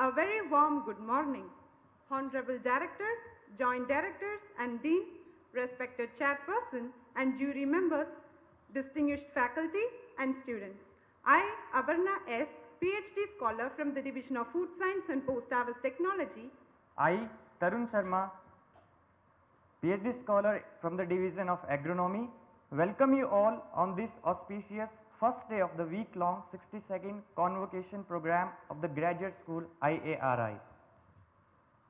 A very warm good morning, Honorable Director, Joint Directors and Dean, respected Chairperson and jury members, distinguished faculty and students. I, Abarna S., PhD scholar from the Division of Food Science and Post-Harvest Technology. I, Tarun Sharma, PhD scholar from the Division of Agronomy, welcome you all on this auspicious first day of the week-long 62nd Convocation program of the Graduate School IARI.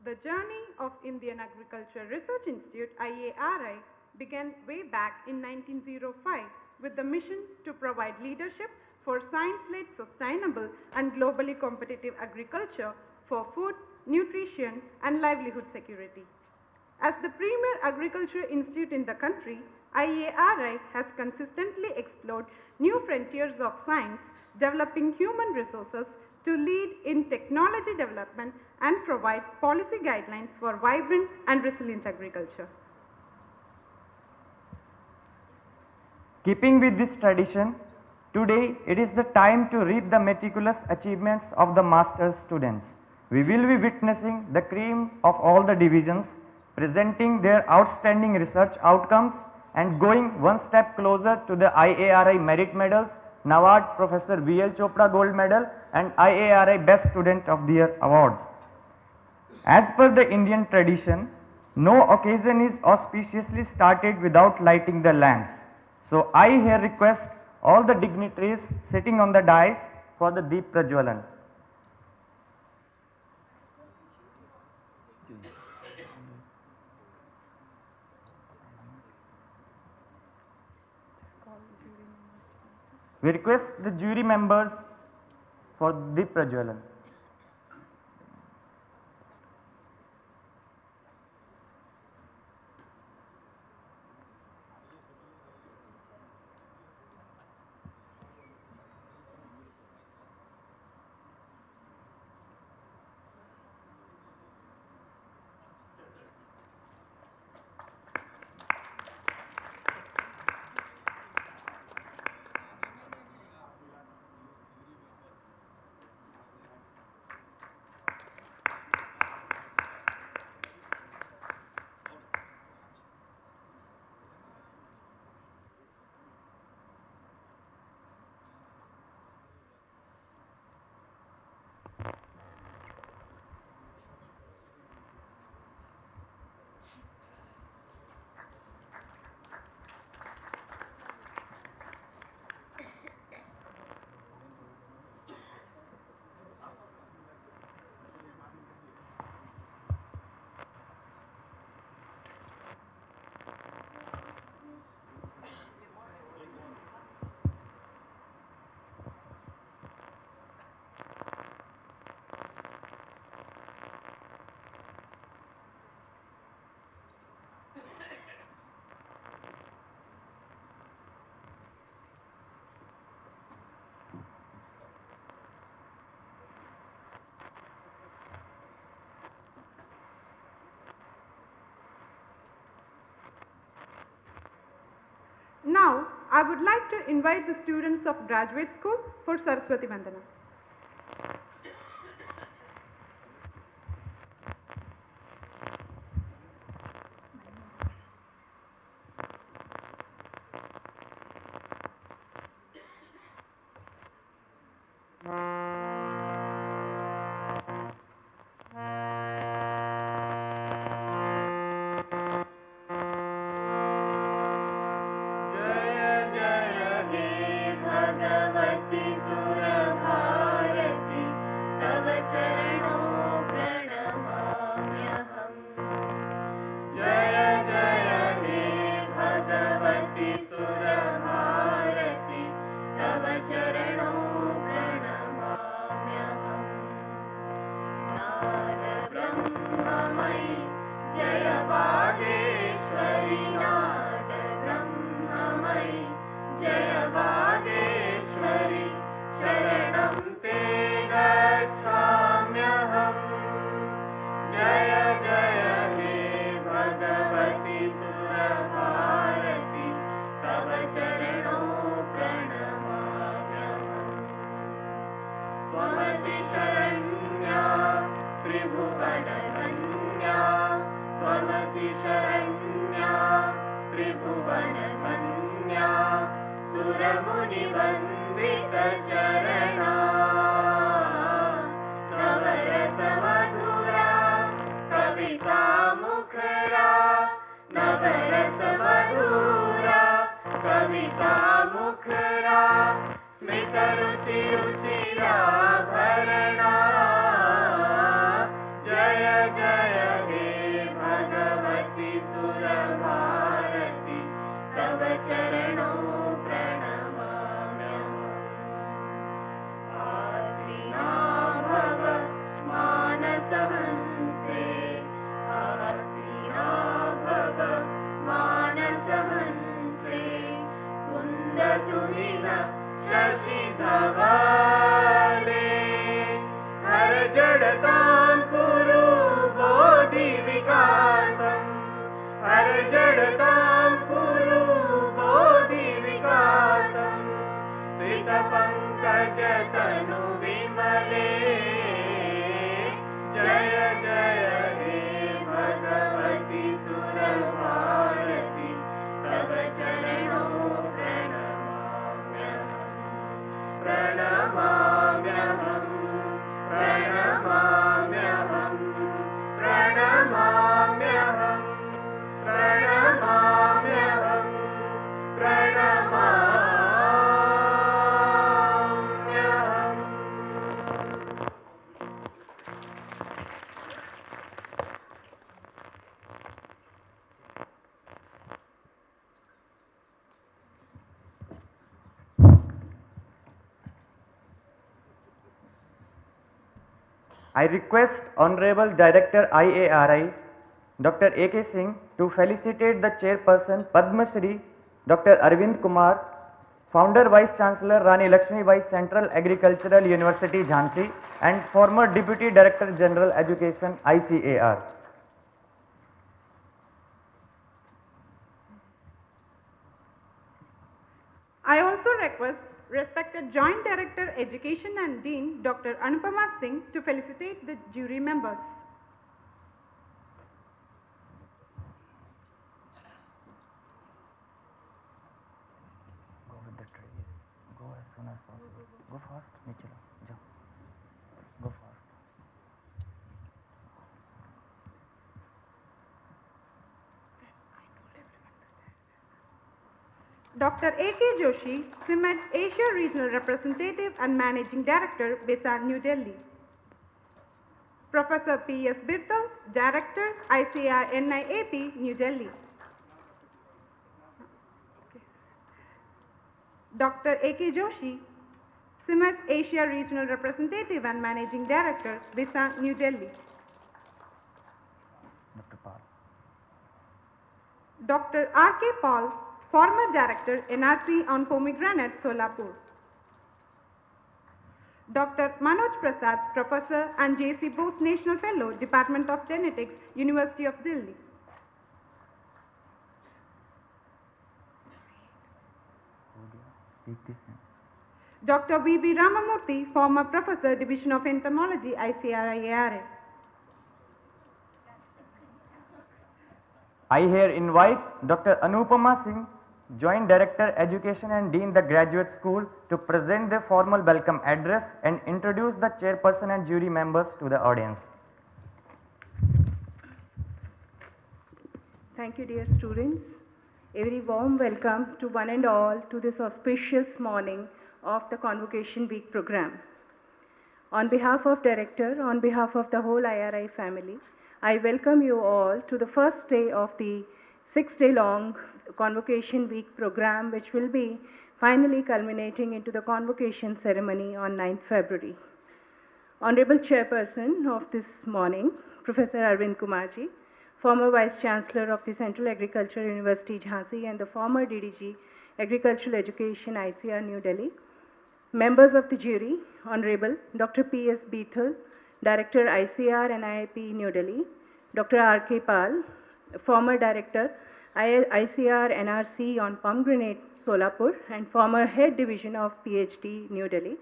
The journey of Indian Agriculture Research Institute IARI began way back in 1905 with the mission to provide leadership for science-led sustainable and globally competitive agriculture for food, nutrition and livelihood security. As the premier agriculture institute in the country, IARI has consistently explored new frontiers of science, developing human resources to lead in technology development and provide policy guidelines for vibrant and resilient agriculture. Keeping with this tradition, today it is the time to reap the meticulous achievements of the master's students. We will be witnessing the cream of all the divisions, presenting their outstanding research outcomes and going one step closer to the IARI merit medals, NABARD Professor B.L. Chopra Gold Medal and IARI Best Student of the Year awards. As per the Indian tradition, no occasion is auspiciously started without lighting the lamps. So I here request all the dignitaries sitting on the dais for the Deep Prajwalan. We request the jury members for Deep Prajwalan. Now, I would like to invite the students of graduate school for Saraswati Vandana. जय जय हे भगवती सुरभा कविता मुखरा स्मित रुचि रुचिराभरणा जय जय हे भगवती सुरभारती तव चरणों प्रणमाम्यहम् आसीना भव मानसहंसे आसीना भव मानसहंसे कुन्दतुहिन शशिधवले हर जडतां कुरु बोधि विकासम् हर जडतां कुरु बोधि विकासम् श्रित पंकज तनु विमले जय जय हे भगवती सुरभारती तव चरणों प्रणमाम्यहम् प्रणमाम्यहम् प्रणमाम्यहम् प्रणमाम्यहम् प्रणमाम्यहम् प्रणमाम्यहम् I request Honorable Director IARI, Dr. A.K. Singh, to felicitate the Chairperson Padma Shri, Dr. Arvind Kumar, Founder Vice Chancellor Rani Lakshmi Bai Central Agricultural University Jhansi and former Deputy Director General Education ICAR. I also request respected Joint Director Education and Dean Dr. Anupama Singh to felicitate the jury members. Go with the trees. Go as soon as possible. Go fast. Niche लो. जाओ. Go fast. Dr. A.K. Joshi, CIMET Asia Regional Representative and Managing Director, Besan, New Delhi. Professor P.S. Birtal, Director, ICAR NIAP, New Delhi. Dr. A.K. Joshi, CIMET Asia Regional Representative and Managing Director, Besan, New Delhi. Dr. Paul. Dr. R.K. Paul, former Director, NRC on Pomegranate, Solapur. Dr. Manoj Prasad, Professor and J.C. Bose National Fellow, Department of Genetics, University of Delhi. Speak this name. Dr. V.B. Ramamurthy, former Professor, Division of Entomology, ICAR. I here invite Dr. Anupama Singh, Joint Director Education and Dean the Graduate School, to present the formal welcome address and introduce the chairperson and jury members to the audience. Thank you, dear students. A very warm welcome to one and all to this auspicious morning of the Convocation Week program. On behalf of Director, on behalf of the whole IRI family, I welcome you all to the first day of the 6-day-long Convocation Week program, which will be finally culminating into the convocation ceremony on 9th February. Honorable Chairperson of this morning, Professor Arvind Kumarji, former Vice Chancellor of the Central Agricultural University Jhansi and the former DDG Agricultural Education ICAR New Delhi, members of the jury, Honorable Dr. P.S. Bithal, Director ICAR and IIP New Delhi, Dr. R.K. Pal, former Director ICAR NRC on Pomegranate, Solapur, and former Head Division of PhD New Delhi,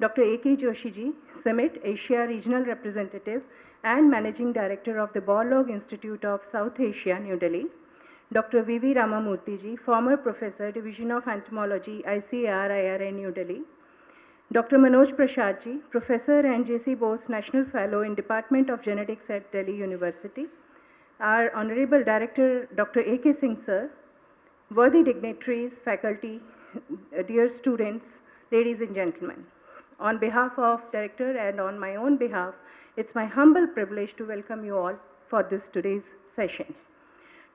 Dr. A.K. Joshi ji, CIMET Asia Regional Representative and Managing Director of the Borlaug Institute of South Asia, New Delhi, Dr. V.V. Ramamurthy ji, former Professor, Division of Entomology, ICAR IRA, New Delhi, Dr. Manoj Prasad ji, Professor and J.C. Bose National Fellow in Department of Genetics at Delhi University, our Honorable Director, Dr. A.K. Singh sir, worthy dignitaries, faculty, dear students, ladies and gentlemen. On behalf of Director and on my own behalf, it's my humble privilege to welcome you all for this today's session.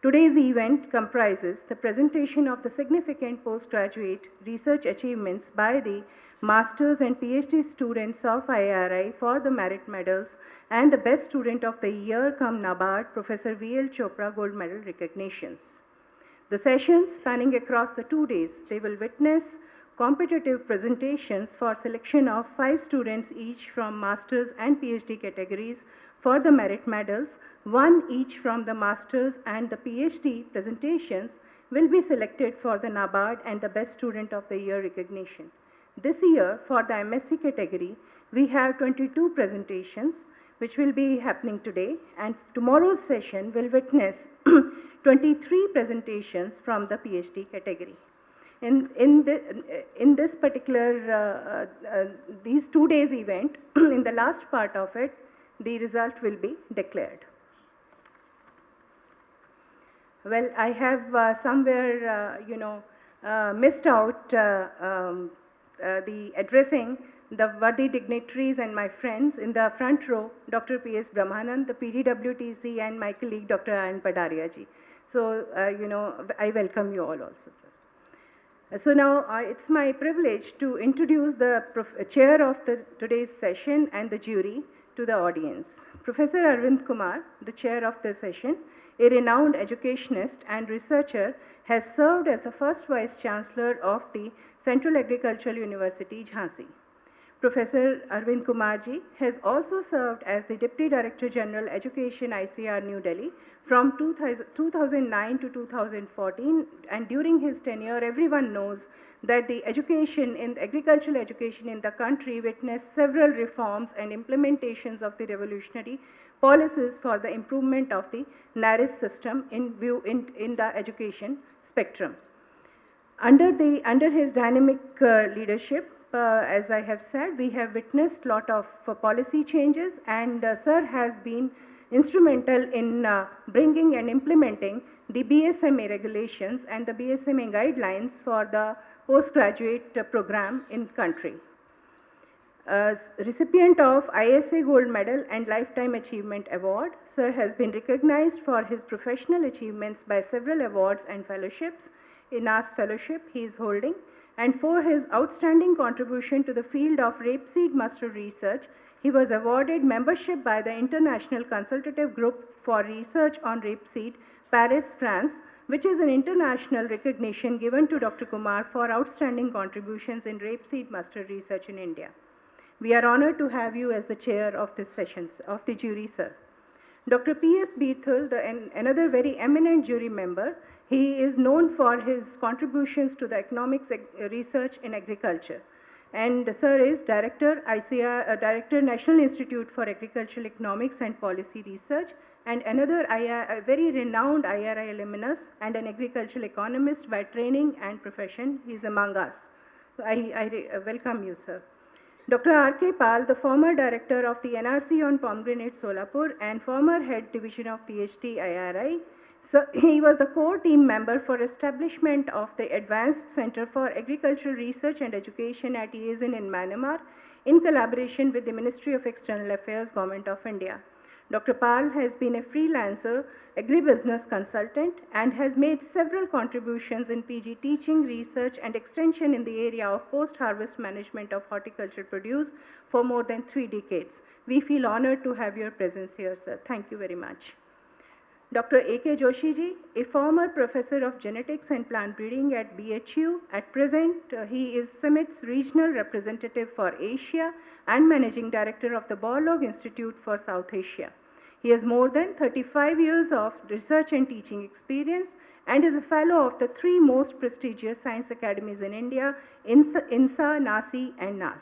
Today's event comprises the presentation of the significant postgraduate research achievements by the Masters and PhD students of IRI for the merit medals and the Best Student of the Year cum NABARD Professor V.L. Chopra Gold Medal recognitions. The sessions spanning across the 2 days, they will witness competitive presentations for selection of 5 students each from Masters and PhD categories for the merit medals. 1 each from the Masters and the PhD presentations will be selected for the NABARD and the Best Student of the Year recognition. This year, for the MSc category, we have 22 presentations which will be happening today, and tomorrow's session will witness 23 presentations from the PhD category. In this particular, these 2 days event, in the last part of it, the result will be declared. Well, I have somewhere, missed out the addressing the worthy dignitaries and my friends. In the front row, Dr. P.S. Brahmanand, the PDWTC, and my colleague, Dr. Ayan Padaria ji. So, I welcome you all also, sir. So now, it's my privilege to introduce the chair of today's session and the jury to the audience. Professor Arvind Kumar, the chair of the session, a renowned educationist and researcher, has served as the first Vice Chancellor of the Central Agricultural University, Jhansi. Professor Arvind Kumar ji has also served as the Deputy Director General Education, ICAR, New Delhi from 2009 to 2014, and during his tenure, everyone knows that the agricultural education in the country witnessed several reforms and implementations of the revolutionary policies for the improvement of the NARIS system in the education spectrum. Under his dynamic leadership, as I have said, we have witnessed a lot of policy changes, and Sir has been instrumental in bringing and implementing the BSMA regulations and the BSMA guidelines for the postgraduate program in country. Recipient of ISA Gold Medal and Lifetime Achievement Award, Sir has been recognized for his professional achievements by several awards and fellowships. In NAS Fellowship he is holding, and for his outstanding contribution to the field of rapeseed mustard research, he was awarded membership by the International Consultative Group for Research on Rapeseed, Paris, France, which is an international recognition given to Dr. Kumar for outstanding contributions in rapeseed mustard research in India. We are honored to have you as the chair of this session, of the jury, sir. Dr. P.S. Beethel, another very eminent jury member, he is known for his contributions to the economics research in agriculture. And sir is Director, ICAR, Director, National Institute for Agricultural Economics and Policy Research, and another a very renowned IRI alumnus and an agricultural economist by training and profession. He is among us. So I welcome you, sir. Dr. R.K. Pal, the former director of the NRC on Pomegranate, Solapur, and former head division of PhD IRI. So he was the core team member for establishment of the Advanced Center for Agricultural Research and Education at IASIN in Myanmar in collaboration with the Ministry of External Affairs, Government of India. Dr. Pal has been a freelancer agribusiness consultant and has made several contributions in PG teaching, research and extension in the area of post-harvest management of horticultural produce for more than 3 decades. We feel honored to have your presence here, sir. Thank you very much. Dr. A.K. Joshi ji, a former professor of genetics and plant breeding at BHU. At present, he is Summit's regional representative for Asia and managing director of the Borlaug Institute for South Asia. He has more than 35 years of research and teaching experience and is a fellow of the 3 most prestigious science academies in India, INSA, NASI and NAS.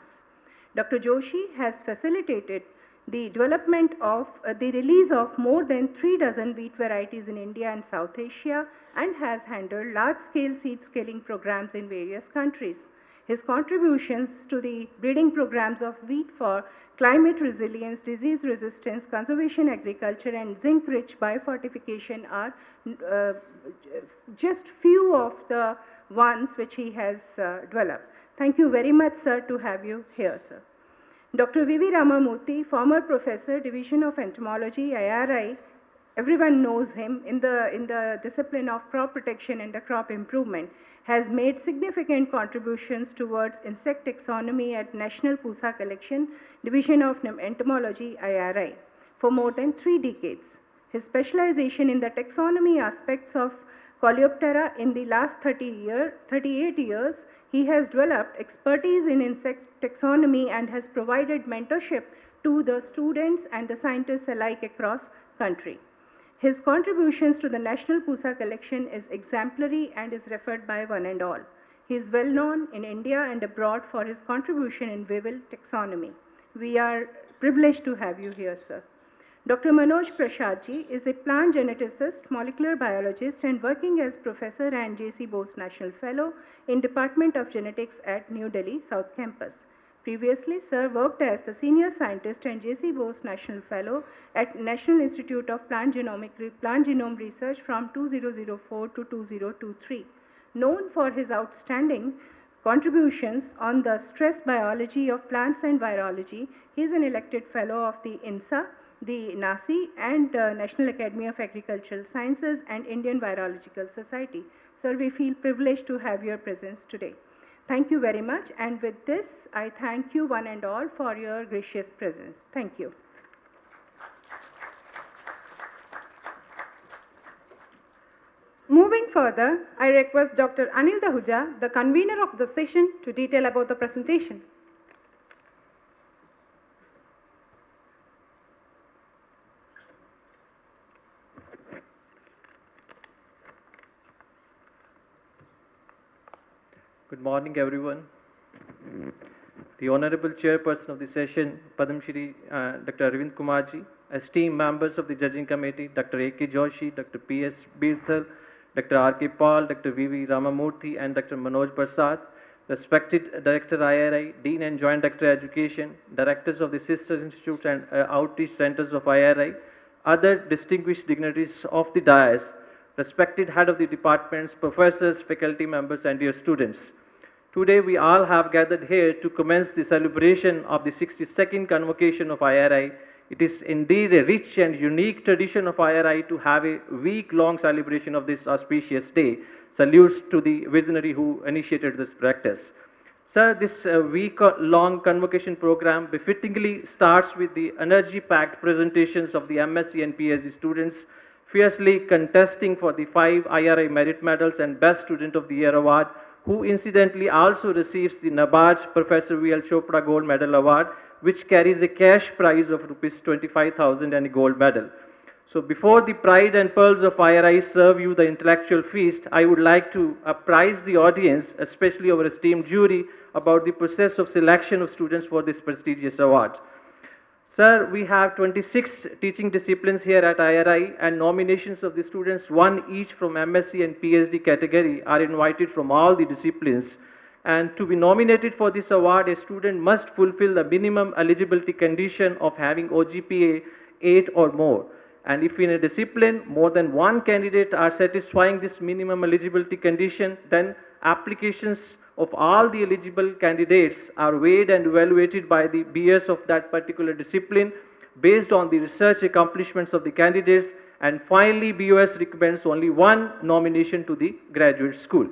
Dr. Joshi has facilitated the development of the release of more than 3 dozen wheat varieties in India and South Asia and has handled large-scale seed scaling programs in various countries. His contributions to the breeding programs of wheat for climate resilience, disease resistance, conservation agriculture, and zinc-rich biofortification are just few of the ones which he has developed. Thank you very much, sir, to have you here, sir. Dr. V.V. Ramamurthy, former professor, Division of Entomology, IRI, everyone knows him in the discipline of crop protection and the crop improvement, has made significant contributions towards insect taxonomy at National Pusa Collection, Division of Entomology, IRI, for more than 3 decades. His specialization in the taxonomy aspects of Coleoptera in the last 38 years, he has developed expertise in insect taxonomy and has provided mentorship to the students and the scientists alike across country. His contributions to the National Pusa Collection is exemplary and is referred by one and all. He is well known in India and abroad for his contribution in weevil taxonomy. We are privileged to have you here, sir. Dr. Manoj Prasadji is a plant geneticist, molecular biologist, and working as professor and J.C. Bose National Fellow in Department of Genetics at New Delhi South Campus. Previously, sir worked as a senior scientist and J.C. Bose National Fellow at National Institute of Plant Genome Research from 2004 to 2023. Known for his outstanding contributions on the stress biology of plants and virology, he is an elected fellow of the INSA, the NASI, and National Academy of Agricultural Sciences and Indian Virological Society. Sir, we feel privileged to have your presence today. Thank you very much, and with this, I thank you one and all for your gracious presence. Thank you. Moving further, I request Dr. Anil Dahuja, the convener of the session, to detail about the presentation. Good morning, everyone. The Honorable Chairperson of the session, Padam Shri Dr. Arvind Kumarji, esteemed members of the Judging Committee, Dr. A.K. Joshi, Dr. P.S. Birthal, Dr. R.K. Paul, Dr. V.V. Ramamurthy, and Dr. Manoj Prasad, respected Director IRI, Dean and Joint Director Education, Directors of the Sister Institutes and Outreach Centers of IRI, other distinguished dignitaries of the dais, respected head of the departments, professors, faculty members, and dear students. Today we all have gathered here to commence the celebration of the 62nd Convocation of IRI. It is indeed a rich and unique tradition of IRI to have a week-long celebration of this auspicious day. Salutes to the visionary who initiated this practice. Sir, this week-long convocation program befittingly starts with the energy-packed presentations of the MSc and PhD students fiercely contesting for the 5 IRI Merit Medals and Best Student of the Year Award, who incidentally also receives the NABARD Professor V.L. Chopra Gold Medal Award, which carries a cash prize of Rs 25,000 and a gold medal. So before the pride and pearls of IRI serve you the intellectual feast, I would like to apprise the audience, especially our esteemed jury, about the process of selection of students for this prestigious award. Sir, we have 26 teaching disciplines here at IRI, and nominations of the students, one each from MSc and PhD category, are invited from all the disciplines. And to be nominated for this award, a student must fulfill the minimum eligibility condition of having OGPA 8 or more. And if in a discipline more than one candidate are satisfying this minimum eligibility condition, then applications of all the eligible candidates are weighed and evaluated by the BS of that particular discipline based on the research accomplishments of the candidates, and finally BOS recommends only one nomination to the graduate school.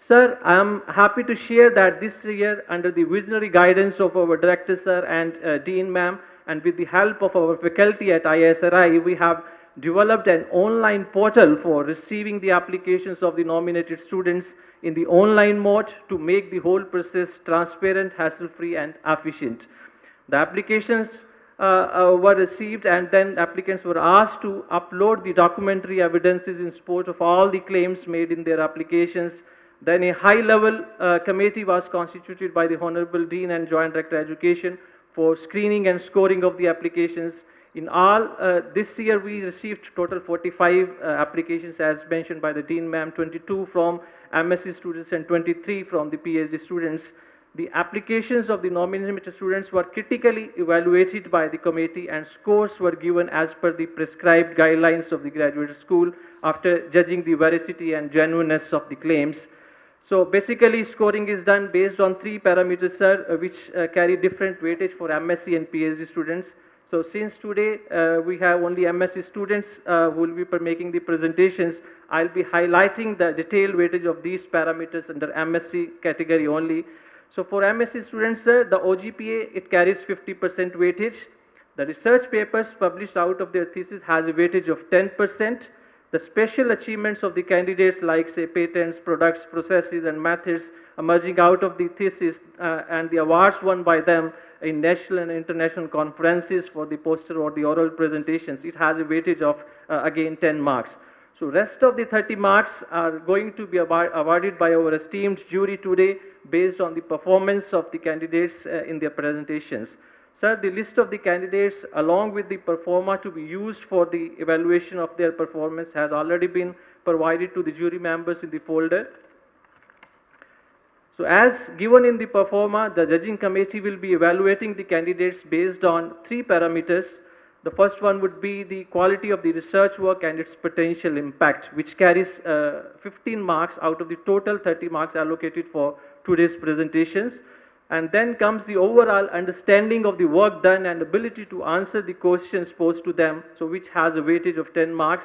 Sir, I am happy to share that this year, under the visionary guidance of our Director Sir and Dean Ma'am, and with the help of our faculty at ISRI, we have developed an online portal for receiving the applications of the nominated students in the online mode to make the whole process transparent, hassle-free, and efficient. The applications were received, and then applicants were asked to upload the documentary evidences in support of all the claims made in their applications. Then a high-level committee was constituted by the Honorable Dean and Joint Director Education for screening and scoring of the applications. In all, this year we received total 45 applications as mentioned by the Dean Ma'am, 22 from MSc students and 23 from the PhD students. The applications of the nominated students were critically evaluated by the committee and scores were given as per the prescribed guidelines of the graduate school after judging the veracity and genuineness of the claims. So basically scoring is done based on three parameters, sir, which carry different weightage for MSc and PhD students. So since today we have only MSc students who will be making the presentations, I'll be highlighting the detailed weightage of these parameters under MSc category only. So for MSc students, sir, the OGPA, it carries 50% weightage. The research papers published out of their thesis has a weightage of 10%. The special achievements of the candidates like say patents, products, processes and methods emerging out of the thesis and the awards won by them in national and international conferences for the poster or the oral presentations, it has a weightage of again 10 marks. So rest of the 30 marks are going to be awarded by our esteemed jury today based on the performance of the candidates in their presentations. Sir, the list of the candidates along with the performer to be used for the evaluation of their performance has already been provided to the jury members in the folder. So as given in the performer, the judging committee will be evaluating the candidates based on three parameters. The first one would be the quality of the research work and its potential impact, which carries 15 marks out of the total 30 marks allocated for today's presentations. And then comes the overall understanding of the work done and ability to answer the questions posed to them, so which has a weightage of 10 marks,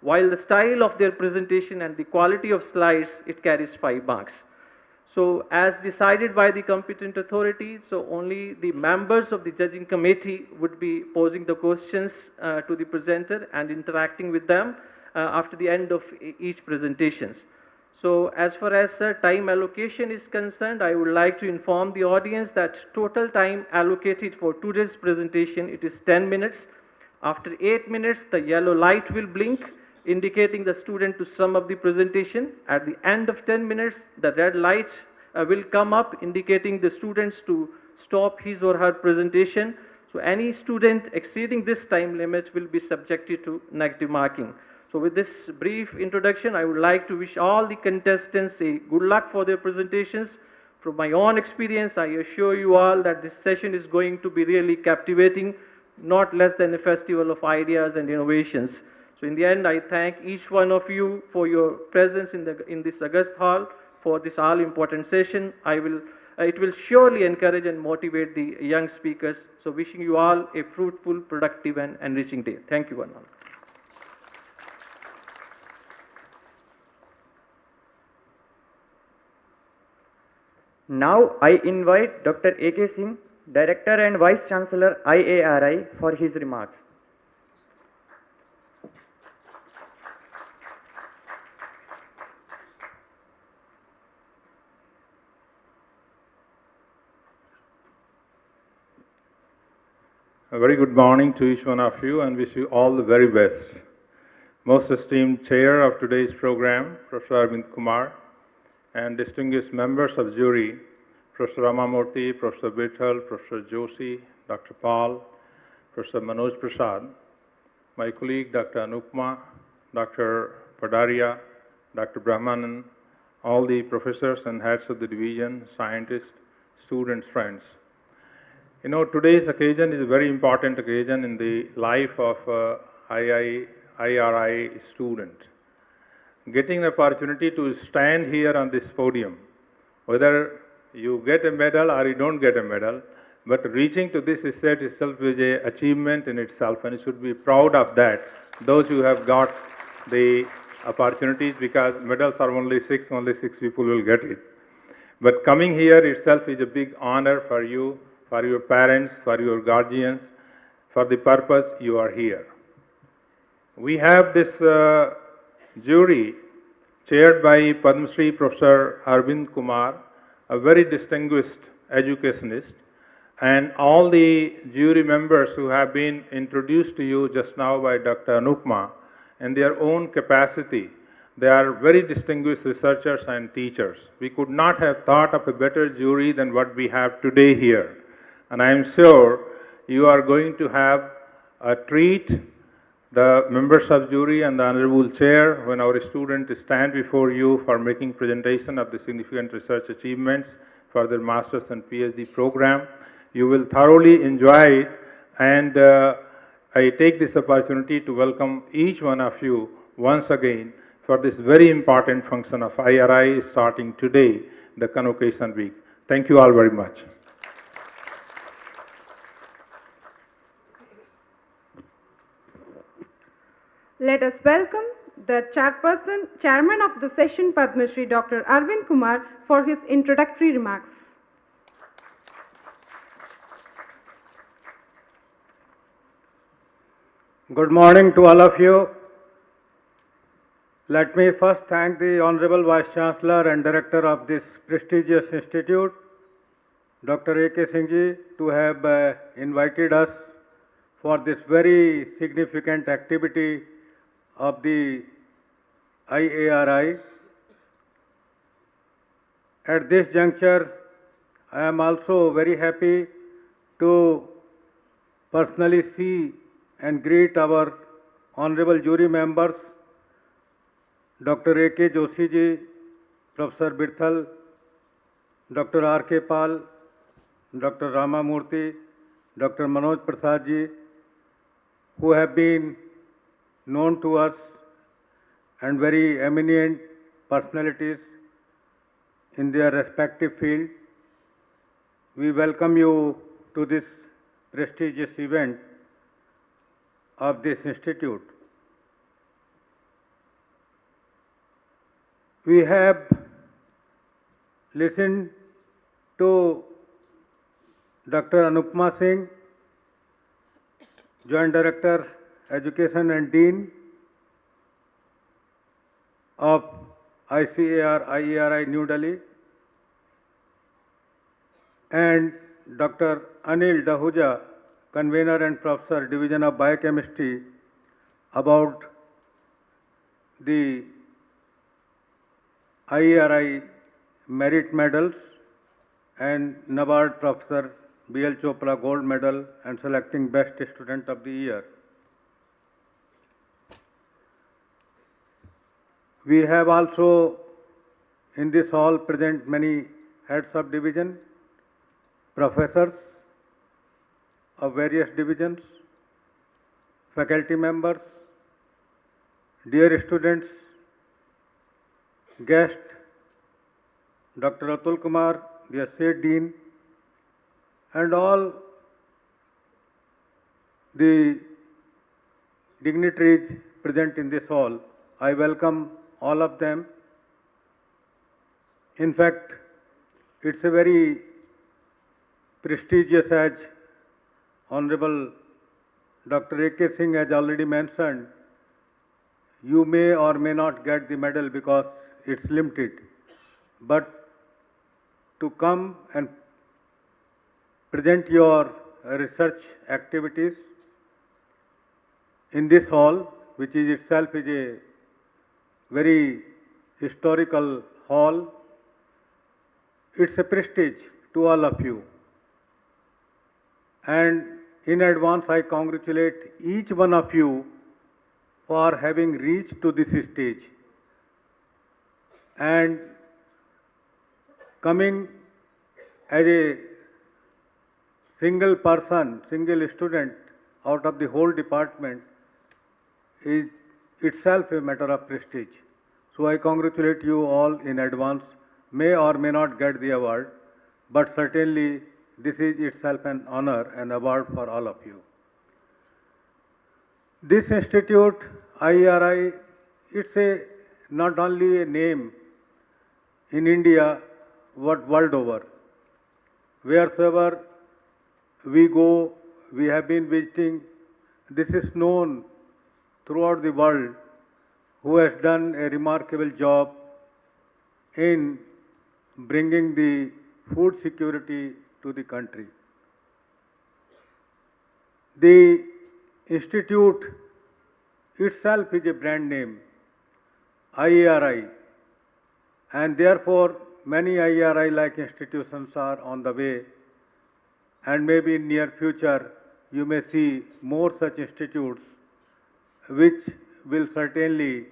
while the style of their presentation and the quality of slides, it carries 5 marks. So as decided by the competent authority, so only the members of the judging committee would be posing the questions to the presenter and interacting with them after the end of each presentations. So as far as time allocation is concerned, I would like to inform the audience that total time allocated for today's presentation, it is 10 minutes. After 8 minutes, the yellow light will blink, indicating the student to sum up the presentation. At the end of 10 minutes, the red light will come up, indicating the students to stop his or her presentation. So any student exceeding this time limit will be subjected to negative marking. So with this brief introduction, I would like to wish all the contestants a good luck for their presentations. From my own experience, I assure you all that this session is going to be really captivating, not less than a festival of ideas and innovations. So in the end, I thank each one of you for your presence in this August hall for this all-important session. It will surely encourage and motivate the young speakers. So wishing you all a fruitful, productive and enriching day. Thank you one and all. Now I invite Dr. A.K. Singh, Director and Vice Chancellor IARI, for his remarks. A very good morning to each one of you and wish you all the very best. Most esteemed chair of today's program, Professor Arvind Kumar, and distinguished members of jury, Professor Ramamurthy, Professor Bithal, Professor Joshi, Dr. Paul, Professor Manoj Prasad, my colleague Dr. Anupma, Dr. Padaria, Dr. Brahmanan, all the professors and heads of the division, scientists, students, friends. You know, today's occasion is a very important occasion in the life of IRI student. Getting the opportunity to stand here on this podium, whether you get a medal or you don't get a medal, but reaching to this state itself is an achievement in itself, and you should be proud of that, those who have got the opportunities, because medals are only six people will get it. But coming here itself is a big honor for you, for your parents, for your guardians, for the purpose you are here. We have this jury chaired by Padma Shri Professor Arvind Kumar, a very distinguished educationist, and all the jury members who have been introduced to you just now by Dr. Anupma. In their own capacity, they are very distinguished researchers and teachers. We could not have thought of a better jury than what we have today here. And I am sure you are going to have a treat, the members of jury and the Honorable Chair, when our students stand before you for making presentation of the significant research achievements for their master's and PhD program. You will thoroughly enjoy it, and I take this opportunity to welcome each one of you once again for this very important function of IRI starting today, the Convocation Week. Thank you all very much. Let us welcome the chairman of the session, Padma Shri Dr. Arvind Kumar, for his introductory remarks. Good morning to all of you. Let me first thank the Honorable Vice Chancellor and Director of this prestigious institute, Dr. A.K. Singh ji, to have invited us for this very significant activity of the IARI. At this juncture, I am also very happy to personally see and greet our honorable jury members, Dr. A.K. Joshi ji, Professor Birthal, Dr. R.K. Pal, Dr. Rama Murthy, Dr. Manoj Prasad ji, who have been known to us and very eminent personalities in their respective field. We welcome you to this prestigious event of this institute. We have listened to Dr. Anupma Singh, Joint Director, Education and Dean of ICAR IERI New Delhi, and Dr. Anil Dahuja, Convener and Professor, Division of Biochemistry, about the IERI merit medals and NABARD Professor B.L. Chopra Gold Medal and selecting Best Student of the Year. We have also in this hall present many heads of division, professors of various divisions, faculty members, dear students, guest, Dr. Atul Kumar, the Associate Dean, and all the dignitaries present in this hall. I welcome all of them. In fact, it's a very prestigious, as Honorable Dr. A.K. Singh has already mentioned. You may or may not get the medal because it's limited. But to come and present your research activities in this hall, which is itself is a very historical hall, it's a prestige to all of you. And in advance, I congratulate each one of you for having reached to this stage and coming as a single person, single student out of the whole department is itself a matter of prestige. So I congratulate you all in advance. May or may not get the award, but certainly this is itself an honor and award for all of you. This institute, IRI, it's not only a name in India, but world over. Wheresoever we go, we have been visiting. This is known throughout the world, who has done a remarkable job in bringing the food security to the country. The institute itself is a brand name, IARI, and therefore many IARI-like institutions are on the way, and maybe in near future you may see more such institutes which will certainly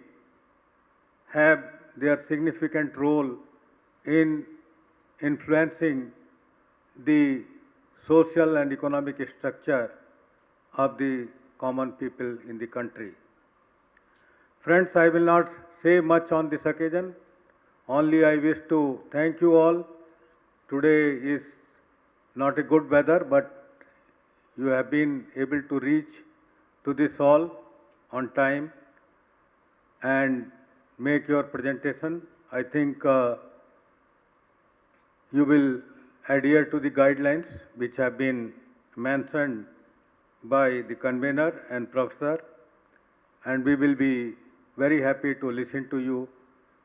have their significant role in influencing the social and economic structure of the common people in the country. Friends, I will not say much on this occasion, only I wish to thank you all. Today is not a good weather, but you have been able to reach to this hall on time and make your presentation. I think you will adhere to the guidelines which have been mentioned by the convener and professor, and we will be very happy to listen to you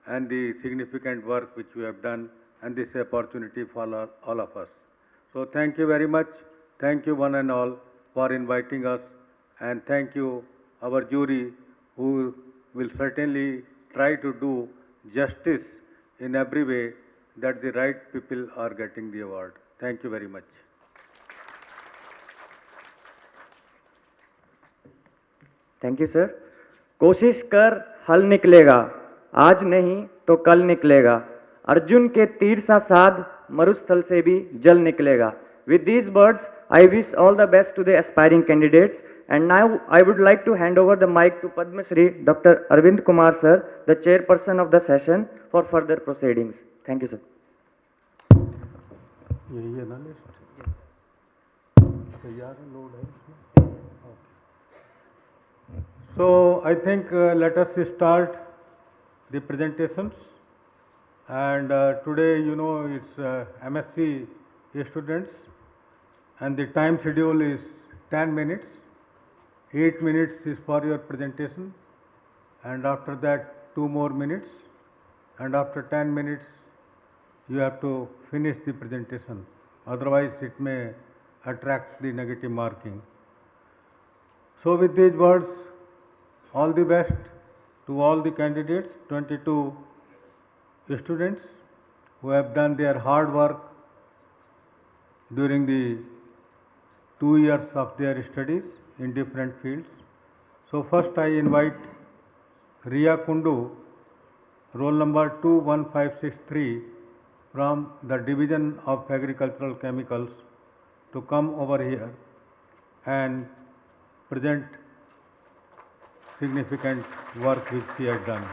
and the significant work which you have done and this opportunity for all of us. So thank you very much. Thank you one and all for inviting us, and thank you our jury who will certainly try to do justice in every way that the right people are getting the award. Thank you very much. Thank you sir. कोशिश कर हल निकलेगा, आज नहीं तो कल निकलेगा, अर्जुन के तीर सा साध मरुस्थल से भी जल निकलेगा। With these words, I wish all the best to the aspiring candidates, and now I would like to hand over the mic to Padma Shri Dr. Arvind Kumar sir, the chairperson of the session, for further proceedings. Thank you, sir. यही है ना list? तैयार load है इसमें? So I think let us start the presentations, and today you know it's MSc students, and the time schedule is 10 minutes. 8 minutes is for your presentation, and after that 2 more minutes, and after 10 minutes you have to finish the presentation, otherwise it may attract the negative marking. So with these words, all the best to all the candidates, 22 students who have done their hard work during the 2 years of their studies in different fields. So first I invite Riya Kundu, roll number 21563 from the Division of Agricultural Chemicals, to come over here and present significant work which she has done.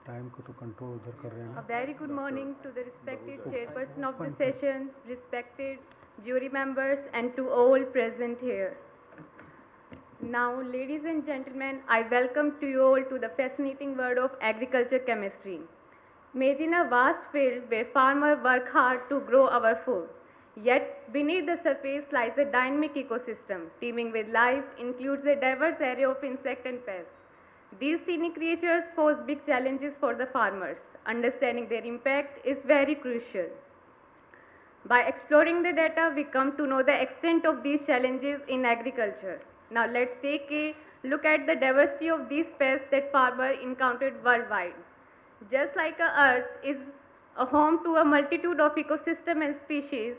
Time को तो control उधर कर रहे हैं ना? A very good morning to the respected chairperson of the session, respected jury members, and to all present here. Now, ladies and gentlemen, I welcome to you all to the fascinating world of agriculture chemistry. Imagine a vast field where farmers work hard to grow our food. Yet, beneath the surface lies a dynamic ecosystem, teeming with life, includes a diverse array of insects and pests. These scenic creatures pose big challenges for the farmers. Understanding their impact is very crucial. By exploring the data, we come to know the extent of these challenges in agriculture. Now let's take a look at the diversity of these pests that farmers encountered worldwide. Just like Earth is a home to a multitude of ecosystem and species,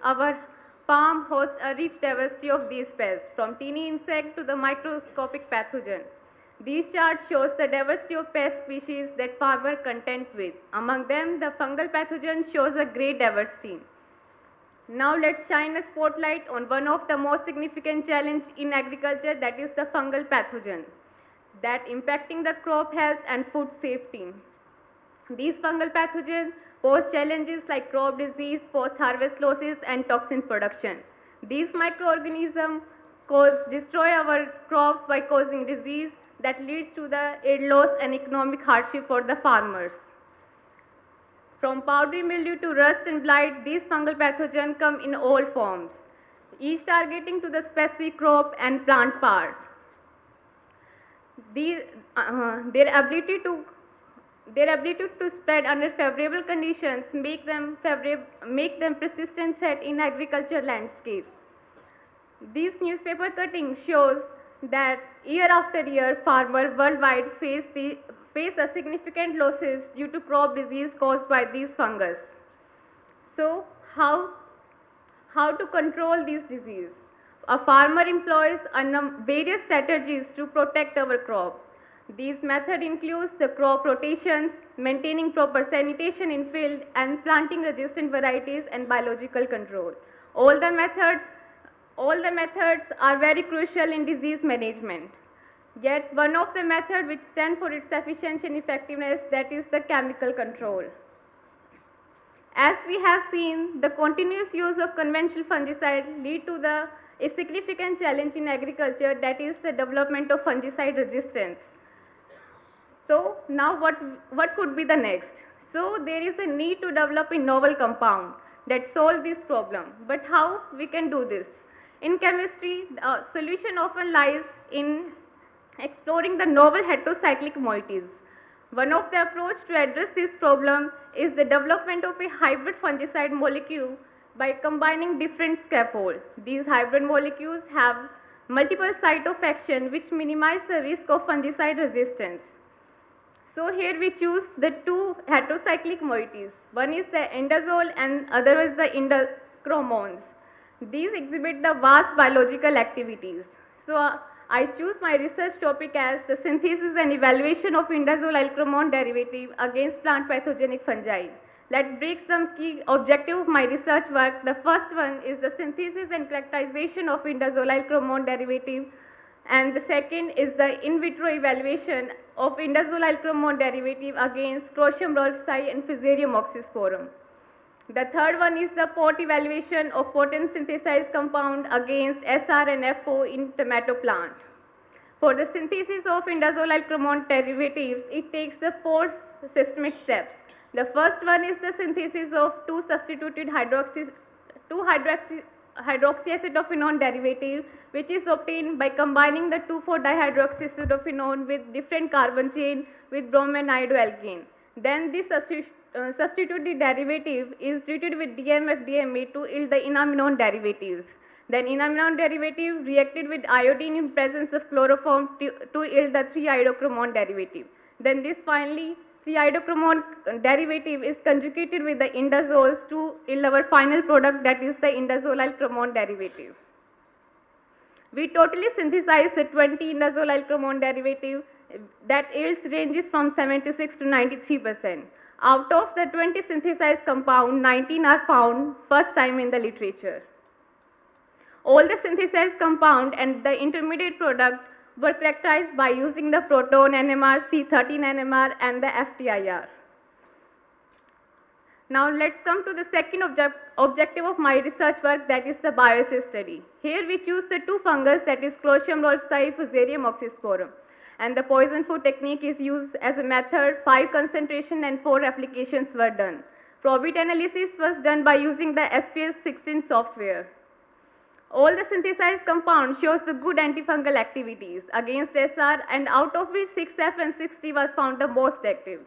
our farm hosts a rich diversity of these pests, from teeny insect to the microscopic pathogen. These charts shows the diversity of pest species that farmers contend with. Among them, the fungal pathogen shows a great diversity. Now let's shine a spotlight on one of the most significant challenges in agriculture, that is the fungal pathogen, that impacting the crop health and food safety. These fungal pathogens pose challenges like crop disease, post-harvest losses, and toxin production. These microorganisms destroy our crops by causing disease that leads to the yield loss and economic hardship for the farmers. From powdery mildew to rust and blight, these fungal pathogens come in all forms, each targeting to the specific crop and plant part. Their ability to spread under favorable conditions make them persistent threat in agriculture landscape. These newspaper cuttings shows that year after year farmers worldwide face face a significant losses due to crop disease caused by these fungus. So how to control these disease? A farmer employs various strategies to protect our crop. These methods include the crop rotations, maintaining proper sanitation in field, and planting resistant varieties and biological control. All the methods are very crucial in disease management. Yet one of the methods which stands for its efficiency and effectiveness, that is the chemical control. As we have seen, the continuous use of conventional fungicide lead to a significant challenge in agriculture, that is the development of fungicide resistance. So now what could be the next? So there is a need to develop a novel compound that solve this problem. But how we can do this? In chemistry, the solution often lies in exploring the novel heterocyclic moieties. One of the approach to address this problem is the development of a hybrid fungicide molecule by combining different scaffolds. These hybrid molecules have multiple sites of action which minimize the risk of fungicide resistance. So here we choose the two heterocyclic moieties. One is the indazole and other is the indachromones. These exhibit the vast biological activities. So I choose my research topic as the synthesis and evaluation of indazole-alchromone derivative against plant pathogenic fungi. Let's break some key objectives of my research work. The first one is the synthesis and characterization of indazole-alchromone derivative, and the second is the in vitro evaluation of indazole-alchromone derivative against Clostridium rolfsi and Fusarium oxysporum. The third one is the pot evaluation of potent synthesized compound against SR and FO in tomato plant. For the synthesis of indazole-alchromone derivatives, it takes the four systemic steps. The first one is the synthesis of two substituted hydroxyacetophenone derivative, which is obtained by combining the 2,4-dihydroxyacetophenone with different carbon chain with bromine iodoalkane. Then this substituted derivative is treated with DMF-DMA to yield the enaminone derivatives. Then enaminone derivative reacted with iodine in presence of chloroform to yield the 3-iodochromone derivative. Then this finally 3-iodochromone derivative is conjugated with the indazoles to yield our final product, that is the indazole-alchromone derivative. We totally synthesize the 20 indazole-alchromone derivative that yields ranges from 76 to 93%. Out of the 20 synthesized compound, 19 are found first time in the literature. All the synthesized compound and the intermediate product were characterized by using the proton NMR, C13 NMR and the FTIR. Now let's come to the second objective of my research work, that is the bioassay study. Here we choose the two fungus, that is Clostridium rolfsi, Fusarium oxysporum. And the poison food technique is used as a method. 5 concentration and 4 applications were done. Probit analysis was done by using the SPS16 software. All the synthesized compound shows the good antifungal activities against SR, and out of which 6F and 6T was found the most active.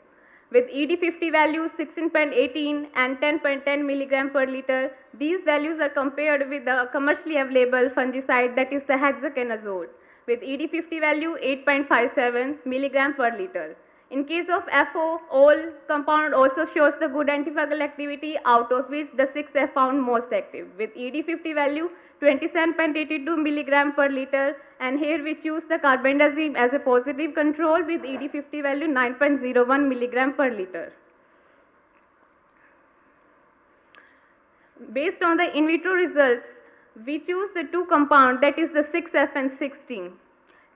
With ED50 values 16.18 and 10.10 milligram per liter, these values are compared with the commercially available fungicide, that is the hexaconazole, with ED50 value 8.57 milligram per liter. In case of FO, all compound also shows the good antifungal activity, out of which the 6F found most active, with ED50 value 27.82 milligram per liter, and here we choose the carbendazim as a positive control with ED50 value 9.01 milligram per liter. Based on the in vitro results, we choose the two compounds, that is the 6F and 16.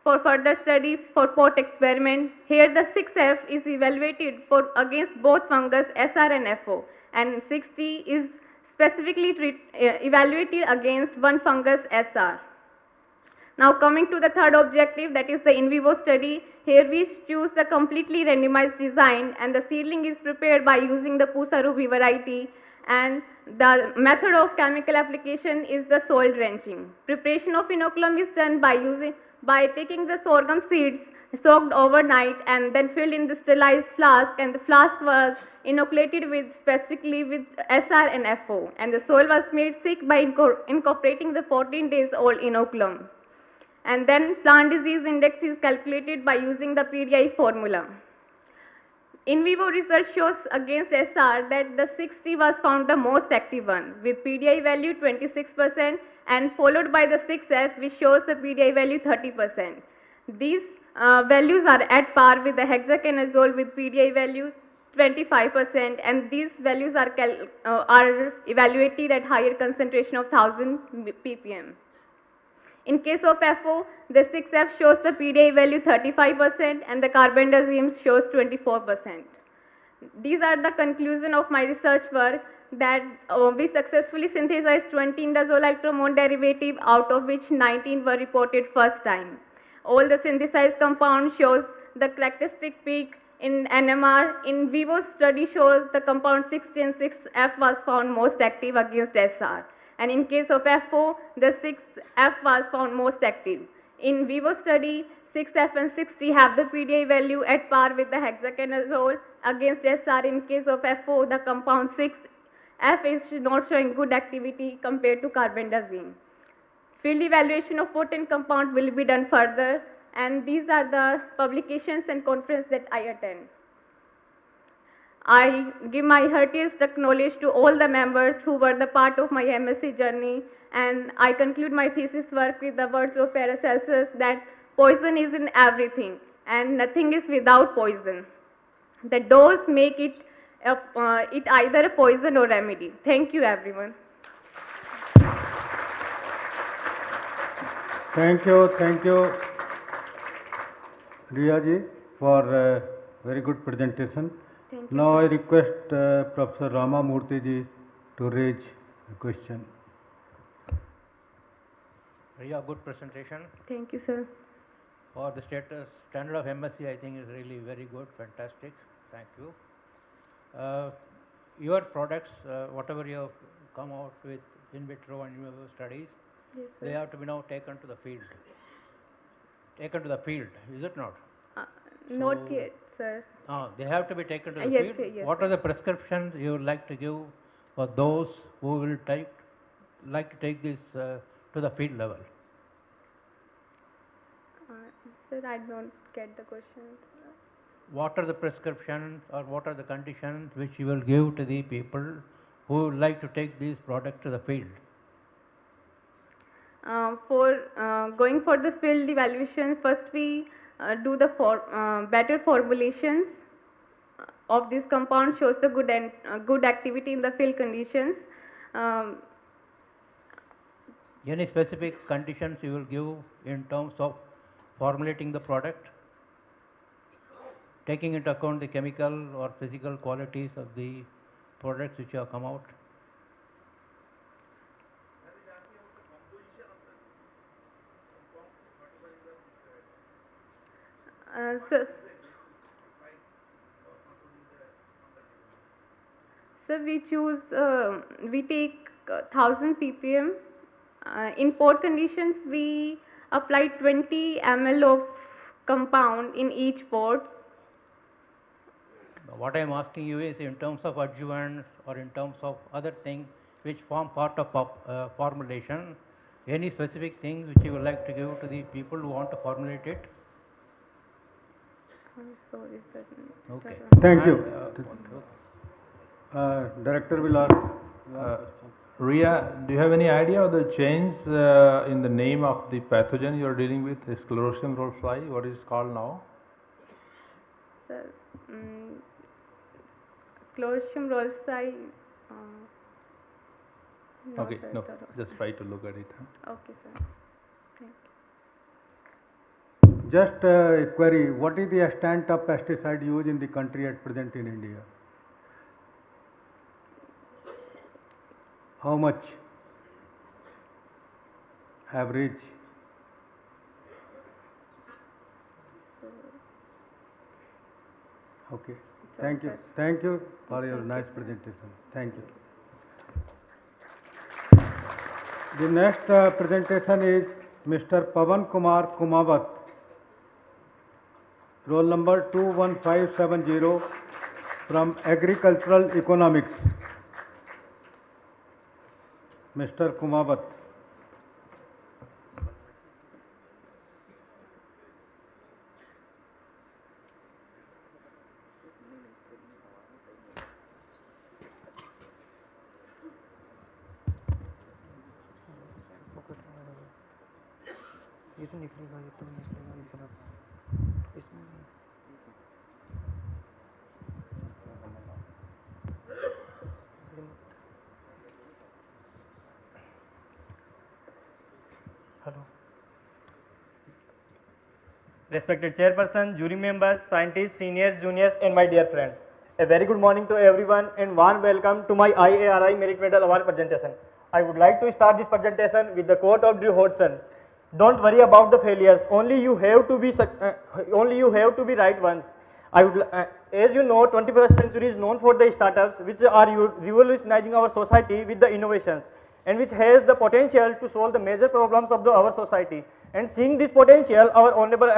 For further study for pot experiment, here the 6F is evaluated against both fungus SR and FO, and 6T is specifically evaluated against one fungus SR. Now coming to the third objective, that is the in vivo study. Here we choose the completely randomized design, and the seedling is prepared by using the Pusa ruby variety, and the method of chemical application is the soil drenching. Preparation of inoculum is done by taking the sorghum seeds soaked overnight and then filled in the sterilized flask, and the flask was inoculated specifically with SR and FO, and the soil was made sick by incorporating the 14 days old inoculum. And then plant disease index is calculated by using the PDI formula. In vivo research shows against SR that the 6T was found the most active one with PDI value 26% and followed by the 6F which shows the PDI value 30%. These values are at par with the hexaconazole with PDI value 25% and these values are evaluated at higher concentration of 1000 ppm. In case of FO, the 6F shows the PDI value 35% and the carbendazim shows 24%. These are the conclusion of my research work that we successfully synthesized 20 indazole electromone derivative out of which 19 were reported first time. All the synthesized compounds shows the characteristic peak in NMR. In vivo study shows the compound 6T and 6F was found most active against SR. And in case of FO, the 6F was found most active. In vivo study, 6F and 6T have the PDI value at par with the hexaconazole against SR. In case of FO, the compound 6F is not showing good activity compared to carbendazim. Field evaluation of potent compound will be done further, and these are the publications and conference that I attend. I give my heartiest acknowledgement to all the members who were the part of my MSc journey, and I conclude my thesis work with the words of Paracelsus that poison is in everything and nothing is without poison. The dose make it either a poison or remedy. Thank you, everyone. Thank you, Riya ji, for a very good presentation. Thank you. Now I request Professor Rama Murthy ji to raise a question. Riya, good presentation. Thank you, sir. For the standard of MSc, I think is really very good, fantastic. Thank you. Your products, whatever you have come out with in vitro and in vivo studies, Yes, sir. they have to be now taken to the field. Taken to the field, is it not? Not So- yet, sir. They have to be taken to the Yes, field. sir, yes, What are the prescriptions you would like to give for those who will like to take this to the field level? Sir, I don't get the question. What are the prescriptions or what are the conditions which you will give to the people who would like to take these products to the field? For going for the field evaluation, first we do the better formulations of this compound shows the good activity in the field conditions. Any specific conditions you will give in terms of formulating the product, taking into account the chemical or physical qualities of the products which have come out? So we take 1000 ppm. In port conditions, we apply 20 ml of compound in each port. What I am asking you is in terms of adjuvants or in terms of other things which form part of formulation, any specific things which you would like to give to the people who want to formulate it? Sorry, sir. Okay. Thank you. And, Director will ask. Ria, do you have any idea of the change in the name of the pathogen you are dealing with, the Sclerotium rollfly? What is it called now? Sir, Sclerotium rollfly. Okay, sir, no, sir. just try to look at it. Okay, sir. Thank you. Just a query, what is the extent of pesticide used in the country at present in India? How much? Average? Okay. Thank you. Thank you for your nice presentation. Thank you. The next presentation is Mr. Pavan Kumar Kumawat, roll number 21570 from Agricultural Economics. Mr. Kumawat. Respected Chairperson, jury members, scientists, seniors, juniors, and my dear friends. A very good morning to everyone and warm welcome to my IARI Merit Medal Award presentation. I would like to start this presentation with the quote of Drew Hodgson. Don't worry about the failures. Only you have to be right once. As you know, 21st century is known for the startups which are revolutionizing our society with the innovations and which has the potential to solve the major problems of our society. And seeing this potential, our Honorable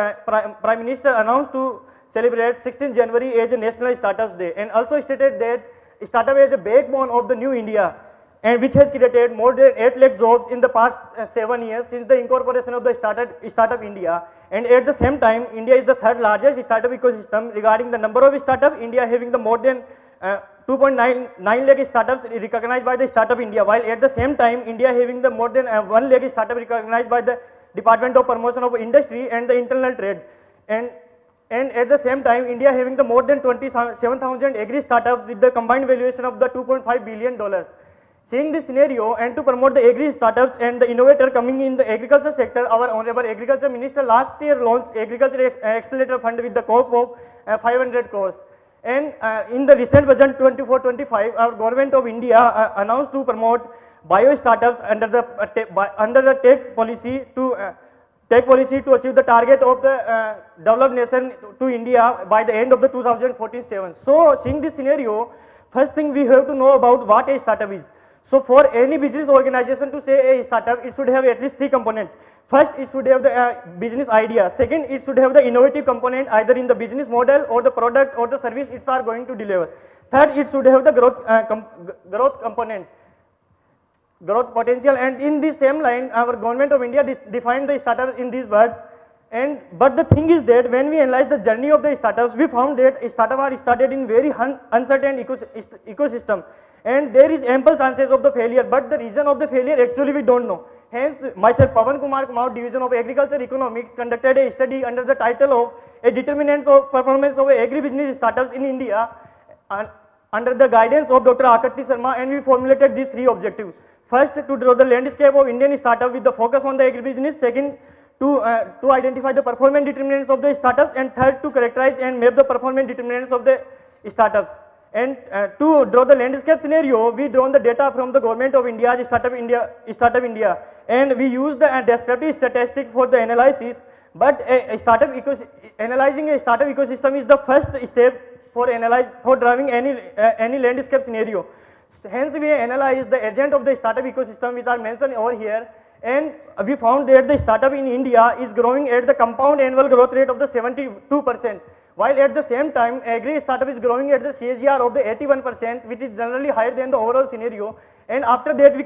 Prime Minister announced to celebrate 16th January as a National Startups Day, and also stated that startup is a backbone of the new India, and which has created more than 8 lakh jobs in the past 7 years since the incorporation of the Startup India. And at the same time, India is the third largest startup ecosystem regarding the number of startups. India having the more than 2.9 lakh startups recognized by the Startup India, while at the same time, India having the more than 1 lakh startup recognized by the Department of Promotion of Industry and the Internal Trade. And at the same time, India having the more than 27,000 agri startups with the combined valuation of the $2.5 billion. Seeing this scenario and to promote the agri startups and the innovator coming in the agriculture sector, our Honorable Agriculture Minister last year launched Agriculture Accelerator Fund with the cost of 500 crores. And in the recent budget 24-25, our Government of India announced to promote bio startups under the tech policy to achieve the target of the developed nation to India by the end of the 2014-7. So, seeing this scenario, first thing we have to know about what a startup is. So, for any business organization to say a startup, it should have at least 3 components. First, it should have the business idea. Second, it should have the innovative component either in the business model or the product or the service it are going to deliver. Third, it should have the growth component. Growth potential, and in this same line our Government of India defined the startups in these words. But the thing is that when we analyze the journey of the startups, we found that startups are started in very uncertain ecosystem, and there is ample chances of the failure, but the reason of the failure actually we don't know. Hence myself, Pawan Kumar Kumar, Division of Agriculture Economics, conducted a study under the title of a determinant of performance of agribusiness startups in India under the guidance of Dr. Akati Sharma, and we formulated these 3 objectives. First, to draw the landscape of Indian startup with the focus on the agribusiness. Second, to identify the performance determinants of the startups. And third, to characterize and map the performance determinants of the startups. And to draw the landscape scenario, we drawn the data from the Government of India, Startup India, and we use the descriptive statistics for the analysis. But analyzing a startup ecosystem is the first step for driving any landscape scenario. Hence, we analyzed the agent of the startup ecosystem which are mentioned over here, and we found that the startup in India is growing at the compound annual growth rate of the 72%, while at the same time agri startup is growing at the CAGR of the 81%, which is generally higher than the overall scenario. And after that, we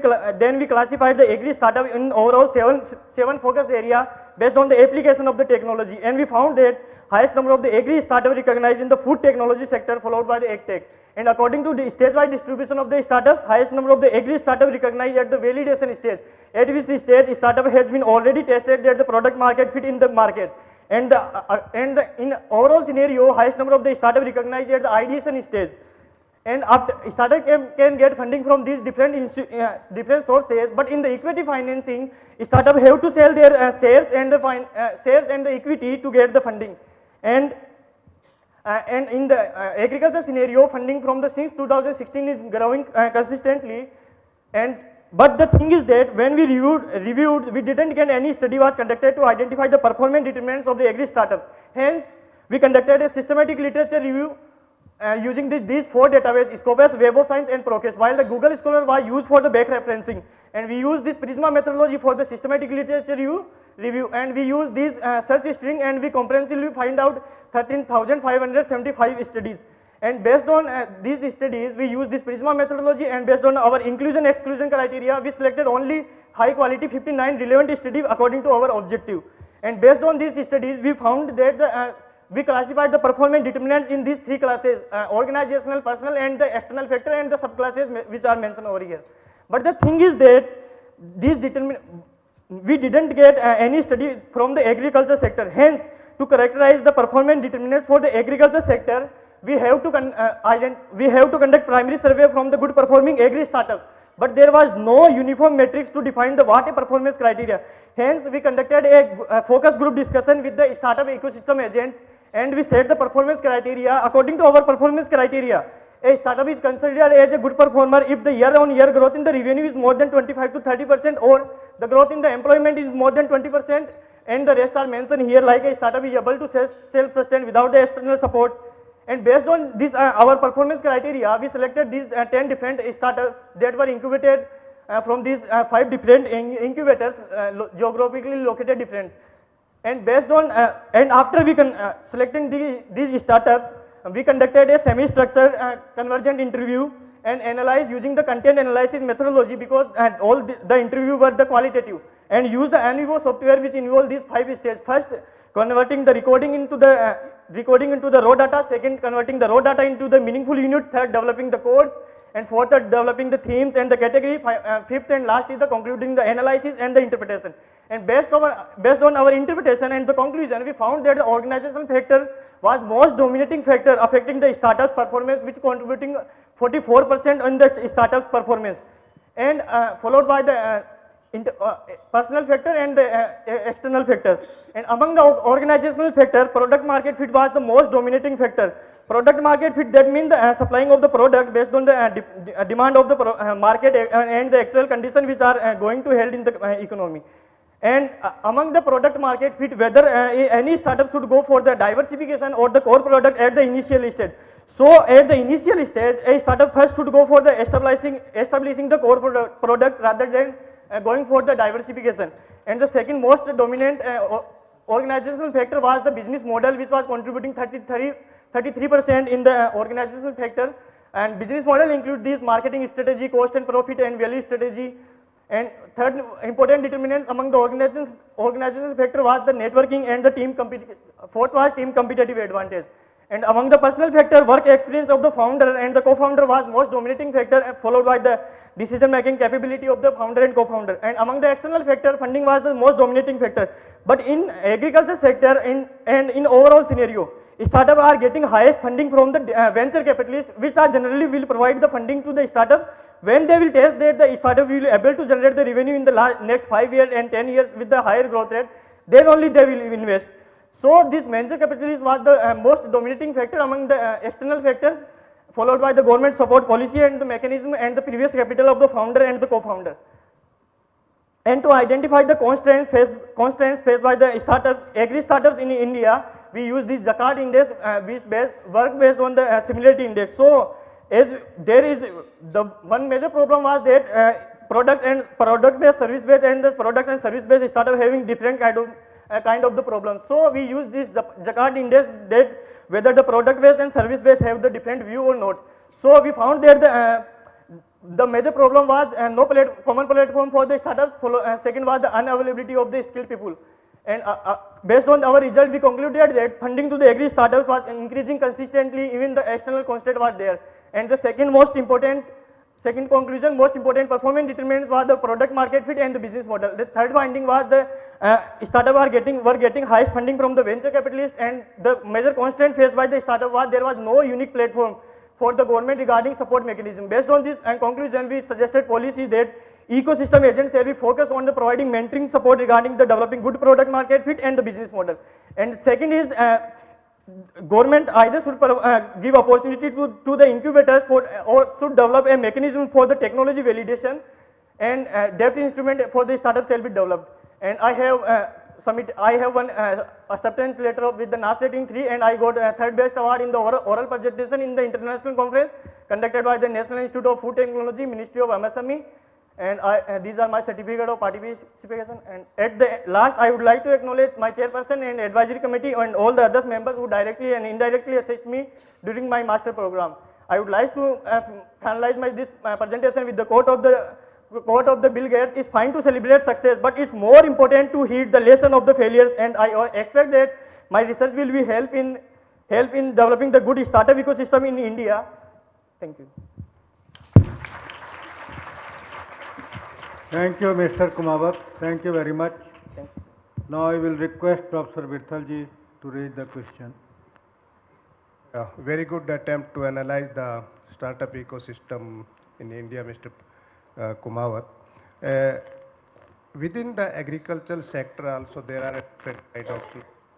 classified the agri startup in overall 7 focus area based on the application of the technology, and we found that highest number of the agri startup recognized in the food technology sector, followed by the agtech. And according to the stage-wide distribution of the startups, highest number of the agri startup recognized at the validation stage, at which stage startup has been already tested that the product market fit in the market. And in overall scenario, highest number of the startup recognized at the ideation stage. And after startup can get funding from these different sources, but in the equity financing, startup have to sell their shares and the equity to get the funding. And in the agriculture scenario, funding from the since 2016 is growing consistently. But the thing is that when we reviewed, we didn't get any study was conducted to identify the performance determinants of the agri startups. Hence, we conducted a systematic literature review using these 4 databases: Scopus, Web of Science, and Procast, while the Google Scholar was used for the back referencing. And we use this Prisma methodology for the systematic literature review, and we use these search string, and we comprehensively find out 13,575 studies. And based on these studies, we use this Prisma methodology, and based on our inclusion exclusion criteria, we selected only high quality 59 relevant studies according to our objective. And based on these studies, we found that we classified the performance determinants in these 3 classes: organizational, personal, and the external factor, and the subclasses which are mentioned over here. But the thing is that these we didn't get any study from the agriculture sector. Hence, to characterize the performance determinants for the agriculture sector, we have to conduct primary survey from the good performing agri startups. But there was no uniform metrics to define the what a performance criteria. Hence, we conducted a focus group discussion with the startup ecosystem agent, and we set the performance criteria. According to our performance criteria, a startup is considered as a good performer if the year-on-year growth in the revenue is more than 25 to 30%, or the growth in the employment is more than 20%, and the rest are mentioned here, like a startup is able to self-sustain without the external support. And based on this, our performance criteria, we selected these 10 different startups that were incubated from these 5 different incubators, geographically located different. And based on, and after we selecting these startups, we conducted a semi-structured convergent interview and analyzed using the content analysis methodology, because all the interview were the qualitative, and use the NVO software which involve these 5 stages. First, converting the recording into the raw data. Second, converting the raw data into the meaningful unit. Third, developing the codes. And fourth, developing the themes and the category. Fifth and last is the concluding the analysis and the interpretation. And based on our interpretation and the conclusion, we found that the organizational factor was most dominating factor affecting the startup's performance, which contributing 44% on the startup's performance, and followed by the personal factor and the external factors. And among the organizational factor, product market fit was the most dominating factor. Product market fit, that means the supplying of the product based on the demand of the market and the actual condition which are going to held in the economy. And among the product market fit, whether any startup should go for the diversification or the core product at the initial stage. So at the initial stage, a startup first should go for the establishing the core product rather than going for the diversification. And the second most dominant organizational factor was the business model, which was contributing 33% in the organizational factor. And business model include these marketing strategy, cost and profit and value strategy. And third important determinant among the organizational factor was the networking and the team fourth was team competitive advantage. And among the personal factor, work experience of the founder and the co-founder was most dominating factor, followed by the decision making capability of the founder and co-founder. And among the external factor, funding was the most dominating factor. But in agriculture sector and in overall scenario, startups are getting highest funding from the venture capitalists, which are generally will provide the funding to the startup when they will test that the startup will be able to generate the revenue in the next 5 years and 10 years with the higher growth rate, then only they will invest. So this venture capitalist was the most dominating factor among the external factors, followed by the government support policy and the mechanism and the previous capital of the founder and the co-founder. And to identify the constraints faced by the startups, agri startups in India, we use this Jaccard index, which work based on the similarity index. So as there is the one major problem was that product-based, service-based, and the product and service-based startup having different kind of the problem. So we use this Jaccard index that whether the product-based and service-based have the different view or not. So we found that the major problem was no common platform for the startups. Second was the unavailability of the skilled people. And based on our result, we concluded that funding to the agri startups was increasing consistently, even the external constraint was there. And the second conclusion, most important performance determinants was the product market fit and the business model. The third finding was the startup were getting highest funding from the venture capitalists, and the major constraint faced by the startup was there was no unique platform for the government regarding support mechanism. Based on this conclusion, we suggested policy that ecosystem agents shall be focused on the providing mentoring support regarding the developing good product market fit and the business model. And second is government either should give opportunity to the incubators or should develop a mechanism for the technology validation, and debt instrument for the startup shall be developed. And I have one acceptance letter with the NAS rating 3, and I got a third best award in the oral presentation in the international conference conducted by the National Institute of Food Technology, Ministry of MSME. And these are my certificate of participation. And at the last, I would like to acknowledge my chairperson and advisory committee and all the other members who directly and indirectly assist me during my master program. I would like to finalize this presentation with the quote of the Bill Gates: "It's fine to celebrate success, but it's more important to heed the lesson of the failures." And I expect that my research will be help in developing the good startup ecosystem in India. Thank you. Thank you, Mr. Kumawat. Thank you very much. Thank you. Now I will request Professor Vithalji to raise the question. Very good attempt to analyze the startup ecosystem in India, Mr. Kumawat. Within the agricultural sector also there are different kind of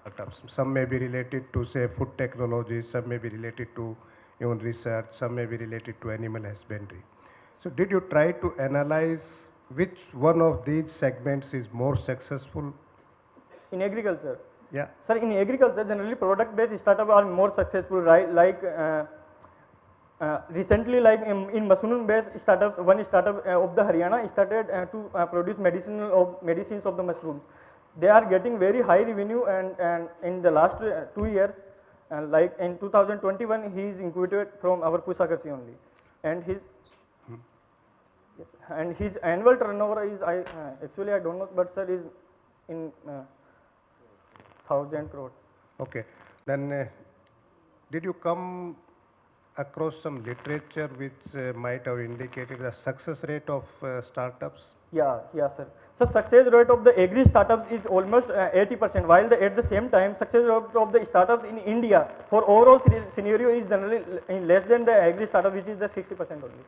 startups. Some may be related to say food technology, some may be related to even research, some may be related to animal husbandry. So did you try to analyze which one of these segments is more successful? In agriculture? Yeah. Sir, in agriculture, generally product-based startups are more successful, right? Like recently, like in mushroom-based startups, one startup of the Haryana started to produce medicines of the mushrooms. They are getting very high revenue, and in the last 2 years, like in 2021, he is incubated from our Pusakarsi only, and his yes, and his annual turnover is actually I don't know, but sir is in 1,000 crores. Okay. Then did you come across some literature which might have indicated the success rate of startups? Yeah, sir. So success rate of the agri startups is almost 80%, while at the same time success rate of the startups in India for overall scenario is generally in less than the agri startup, which is the 60% only.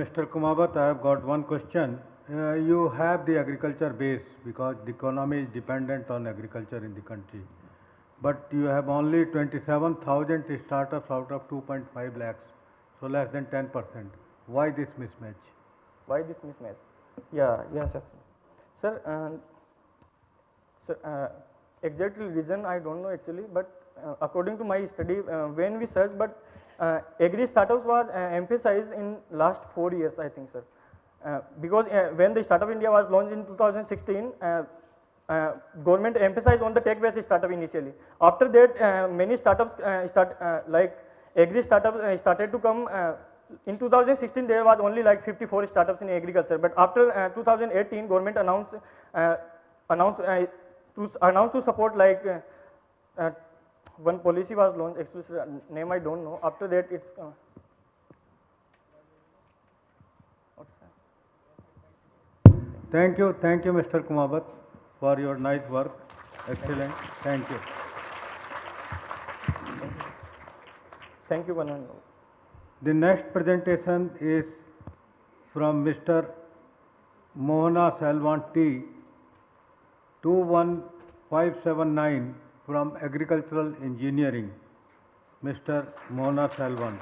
Mr. Kumawat, I have got one question. You have the agriculture base because the economy is dependent on agriculture in the country. But you have only 27,000 startups out of 2.5 lakhs, so less than 10%. Why this mismatch? Why this mismatch? Yes, sir. Sir, exact reason I don't know actually, but according to my study, when we search, but agri startups was emphasized in last 4 years, I think, sir. Because when the Startup India was launched in 2016, government emphasized on the tech-based startup initially. After that, many startups like agri startups started to come. In 2016, there was only like 54 startups in agriculture. But after 2018, government announced to support like one policy was launched. Actually, name I don't know. After that, it's Thank you, Mr. Kumawat, for your nice work. Excellent. Thank you. Thank you, one and all. The next presentation is from Mr. Mohana Selvan T. 21579 from Agricultural Engineering. Mr. Mohana Selvan.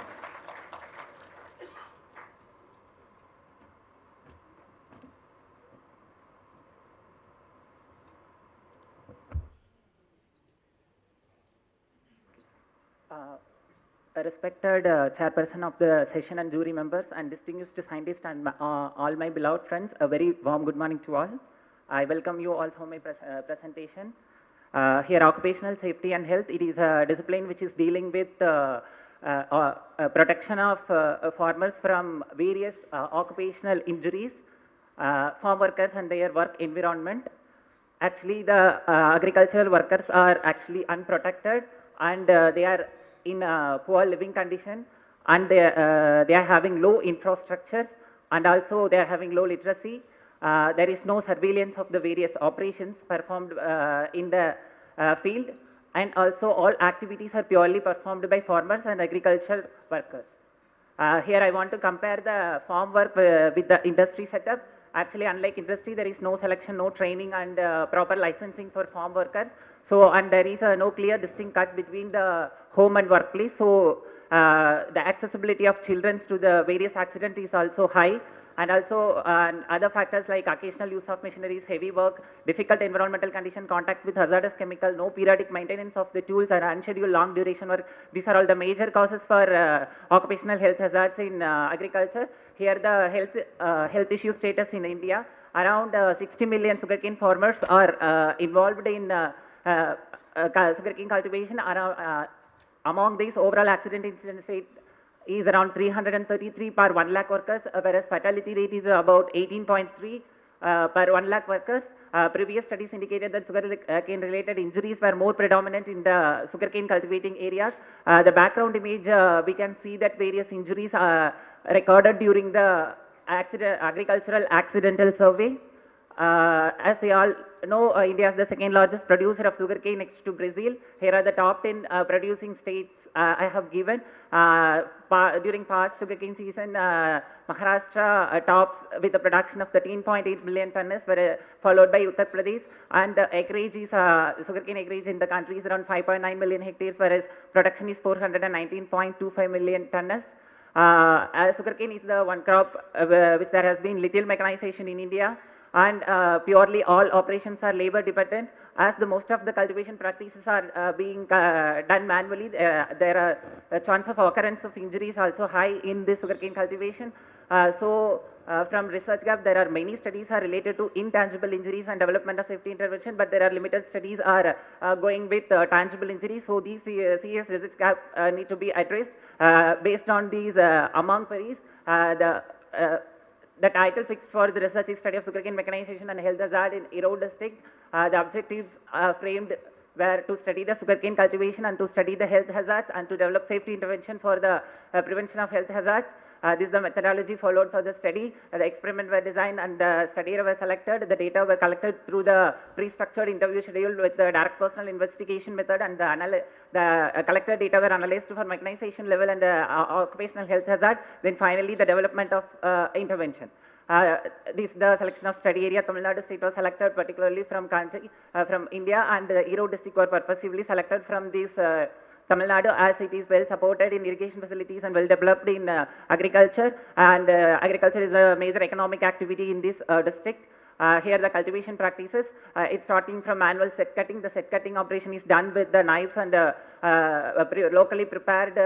Respected chairperson of the session and jury members and distinguished scientists and all my beloved friends, a very warm good morning to all. I welcome you all for my presentation. Here, occupational safety and health, it is a discipline which is dealing with protection of farmers from various occupational injuries, farm workers and their work environment. Actually, the agricultural workers are actually unprotected, and they are in poor living condition, and they are having low infrastructure, and also they are having low literacy. There is no surveillance of the various operations performed in the field, and also all activities are purely performed by farmers and agricultural workers. Here I want to compare the farm work with the industry setup. Actually, unlike industry, there is no selection, no training and proper licensing for farm workers. So, and there is no clear distinct cut between the home and workplace. So, the accessibility of children to the various accidents is also high. And also other factors like occasional use of machineries, heavy work, difficult environmental condition, contact with hazardous chemical, no periodic maintenance of the tools, and unscheduled long duration work. These are all the major causes for occupational health hazards in agriculture. Here the health issue status in India, around 60 million sugarcane farmers are involved in sugarcane cultivation. Among these, overall accident incidence rate is around 333 per 1 lakh workers, whereas fatality rate is about 18.3 per 1 lakh workers. Previous studies indicated that sugarcane related injuries were more predominant in the sugarcane cultivating areas. The background image, we can see that various injuries are recorded during the agricultural accidental survey. As we all know, India is the second largest producer of sugarcane next to Brazil. Here are the top 10 producing states I have given. During past sugarcane season, Maharashtra tops with a production of 13.8 million tonnes, followed by Uttar Pradesh. And acreage is, sugarcane acreage in the country is around 5.9 million hectares, whereas production is 419.25 million tonnes. Sugarcane is the one crop which there has been little mechanization in India, and purely all operations are labor dependent. As the most of the cultivation practices are being done manually, there are a chance of occurrence of injuries also high in this sugarcane cultivation. From research gap, there are many studies are related to intangible injuries and development of safety intervention, but there are limited studies are going with tangible injuries. So these serious research gap need to be addressed. Based on these among queries, the title fixed for the research is Study of Sugarcane Mechanization and Health Hazard in Erode district. The objectives framed were to study the sugarcane cultivation and to study the health hazards and to develop safety intervention for the prevention of health hazards. This is the methodology followed for the study. The experiment were designed and the studier were selected. The data were collected through the pre-structured interview schedule with the direct personal investigation method, and the collected data were analyzed for mechanization level and occupational health hazard. Then finally the development of intervention. This the selection of study area. Tamil Nadu state was selected particularly from country, from India, and the Erode district were purposively selected from this Tamil Nadu, as it is well supported in irrigation facilities and well developed in agriculture, and agriculture is a major economic activity in this district. Here the cultivation practices, it's starting from manual set cutting. The set cutting operation is done with the knives and locally prepared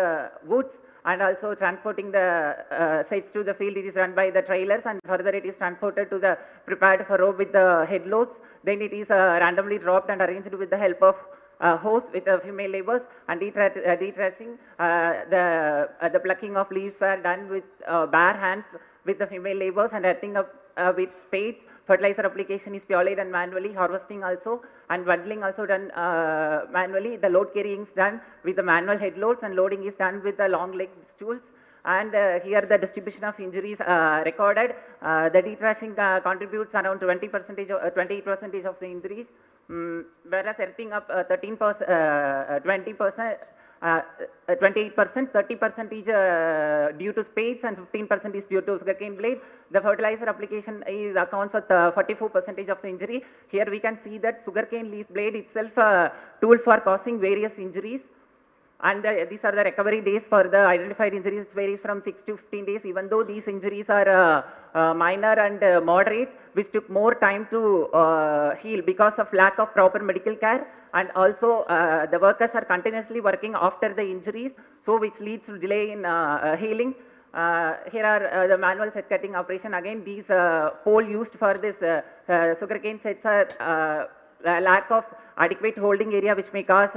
woods, and also transporting the sets to the field. It is run by the trailers, and further it is transported to the prepared furrow with the head loads. Then it is randomly dropped and arranged with the help of hose with female laborers, and detressing. The plucking of leaves were done with bare hands with the female laborers, and earthing up with spades. Fertilizer application is purely done manually, harvesting also, and bundling also done manually. The load carrying is done with the manual head loads, and loading is done with the long leg stools. And here the distribution of injuries recorded. The detrashing contributes around 20%, 28% of the injuries, whereas earthing up 20%, 28%, 30% is due to spades, and 15% is due to sugarcane blade. The fertilizer application is accounts for 44% of the injury. Here we can see that sugarcane leaf blade itself a tool for causing various injuries. And these are the recovery days for the identified injuries. It varies from 6 to 15 days, even though these injuries are minor and moderate, which took more time to heal because of lack of proper medical care. And also the workers are continuously working after the injuries, so which leads to delay in healing. Here are the manual set cutting operation. Again, these pole used for this sugarcane sets are lack of adequate holding area, which may cause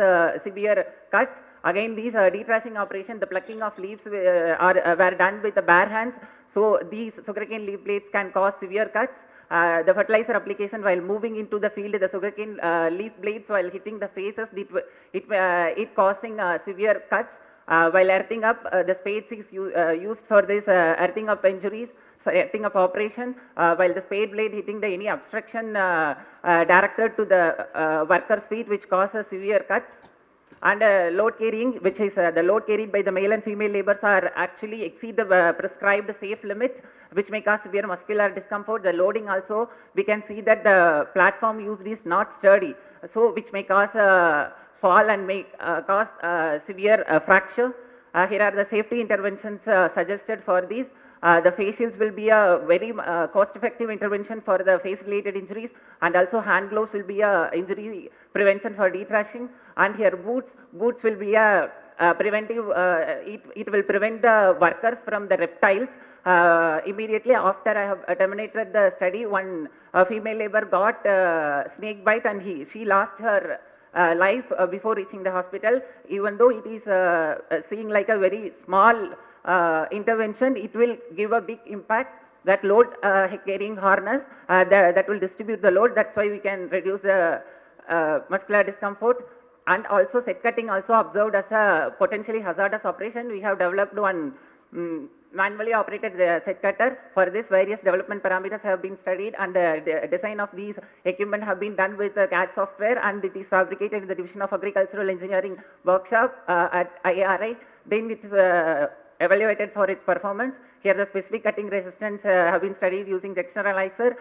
severe cuts. Again, these detrashing operation, the plucking of leaves were done with the bare hands, so these sugarcane leaf blades can cause severe cuts. The fertilizer application while moving into the field, the sugarcane leaf blades while hitting the faces, it causing severe cuts. While earthing up, the spades is used for this earthing up injuries, earthing up operation, while the spade blade hitting any obstruction directed to the worker's feet, which causes severe cuts. And load carrying, which is the load carried by the male and female laborers are actually exceed the prescribed safe limit, which may cause severe muscular discomfort. The loading also, we can see that the platform used is not sturdy, so which may cause fall and may cause severe fracture. Here are the safety interventions suggested for these. The face shields will be a very cost-effective intervention for the face-related injuries, and also hand gloves will be a injury prevention for detrashing. And here boots will be a preventive. It will prevent the workers from the reptiles. Immediately after I have terminated the study, one female labor got snake bite, and she lost her life before reaching the hospital. Even though it is seeing like a very small intervention, it will give a big impact. That load carrying harness that will distribute the load. That's why we can reduce the muscular discomfort. And also set cutting also observed as a potentially hazardous operation. We have developed one manually operated set cutter. For this, various development parameters have been studied, and the design of these equipment have been done with CAD software, and it is fabricated in the Division of Agricultural Engineering workshop at IARI. Then it is evaluated for its performance. Here the specific cutting resistance have been studied using the externalizer.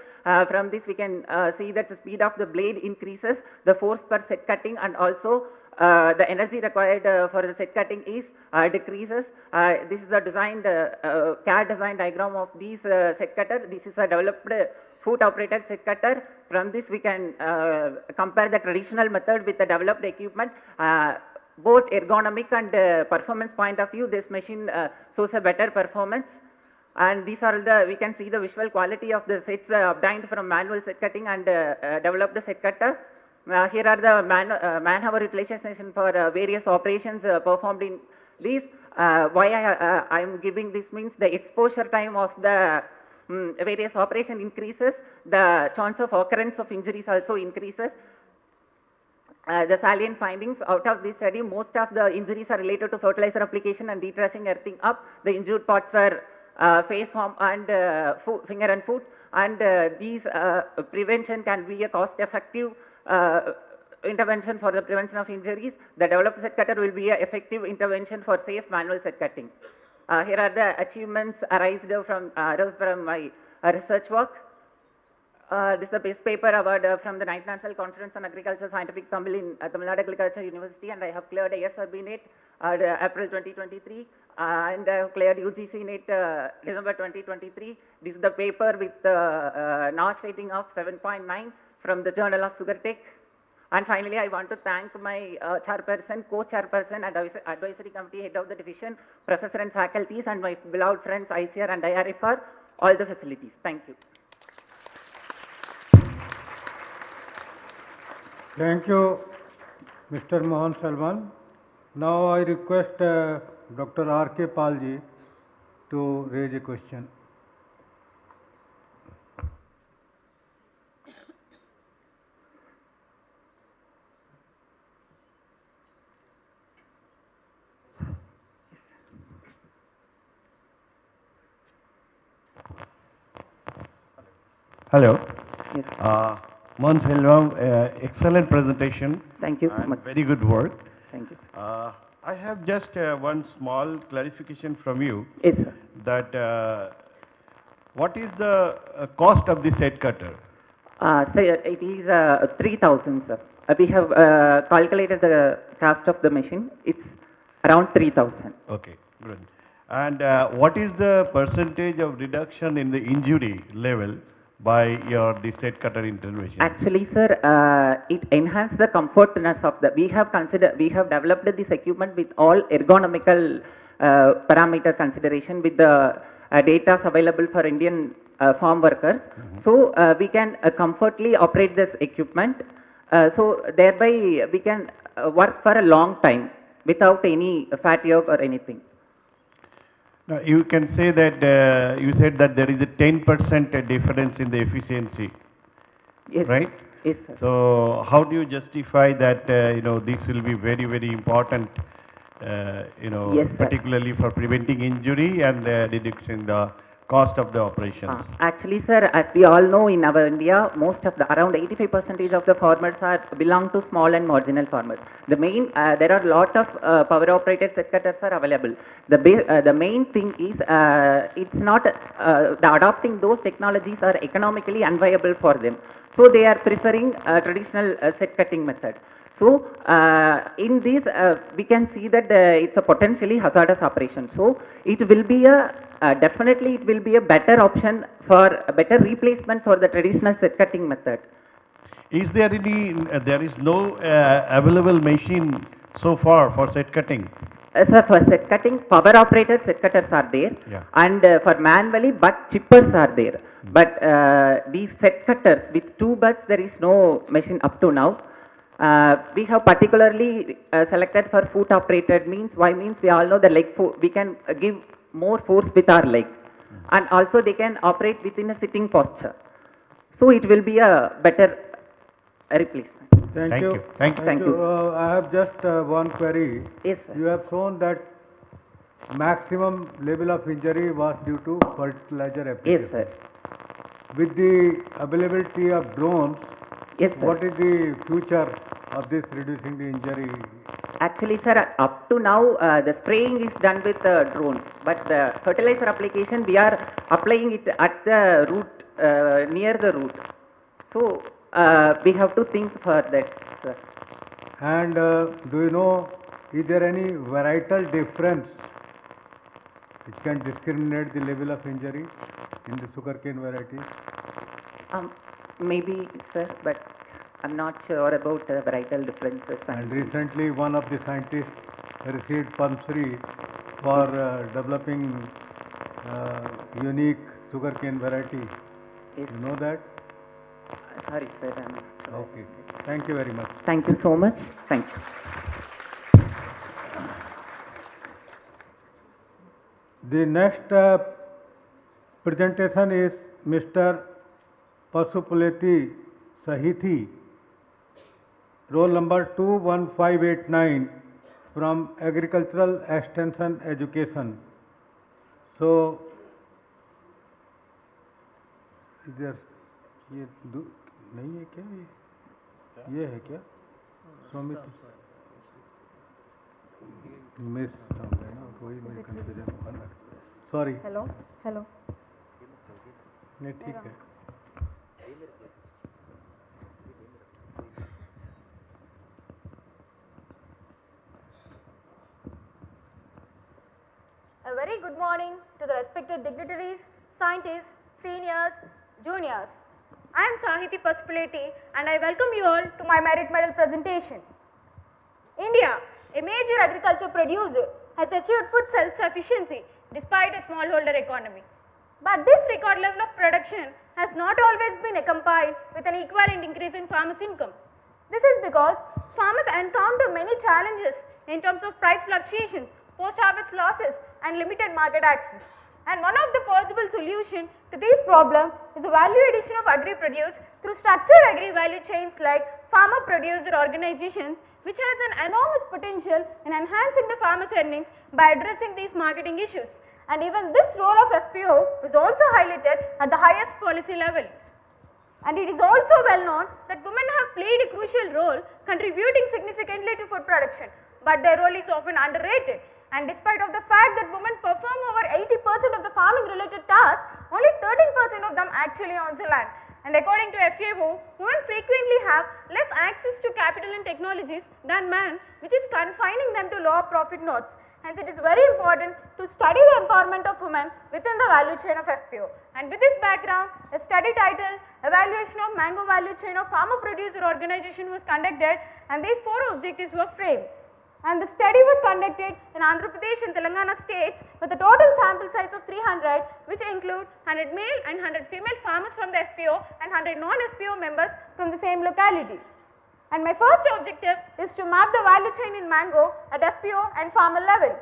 From this we can see that the speed of the blade increases, the force per set cutting, and also the energy required for the set cutting is decreases. This is a designed CAD design diagram of these set cutter. This is a developed foot operated set cutter. From this we can compare the traditional method with the developed equipment. Both ergonomic and performance point of view, this machine shows a better performance. And these are we can see the visual quality of the sets obtained from manual set cutting and developed set cutter. Here are the man-hour utilization for various operations performed in these. Why I am giving this means the exposure time of the various operation increases, the chance of occurrence of injuries also increases. The salient findings out of this study, most of the injuries are related to fertilizer application and detressing earthing up. The injured parts were face, arm and finger and foot, and these prevention can be a cost-effective intervention for the prevention of injuries. The developed set cutter will be an effective intervention for safe manual set cutting. Here are the achievements arose from my research work. This is a best paper award from the 9th National Conference on Agriculture Scientific Council in Tamil Nadu Agriculture University, and I have cleared ASRB NET April 2023, and I have cleared UGC NET December 2023. This is the paper with NOS rating of 7.9 from the Journal of Sugar Tech. And finally, I want to thank my chairperson, co-chairperson, and advisory committee head of the division, professor and faculties, and my beloved friends ICAR and IRF for all the facilities. Thank you. Thank you, Mr. Mohan Salman. Now I request Dr. R.K. Palji to raise a question. Hello. Yes. Mohan Selvam, excellent presentation. Thank you so much. Very good work. Thank you. I have just one small clarification from you. Yes, sir. That what is the cost of the set cutter? So it is 3,000, sir. We have calculated the cost of the machine. It's around 3,000. Okay, good. And what is the percentage of reduction in the injury level by the set cutter intervention? Actually, sir, it enhances the comfortness of the. We have developed this equipment with all ergonomical parameter consideration with the data available for Indian farm workers. So we can comfortably operate this equipment. So thereby we can work for a long time without any fatigue or anything. Now you can say that you said that there is a 10% difference in the efficiency. Yes. Right? Yes, sir. So how do you justify that this will be very, very important Yes, particularly for preventing injury and reducing the cost of the operations? Actually, sir, as we all know, in our India, most of around 85% of the farmers belong to small and marginal farmers. The main, there are a lot of power operated set cutters are available. The main thing is, it's not, adopting those technologies are economically unviable for them. So they are preferring traditional set cutting method. So in this, we can see that it's a potentially hazardous operation. So it will be definitely it will be a better option for a better replacement for the traditional set cutting method. Is there any, there is no available machine so far for set cutting? So for set cutting, power operated set cutters are there, and for manually, but chippers are there. But these set cutters with two butts, there is no machine up to now. We have particularly selected for foot operated means. Why means we all know the leg we can give more force with our leg, and also they can operate within a sitting posture. So it will be a better replacement. Thank you. Thank you. I have just one query. Yes, sir. You have shown that maximum level of injury was due to fertilizer Yes, application. sir. With the availability of drones, Yes, sir. what is the future of this reducing the injury? Actually, sir, up to now, the spraying is done with drones, but the fertilizer application, we are applying it at the root, near the root. So, we have to think for that, sir. And do you know, is there any varietal difference which can discriminate the level of injury in the sugarcane varieties? Maybe, sir, but I'm not sure about the varietal differences. And recently, one of the scientists received Padma Shri for developing unique sugarcane variety. Yes. You know that? Sorry, sir. I'm not sure. Okay. Thank you very much. Thank you so much. Thank you. The next presentation is Mr. Pasupuleti Sahithi, roll number 21589 from Agricultural Extension Education. So, इधर ये नहीं है क्या ये है क्या स्वामी miss ना वही मैं कंफ्यूजन हुआ ना सॉरी हेलो हेलो नहीं ठीक है A very good morning to the respected dignitaries, scientists, seniors, juniors. I am Sahiti Pasupuleti and I welcome you all to my merit medal presentation. India, a major agriculture producer, has achieved food self-sufficiency despite a smallholder economy. But this record level of production has not always been accompanied with an equivalent increase in farmers' income. This is because farmers encounter many challenges in terms of price fluctuations, post-harvest losses and limited market access. And one of the possible solutions to these problems is the value addition of agri-produce through structured agri-value chains like farmer-producer organizations, which has an enormous potential in enhancing the farmers' earnings by addressing these marketing issues. And even this role of FPO is also highlighted at the highest policy level. And it is also well known that women have played a crucial role contributing significantly to food production, but their role is often underrated. And despite of the fact that women perform over 80% of the farming related tasks, only 13% of them actually owns the land. And according to FAO, women frequently have less access to capital and technologies than men, which is confining them to lower profit nodes. Hence it is very important to study the empowerment of women within the value chain of FPO. And with this background, a study titled Evaluation of Mango Value Chain of Farmer Producer Organization was conducted, and these 4 objectives were framed. And the study was conducted in Andhra Pradesh and Telangana states with a total sample size of 300, which include 100 male and 100 female farmers from the FPO and 100 non-FPO members from the same locality. And my first objective is to map the value chain in mango at FPO and farmer level.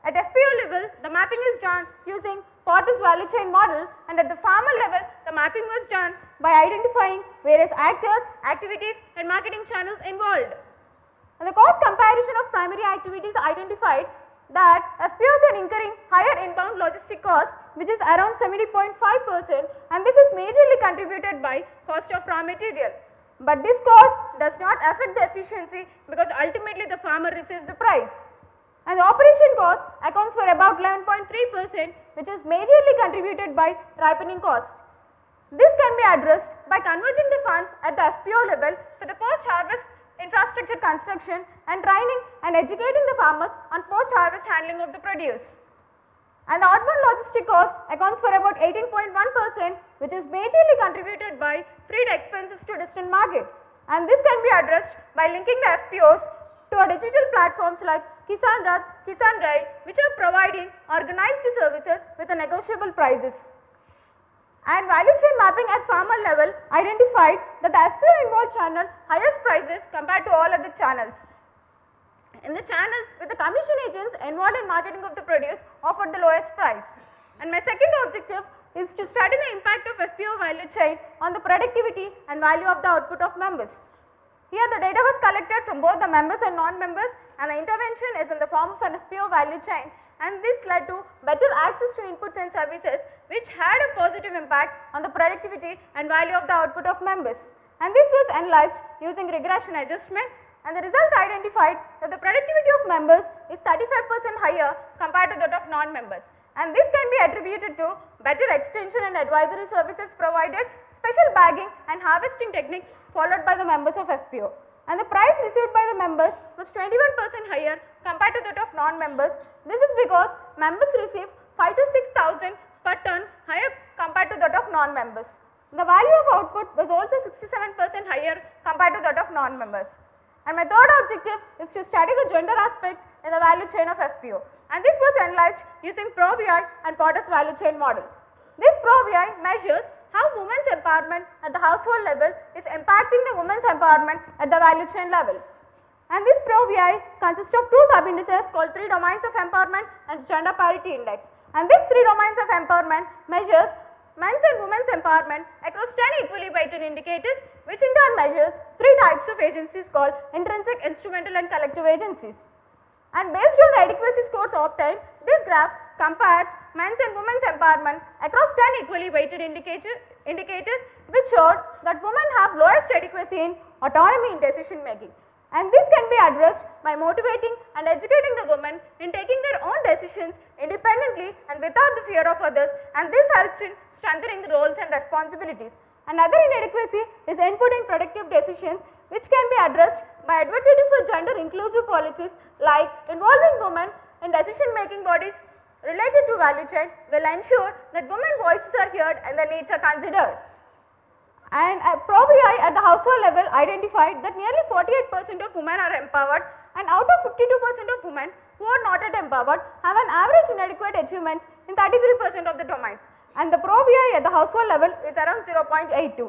At FPO level, the mapping is done using Porter's value chain model, and at the farmer level, the mapping was done by identifying various actors, activities and marketing channels involved. And the cost comparison of primary activities identified that FPOs are incurring higher inbound logistic costs, which is around 70.5%, and this is majorly contributed by cost of raw material. But this cost does not affect the efficiency because ultimately the farmer receives the price. And the operation cost accounts for about 11.3%, which is majorly contributed by ripening cost. This can be addressed by converging the funds at the FPO level for the post-harvest infrastructure construction and training and educating the farmers on post-harvest handling of the produce. And the outbound logistic cost accounts for about 18.1%, which is majorly contributed by freight expenses to distant market. And this can be addressed by linking the FPOs to our digital platforms like Kisan Rath, Kisan Ride, which are providing organized services with a negotiable prices. And value chain mapping at farmer level identified that the FPO involved channel highest prices compared to all other channels. In the channels with the commission agents involved in marketing of the produce offered the lowest price. And my second objective is to study the impact of FPO value chain on the productivity and value of the output of members. Here the data was collected from both the members and non-members, and the intervention is in the form of an FPO value chain, and this led to better access to inputs and services which had a positive impact on the productivity and value of the output of members. And this was analyzed using regression adjustment, and the results identified that the productivity of members is 35% higher compared to that of non-members. And this can be attributed to better extension and advisory services provided, special bagging and harvesting techniques followed by the members of FPO. And the price received by the members was 21% higher compared to that of non-members. This is because members receive 5 to 6,000 per ton higher compared to that of non-members. The value of output was also 67% higher compared to that of non-members. And my third objective is to study the gender aspects in the value chain of FPO. And this was analyzed using ProVI and Potter's value chain model. This ProVI measures how women's empowerment at the household level is impacting the women's empowerment at the value chain level. And this ProVI consists of two sub-indices called 3 domains of empowerment and gender parity index. And these 3 domains of empowerment measures men's and women's empowerment across 10 equally weighted indicators, which in turn measures 3 types of agencies called intrinsic, instrumental and collective agencies. And based on the adequacy scores obtained, this graph compares men's and women's empowerment across 10 equally weighted indicators which showed that women have lowest adequacy in autonomy in decision making. And this can be addressed by motivating and educating the women in taking their own decisions independently and without the fear of others, and this helps in strengthening the roles and responsibilities. Another inadequacy is input in productive decisions, which can be addressed by advocating for gender inclusive policies like involving women in decision making bodies related to value chain will ensure that women's voices are heard and their needs are considered. And ProVI at the household level identified that nearly 48% of women are empowered, and out of 52% of women who are not yet empowered have an average inadequate achievement in 33% of the domains. And the ProVI at the household level is around 0.82.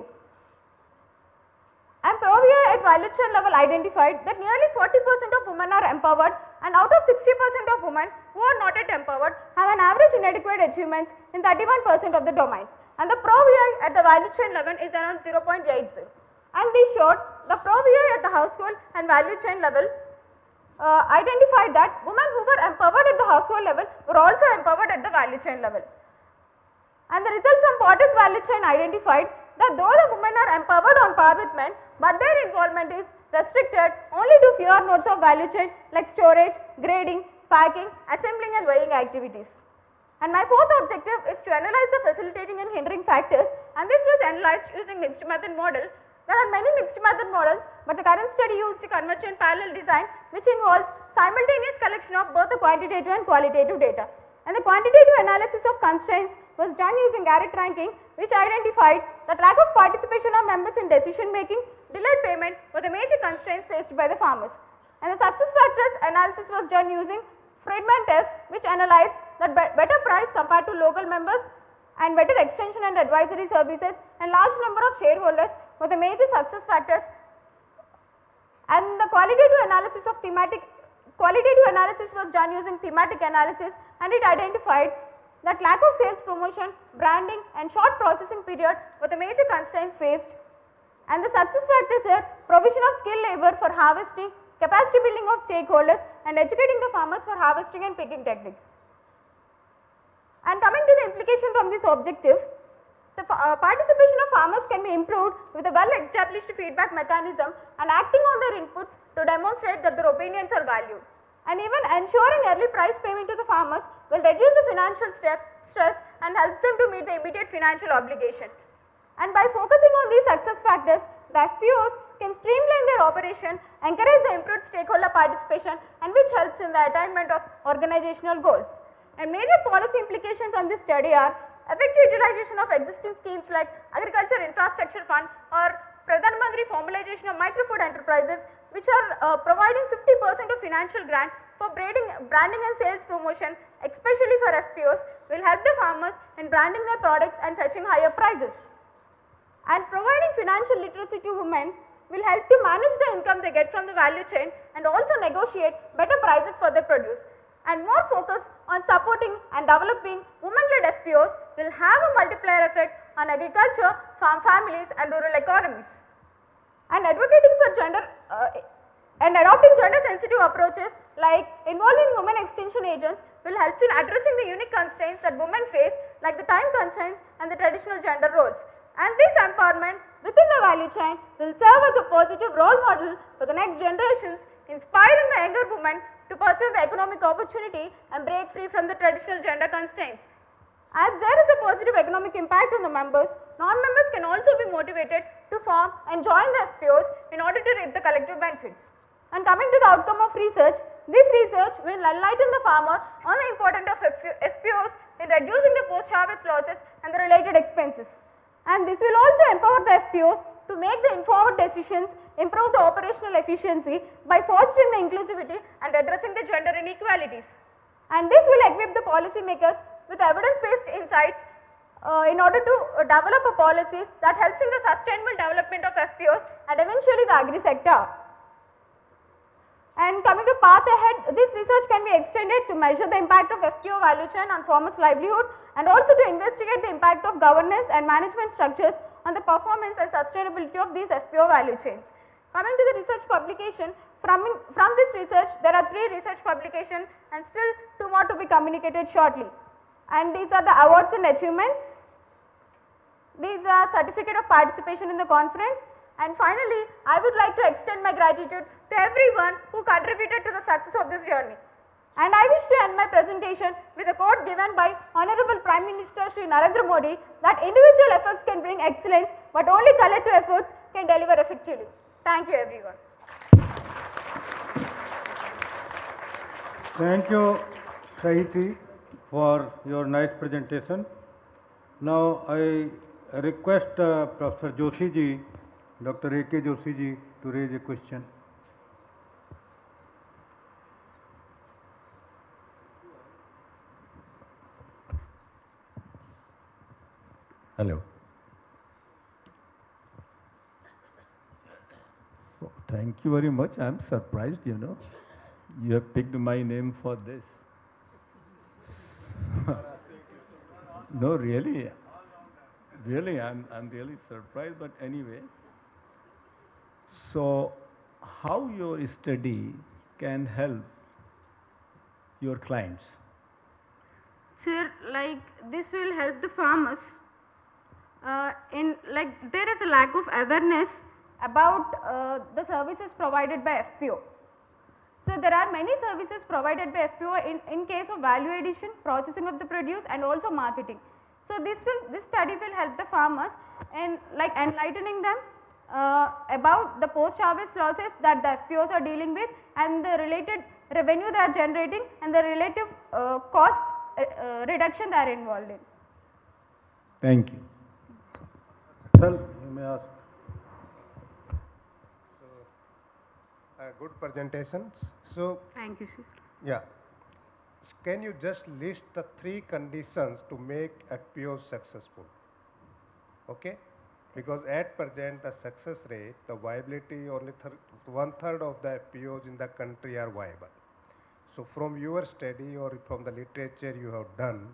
And ProVI at value chain level identified that nearly 40% of women are empowered, and out of 60% of women who are not yet empowered have an average inadequate achievement in 31% of the domains. And the ProVI at the value chain level is around 0.80. And this showed the ProVI at the household and value chain level identified that women who were empowered at the household level were also empowered at the value chain level. And the result from Potter's value chain identified that though the women are empowered on par with men, but their involvement is restricted only to fewer nodes of value chain like storage, grading, packing, assembling and weighing activities. And my fourth objective is to analyze the facilitating and hindering factors, and this was analyzed using mixed method model. There are many mixed method models, but the current study used convergent parallel design, which involves simultaneous collection of both the quantitative and qualitative data. And the quantitative analysis of constraints was done using Garrett ranking, which identified that lack of participation of members in decision making, delayed payment were the major constraints faced by the farmers. And the success factors analysis was done using Friedman test, which analyzed that better price compared to local members and better extension and advisory services and large number of shareholders were the major success factors. And the qualitative analysis was done using thematic analysis, and it identified that lack of sales promotion, branding and short processing period were the major constraints faced. And the success factors are provision of skilled labor for harvesting, capacity building of stakeholders and educating the farmers for harvesting and picking techniques. And coming to the implication from this objective, the participation of farmers can be improved with a well established feedback mechanism and acting on their inputs to demonstrate that their opinions are valued. And even ensuring early price payment to the farmers will reduce the financial stress and helps them to meet the immediate financial obligations. And by focusing on these success factors, the FPOs can streamline their operation, encourage the improved stakeholder participation, and which helps in the attainment of organizational goals. And major policy implications from this study are effective utilization of existing schemes like Agriculture Infrastructure Fund or Pradhan Mantri formalization of microfood enterprises, which are providing 50% of financial grant for branding and sales promotion, especially for FPOs, will help the farmers in branding their products and fetching higher prices. And providing financial literacy to women will help to manage the income they get from the value chain and also negotiate better prices for their produce. And more focus on supporting and developing women-led FPOs will have a multiplier effect on agriculture, farm families and rural economies. And advocating for and adopting gender sensitive approaches like involving women extension agents will help in addressing the unique constraints that women face, like the time constraints and the traditional gender roles. And this empowerment within the value chain will serve as a positive role model for the next generations, inspiring the younger women to pursue the economic opportunity and break free from the traditional gender constraints. As there is a positive economic impact on the members, non-members can also be motivated to form and join the FPOs in order to reap the collective benefits. And coming to the outcome of research, this research will enlighten the farmer on the importance of FPOs in reducing the post-harvest losses and the related expenses. And this will also empower the FPOs to make the informed decisions, improve the operational efficiency by fostering the inclusivity and addressing the gender inequalities. And this will equip the policymakers with evidence-based insights in order to develop a policies that helps in the sustainable development of FPOs and eventually the agri sector. And coming to path ahead, this research can be extended to measure the impact of FPO value chain on farmers' livelihood and also to investigate the impact of governance and management structures on the performance and sustainability of these FPO value chains. Coming to the research publication, from this research, there are 3 research publications and still 2 more to be communicated shortly. And these are the awards and achievements. These are certificate of participation in the conference. And finally, I would like to extend my gratitude to everyone who contributed to the success of this journey. And I wish to end my presentation with a quote given by Honorable Prime Minister Shri Narendra Modi that individual efforts can bring excellence, but only collective efforts can deliver effectively. Thank you, everyone. Thank you, Sahiti, for your nice presentation. Now I request Professor Joshi ji, Dr. A.K. Joshi ji, to raise a question. Hello. Oh, thank you very much. I am surprised, you know. You have picked my name for this. No, really. Really, I'm really surprised, but anyway. So, how your study can help your clients? Sir, like this will help the farmers there is a lack of awareness About the services provided by FPO. So there are many services provided by FPO in case of value addition, processing of the produce and also marketing. So this study will help the farmers in like enlightening them about the post-harvest losses that the FPOs are dealing with and the related revenue they are generating and the relative cost reduction they are involved in. Thank you. Sir, you may ask. Good presentations. So, thank you, sir. Yeah. Can you just list the 3 conditions to make FPOs successful? Okay? Because at present, the success rate, the viability, only 1/3 of the FPOs in the country are viable. So, from your study or from the literature you have done,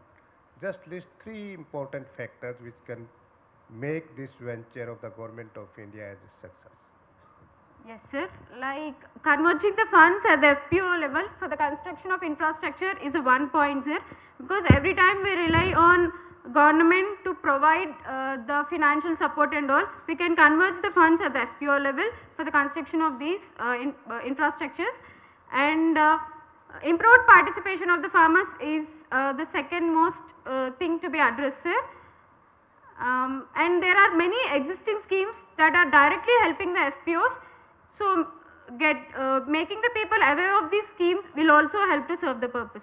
just list 3 important factors which can make this venture of the Government of India as a success. Yes, sir. Like converging the funds at the FPO level for the construction of infrastructure is a one point, sir. Because every time we rely on government to provide the financial support and all, we can converge the funds at the FPO level for the construction of these infrastructures. And improved participation of the farmers is the second most thing to be addressed, sir. And there are many existing schemes that are directly helping the FPOs. So, making the people aware of these schemes will also help to serve the purpose.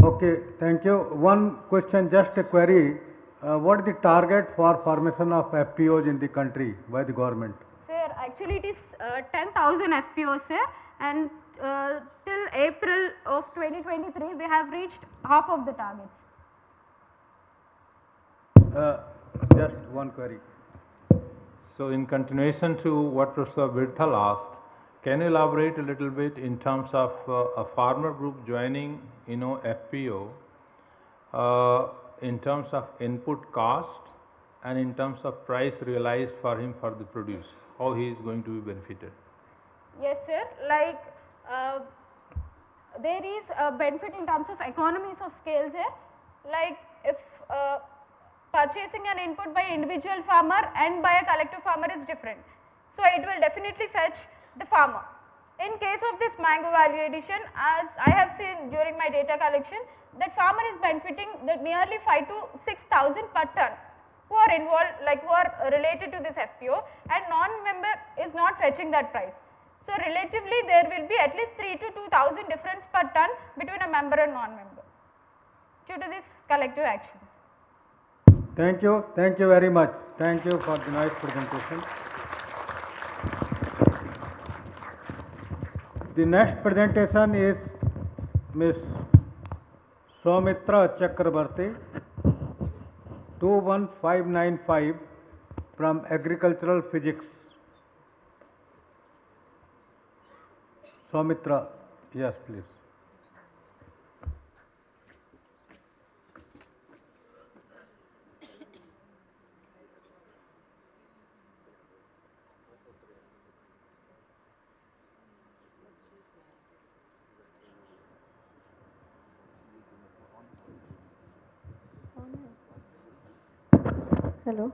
Okay, thank you. One question, just a query. What is the target for formation of FPOs in the country by the government? Sir, actually it is 10,000 FPOs, sir, and till April of 2023 we have reached half of the target. Just one query. So in continuation to what Professor Virthal asked, can you elaborate a little bit in terms of a farmer group joining, FPO, in terms of input cost and in terms of price realized for him for the produce, how he is going to be benefited? Yes, sir. Like there is a benefit in terms of economies of scales here, like if purchasing an input by individual farmer and by a collective farmer is different. So it will definitely fetch the farmer. In case of this mango value addition, as I have seen during my data collection, that farmer is benefiting that nearly 5 to 6,000 per ton who are involved, like who are related to this FPO, and non-member is not fetching that price. So relatively there will be at least 3 to 2,000 difference per ton between a member and non-member due to this collective action. Thank you very much. Thank you for the nice presentation. The next presentation is Ms. Soumitra Chakrabarti, 21595 from Agricultural Physics. Soumitra, yes please. Hello.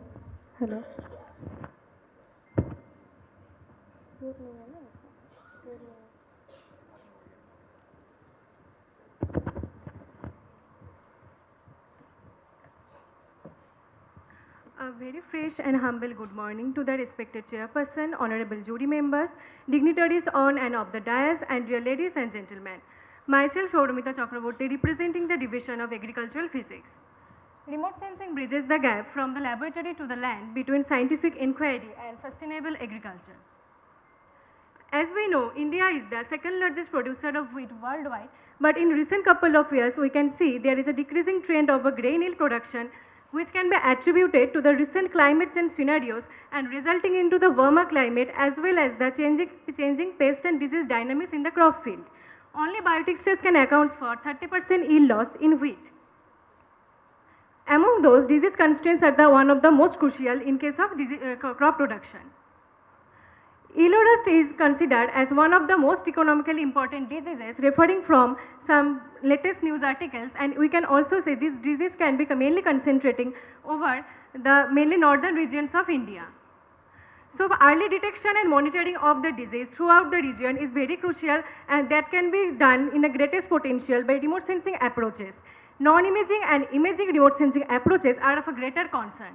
A very fresh and humble good morning to the respected chairperson, honorable jury members, dignitaries on and off the dais, and dear ladies and gentlemen. Myself, Soumitra Chakraborty, representing the Division of Agricultural Physics. Remote sensing bridges the gap from the laboratory to the land between scientific inquiry and sustainable agriculture. As we know, India is the second largest producer of wheat worldwide, but in recent couple of years we can see there is a decreasing trend of a grain yield production, which can be attributed to the recent climate change scenarios and resulting into the warmer climate as well as the changing pest and disease dynamics in the crop field. Only biotic stress can account for 30% yield loss in wheat. Among those, disease constraints are one of the most crucial in case of crop production. Yellow rust is considered as one of the most economically important diseases, referring from some latest news articles, and we can also say this disease can be mainly concentrating over the mainly northern regions of India. So early detection and monitoring of the disease throughout the region is very crucial, and that can be done in the greatest potential by remote sensing approaches. Non-imaging and imaging remote sensing approaches are of a greater concern.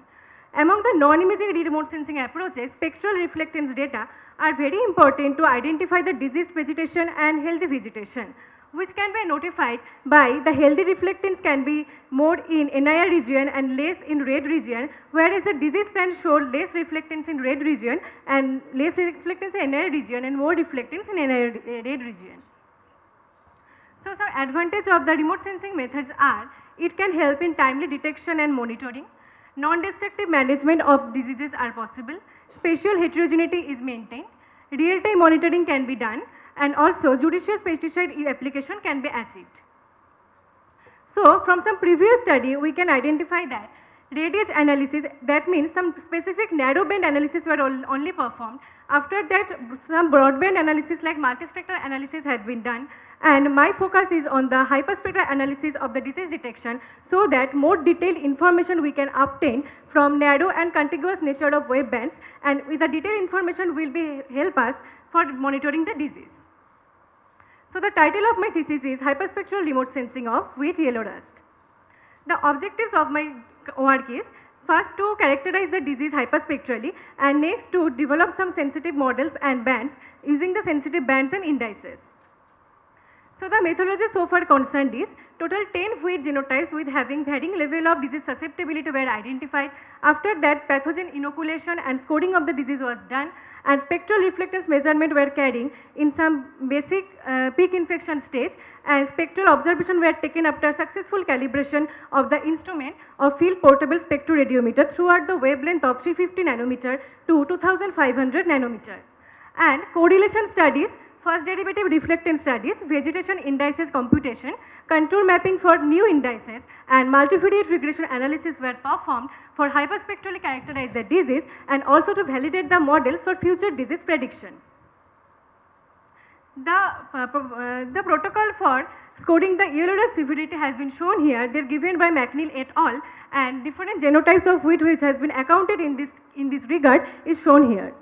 Among the non-imaging remote sensing approaches, spectral reflectance data are very important to identify the diseased vegetation and healthy vegetation, which can be notified by the healthy reflectance can be more in NIR region and less in red region, whereas the disease can show less reflectance in red region and less reflectance in NIR region and more reflectance in NIR red region. So some advantage of the remote sensing methods are, it can help in timely detection and monitoring, non-destructive management of diseases are possible, spatial heterogeneity is maintained, real-time monitoring can be done, and also judicious pesticide application can be achieved. So from some previous study we can identify that radius analysis, that means some specific narrow band analysis were only performed. After that some broadband analysis like multispectral analysis has been done, and my focus is on the hyperspectral analysis of the disease detection, so that more detailed information we can obtain from narrow and contiguous nature of wave bands, and with the detailed information will be help us for monitoring the disease. So the title of my thesis is Hyperspectral Remote Sensing of Wheat Yellow Rust. The objectives of my work is first to characterize the disease hyperspectrally, and next to develop some sensitive models and bands using the sensitive bands and indices. So the methodology so far concerned is total 10 wheat genotypes with having varying level of disease susceptibility were identified. After that pathogen inoculation and scoring of the disease was done, and spectral reflectance measurement were carrying in some basic peak infection stage, and spectral observation were taken after successful calibration of the instrument of field portable spectroradiometer throughout the wavelength of 350 nanometer to 2500 nanometer. And correlation studies, first derivative reflectance studies, vegetation indices computation, contour mapping for new indices, and multivariate regression analysis were performed for hyperspectrally characterize the disease and also to validate the models for future disease prediction. The protocol for for scoring the ELORA severity has been shown here. They're given by McNeil et al. And different genotypes of which has been accounted in this regard is shown here.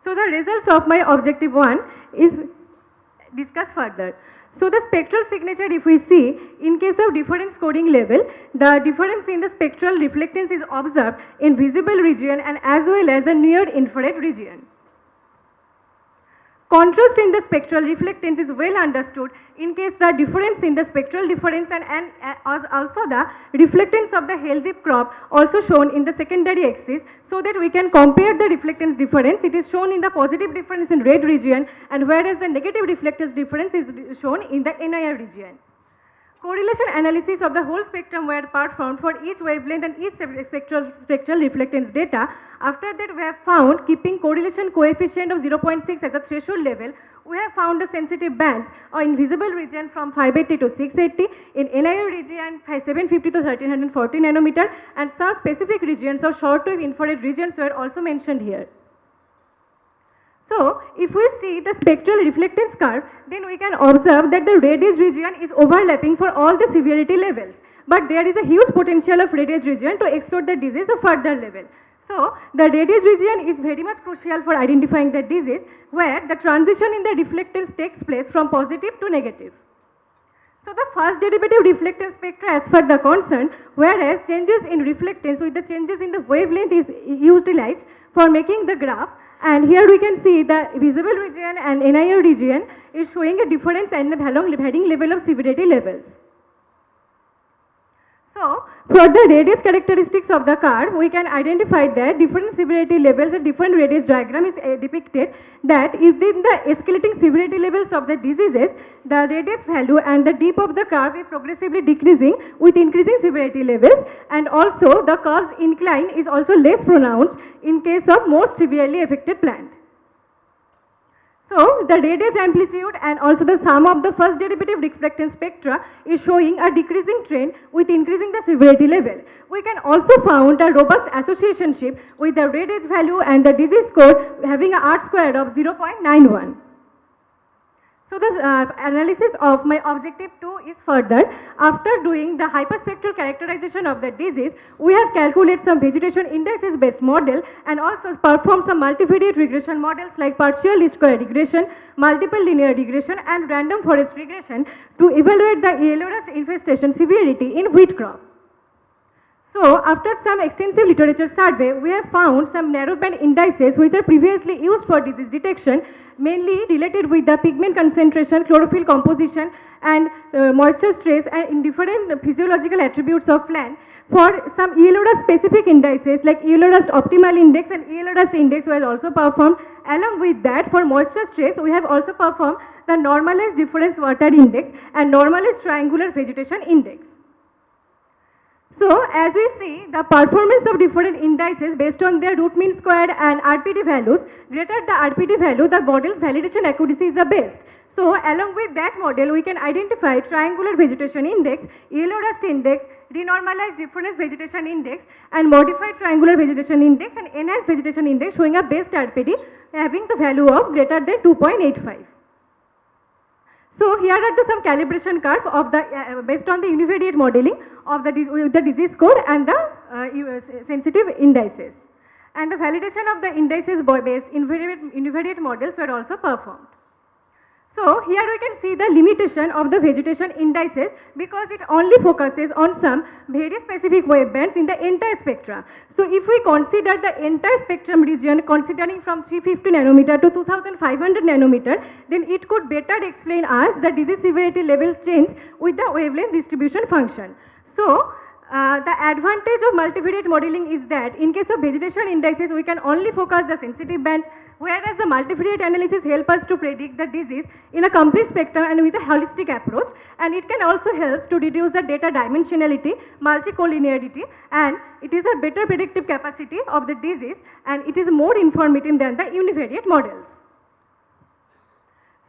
So the results of my objective 1 is discussed further. So the spectral signature, if we see, in case of different scoring level, the difference in the spectral reflectance is observed in visible region and as well as the near infrared region. Contrast in the spectral reflectance is well understood in case the difference in the spectral difference and also the reflectance of the healthy crop also shown in the secondary axis, so that we can compare the reflectance difference. It is shown in the positive difference in red region, and whereas the negative reflectance difference is shown in the NIR region. Correlation analysis of the whole spectrum were performed for each wavelength and each spectral reflectance data. After that, we have found, keeping correlation coefficient of 0.6 as a threshold level, we have found the sensitive bands in visible region from 580 to 680, in NIR region 750 to 1340 nanometer, and some specific regions or shortwave infrared regions were also mentioned here. So, if we see the spectral reflectance curve, then we can observe that the red edge region is overlapping for all the severity levels. But there is a huge potential of red edge region to explore the disease of further level. So, the red edge region is very much crucial for identifying the disease, where the transition in the reflectance takes place from positive to negative. So, the first derivative reflectance spectra as per the concern, whereas changes in reflectance with the changes in the wavelength is utilized for making the graph. And here we can see the visible region and NIR region is showing a difference and the varying level of severity levels. So, for the radius characteristics of the curve, we can identify that different severity levels and different radius diagram is depicted, that within the escalating severity levels of the diseases, the radius value and the dip of the curve is progressively decreasing with increasing severity levels, and also the curve's incline is also less pronounced in case of more severely affected plant. So, the radius amplitude and also the sum of the first derivative reflectance spectra is showing a decreasing trend with increasing the severity level. We can also found a robust associationship with the radius value and the disease score having a R-squared of 0.91. So, the analysis of my objective 2 is further. After doing the hyperspectral characterization of the disease, we have calculated some vegetation indices based model and also performed some multivariate regression models like partial least square regression, multiple linear regression and random forest regression to evaluate the yellow rust infestation severity in wheat crop. So, after some extensive literature survey, we have found some narrowband indices which are previously used for disease detection, mainly related with the pigment concentration, chlorophyll composition and moisture stress and in different physiological attributes of plant. For some yellow rust specific indices like yellow rust optimal index and yellow rust index were also performed. Along with that, for moisture stress, we have also performed the normalized difference water index and normalized triangular vegetation index. So, as we see, the performance of different indices based on their root mean squared and RPD values, greater the RPD value, the model's validation accuracy is the best. So, along with that model, we can identify triangular vegetation index, yellow rust index, renormalized difference vegetation index, and modified triangular vegetation index and enhanced vegetation index showing a best RPD having the value of greater than 2.85. So, here are some calibration curve of the based on the univariate modeling of the disease code and the sensitive indices. And the validation of the indices based univariate models were also performed. So, here we can see the limitation of the vegetation indices because it only focuses on some very specific wavebands in the entire spectra. So, if we consider the entire spectrum region considering from 350 nanometer to 2500 nanometer, then it could better explain us the disease severity levels change with the wavelength distribution function. So, the advantage of multivariate modeling is that in case of vegetation indices, we can only focus the sensitive bands, whereas the multivariate analysis help us to predict the disease in a complete spectrum and with a holistic approach, and it can also help to reduce the data dimensionality, multicollinearity, and it is a better predictive capacity of the disease, and it is more informative than the univariate models.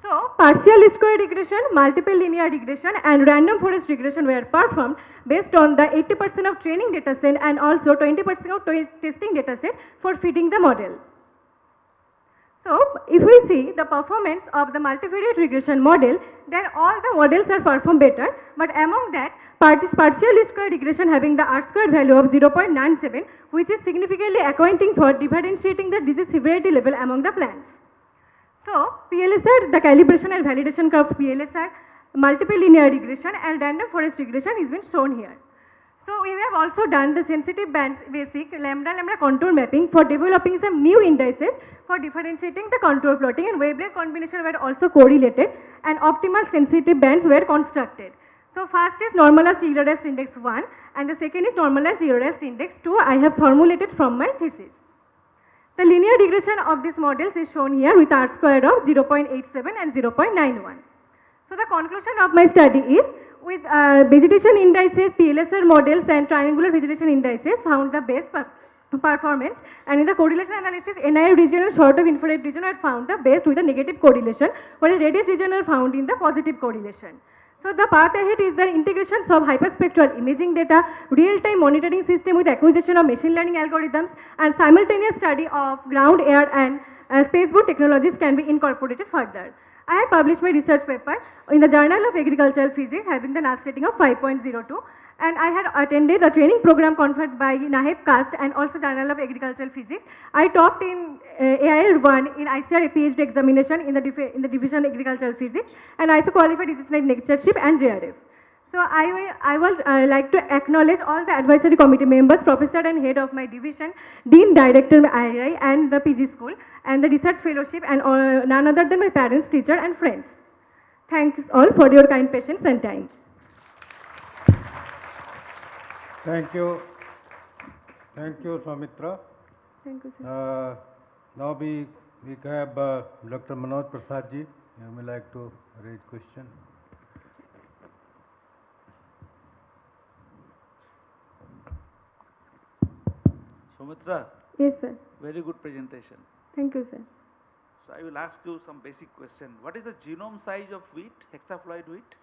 So, partial least square regression, multiple linear regression and random forest regression were performed based on the 80% of training dataset and also 20% of testing dataset for fitting the model. So, if we see the performance of the multivariate regression model, then all the models are performed better, but among that, partial least square regression having the R-squared value of 0.97, which is significantly accounting for differentiating the disease severity level among the plants. So, PLSR, the calibration and validation curve PLSR, multiple linear regression and random forest regression is been shown here. So, we have also done the sensitive bands basic lambda contour mapping for developing some new indices for differentiating the contour plotting, and wavelength combination were also correlated and optimal sensitive bands were constructed. So, first is normalized error index 1 and the second is normalized error index 2 I have formulated from my thesis. The linear regression of these models is shown here with R square of 0.87 and 0.91. So, the conclusion of my study is with vegetation indices, PLSR models and triangular vegetation indices found the best performance, and in the correlation analysis NIR region and short of infrared region are found the best with a negative correlation, whereas radius region are found in the positive correlation. So, the path ahead is the integration of hyperspectral imaging data, real-time monitoring system with acquisition of machine learning algorithms, and simultaneous study of ground, air and spaceborne technologies can be incorporated further. I have published my research paper in the Journal of Agricultural Physics having the last rating of 5.02, and I had attended a training program conferred by Naheb Cast and also Journal of Agricultural Physics. I topped in AIR 1 in ICAR PhD examination in the division Agricultural Physics, and I also qualified in lectureship and JRF. So I would like to acknowledge all the advisory committee members, professor and head of my division, dean, director, IRI and the PG school and the research fellowship, and none other than my parents, teacher and friends. Thanks all for your kind patience and time. Thank you. Thank you, Soumitra. Thank you, sir. Now we have Dr. Manoj Prasad ji. You may like to raise question. Soumitra. Yes, sir. Very good presentation. Thank you, sir. So I will ask you some basic question. What is the genome size of wheat, hexaploid wheat?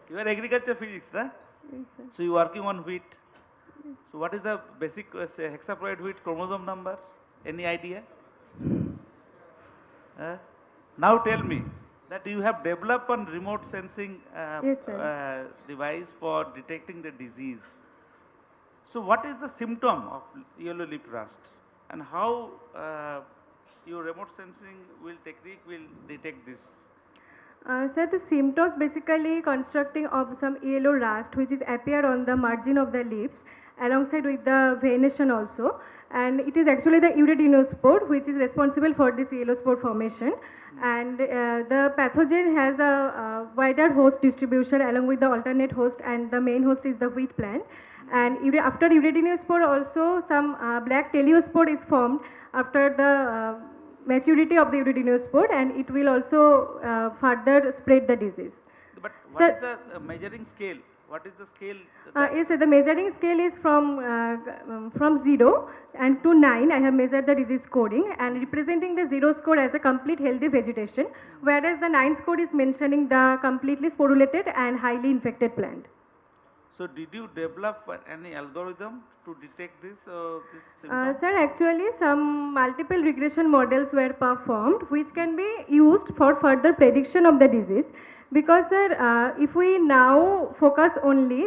You are agriculture physics, right? Yes, sir. So you are working on wheat. So what is the basic hexaploid wheat chromosome number? Any idea? Now tell me that you have developed a remote sensing Yes, sir. device for detecting the disease. So what is the symptom of yellow leaf rust, and how your remote sensing technique will detect this? Sir, the symptoms basically constructing of some yellow rust which is appear on the margin of the leaves alongside with the veination also, and it is actually the urideniospore which is responsible for this yellow spore formation, and the pathogen has a wider host distribution along with the alternate host, and the main host is the wheat plant. And after urideniospore also some black teleospore is formed after the maturity of the urideniospore, and it will also further spread the disease. But what is the measuring scale? What is the scale? Yes, sir, the measuring scale is from 0 and to 9. I have measured the disease scoring and representing the 0 score as a complete healthy vegetation, whereas the 9 score is mentioning the completely sporulated and highly infected plant. So did you develop any algorithm to detect this? Symptom? Sir, actually some multiple regression models were performed which can be used for further prediction of the disease. Because sir, if we now focus only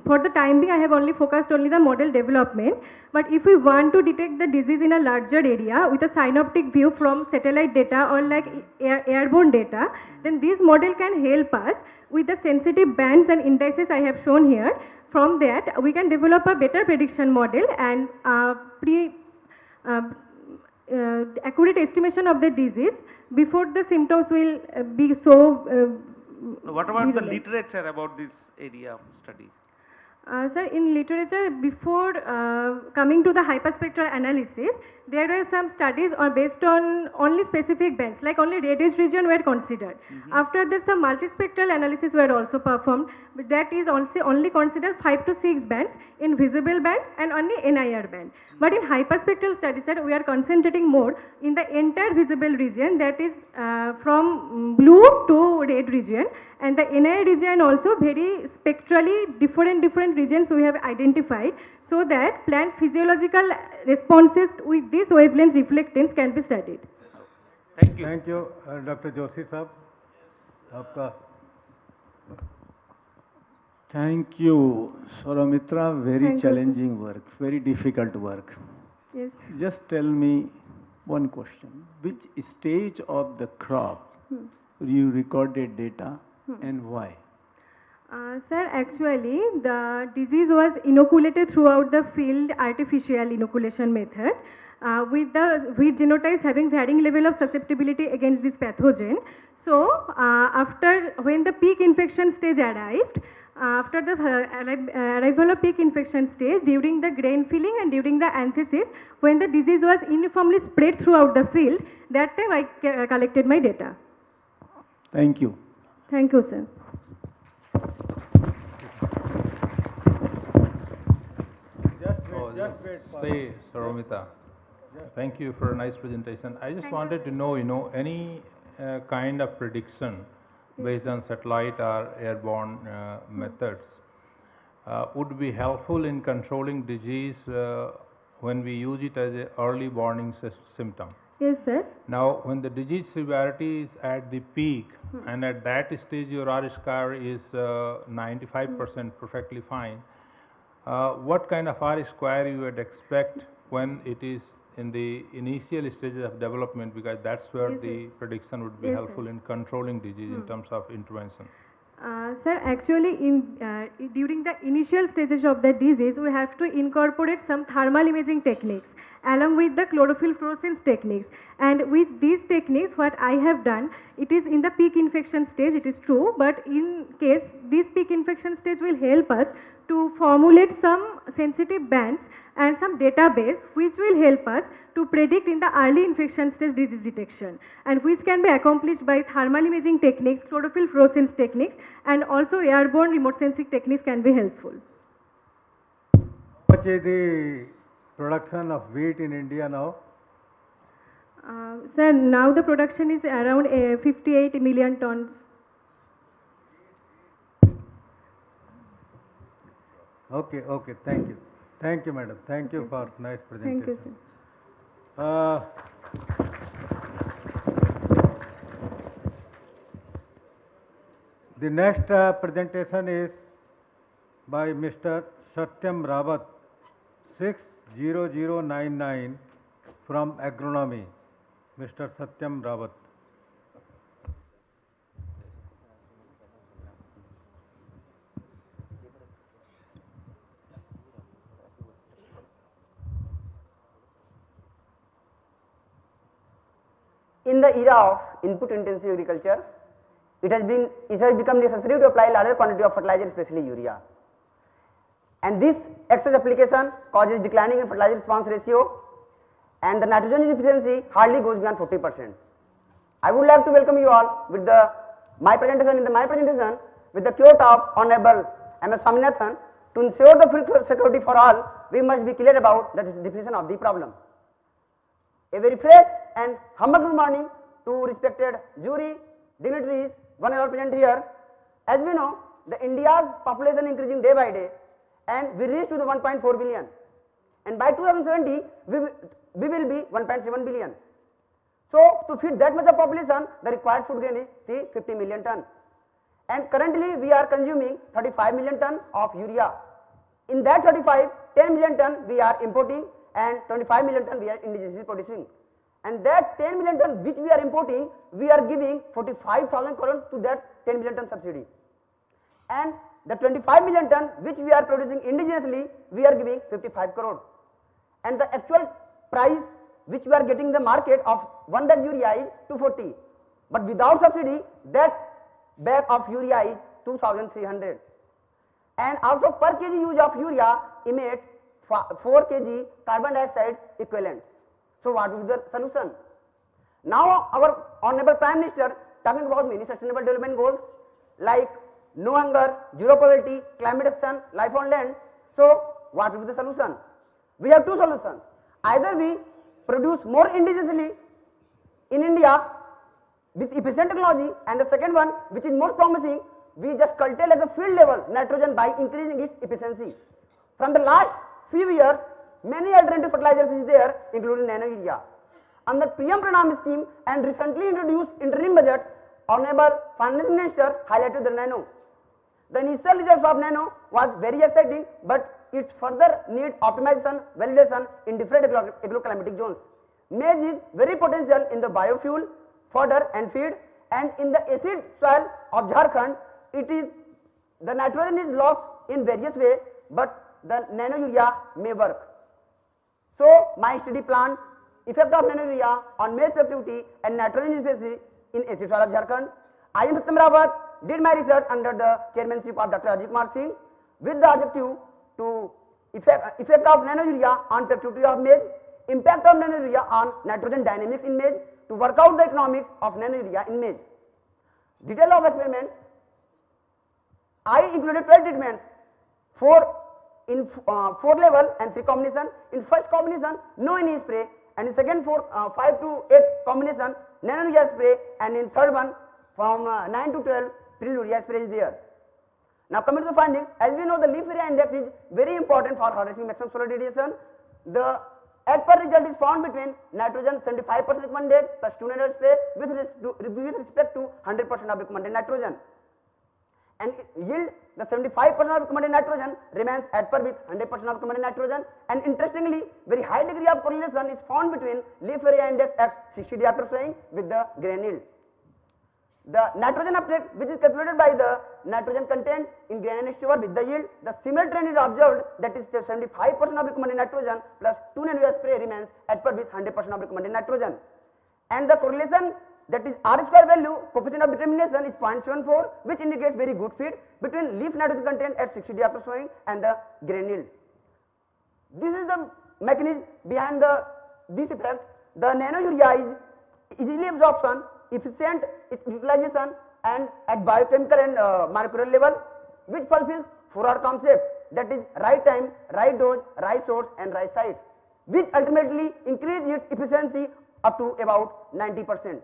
for the time being I have only focused only the model development, but if we want to detect the disease in a larger area with a synoptic view from satellite data or like airborne data, then this model can help us with the sensitive bands and indices I have shown here. From that we can develop a better prediction model and accurate estimation of the disease before the symptoms will be so what about the literature about this area of study? Sir, in literature before coming to the hyperspectral analysis, there were some studies based on only specific bands, like only radius region were considered. After that some multispectral analysis were also performed, but that is also only considered 5 to 6 bands in visible band and only NIR band. But in hyperspectral studies, sir, we are concentrating more in the entire visible region, that is from blue to red region, and the NIR region also very spectrally different regions we have identified. so that plant physiological responses with this wavelength reflectance can be studied. Thank you. Thank you, Dr. Joshi साहब, आपका. Thank you, Saurabh. Very Thank you, sir. challenging work, very difficult work. Yes. Just tell me one question. Which stage of the crop you recorded data and why? Sir, actually, the disease was inoculated throughout the field artificial inoculation method with the wheat genotypes having varying level of susceptibility against this pathogen. So, when the peak infection stage arrived, after the arrival of peak infection stage, during the grain filling and during the anthesis, when the disease was uniformly spread throughout the field, that time I collected my data. Thank you. Thank you, sir. Stay, Saurabh. Thank you for a nice presentation. I just wanted to know, any kind of prediction based on satellite or airborne methods would be helpful in controlling disease when we use it as an early warning symptom. Yes, sir. Now, when the disease severity is at the peak, and at that stage your R-square is 95% perfectly fine, what kind of R-square you would expect when it is in the initial stages of development, because that's where the prediction would be helpful in controlling disease in terms of intervention. Sir, actually, during the initial stages of the disease, we have to incorporate some thermal imaging techniques along with the chlorophyll fluorescence techniques. And with these techniques, what I have done, it is in the peak infection stage, it is true, but in case this peak infection stage will help us to formulate some sensitive bands and some database which will help us to predict in the early infection stage disease detection, and which can be accomplished by thermal imaging techniques, chlorophyll fluorescence techniques, and also airborne remote sensing techniques can be helpful. How much is the production of wheat in India now? Sir, now the production is around 58 million tons. Okay, thank you. Thank you, madam. Thank you for nice presentation. Thank you, sir. The next presentation is by Mr. Satyam Rawat, 60099 from Agronomy. Mr. Satyam Rawat. In the era of input-intensive agriculture, it has become necessary to apply larger quantity of fertilizer, especially urea. And this excess application causes declining in fertilizer response ratio, and the nitrogen efficiency hardly goes beyond 40%. I would like to welcome you all with my presentation with the quote of Honorable M.S. Swaminathan: to ensure the food security for all, we must be clear about the definition of the problem. A very fresh and humble good morning to respected jury, dignitaries, one and all present here. As we know, the India's population increasing day by day, and we reach to the 1.4 billion, and by 2070 we will be 1.7 billion. So to feed that much of population, the required food grain is 50 million ton, and currently we are consuming 35 million ton of urea. In that 10 million ton we are importing, and 25 million ton we are indigenously producing. And that 10 million ton which we are importing, we are giving 45,000 crore to that 10 million ton subsidy. And the 25 million ton which we are producing indigenously, we are giving 55 crore. And the actual price which we are getting in the market of 1 bag urea is 240. But without subsidy, that bag of urea is 2,300. And also per kg use of urea emits 4 kg carbon dioxide equivalent. So what is the solution? Now our Honorable Prime Minister talking about many sustainable development goals like no hunger, zero poverty, climate action, life on land. So what will be the solution? We have two solutions. Either we produce more indigenously in India with efficient technology, and the second one, which is most promising, we just curtail at the field level nitrogen by increasing its efficiency. From the last few years, many alternative fertilizers is there, including nano urea. Under PM Pranam scheme and recently introduced interim budget, Honorable Finance Minister highlighted the nano. The initial results of nano was very exciting, but it further need optimization, validation in different agroclimatic zones. Maize is very potential in the biofuel, fodder and feed, and in the acid soil of Jharkhand, the nitrogen is lost in various ways, but the nano urea may work. So my study plan effect of nano urea on maize productivity and nitrogen efficiency in acid soil of Jharkhand. I am Satyam Rawat, did my research under the chairmanship of Dr. Ajit Kumar Singh with the objective to effect of nano urea on productivity of maize, impact of nano urea on nitrogen dynamics in maize, to work out the economics of nano urea in maize. Detail of experiment, I included 12 treatments, 4 level and 3 combination. In first combination, no any spray, and in second 5 to 8 combination, nano urea spray, and in third one from 9 to 12 pre-urea spray is there. Now coming to the findings, as we know the leaf area index is very important for harvesting maximum solar radiation. The as per result is found between nitrogen 75% recommended plus 2 nano spray with respect to 100% of recommended nitrogen. And yield, the 75% of recommended nitrogen remains at par with 100% of recommended nitrogen, and interestingly very high degree of correlation is found between leaf area index at 60 days after sowing with the grain yield. The nitrogen uptake, which is calculated by the nitrogen content in grain and sugar with the yield, the similar trend is observed, that is 75% of recommended nitrogen plus 2 nano spray remains at par with 100% of recommended nitrogen. And the correlation, that is R square value, coefficient of determination is 0.74, which indicates very good fit between leaf nitrogen content at 60 days after sowing and the grain yield. This is the mechanism behind this effect. The nano urea is easily absorption, efficient utilization, and at biochemical and molecular level, which fulfills 4R concept, that is right time, right dose, right source and right site, which ultimately increase its efficiency up to about 90%.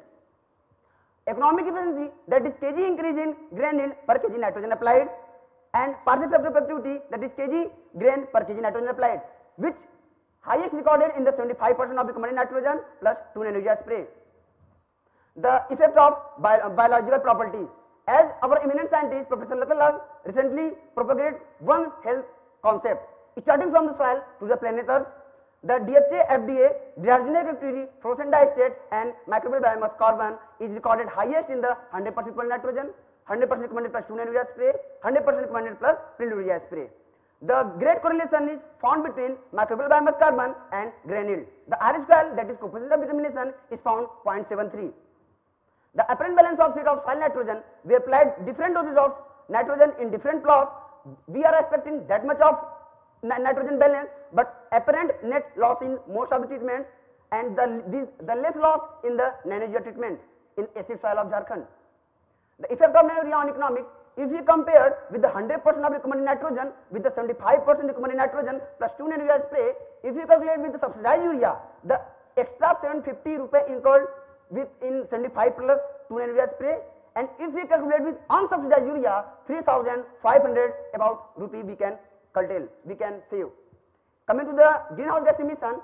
Economic efficiency, that is kg increase in grain yield per kg nitrogen applied, and partial productivity, that is kg grain per kg nitrogen applied, which highest recorded in the 75% of recommended nitrogen plus 2 nano urea spray. The effect of biological properties, as our eminent scientist Professor Lakalal recently propagated one health concept, starting from the soil to the planet Earth. The DHA FDA, dehydrated activity, frozen digestate and microbial biomass carbon is recorded highest in the 100% recommended nitrogen, 100% recommended plus 2 nano urea spray, 100% recommended plus pre-urea spray. The great correlation is found between microbial biomass carbon and grain yield. The R square, that is coefficient of determination, is found 0.73. The apparent balance of state of soil nitrogen, we applied different doses of nitrogen in different plots. We are expecting that much of nitrogen balance, but apparent net loss in most of the treatments, and the less loss in the nano urea treatment in acid soil of Jharkhand. The effect of nano urea on economics, if we compare with the 100% of recommended nitrogen with the 75% recommended nitrogen plus 2 nano urea spray, if we calculate with the subsidized urea, the extra 750 rupee incurred with in 75 plus 2 nano urea spray, and if we calculate with unsubsidized urea, 3,500 about rupee we can curtail, we can save. Coming to the greenhouse gas emission,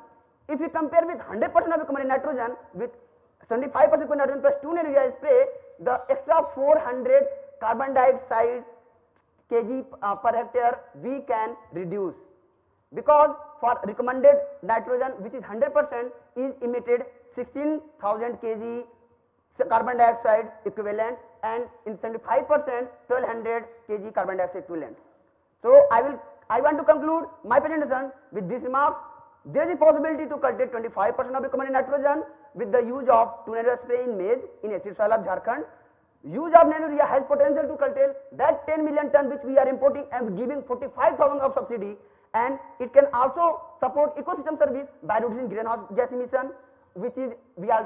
if we compare with 100% of recommended nitrogen with 75% recommended nitrogen plus 2 nano urea spray, the extra 400 carbon dioxide kg per hectare we can reduce, because for recommended nitrogen, which is 100%, is emitted 16,000 kg carbon dioxide equivalent, and in 75% 1200 kg carbon dioxide equivalent. So I want to conclude my presentation with these remarks. There is a possibility to curtail 25% of recommended nitrogen with the use of 2 nano spray in maize in acid soil of Jharkhand. Use of nano urea has potential to curtail that 10 million ton which we are importing and giving 45,000 of subsidy, and it can also support ecosystem service by reducing greenhouse gas emission, which is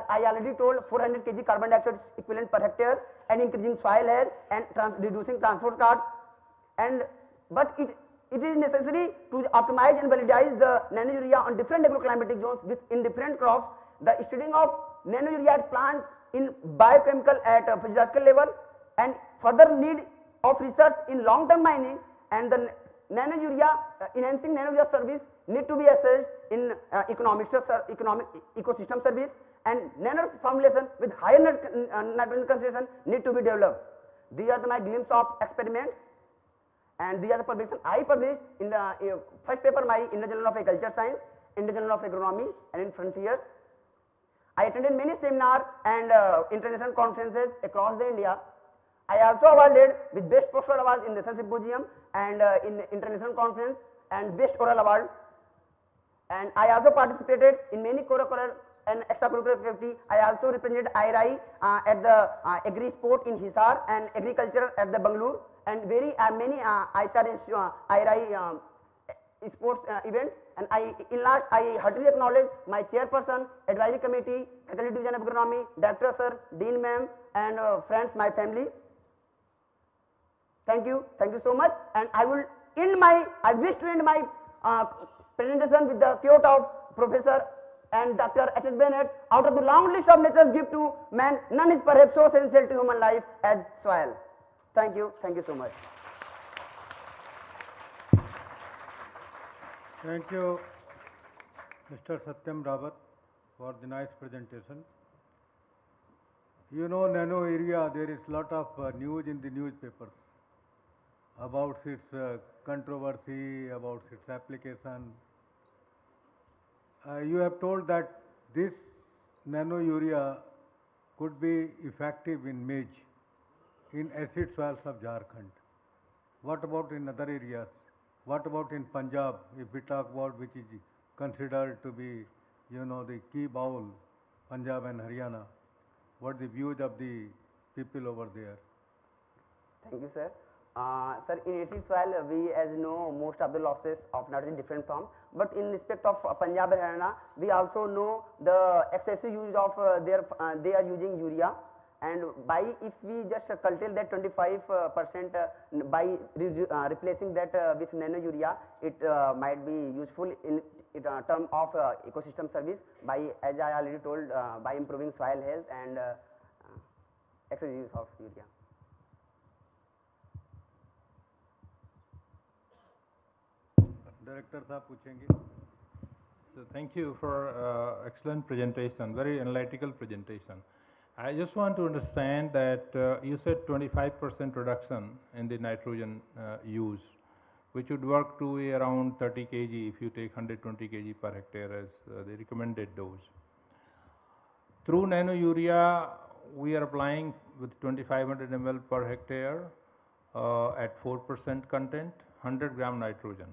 I already told 400 kg carbon dioxide equivalent per hectare, and increasing soil health and reducing transport costs. But it is necessary to optimize and validize the nano urea on different agroclimatic zones in different crops. The studying of nano urea at plant in biochemical at physiological level, and further need of research in long term mining, and the nano urea enhancing nano urea service need to be assessed in economic ecosystem service, and nano formulation with higher nitrogen concentration need to be developed. These are my glimpse of experiments, and these are the publications I published in the first paper in the Journal of Agriculture Science, in the Journal of Agronomy, and in Frontiers. I attended many seminars and international conferences across the India. I also awarded with Best Poster Award in the Symposium and in international conference and Best Oral Award. And I also participated in many curricular and extracurricular activity. I also represented IRI at the Agri Sport in Hisar and Agriculture at the Bangalore, and very many ICAR IRI sports events. And in last, I heartily acknowledge my chairperson, advisory committee, faculty division of agronomy, director sir, dean ma'am, and friends, my family. Thank you so much. And I wish to end my presentation with the quote of Professor and Dr. H.S. Bennett: out of the long list of nature's gift to man, none is perhaps so essential to human life as soil. Thank you so much. Thank you, Mr. Satyam Rawat, for the nice presentation. You know, nano area, there is lot of news in the newspapers about its controversy, about its application. You have told that this nano urea could be effective in maize, in acid soils of Jharkhand. What about in other areas? What about in Punjab, if we talk about which is considered to be, you know, the key bowl, Punjab and Haryana? What the views of the people over there? Thank you, sir. Sir, in acid soil, we as you know, most of the losses of nitrogen different from, but in respect of Punjab and Haryana, we also know the excessive use of they are using urea, and if we just curtail that 25% by replacing that with nano urea, it might be useful in term of ecosystem service by, as I already told, by improving soil health and excessive use of urea. Director साहब पूछेंगे. So thank you for excellent presentation, very analytical presentation. I just want to understand that you said 25% reduction in the nitrogen use, which would work to around 30 kg if you take 120 kg per hectare as the recommended dose. Through nano urea, we are applying with 2500 ml per hectare at 4% content, 100 gram nitrogen.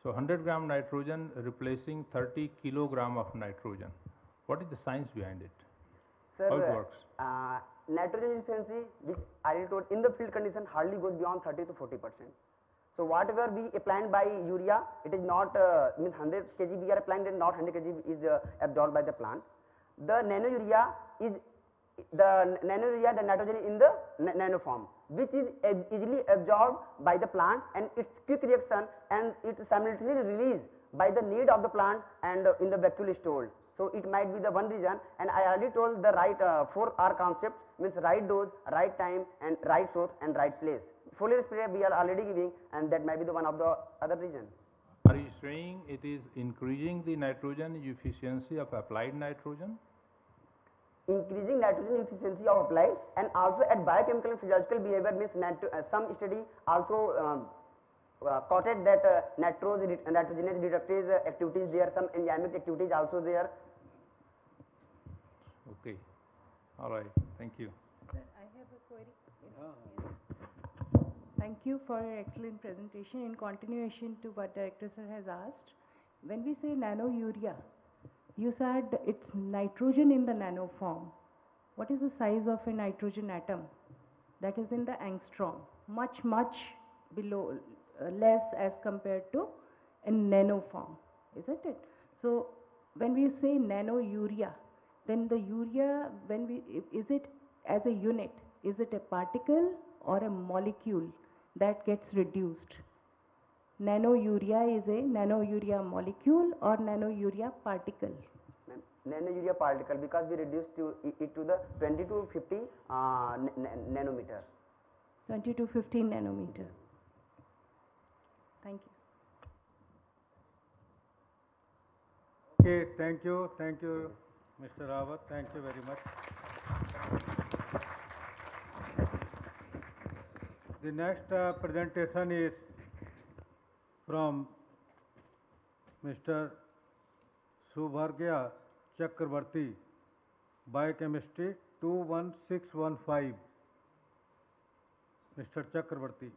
So 100 gram nitrogen replacing 30 kilogram of nitrogen. What is the science behind it? Sir, how it works? Nitrogen efficiency, which I told, in the field condition hardly goes beyond 30 to 40%. So whatever we applying by urea, it is not means 100 kg we are applying, then not 100 kg is absorbed by the plant. The nano urea is the nitrogen in the nano form, which is easily absorbed by the plant, and its quick reaction, and it simultaneously released by the need of the plant and in the vacuole stored. So it might be the one reason, and I already told the right 4R concept, means right dose, right time, and right source and right place. Foliar spray we are already giving, and that might be the one of the other reason. Are you saying it is increasing the nitrogen efficiency of applied nitrogen? Increasing nitrogen efficiency of applied, and also at biochemical and physiological behavior, means some study also quoted that nitrogenous reductase activities there, some enzymatic activities also there. Okay, all right, thank you. Sir, I have a query. Thank you for your excellent presentation. In continuation to what Director Sir has asked, when we say nano urea, you said it's nitrogen in the nano form. What is the size of a nitrogen atom? That is in the angstrom, much below, less as compared to in nano form, isn't it? So when we say nano urea, then the urea, is it as a unit, is it a particle or a molecule that gets reduced? Nano urea is a nano urea molecule or nano urea particle? Nano urea particle, because we reduced it to the 20 to 50 nanometer. 20 to 15 nanometer. Thank you. Okay, thank you, Mr. Rawat, thank you very much. The next presentation is from Mr. Subhargya Chakravarti, Biochemistry 21615. Mr. Chakravarti.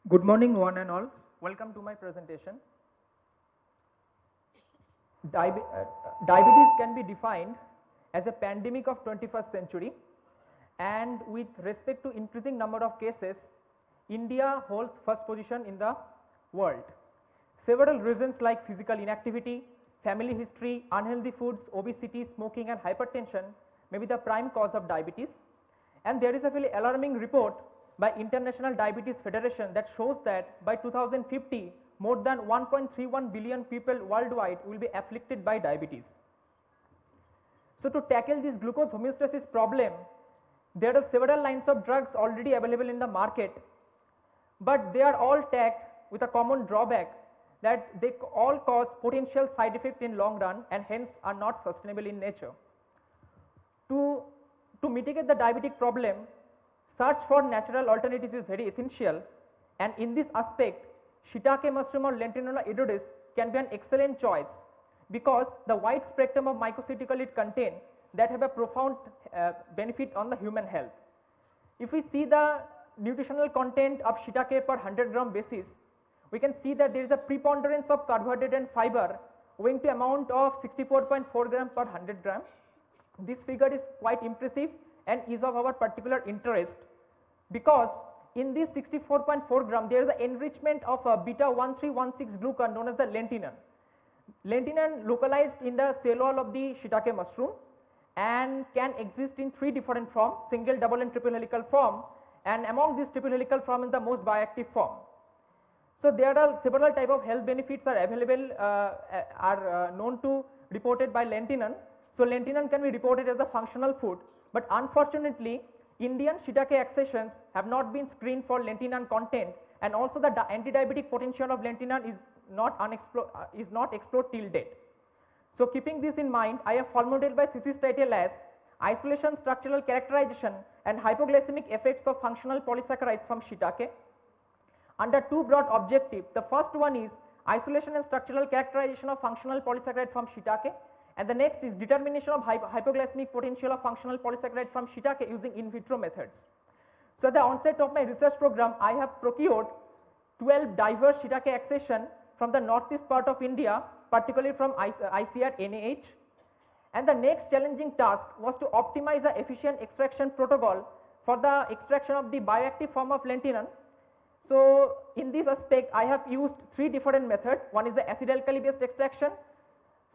Good morning, one and all. Welcome to my presentation. Diabetes can be defined as a pandemic of 21st century, and with respect to increasing number of cases, India holds first position in the world. Several reasons like physical inactivity, family history, unhealthy foods, obesity, smoking and hypertension may be the prime cause of diabetes. And there is a very alarming report by International Diabetes Federation that shows that by 2050, more than 1.31 billion people worldwide will be afflicted by diabetes. So to tackle this glucose homeostasis problem, there are several lines of drugs already available in the market, but they are all tagged with a common drawback that they all cause potential side effects in long run and hence are not sustainable in nature. To mitigate the diabetic problem, search for natural alternatives is very essential, and in this aspect, shiitake mushroom or Lentinella edodis can be an excellent choice because the wide spectrum of mycocyticals it contains that have a profound benefit on the human health. If we see the nutritional content of shiitake per 100 gram basis, we can see that there is a preponderance of carbohydrate and fiber owing to amount of 64.4 gram per 100 gram. This figure is quite impressive and is of our particular interest because in this 64.4 gram there is an enrichment of a beta 1316 glucan known as the lentinan. Lentinan localized in the cell wall of the shiitake mushroom and can exist in three different forms: single, double and triple helical form, and among these triple helical form is the most bioactive form. So there are several type of health benefits are available known to reported by lentinan. So lentinan can be reported as a functional food, but unfortunately Indian shiitake accessions have not been screened for lentinan content, and also the anti-diabetic potential of lentinan is not explored till date. So keeping this in mind, I have formulated my thesis title as Isolation, Structural Characterization and Hypoglycemic Effects of Functional Polysaccharides from Shiitake under two broad objectives. The first one is isolation and structural characterization of functional polysaccharide from shiitake, and the next is determination of hypoglycemic potential of functional polysaccharide from shiitake using in vitro methods. So at the onset of my research program, I have procured 12 diverse shiitake accession from the northeast part of India, particularly from ICAR NaH, and the next challenging task was to optimize the efficient extraction protocol for the extraction of the bioactive form of lentinan. So in this aspect, I have used three different methods. One is the acid-alkali based extraction,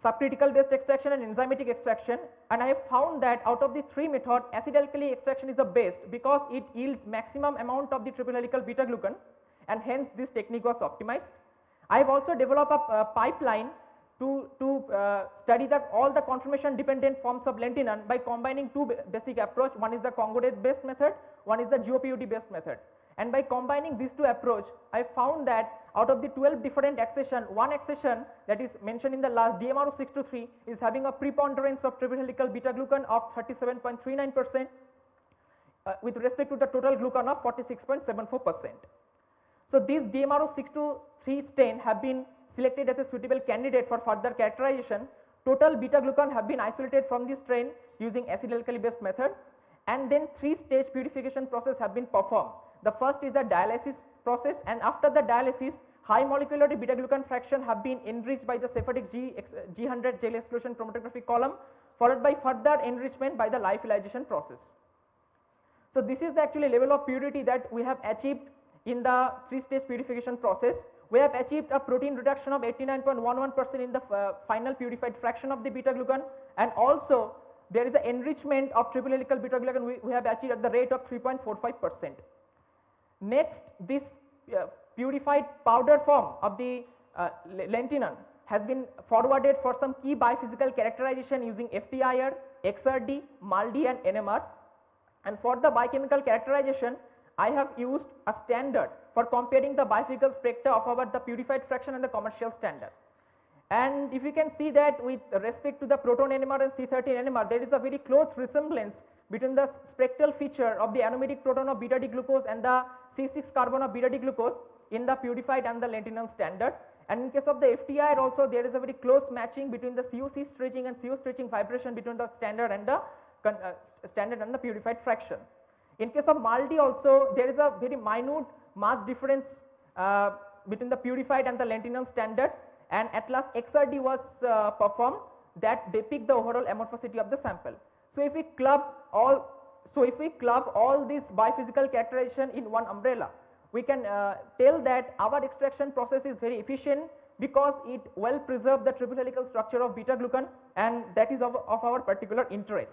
subcritical based extraction and enzymatic extraction, and I have found that out of the three methods, acid-alkali extraction is the best because it yields maximum amount of the triple helical beta glucan, and hence this technique was optimized. I have also developed a pipeline to study all the conformation dependent forms of lentinan by combining two basic approach. One is the Congo based method, one is the GOPUD based method. And by combining these two approach, I found that out of the 12 different accession, one accession that is mentioned in the last DMRO623 is having a preponderance of triple helical beta glucan of 37.39% with respect to the total glucan of 46.74%. So these DMRO623 strain have been selected as a suitable candidate for further characterization. Total beta glucan have been isolated from this strain using acid-alkali based method, and then three-stage purification process have been performed. The first is the dialysis process, and after the dialysis, high molecular beta glucan fraction have been enriched by the Sephatic G100 gel exclusion chromatography column, followed by further enrichment by the lyophilization process. So this is the actually level of purity that we have achieved in the three-stage purification process. We have achieved a protein reduction of 89.11% in the final purified fraction of the beta glucan, and also there is an enrichment of triple helical beta glucan we have achieved at the rate of 3.45%. Next, this purified powder form of the lentinan has been forwarded for some key biophysical characterization using FTIR, XRD, MALDI and NMR, and for the biochemical characterization I have used a standard for comparing the biophysical spectra of the purified fraction and the commercial standard. And if you can see that with respect to the proton NMR and C13 NMR, there is a very close resemblance between the spectral feature of the aromatic proton of beta D glucose and the C6 carbon of beta D glucose in the purified and the lentinan standard. And in case of the FTIR also, there is a very close matching between the COC stretching and CO stretching vibration between the standard and the purified fraction. In case of MALDI also, there is a very minute mass difference between the purified and the lentinan standard, and at last XRD was performed that depict the overall amorphosity of the sample. So if we club all these biophysical characterization in one umbrella, we can tell that our extraction process is very efficient because it well preserves the triple helical structure of beta glucan, and that is of our particular interest.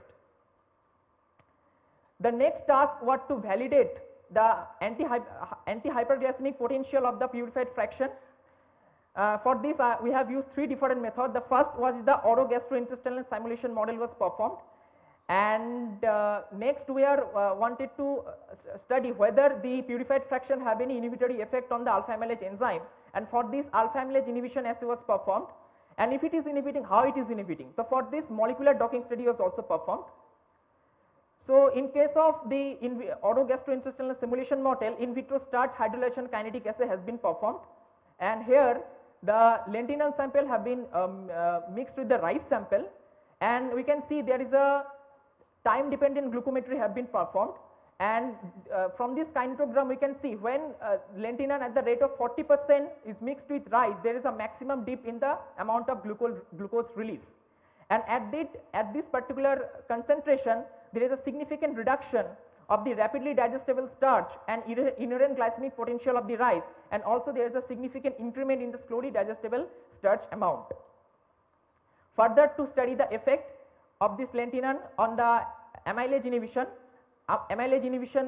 The next task was to validate the anti-hyperglycemic potential of the purified fraction. For this we have used three different methods. The first was the orogastrointestinal simulation model was performed, and next we are wanted to study whether the purified fraction have any inhibitory effect on the alpha amylase enzyme, and for this alpha amylase inhibition assay was performed, and if it is inhibiting, how it is inhibiting. So for this molecular docking study was also performed. So in case of the orogastrointestinal simulation model, in vitro starch hydrolysation kinetic assay has been performed, and here the lentinan sample have been mixed with the rice sample, and we can see there is a time dependent glucometry have been performed, and from this kinetogram we can see when lentinan at the rate of 40% is mixed with rice, there is a maximum dip in the amount of glucose release, and at this particular concentration there is a significant reduction of the rapidly digestible starch and inherent glycemic potential of the rice, and also there is a significant increment in the slowly digestible starch amount. Further, to study the effect of this lentinan on the amylase inhibition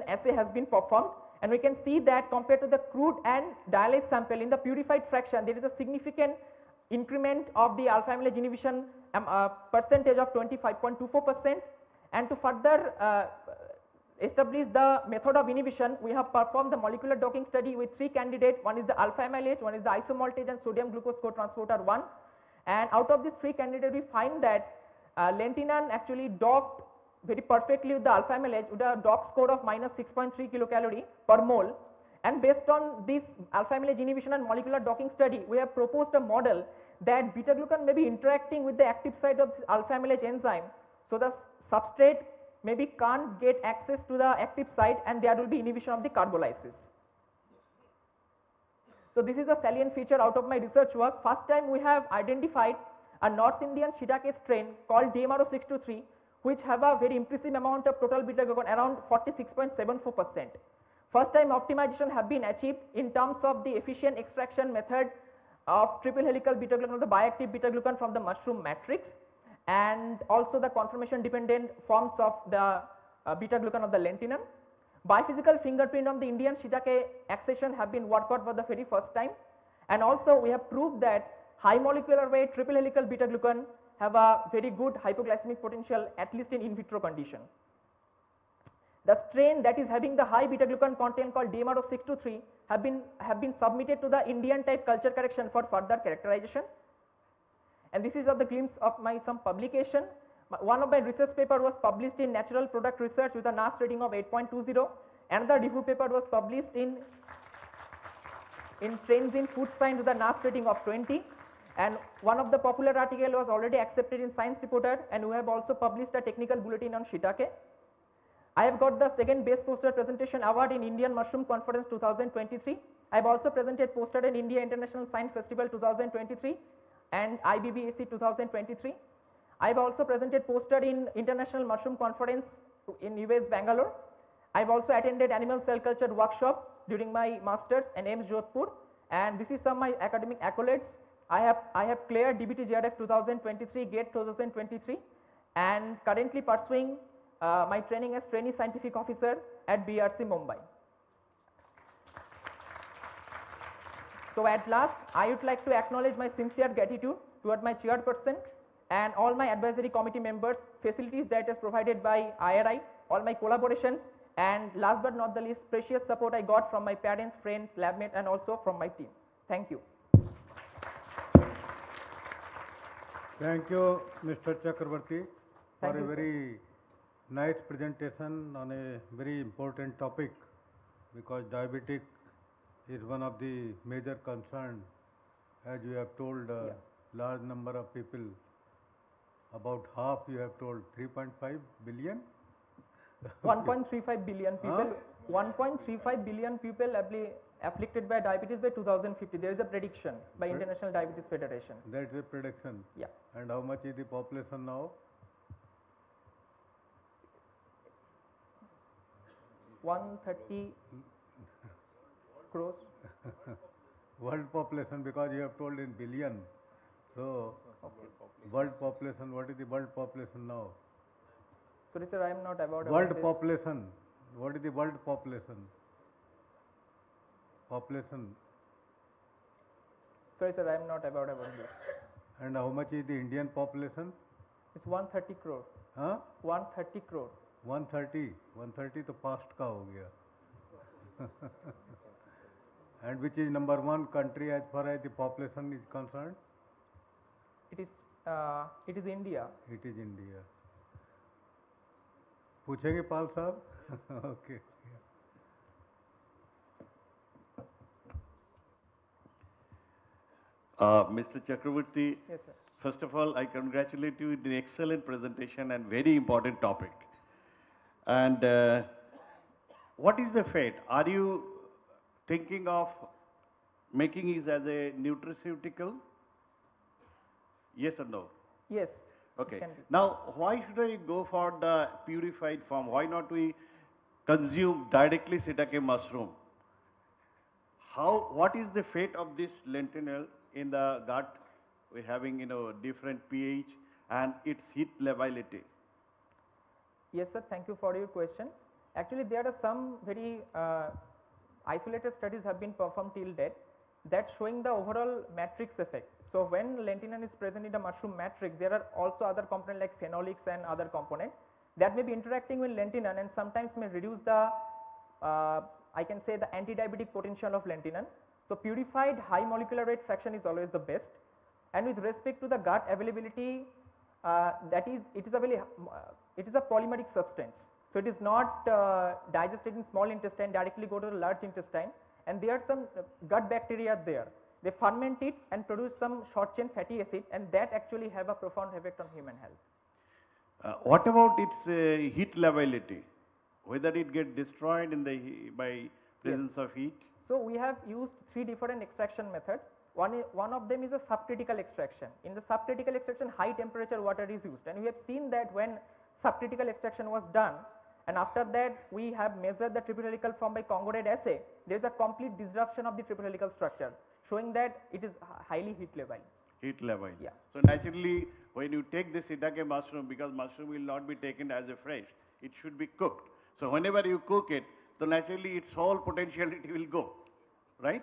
assay has been performed, and we can see that compared to the crude and dialyzed sample in the purified fraction, there is a significant increment of the alpha amylase inhibition percentage of 25.24%. And to further establish the method of inhibition, we have performed the molecular docking study with three candidates. One is the alpha amylase, one is the isomaltase and sodium glucose cotransporter 1, and out of these three candidates we find that lentinan actually docked very perfectly with the alpha amylase with a dock score of minus 6.3 kilocalorie per mole, and based on this alpha amylase inhibition and molecular docking study, we have proposed a model that beta glucan may be interacting with the active site of alpha amylase enzyme, so the substrate maybe can't get access to the active site, and there will be inhibition of the carbolysis. So this is a salient feature out of my research work. First time we have identified a North Indian shiitake strain called DMRO623, which have a very impressive amount of total beta glucan around 46.74%. First time optimization have been achieved in terms of the efficient extraction method of triple helical beta glucan, the bioactive beta glucan from the mushroom matrix, and also the conformation dependent forms of the beta glucan of the lentinan. Biphysical fingerprint on the Indian shiitake accession have been worked out for the very first time, and also we have proved that high molecular weight triple helical beta glucan have a very good hypoglycemic potential, at least in vitro condition. The strain that is having the high beta glucan content called DMR of 623 have been submitted to the Indian type culture correction for further characterization. And this is of the glimpse of my some publication. One of my research paper was published in Natural Product Research with a NAS rating of 8.20. Another review paper was published in Trends in Food Science with a NAS rating of 20. And one of the popular article was already accepted in Science Reporter, and we have also published a technical bulletin on shiitake. I have got the second Best Poster Presentation Award in Indian Mushroom Conference 2023. I have also presented poster in India International Science Festival 2023 and IBBAC 2023. I have also presented poster in International Mushroom Conference in US Bangalore. I have also attended animal cell culture workshop during my masters in AIIMS Jodhpur, and this is some of my academic accolades. I have cleared DBT JRF 2023, GATE 2023, and currently pursuing my training as trainee scientific officer at BRC Mumbai. So at last, I would like to acknowledge my sincere gratitude toward my chairperson and all my advisory committee members, facilities that is provided by IRI, all my collaboration, and last but not the least, precious support I got from my parents, friends, lab mates, and also from my team. Thank you. Thank you, Mr. Chakravarti, for Thank a you, sir. very nice presentation on a very important topic, because diabetic is one of the major concerns, as you have told large number of people, about half you have told, 3.5 billion? 1.35 billion people, 1.35 billion people afflicted by diabetes by 2050. There is a prediction by Right. International Diabetes Federation. That's a prediction. Yeah. And how much is the population now? 130 crores. World population, because you have told in billion. So, world population, what is the world population now? Sorry sir, I am not about World this. population. What is the world population? Population. Sorry sir, I am not about this. And how much is the Indian population? It's 130 crore. Huh? 130 crore. 130 तो past का हो गया. And which is number one country as far as the population is concerned? It is India. It is India. पूछेंगे पाल साहब? Okay. Mr. Chakravarti, Yes, sir. first of all, I congratulate you with the excellent presentation and very important topic. And what is the fate? Are you thinking of making it as a nutraceutical? Yes or no? Yes. Okay. can be. Now, why should I go for the purified form? Why not we consume directly shiitake mushroom? What is the fate of this lentinel in the gut? We're having, different pH and its heat lability. Yes, sir. Thank you for your question. Actually, there are some very isolated studies have been performed till date that showing the overall matrix effect. So when lentinan is present in the mushroom matrix, there are also other components like phenolics and other components that may be interacting with lentinan and sometimes may reduce the, I can say, the anti-diabetic potential of lentinan. So purified high molecular weight fraction is always the best. And with respect to the gut availability, it is a polymeric substance. So it is not digested in small intestine, directly go to the large intestine, and there are some gut bacteria there. They ferment it and produce some short chain fatty acid, and that actually have a profound effect on human health. What about its heat lability? Whether it gets destroyed by presence of heat? So we have used 3 different extraction methods. One of them is a subcritical extraction. In the subcritical extraction, high temperature water is used, and we have seen that when subcritical extraction was done, And after that, we have measured the triple helical form by Congo red assay. There is a complete disruption of the triple helical structure, showing that it is highly heat level. Heat level. Yeah. So naturally, when you take this shiitake mushroom, because mushroom will not be taken as a fresh, it should be cooked. So whenever you cook it, so naturally its whole potentiality will go, right?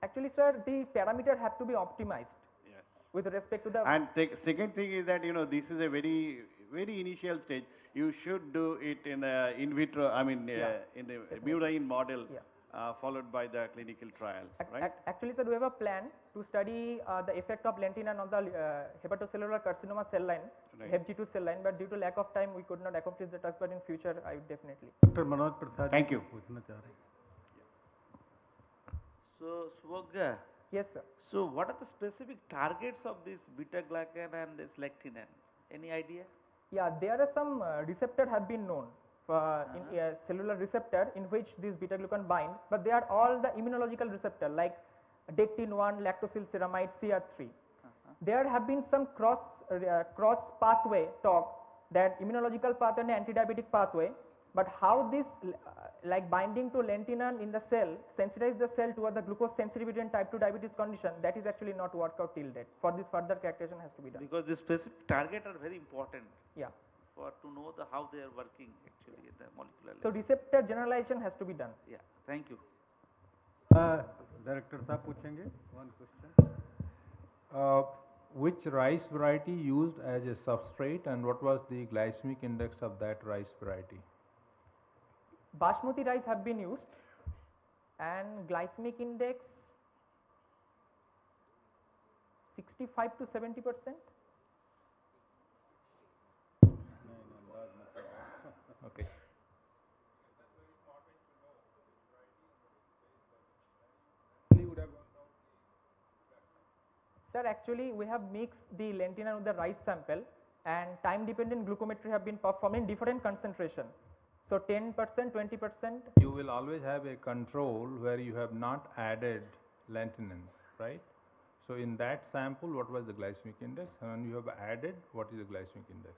Actually, sir, the parameter have to be optimized. Yes. With respect to the. And second thing is that, you know, this is a very initial stage. You should do it in a in vitro, I mean, in the murine model, followed by the clinical trial, right? Actually, sir, we have a plan to study the effect of lentinan on the hepatocellular carcinoma cell line, Right. HG2 cell line, but due to lack of time, we could not accomplish the task, but in future, I would definitely. Dr. Manoj Prasad Thank you. पूछना चाह रहे हैं. So, Subhogya. Yes, sir. So, what are the specific targets of this beta glucan and this lectinin? Any idea? Yeah, there are some receptor have been known in cellular receptor in which this beta glucan bind, but they are all the immunological receptor like dectin-1, lactosylceramide, CR3. There have been some cross pathway talk that immunological pathway and anti-diabetic pathway, but how this like binding to lentinan in the cell sensitize the cell toward the glucose sensitivity and type 2 diabetes condition, that is actually not worked out till date. For this, further characterization has to be done. Because the specific target are very important. Yeah. For to know the how they are working actually at the molecular So level. receptor generalization has to be done. Yeah. Thank you. Director साहब पूछेंगे. One question. Which rice variety used as a substrate and what was the glycemic index of that rice variety? Basmati rice have been used and glycemic index 65 to 70%. Okay. Sir, actually we have mixed the lentinan with the rice sample and time dependent glucometry have been performed in different concentration. So 10%, 20%. You will always have a control where you have not added lentinan, right? So in that sample, what was the glycemic index? And when you have added, what is the glycemic index?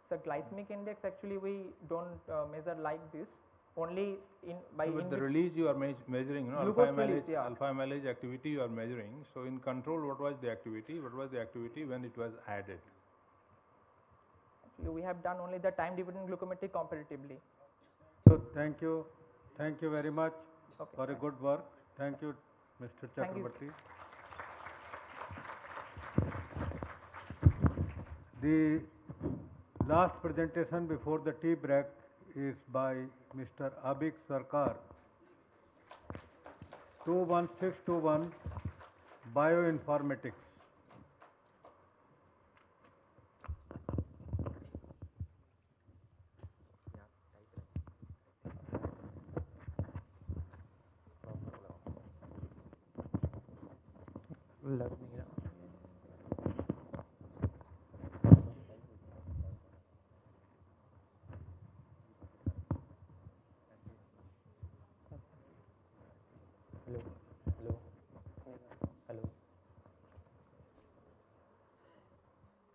So glycemic index actually we don't measure like this. Only in by With in the which- release you are measuring, you know, Glucose alpha release, amylase, yeah. alpha amylase activity you are measuring. So in control, what was the activity? What was the activity when it was added? we have done only the time dependent glucometry comparatively. So thank you very much for a good work. Thank you, Mr. Thank you. Chakrabarti. The last presentation before the tea break is by Mr. Abik Sarkar. 21621 Bioinformatics. Let me know. Hello. Hello. Hello.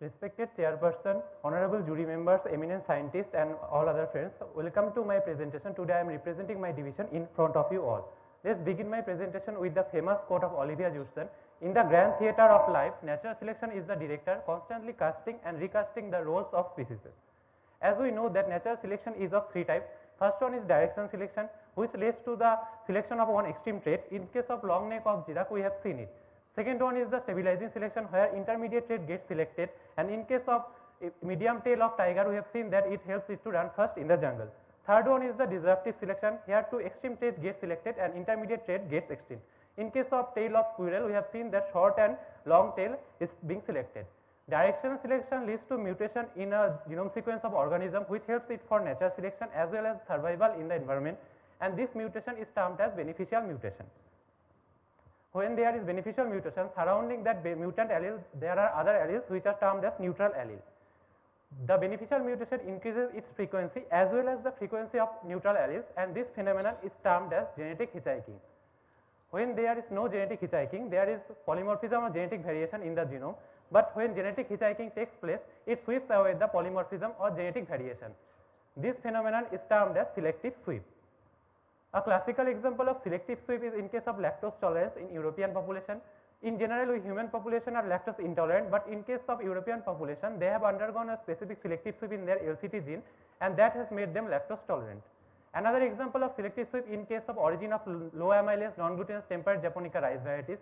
Respected chairperson, honorable jury members, eminent scientists and all other friends, welcome to my presentation. Today I am representing my division in front of you all. Let's begin my presentation with the famous quote of Olivia Judson. In the grand theatre of life, natural selection is the director constantly casting and recasting the roles of species. As we know that natural selection is of three types. First one is direction selection, which leads to the selection of one extreme trait. In case of long neck of giraffe, we have seen it. Second one is the stabilizing selection, where intermediate trait gets selected, and in case of medium tail of tiger, we have seen that it helps it to run first in the jungle. Third one is the disruptive selection. Here two extreme traits get selected and intermediate trait gets extinct. In case of tail of squirrel, we have seen that short and long tail is being selected. Directional selection leads to mutation in a genome sequence of organism, which helps it for natural selection as well as survival in the environment, and this mutation is termed as beneficial mutation. When there is beneficial mutation surrounding that mutant allele, there are other alleles which are termed as neutral allele. The beneficial mutation increases its frequency as well as the frequency of neutral alleles, and this phenomenon is termed as genetic hitchhiking. When there is no genetic hitchhiking, there is polymorphism or genetic variation in the genome. but when genetic hitchhiking takes place, it sweeps away the polymorphism or genetic variation. This phenomenon is termed as selective sweep. A classical example of selective sweep is in case of lactose tolerance in European population. In general, human population are lactose intolerant, but in case of European population, they have undergone a specific selective sweep in their LCT gene, and that has made them lactose tolerant. Another example of selective sweep in case of origin of low amylase non-glutinous tempered Japonica rice varieties.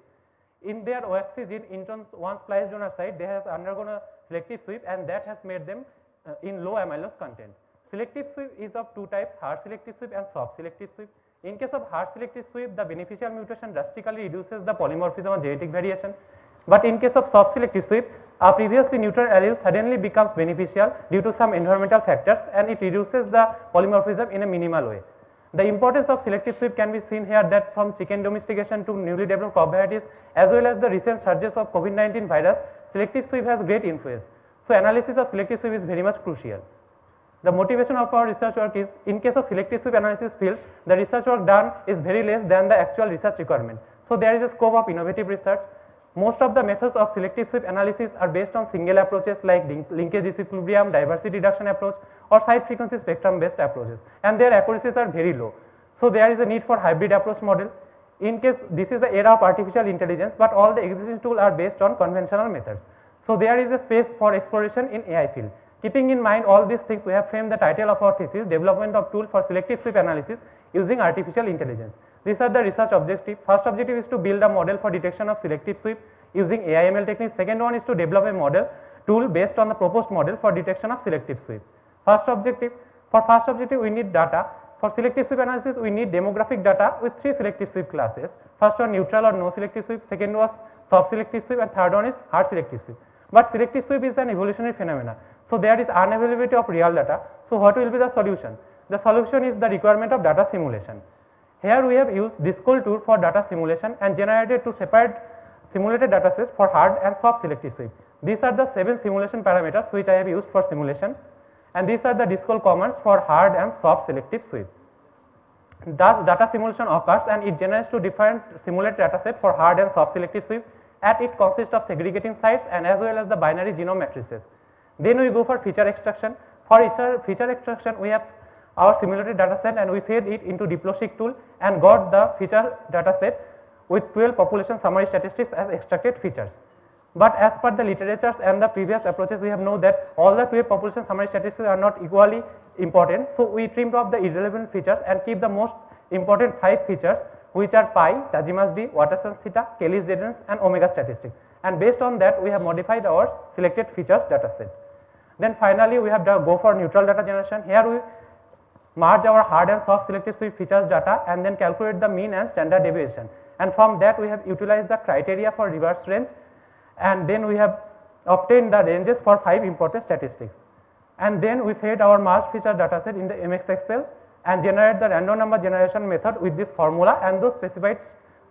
In their OXC gene introns 1 spliced donor site, they have undergone a selective sweep, and that has made them in low amylose content. Selective sweep is of two types, hard selective sweep and soft selective sweep. In case of hard selective sweep, the beneficial mutation drastically reduces the polymorphism or genetic variation. But in case of soft selective sweep, a previously neutral allele suddenly becomes beneficial due to some environmental factors, and it reduces the polymorphism in a minimal way. The importance of selective sweep can be seen here, that from chicken domestication to newly developed crop varieties as well as the recent surges of COVID-19 virus, selective sweep has great influence. So analysis of selective sweep is very much crucial. The motivation of our research work is, in case of selective sweep analysis field, the research work done is very less than the actual research requirement. So there is a scope of innovative research. Most of the methods of selective sweep analysis are based on single approaches like linkage disequilibrium, diversity reduction approach, or side frequency spectrum based approaches, and their accuracies are very low. So there is a need for hybrid approach model. In case this is the era of artificial intelligence, but all the existing tools are based on conventional methods. So there is a space for exploration in AI field. Keeping in mind all these things, we have framed the title of our thesis, Development of Tool for Selective Sweep Analysis Using Artificial Intelligence. These are the research objectives. First objective is to build a model for detection of selective sweep using AI/ML techniques. Second one is to develop a model tool based on the proposed model for detection of selective sweep. For first objective we need data. For selective sweep analysis we need demographic data with 3 selective sweep classes. First one neutral or no selective sweep, second was soft selective sweep, and third one is hard selective sweep. But selective sweep is an evolutionary phenomenon. So there is unavailability of real data. So what will be the solution? The solution is the requirement of data simulation. Here we have used DISCOL tool for data simulation and generated 2 separate simulated data sets for hard and soft selective sweep. These are the 7 simulation parameters which I have used for simulation, and these are the DISCOL commands for hard and soft selective sweep. Thus data simulation occurs and it generates 2 different simulated data sets for hard and soft selective sweep, and it consists of segregating sites and as well as the binary genome matrices. Then we go for feature extraction. For feature extraction we have our simulated data set and we fed it into DiploSeq tool and got the feature data set with 12 population summary statistics as extracted features. But as per the literatures and the previous approaches, we have known that all the 12 population summary statistics are not equally important. So we trimmed off the irrelevant features and keep the most important 5 features, which are pi, Tajima's D, Watterson's theta, Kelly's Z and omega statistics. And based on that we have modified our selected features data set. Then finally we have go for neutral data generation. Here we merge our hard and soft selective sweep features data and then calculate the mean and standard deviation. And from that we have utilized the criteria for reverse range, and then we have obtained the ranges for 5 important statistics. And then we fed our merged feature data set in the MX Excel and generate the random number generation method with this formula and those specified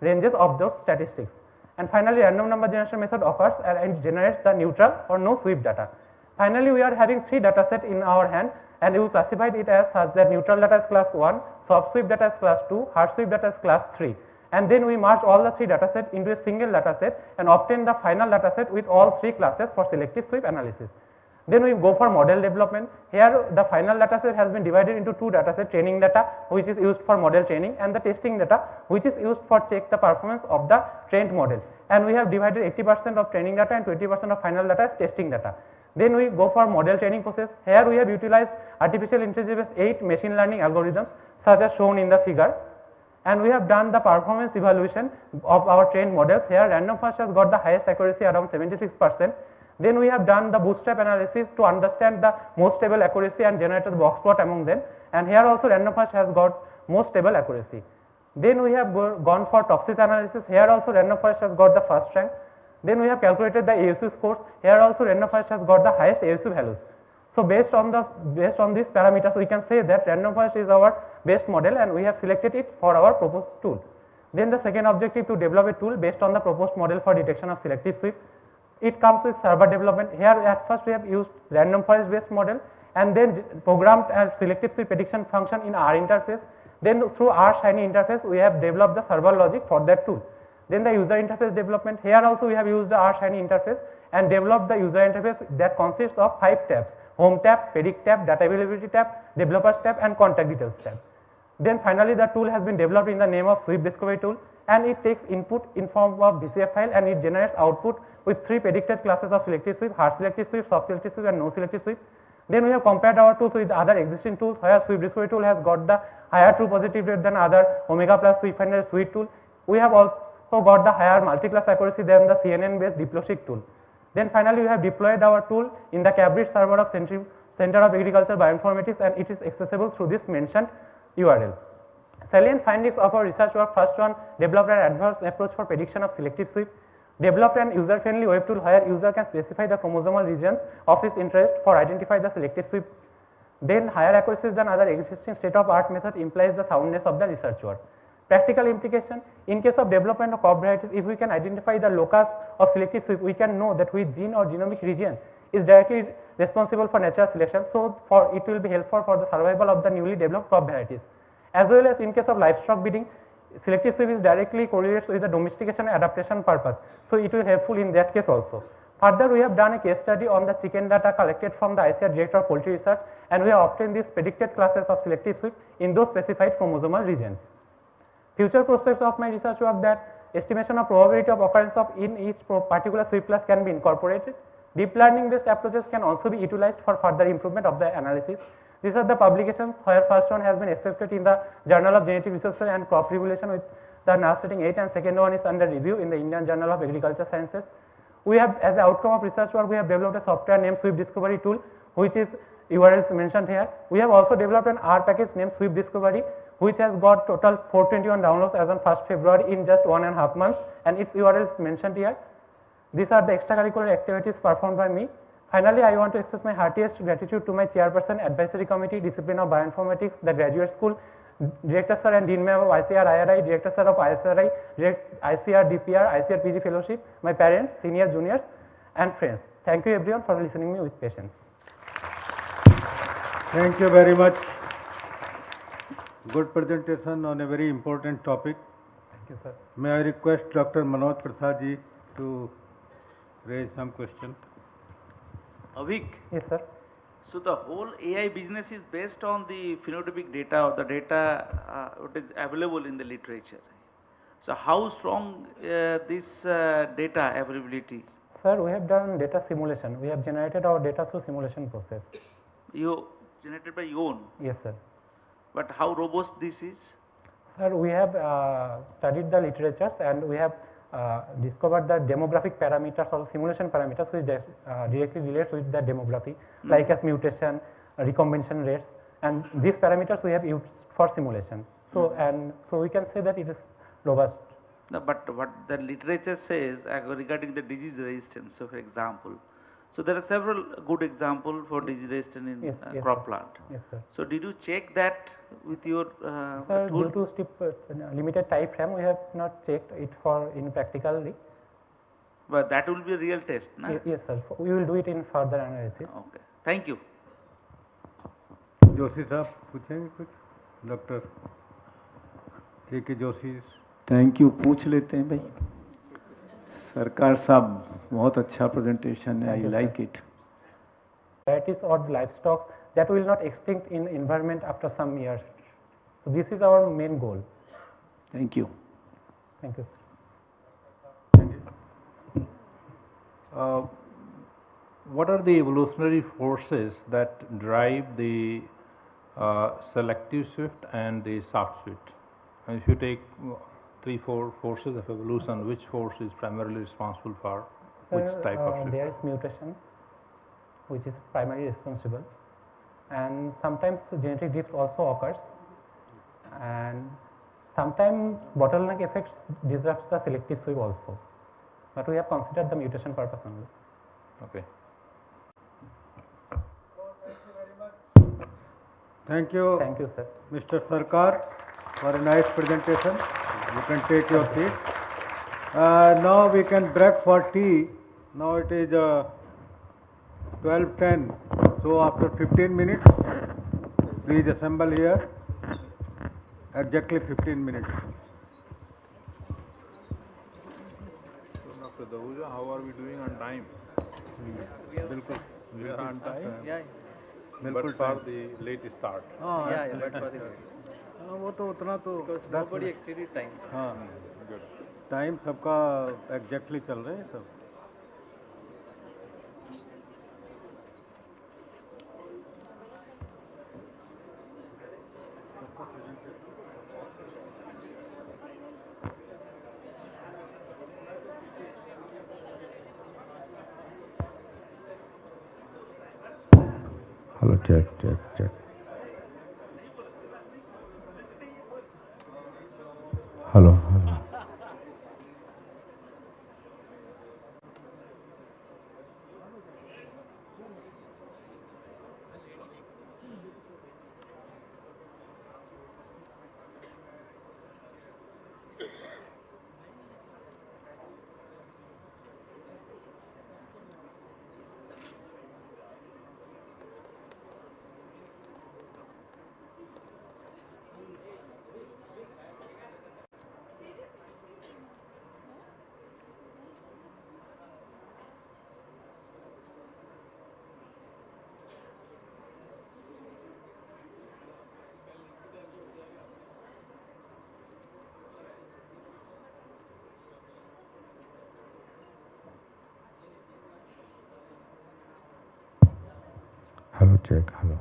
ranges of those statistics. And finally random number generation method occurs and it generates the neutral or no sweep data. Finally we are having 3 data set in our hand, and we classified it as such that neutral data is class 1, soft sweep data is class 2, hard sweep data is class 3. And then we merge all the 3 data sets into a single data set and obtain the final data set with all 3 classes for selective sweep analysis. Then we go for model development. Here the final data set has been divided into 2 data sets, training data which is used for model training and the testing data which is used for check the performance of the trained model. And we have divided 80% of training data and 20% of final data as testing data. Then we go for model training process. Here we have utilized artificial intelligence 8 machine learning algorithms such as shown in the figure, and we have done the performance evaluation of our trained models. Here random forest has got the highest accuracy around 76%. Then we have done the bootstrap analysis to understand the most stable accuracy and generated the box plot among them, and here also random forest has got most stable accuracy. Then we have gone for toxic analysis. Here also random forest has got the first rank. Then we have calculated the ASU scores. Here also random forest has got the highest ASU values. So based on these parameters we can say that random forest is our best model and we have selected it for our proposed tool. Then the second objective to develop a tool based on the proposed model for detection of selective sweep. It comes with server development. Here at first we have used random forest based model and then programmed a selective sweep prediction function in R interface. Then through R Shiny interface we have developed the server logic for that tool. Then the user interface development. Here also we have used the R Shiny interface and developed the user interface that consists of 5 tabs: Home tab, Predict tab, Data Availability tab, Developers tab, and Contact Details tab. Then finally, the tool has been developed in the name of Swift Discovery tool, and it takes input in form of DCF file, and it generates output with 3 predicted classes of selective sweep: hard selective sweep, soft selective sweep, and no selective sweep. Then we have compared our tools with other existing tools, where Swift Discovery tool has got the higher true positive rate than other Omega Plus Sweep Finder Suite tool. We have also got the higher multi-class accuracy than the CNN based DiploSeq tool. Then finally, we have deployed our tool in the Cabrit server of Center of Agriculture Bioinformatics, and it is accessible through this mentioned URL. Salient findings of our research work: first one, developed an advanced approach for prediction of selective sweep, developed an user-friendly web tool where user can specify the chromosomal regions of his interest for identify the selective sweep. Then higher accuracies than other existing state-of-art method implies the soundness of the research work. Practical implication: in case of development of crop varieties, if we can identify the locus of selective sweep, we can know that which gene or genomic region is directly responsible for natural selection, so it will be helpful for the survival of the newly developed crop varieties. As well as in case of livestock breeding, selective sweep is directly correlates with the domestication and adaptation purpose, so it will helpful in that case also. Further, we have done a case study on the chicken data collected from the ICAR Director of Poultry Research, and we have obtained these predicted classes of selective sweep in those specified chromosomal regions. Future prospects of my research work: that estimation of probability of occurrence of in each particular sweep class can be incorporated. Deep learning based approaches can also be utilized for further improvement of the analysis. These are the publications, where first one has been accepted in the Journal of Genetic Research and Crop Regulation with the NAS rating 8, and second one is under review in the Indian Journal of Agriculture Sciences. We have, as an outcome of research work, we have developed a software named Swift Discovery tool, which is URLs mentioned here. We have also developed an R package named Swift Discovery, which has got total 421 downloads as on 1st February in just 1.5 months, and its URLs mentioned here. These are the extracurricular activities performed by me. Finally, I want to express my heartiest gratitude to my chairperson, Advisory Committee, Discipline of Bioinformatics, the Graduate School, Director Sir and Dean Ma'am of ICAR IRI, Director Sir of ISRI, ICAR DPR, ICAR PG Fellowship, my parents, seniors, juniors, and friends. Thank you everyone for listening me with patience. Thank you very much. Good presentation on a very important topic. Thank you, sir. May I request Dr. Manoj Prasad ji to raise some question? Avik. Yes, sir. So the whole AI business is based on the phenotypic data, or the data what is available in the literature. So how strong this data availability? Sir, we have done data simulation. We have generated our data through simulation process. You generated by your own? Yes, sir. But how robust this is? Sir, we have studied the literatures, and we have discovered the demographic parameters or simulation parameters which directly relates with the demography, like as mutation, recombination rates, and these parameters we have used for simulation. So so we can say that it is robust. No, but what the literature says regarding the disease resistance, so for example, so there are several good examples for disease resistance in crop plant. Yes, sir. So did you check that with your Sir, tool? due to limited time frame, we have not checked it for in practically. But that will be a real test, na? Yes, sir. We will do it in further analysis. Okay. Thank you. Joshi साहब पूछेंगे कुछ? Doctor A.K. Joshi. Thank you. पूछ लेते हैं भाई. सरकार साहब बहुत अच्छा presentation है. I like it. Varieties or livestock that will not extinct in environment after some years. So this is our main goal. Thank you. Thank you. What are the evolutionary forces that drive the selective swift and the soft swift? And if you take 3-4 forces of evolution, which force is primarily responsible for which type of swift? There is mutation, which is primarily responsible, and sometimes genetic drift also occurs, and sometimes bottleneck effects disrupts the selective sweep also, but we have considered the mutation purpose only. Okay. Thank you. Thank you, sir. Mr. Sarkar, for a nice presentation. You can take your seat. Now we can break for tea. Now it is 12:10. So after 15 minutes, please assemble here. Exactly 15 minutes. So Dr. Dahuja, how are we doing on time? बिल्कुल, we are on time. Yeah. But for the late start. Yeah, but for the हाँ, वो तो उतना तो because 10 nobody minute. exceeded time. हाँ, Good. Time सबका exactly चल रहे हैं सब। Hello, check. Hello. Hello, check. Hello.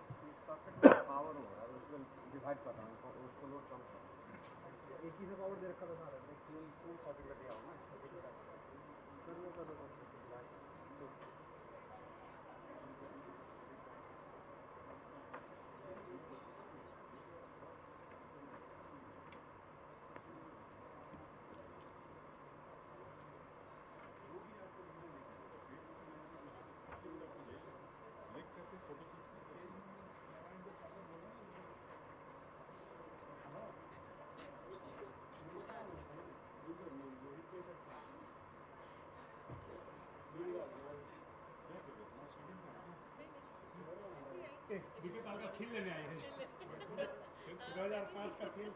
Power हो रहा है, उसको डिवाइड कर रहा हूँ, उसको लोड कम कर रहा हूँ। एक ही से पावर दे रखा था सारा, फुल सॉकेट का दिया हो ना, कर लो बीजे पाल का खेल लेने आए हैं 2005 का खेल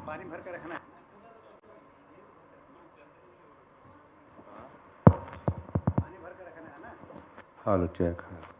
पानी भर के रखना है। पानी भर के रखना है ना। Hello, check. Hello.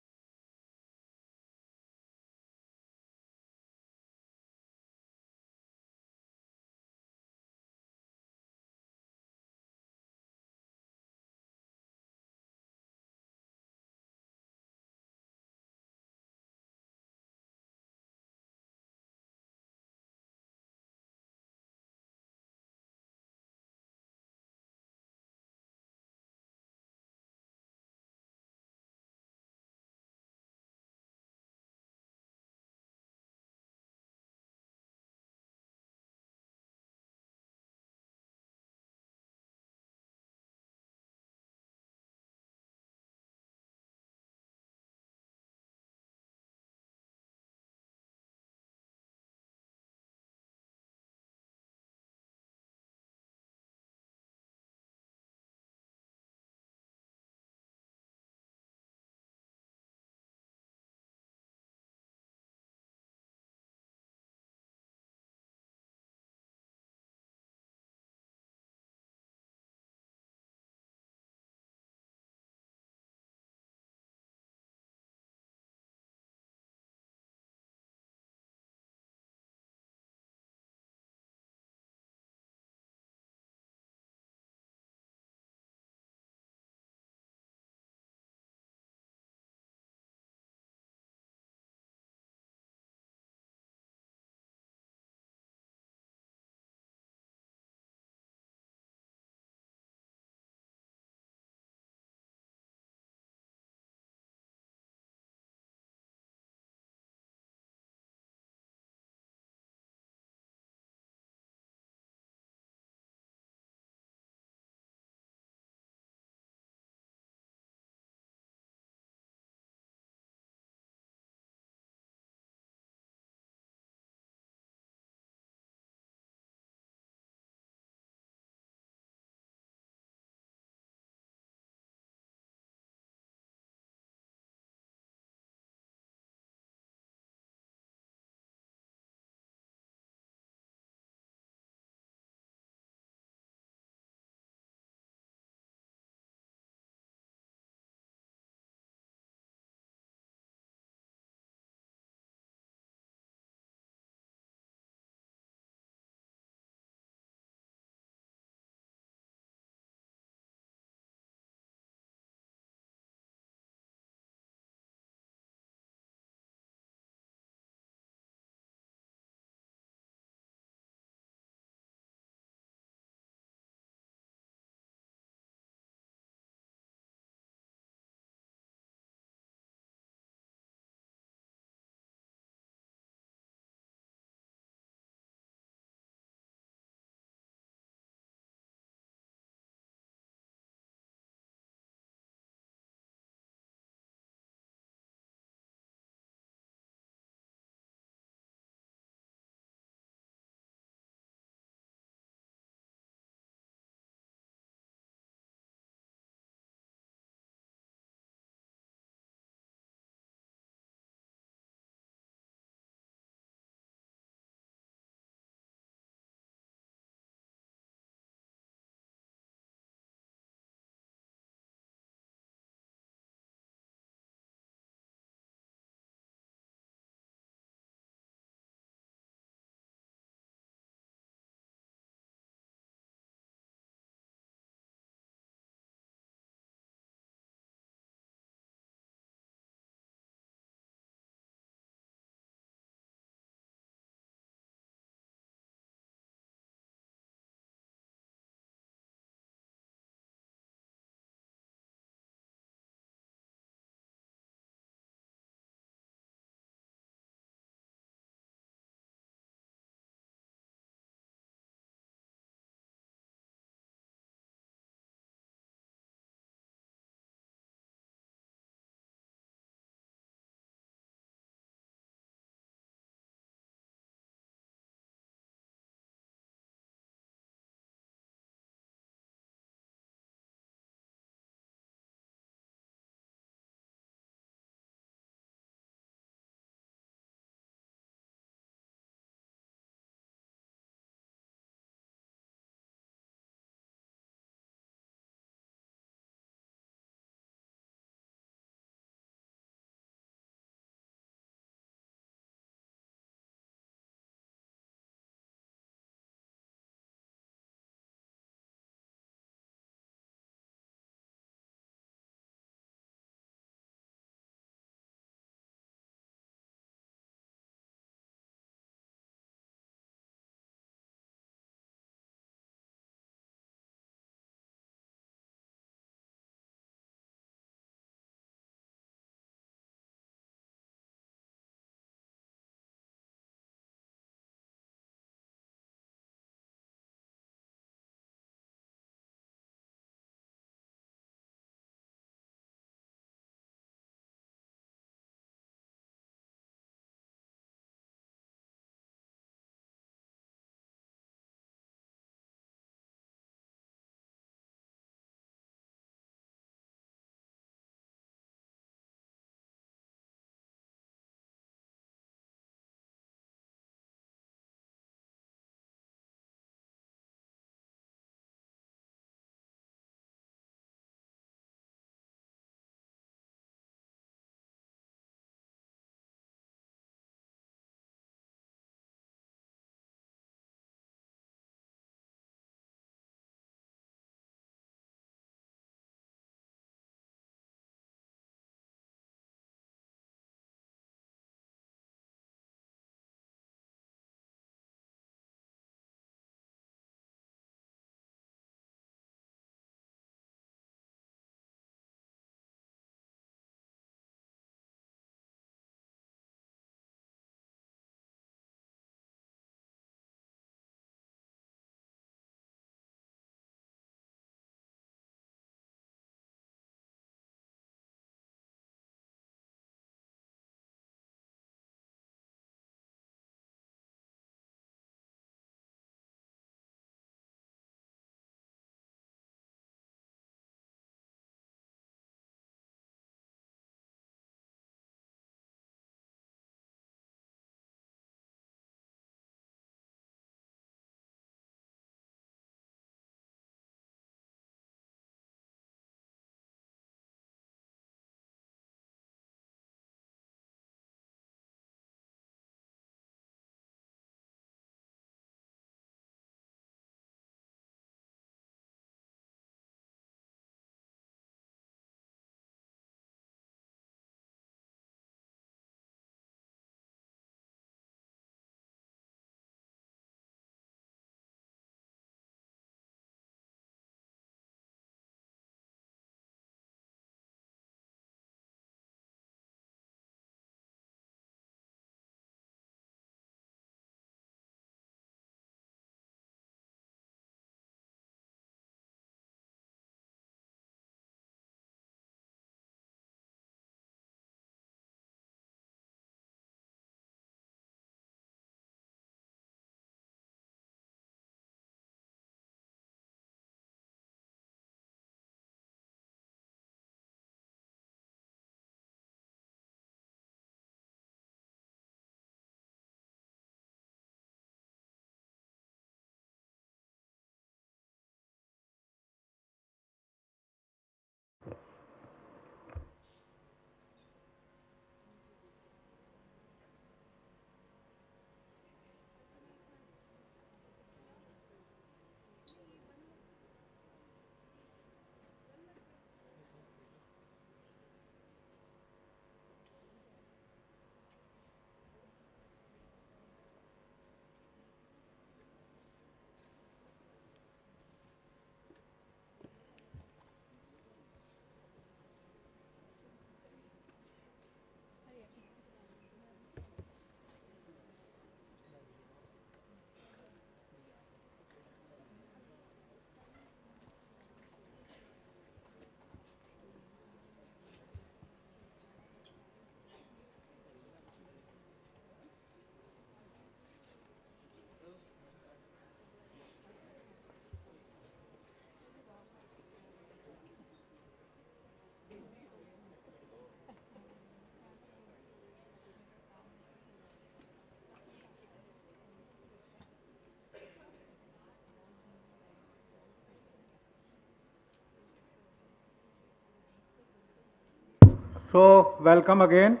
So, welcome again.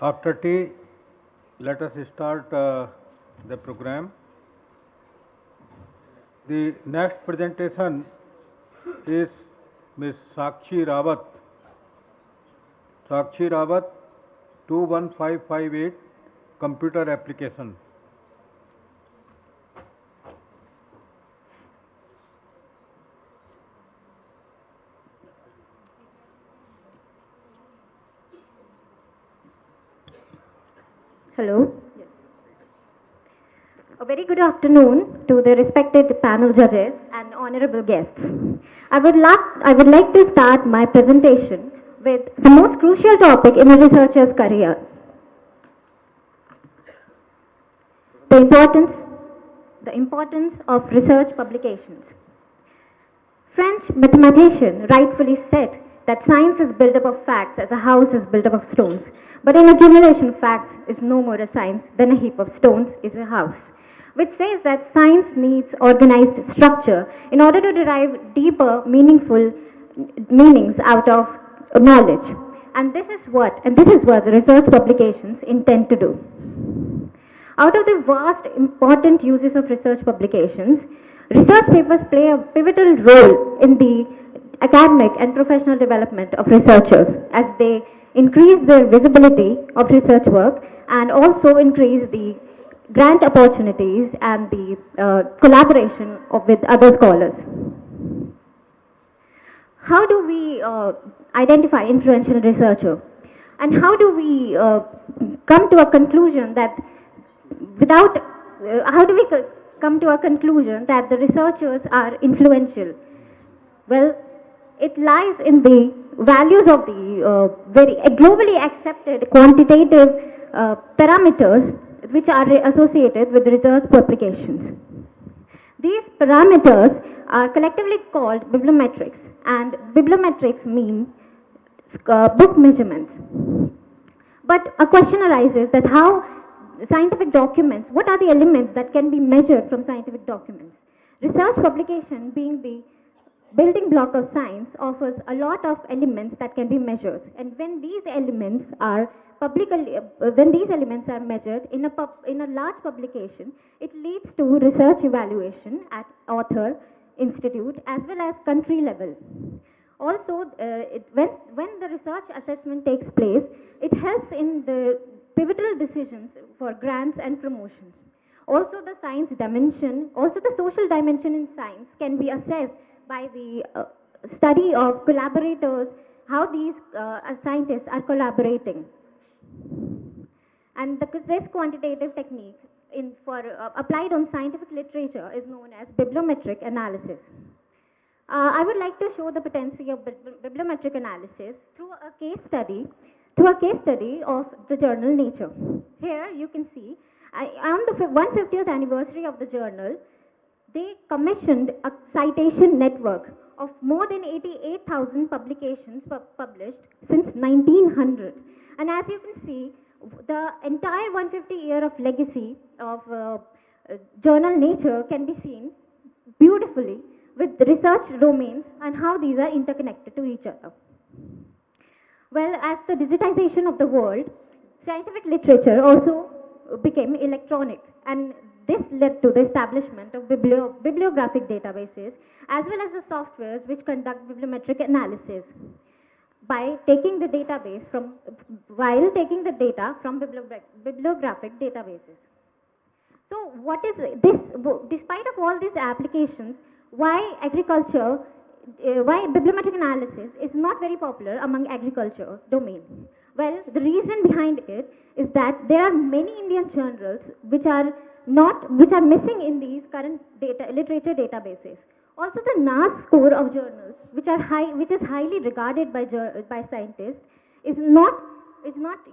After tea, let us start the program. The next presentation is Ms. Sakshi Rawat. Sakshi Rawat, 21558, Computer Application. Hello. A very good afternoon to the respected panel judges and honorable guests. I would like to start my presentation with the most crucial topic in a researcher's career. The importance of research publications. French mathematician rightfully said that science is built up of facts as a house is built up of stones. But in a generation, facts is no more a science than a heap of stones is a house, which says that science needs organized structure in order to derive deeper, meaningful meanings out of knowledge. And this is what the research publications intend to do. Out of the vast, important uses of research publications, research papers play a pivotal role in the academic and professional development of researchers as they increase their visibility of research work and also increase the grant opportunities and the collaboration with other scholars. How do we identify influential researcher? And how do we come to a conclusion that the researchers are influential? Well, it lies in the values of the very globally accepted quantitative parameters which are associated with research publications. These parameters are collectively called bibliometrics, and bibliometrics mean book measurements. But a question arises that how scientific documents, what are the elements that can be measured from scientific documents? Research publication, being the building block of science, offers a lot of elements that can be measured. And when these elements are measured in a large publication, it leads to research evaluation at author, institute, as well as country level. Also, when the research assessment takes place, it helps in the pivotal decisions for grants and promotions. Also, the science dimension, also the social dimension in science can be assessed by the study of collaborators, how these scientists are collaborating. And this quantitative technique applied on scientific literature is known as bibliometric analysis. I would like to show the potency of bibliometric analysis through a case study of the journal Nature. Here you can see, on the 150th anniversary of the journal, they commissioned a citation network of more than 88,000 publications published since 1900. And as you can see, the entire 150-year of legacy of journal Nature can be seen beautifully with research domains and how these are interconnected to each other. Well, as the digitization of the world, scientific literature also became electronic, and this led to the establishment of bibliographic databases as well as the softwares which conduct bibliometric analysis by taking the data from bibliographic databases. So what is this? Despite of all these applications, why bibliometric analysis is not very popular among agriculture domain? Well, the reason behind it is that there are many Indian journals which are missing in these current literature databases. Also, the NAS score of journals, which is highly regarded by scientists, is not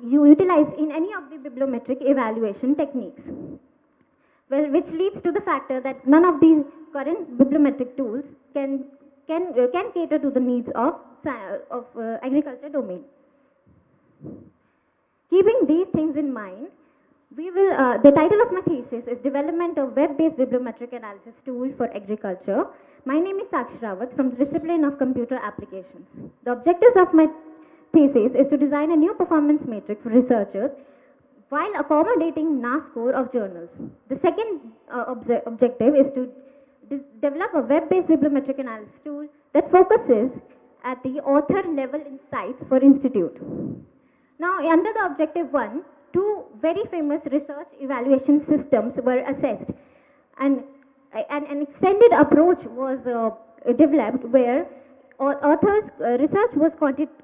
utilized in any of the bibliometric evaluation techniques. Well, which leads to the factor that none of these current bibliometric tools can cater to the needs of agriculture domain. Keeping these things in mind, the title of my thesis is Development of Web-Based Bibliometric Analysis Tool for Agriculture. My name is Sakshi Rawat from the discipline of Computer Applications. The objectives of my thesis is to design a new performance matrix for researchers while accommodating NAS score of journals. The second objective is to develop a web-based bibliometric analysis tool that focuses at the author level insights for institute. Now, under the objective 1, two very famous research evaluation systems were assessed, and an extended approach was developed where authors' research was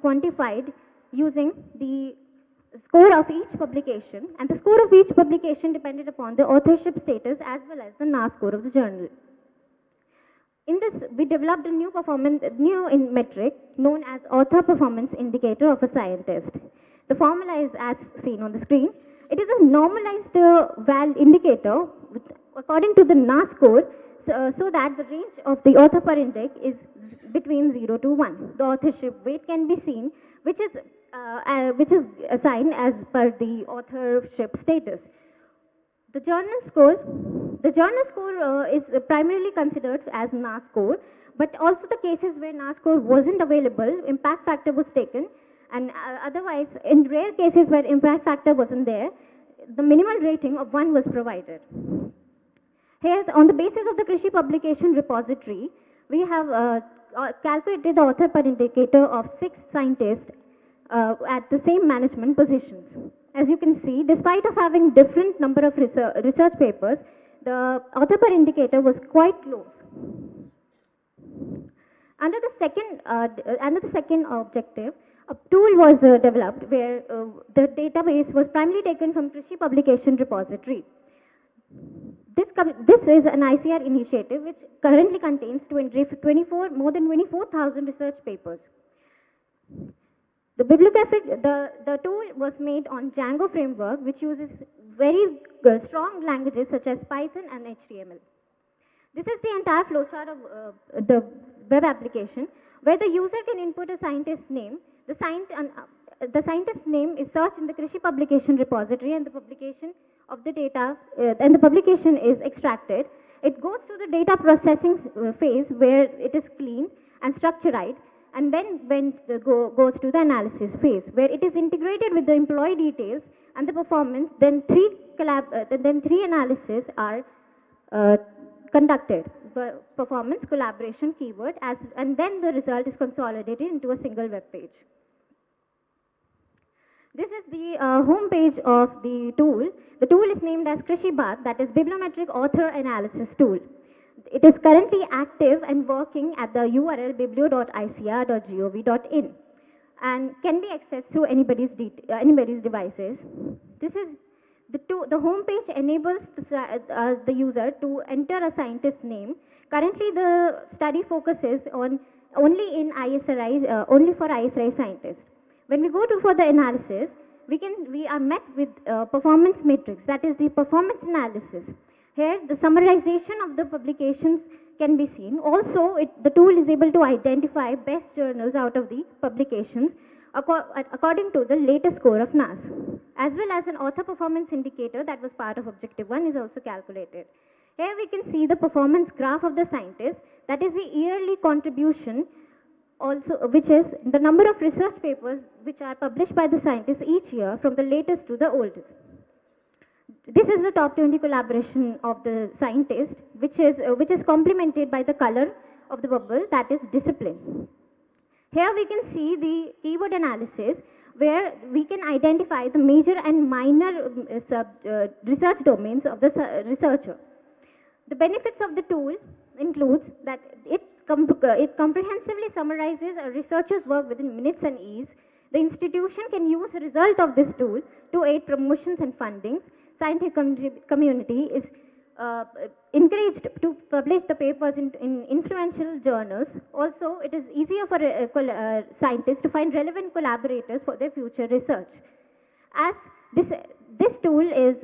quantified using the score of each publication, and the score of each publication depended upon the authorship status as well as the NAS score of the journal. In this, we developed a new metric known as author performance indicator of a scientist. The formula is as seen on the screen. It is a normalized indicator according to the NAS score, so that the range of the author per index is between 0 to 1. The authorship weight can be seen, which is assigned as per the authorship status. The journal score is primarily considered as NAS score, but also the cases where NAS score wasn't available, impact factor was taken, and otherwise, in rare cases where impact factor wasn't there, the minimal rating of 1 was provided. Here, on the basis of the Krishi publication repository, we have calculated the author per indicator of 6 scientists at the same management positions. As you can see, despite of having different number of research papers, the author per indicator was quite close. Under the second objective, a tool was developed where the database was primarily taken from Krishi publication repository. This is an ICAR initiative which currently contains more than 24,000 research papers. The tool was made on Django framework, which uses very strong languages such as Python and HTML. This is the entire flowchart of the web application, where the user can input a scientist's name. The scientist's name is searched in the Krishi publication repository, and the publication of the data and the publication is extracted. It goes through the data processing phase where it is clean and structured, and then goes to the analysis phase where it is integrated with the employee details and the performance. Then three analyses are conducted: performance, collaboration, keyword, and then the result is consolidated into a single web page. This is the home page of the tool. The tool is named as Krishi Bath, that is Bibliometric Author Analysis Tool. It is currently active and working at the URL biblio.icr.gov.in and can be accessed through anybody's devices. This is the home page enables the user to enter a scientist's name. Currently, the study focuses on only for ISRI scientists. When we go to further analysis, we are met with performance matrix, that is the performance analysis. Here, the summarization of the publications can be seen. Also, the tool is able to identify best journals out of the publications according to the latest score of NAS, as well as an author performance indicator that was part of objective 1 is also calculated. Here we can see the performance graph of the scientist, that is the yearly contribution, also, which is the number of research papers which are published by the scientists each year from the latest to the oldest. This is the top 20 collaboration of the scientist, which is complemented by the color of the bubble, that is discipline. Here we can see the keyword analysis, where we can identify the major and minor research domains of the researcher. The benefits of the tool includes that it comprehensively summarizes a researcher's work within minutes and ease. The institution can use the result of this tool to aid promotions and funding. Scientific community is encouraged to publish the papers in influential journals. Also, it is easier for scientists to find relevant collaborators for their future research. As this tool is,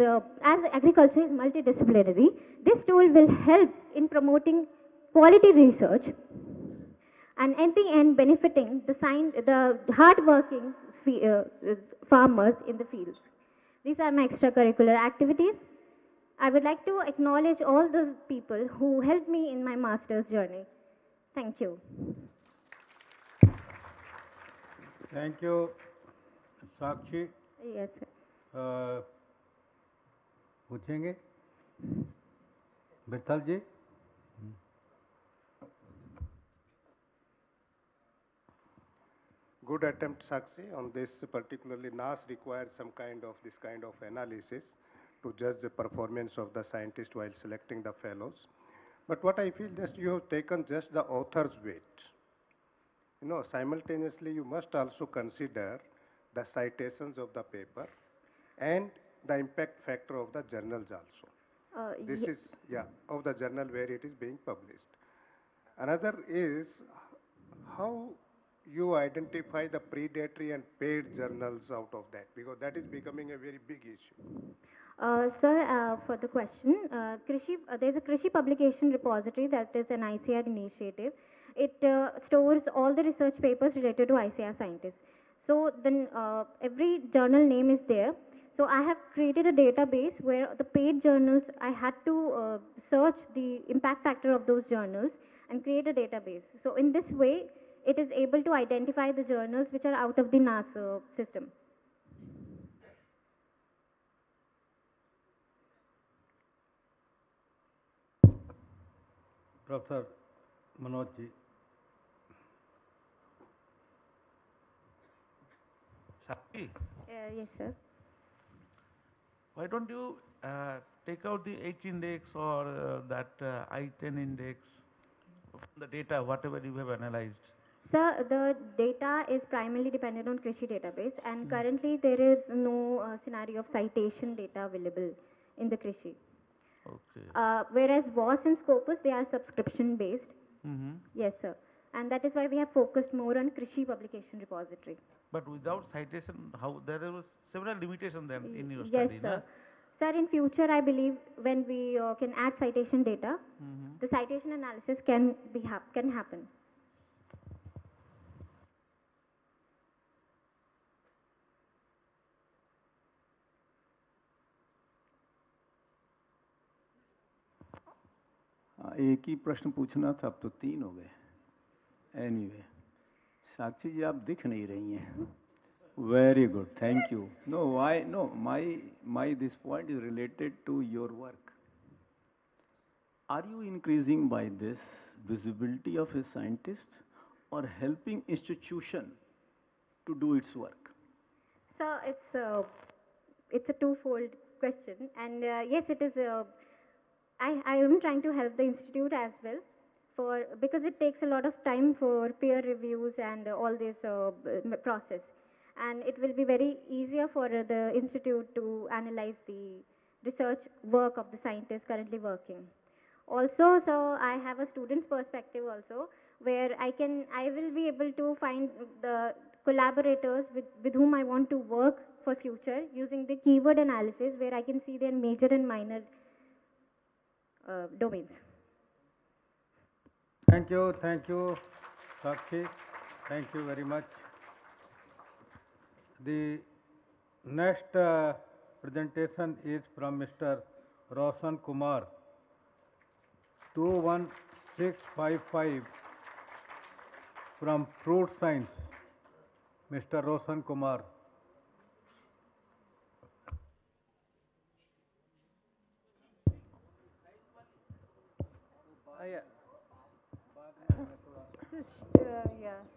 as agriculture is multidisciplinary, this tool will help in promoting quality research and at the end benefiting the hard-working farmers in the fields. These are my extracurricular activities. I would like to acknowledge all the people who helped me in my master's journey. Thank you. Thank you, Sakshi. Yes, sir. पूछेंगे विठल जी? Good attempt, Sakshi, on this. Particularly, NAS requires some kind of this kind of analysis to judge the performance of the scientist while selecting the fellows. But what I feel, just you have taken just the author's weight. You know, simultaneously, you must also consider the citations of the paper and the impact factor of the journals also. This is, of the journal where it is being published. Another is how you identify the predatory and paid journals out of that, because that is becoming a very big issue. Sir, for the question, there's a Krishi publication repository that is an ICAR initiative. It stores all the research papers related to ICAR scientists. So then every journal name is there. So I have created a database where the paid journals, I had to search the impact factor of those journals and create a database. So in this way, it is able to identify the journals which are out of the NAS system. Professor Manoj ji. Shakti, Yes, sir. why don't you take out the H index or that I-10 index from the data, whatever you have analyzed? Sir, the data is primarily dependent on Krishi database, and currently there is no scenario of citation data available in the Krishi. Okay. Whereas WAS and Scopus, they are subscription based. Mm-hmm. Yes, sir. And that is why we have focused more on Krishi publication repository. But without citation, how there was several limitations then in your Yes, study, sir. Sir, in future, I believe when we can add citation data, Mm-hmm. the citation analysis can happen. एक ही प्रश्न पूछना था, अब तो 3 हो गए. Anyway, साक्षी जी आप दिख नहीं रही हैं. Very good, thank you. No, why? No, my this point is related to your work. Are you increasing by this visibility of a scientist or helping institution to do its work? So it's a twofold question, and yes, it is. I am trying to help the institute as well, because it takes a lot of time for peer reviews and all this process, and it will be very easier for the institute to analyze the research work of the scientists currently working. Also, so I have a student's perspective also, where I will be able to find the collaborators with whom I want to work for future using the keyword analysis, where I can see their major and minor domains. Thank you, Sakshi. Thank you very much. The next presentation is from Mr. Roshan Kumar, 21655 from Fruit Science. Mr. Roshan Kumar.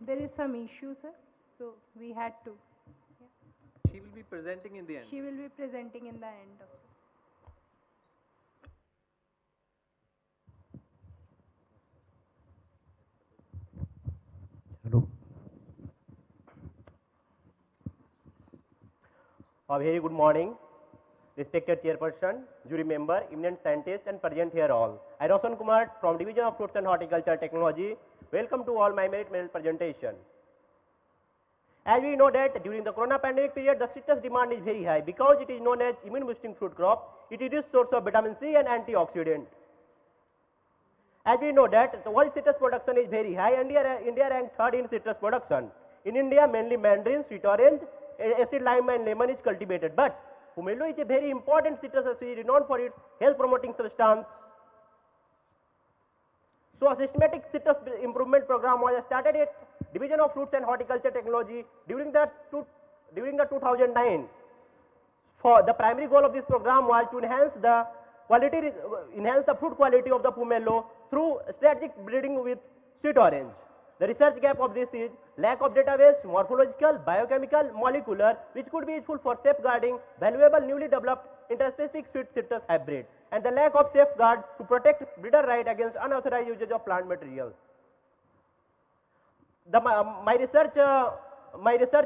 There is some issue, sir. So we had to. She will be presenting in the end. She will be presenting in the end. Hello. A very good morning, respected chairperson, jury member, eminent scientist, and present here all. I, Roshan Kumar, from Division of Fruits and Horticulture Technology, welcome to all my merit medal presentation. As we know that during the corona pandemic period, the citrus demand is very high because it is known as immune boosting fruit crop. It is a source of vitamin C and antioxidant. As we know that the world citrus production is very high, and India ranked 3rd in citrus production. In India, mainly mandarin, sweet orange, acid lime and lemon is cultivated. But pomelo is a very important citrus as it is renowned for its health promoting substance. So a systematic citrus improvement program was started at Division of Fruits and Horticulture Technology during the 2009. For the primary goal of this program was to enhance the fruit quality of the pomelo through strategic breeding with sweet orange. The research gap of this is lack of database, morphological, biochemical, molecular, which could be useful for safeguarding valuable newly developed interspecific sweet citrus hybrids, and the lack of safeguard to protect breeder right against unauthorized usage of plant material. My research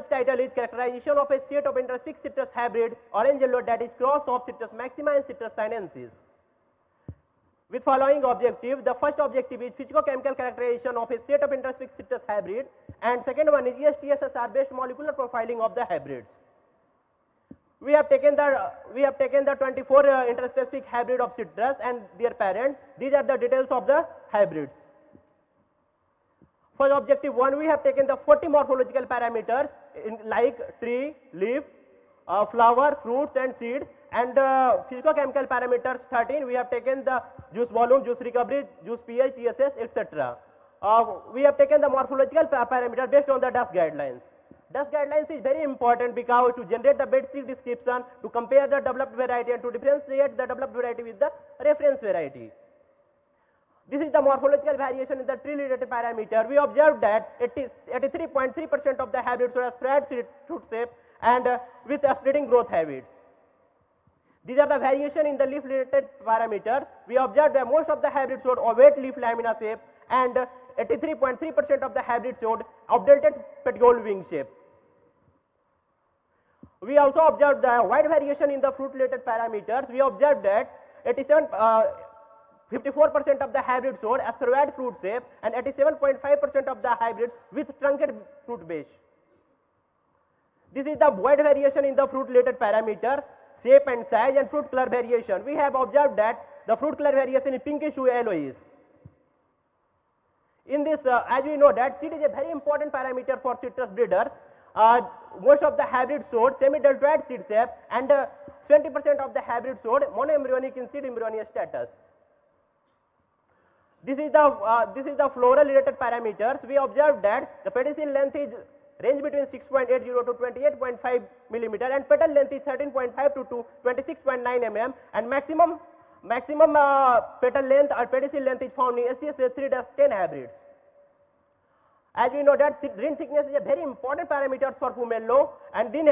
title is Characterization of a set of interspecific citrus hybrid orange yellow that is cross of Citrus maxima and Citrus sinensis. With following objective, the first objective is physicochemical characterization of a set of interspecific citrus hybrid, and second one is ESTSSR based molecular profiling of the hybrids. We have taken the 24 interspecific hybrid of citrus and their parents. These are the details of the hybrids. For objective 1, we have taken the 40 morphological parameters like tree, leaf, flower, fruits and seed, and physicochemical parameters 13. We have taken the juice volume, juice recovery, juice pH, TSS, etc. We have taken the morphological parameter based on the dust guidelines. Dust guidelines is very important because to generate the bed seed description, to compare the developed variety and to differentiate the developed variety with the reference variety. This is the morphological variation in the tree-related parameter. We observed that 83.3% of the hybrids were a spread fruit shape and with a spreading growth habits. These are the variation in the leaf-related parameters. We observed that most of the hybrids showed ovate leaf lamina shape and 83.3% of the hybrids showed updated petiole wing shape. We also observed the wide variation in the fruit-related parameters. We observed that 54% of the hybrids showed aspirated fruit shape and 87.5% of the hybrids with truncated fruit base. This is the wide variation in the fruit-related parameters, shape and size, and fruit color variation. We have observed that the fruit color variation is pinkish to yellowish. In this, as we know that seed is a very important parameter for citrus breeders. Most of the hybrids showed semi-deltoid seed shape and 20% of the hybrids showed monoembryonic in seed embryonic status. This is the floral related parameters. We observed that the pedicel length is range between 6.80 to 28.5 millimeter and petal length is 13.5 to 26.9 mm, and maximum petal length or pedicel length is found in SCS 3-10 hybrids. As we know that rind thickness is a very important parameter for pomelo, and then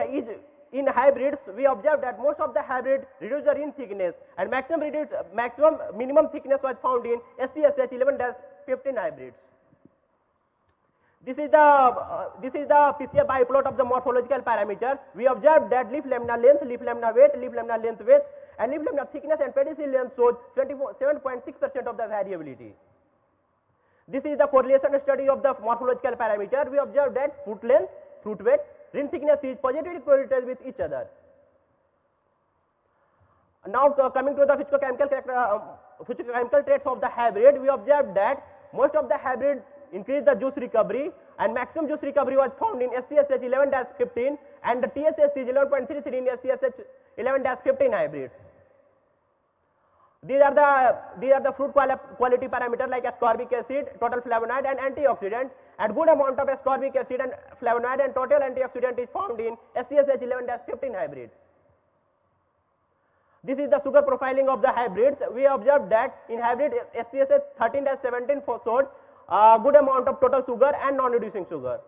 in hybrids we observed that most of the hybrids reduce the rind thickness, and minimum thickness was found in SCSH 11-15 hybrids. This is the PCA biplot of the morphological parameters. We observed that leaf lamina length, leaf lamina weight, leaf lamina length width, and leaf lamina thickness and pedicel length showed 7.6% of the variability. This is the correlation study of the morphological parameter. We observed that fruit length, fruit weight, rind thickness is positively correlated with each other. Now coming to the physicochemical traits of the hybrid, we observed that most of the hybrids increase the juice recovery, and maximum juice recovery was found in SCSH 11-15 and the TSS is 11.33 in SCSH 11-15 hybrids. These are the fruit quality parameters like ascorbic acid, total flavonoid and antioxidant, and good amount of ascorbic acid and flavonoid and total antioxidant is found in SCSH 11-15 hybrids. This is the sugar profiling of the hybrids. We observed that in hybrid SCSH 13-17 showed good amount of total sugar and non-reducing sugar.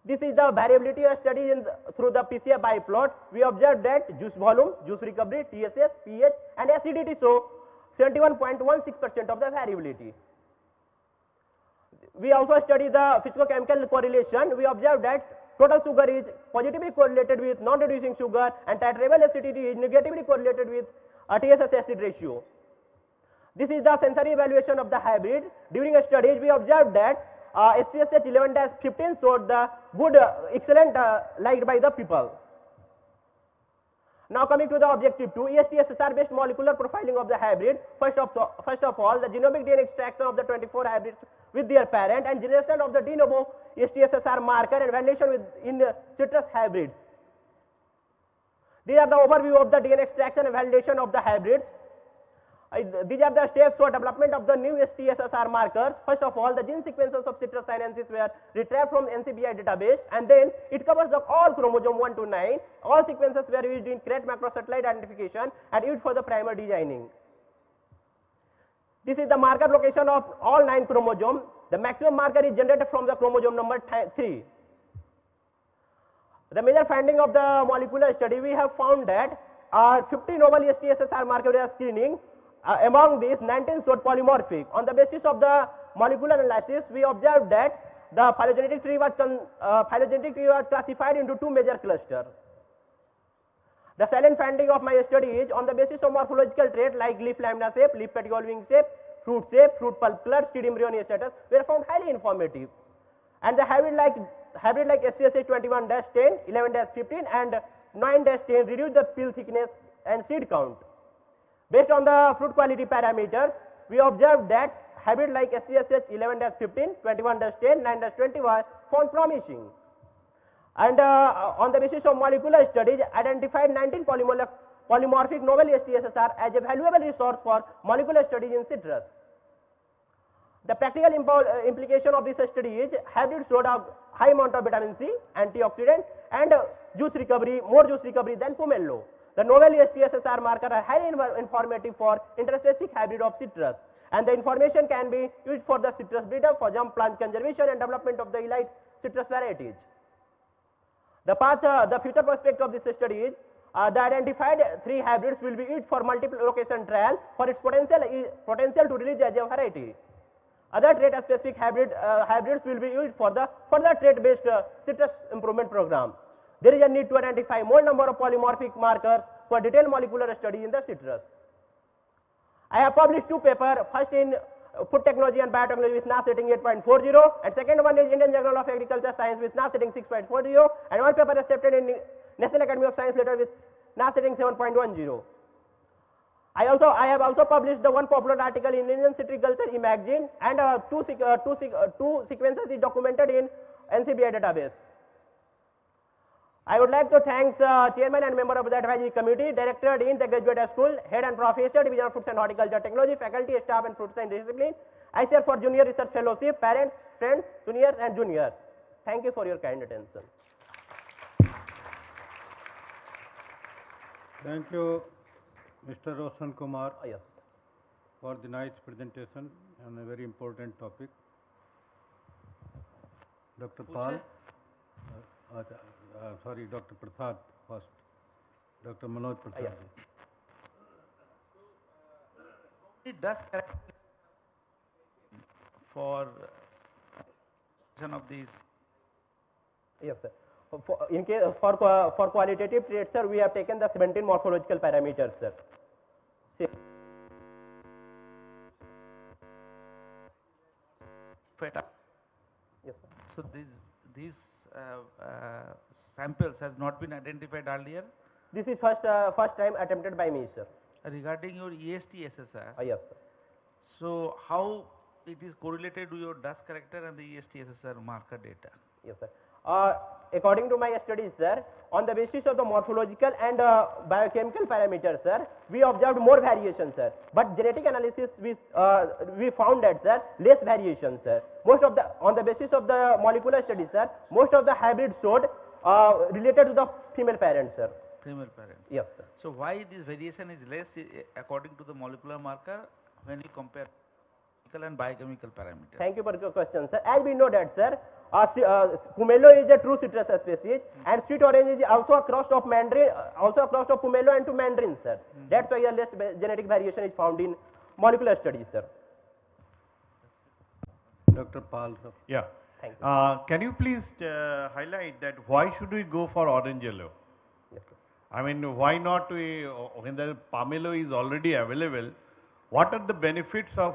This is the variability study through the PCA biplot. We observed that juice volume, juice recovery, TSS, pH and acidity show 71.16% of the variability. We also study the physicochemical correlation. We observed that total sugar is positively correlated with non-reducing sugar and titratable acidity is negatively correlated with TSS acid ratio. This is the sensory evaluation of the hybrid. During a study, we observed that SCSH 11-15 showed the good, excellent liked by the people. Now coming to the objective 2, ESTSSR based molecular profiling of the hybrid. First of all, the genomic DNA extraction of the 24 hybrids with their parent and generation of the de novo ESTSSR marker and validation in citrus hybrids. These are the overview of the DNA extraction and validation of the hybrids. These are the steps for development of the new STSSR markers. First of all, the gene sequences of citrus sinensis were retrieved from NCBI database, and then it covers the all chromosome 1 to 9. All sequences were used in correct macrosatellite identification and used for the primer designing. This is the marker location of all 9 chromosomes. The maximum marker is generated from the chromosome number 3. The major finding of the molecular study, we have found that 50 novel STSSR marker screening. Among these, 19 showed polymorphic. On the basis of the molecular analysis, we observed that the phylogenetic tree was classified into 2 major clusters. The silent finding of my study is on the basis of morphological traits like leaf lamina shape, leaf petiole wing shape, fruit pulp color, seed embryonic status were found highly informative. And the hybrid like SCSH 21-10, 11-15 and 9-10 reduced the peel thickness and seed count. Based on the fruit quality parameters, we observed that hybrid like SCSH 11-15, 21-10, 9-20 were found promising. And on the basis of molecular studies, identified 19 polymorphic novel STSSR as a valuable resource for molecular studies in citrus. The practical implication of this study is hybrid showed a high amount of vitamin C, antioxidant, and more juice recovery than pomelo. The novel STSSR marker are highly informative for interspecific hybrid of citrus, and the information can be used for the citrus breeder for jump plant conservation and development of the elite citrus varieties. The future prospect of this study is the identified 3 hybrids will be used for multiple location trial for its potential to release as a variety. Other trait-specific hybrids will be used for the further trait-based citrus improvement program. There is a need to identify more number of polymorphic markers for detailed molecular study in the citrus. I have published 2 papers, first in Food Technology and Biotechnology with NAS rating 8.40, and second one is Indian Journal of Agriculture Science with NAS rating 6.40, and one paper accepted in National Academy of Science letter with NAS rating 7.10. I have also published the one popular article in Indian Citriculture e-magazine, and two sequences is documented in NCBI database. I would like to thank Chairman and member of the advisory committee, Director, Dean, the Graduate School, Head and Professor, Division of Fruits and Horticulture Technology, Faculty, Staff and Fruit Science Discipline, ICAR for Junior Research Fellowship, Parents, Friends, Juniors and Juniors. Thank you for your kind attention. Thank you, Mr. Roshan Kumar, yes, for the nice presentation on a very important topic. Dr. Pal, sorry, Dr. Prasad first. Dr. Manoj Prasad. Yes. It does for some of these. Yes, sir. For qualitative traits, sir, we have taken the 17 morphological parameters, sir. Yes, sir. So these samples has not been identified earlier? This is first time attempted by me, sir. Regarding your EST SSR? Yes, sir. So how it is correlated to your dust character and the EST SSR marker data? Yes, sir. According to my studies, sir, on the basis of the morphological and biochemical parameters, sir, we observed more variation, sir. But genetic analysis, we found that, sir, less variation, sir. On the basis of the molecular studies, sir, most of the hybrids showed related to the female parents, sir. Female parent. Yes, sir. So why this variation is less according to the molecular marker when you compare chemical and biochemical parameters? Thank you for your question, sir. As we know that, sir, pomelo is a true citrus species, and sweet orange is also a cross of mandarin, also a cross of pomelo and to mandarin, sir. That's why a less genetic variation is found in molecular studies, sir. Dr. Pal, sir. Yeah. Thank you. Can you please highlight that why should we go for orange yellow? Yes, sir. I mean, why not when the pomelo is already available, what are the benefits of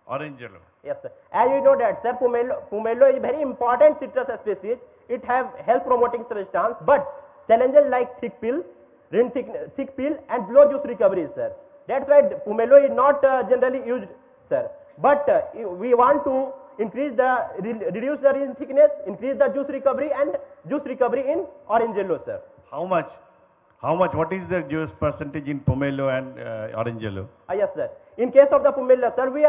orange yellow? Yes, sir. As you know that, sir, pomelo is very important citrus species. It have health promoting substance, but challenges like thick peel, thick peel and low juice recovery, sir. That's why pomelo is not generally used, sir. But we want to reduce the rin thickness, increase the juice recovery and juice recovery in orange yellow, sir. How much? How much? What is the juice percentage in pomelo and orange yellow? Yes, sir. In case of the pomelo, sir, we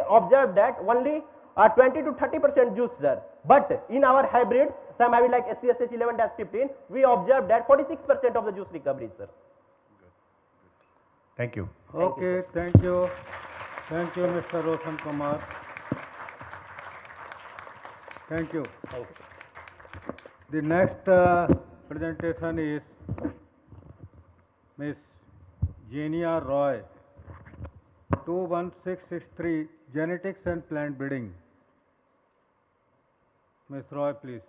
observed that only 20 to 30% juice, sir. But in our hybrids, some hybrid like SCSH 11-15, we observed that 46% of the juice recovery, sir. Thank you. Okay, thank you. Thank you, Mr. Roshan Kumar. Thank you. Thank you. The next presentation is Miss Jenia Roy, 21663, Genetics and Plant Breeding. Miss Roy, please.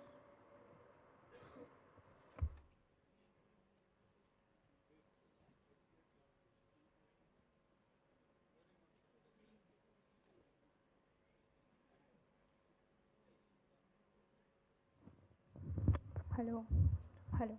Hello. Hello.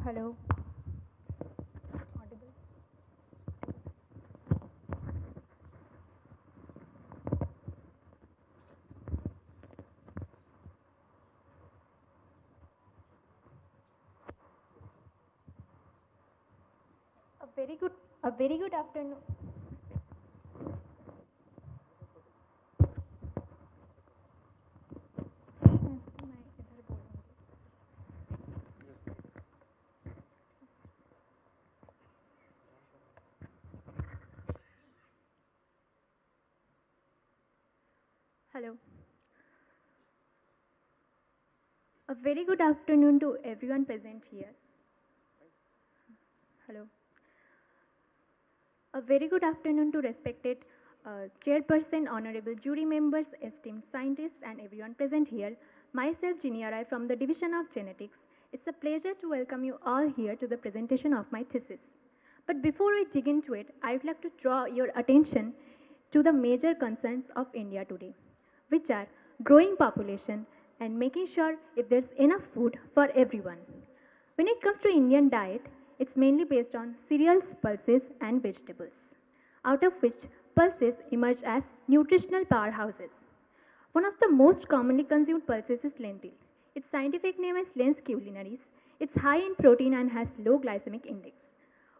Hello. Audible? A very good afternoon. Hello. A very good afternoon to everyone present here. Hello. A very good afternoon to respected chairperson, honorable jury members, esteemed scientists, and everyone present here. Myself, Jinia Rai from the Division of Genetics. It's a pleasure to welcome you all here to the presentation of my thesis. But before we dig into it, I would like to draw your attention to the major concerns of India today, which are growing population and making sure if there's enough food for everyone. When it comes to Indian diet, it's mainly based on cereals, pulses, and vegetables, out of which pulses emerge as nutritional powerhouses. One of the most commonly consumed pulses is lentil. Its scientific name is Lens culinaris. It's high in protein and has low glycemic index.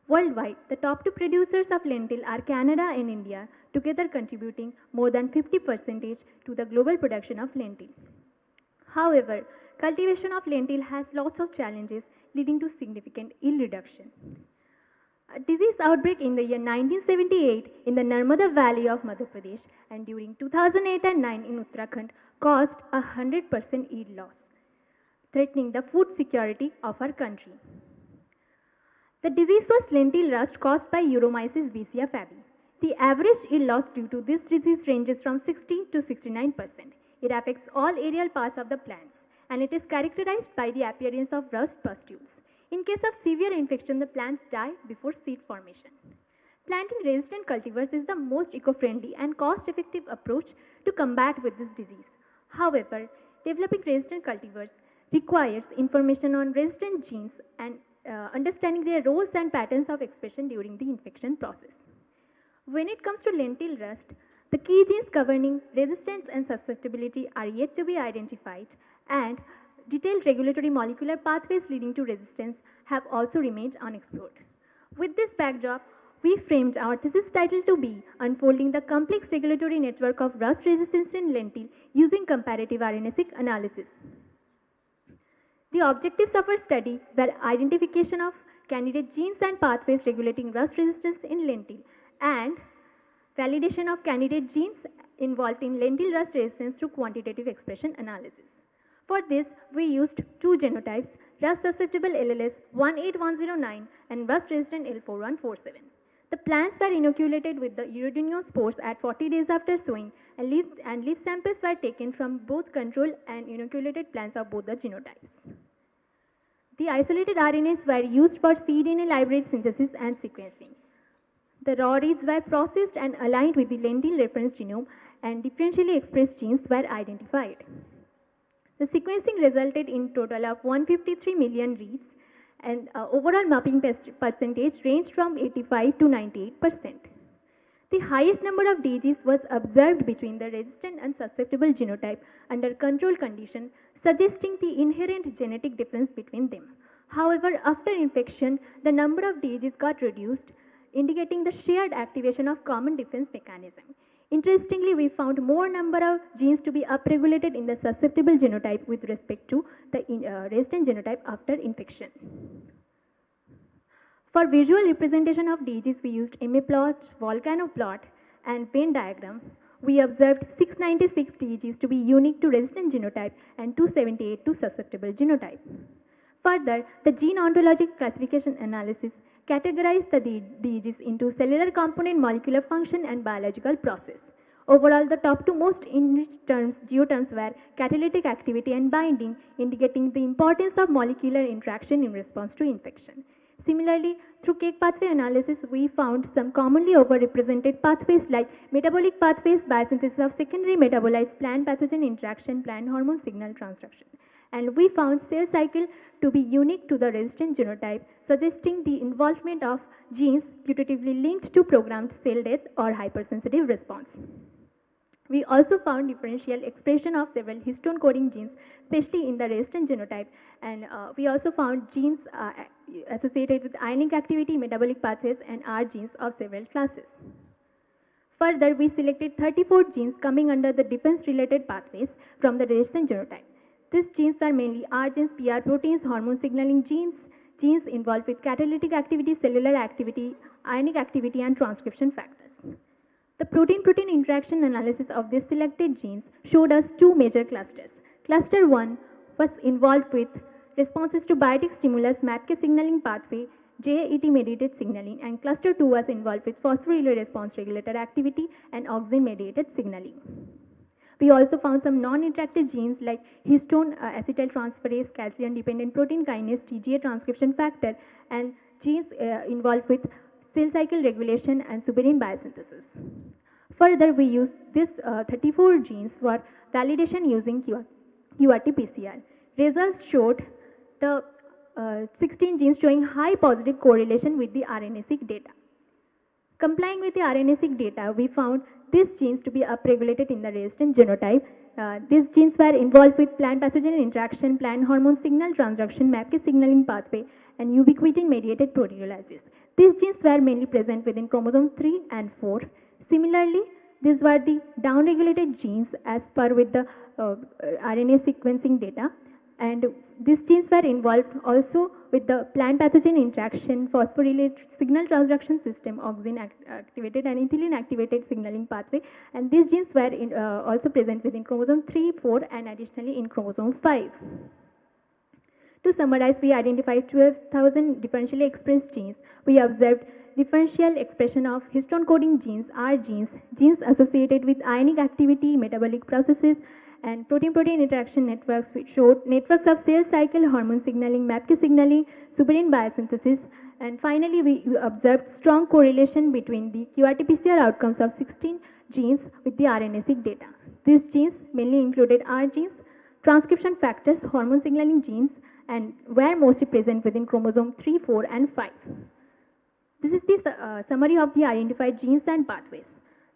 Worldwide, the top two producers of lentil are Canada and India, together contributing more than 50% to the global production of lentil. However, cultivation of lentil has lots of challenges leading to significant yield reduction. A disease outbreak in the year 1978 in the Narmada Valley of Madhya Pradesh and during 2008 and 9 in Uttarakhand caused 100% yield loss, threatening the food security of our country. The disease was lentil rust caused by Euromyces vicia fabi. The average yield loss due to this disease ranges from 60 to 69%. It affects all aerial parts of the plants, and it is characterized by the appearance of rust pustules. In case of severe infection, the plants die before seed formation. Planting resistant cultivars is the most eco-friendly and cost-effective approach to combat with this disease. However, developing resistant cultivars requires information on resistant genes and understanding their roles and patterns of expression during the infection process. When it comes to lentil rust, the key genes governing resistance and susceptibility are yet to be identified, and detailed regulatory molecular pathways leading to resistance have also remained unexplored. With this backdrop, we framed our thesis title to be Unfolding the Complex Regulatory Network of Rust Resistance in Lentil Using Comparative RNA-seq Analysis. The objectives of our study were identification of candidate genes and pathways regulating rust resistance in lentil and validation of candidate genes involved in lentil rust resistance through quantitative expression analysis. For this, we used two genotypes, rust susceptible LLS 18109 and rust resistant L4147. The plants were inoculated with the Urodinio spores at 40 days after sowing, and leaf samples were taken from both control and inoculated plants of both the genotypes. The isolated RNAs were used for cDNA library synthesis and sequencing. The raw reads were processed and aligned with the lentil reference genome, and differentially expressed genes were identified. The sequencing resulted in total of 153 million reads, and overall mapping percentage ranged from 85 to 98%. The highest number of DGs was observed between the resistant and susceptible genotype under control condition, suggesting the inherent genetic difference between them. However, after infection, the number of DGs got reduced, indicating the shared activation of common defense mechanism. Interestingly, we found more number of genes to be upregulated in the susceptible genotype with respect to the resistant genotype after infection. For visual representation of DGs, we used MA plot, volcano plot, and Venn diagram. We observed 696 DGs to be unique to resistant genotype and 278 to susceptible genotype. Further, the gene ontologic classification analysis categorized the DGs into cellular component, molecular function, and biological process. Overall, the top two most enriched terms, geoterms, were catalytic activity and binding, indicating the importance of molecular interaction in response to infection. Similarly, through cake pathway analysis, we found some commonly overrepresented pathways like metabolic pathways, biosynthesis of secondary metabolites, plant pathogen interaction, plant hormone signal transduction. And we found cell cycle to be unique to the resistant genotype, suggesting the involvement of genes putatively linked to programmed cell death or hypersensitive response. We also found differential expression of several histone coding genes, especially in the resistant genotype, and we also found genes associated with ionic activity, metabolic pathways, and R genes of several classes. Further, we selected 34 genes coming under the defense-related pathways from the resistant genotype. These genes are mainly R genes, PR proteins, hormone signaling genes, genes involved with catalytic activity, cellular activity, ionic activity, and transcription factors. The protein-protein interaction analysis of these selected genes showed us two major clusters. Cluster 1 was involved with responses to biotic stimulus, MAPK signaling pathway, JAET-mediated signaling, and cluster 2 was involved with phosphorylated response regulator activity and auxin-mediated signaling. We also found some non-interactive genes like histone acetyltransferase, calcium-dependent protein kinase, TGA transcription factor, and genes involved with cell cycle regulation and suberin biosynthesis. Further, we used these 34 genes for validation using QRT-PCR. Results showed the 16 genes showing high positive correlation with the RNA-seq data. Complying with the RNA-seq data, we found these genes to be upregulated in the resistant genotype. These genes were involved with plant pathogen interaction, plant hormone signal transduction, MAPK signaling pathway, and ubiquitin-mediated proteolysis. These genes were mainly present within chromosome 3 and 4. Similarly, these were the downregulated genes as per with the RNA sequencing data, and these genes were involved also with the plant pathogen interaction, phosphorylate signal transduction system, auxin activated and ethylene activated signaling pathway, and these genes were also present within chromosome 3, 4, and additionally in chromosome 5. To summarize, we identified 12,000 differentially expressed genes. We observed differential expression of histone coding genes, R genes, genes associated with ionic activity, metabolic processes, and protein-protein interaction networks, which showed networks of cell cycle, hormone signaling, MAPK signaling, suberin biosynthesis, and finally we observed strong correlation between the QRT-PCR outcomes of 16 genes with the RNA-seq data. These genes mainly included R genes, transcription factors, hormone signaling genes, and were mostly present within chromosome 3, 4, and 5. This is the summary of the identified genes and pathways.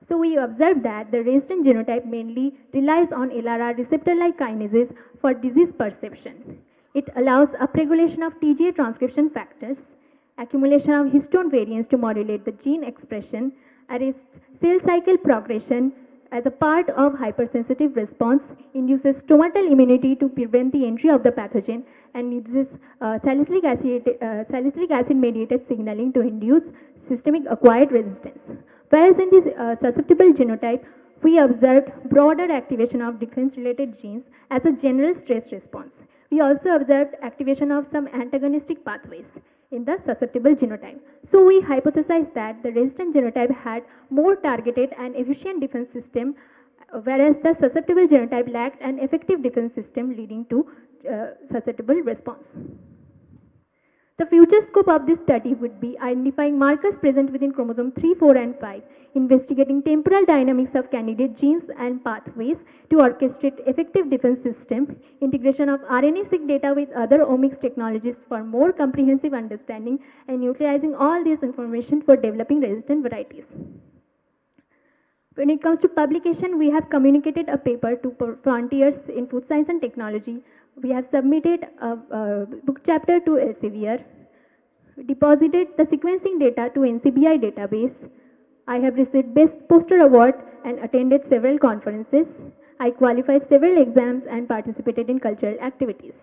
So we observed that the resistant genotype mainly relies on LRR receptor-like kinases for disease perception. It allows upregulation of TGA transcription factors, accumulation of histone variants to modulate the gene expression, arrests cell cycle progression as a part of hypersensitive response, induces stomatal immunity to prevent the entry of the pathogen, and uses salicylic acid-mediated signaling to induce systemic acquired resistance. Whereas in this susceptible genotype, we observed broader activation of defense-related genes as a general stress response. We also observed activation of some antagonistic pathways in the susceptible genotype. So we hypothesized that the resistant genotype had more targeted and efficient defense system, whereas the susceptible genotype lacked an effective defense system leading to susceptible response. The future scope of this study would be identifying markers present within chromosome 3, 4, and 5, investigating temporal dynamics of candidate genes and pathways to orchestrate effective defense system, integration of RNA-seq data with other omics technologies for more comprehensive understanding, and utilizing all this information for developing resistant varieties. When it comes to publication, we have communicated a paper to Frontiers in Food Science and Technology. We have submitted a book chapter to Elsevier, deposited the sequencing data to NCBI database. I have received Best Poster Award and attended several conferences. I qualified several exams and participated in cultural activities.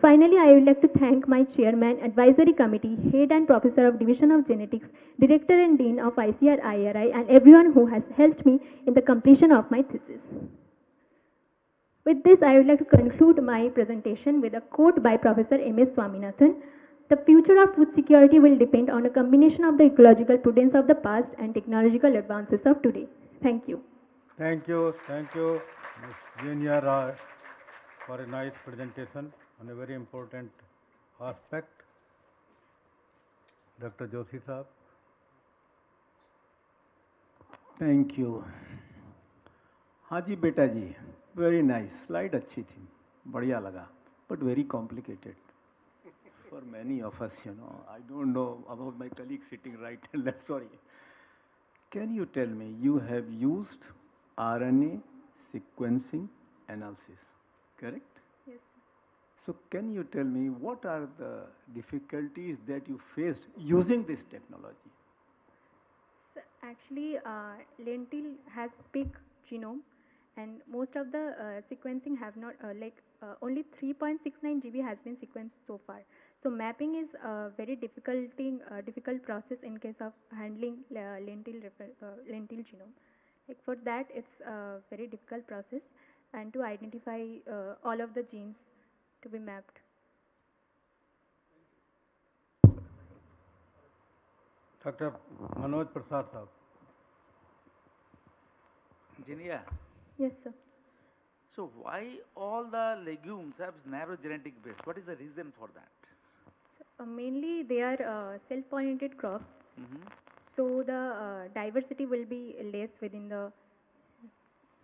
Finally, I would like to thank my chairman, advisory committee, head and professor of Division of Genetics, director and dean of ICAR IRI, and everyone who has helped me in the completion of my thesis. With this, I would like to conclude my presentation with a quote by Professor M.S. Swaminathan. The future of food security will depend on a combination of the ecological prudence of the past and technological advances of today. Thank you. Thank you, Ms. Junior Rai, for a nice presentation on a very important aspect. Dr. Joshi Saab. Thank you. हाँ जी बेटा जी, very nice, slide अच्छी थी, बढ़िया लगा, but very complicated for many of us, you know. I don't know about my colleague sitting right and left, sorry. Can you tell me, you have used RNA sequencing analysis, correct? Yes. So can you tell me what are the difficulties that you faced using this technology? So actually, lentil has big genome, and most of the sequencing have not only 3.69 GB has been sequenced so far. So mapping is a very difficult process in case of handling lentil genome. Like for that, it's a very difficult process, and to identify all of the genes to be mapped. Dr. Manoj Prasad Saab. Engineer. Yes, sir. So why all the legumes have narrow genetic base? What is the reason for that? Mainly, they are self-pollinated crops. So the diversity will be less within the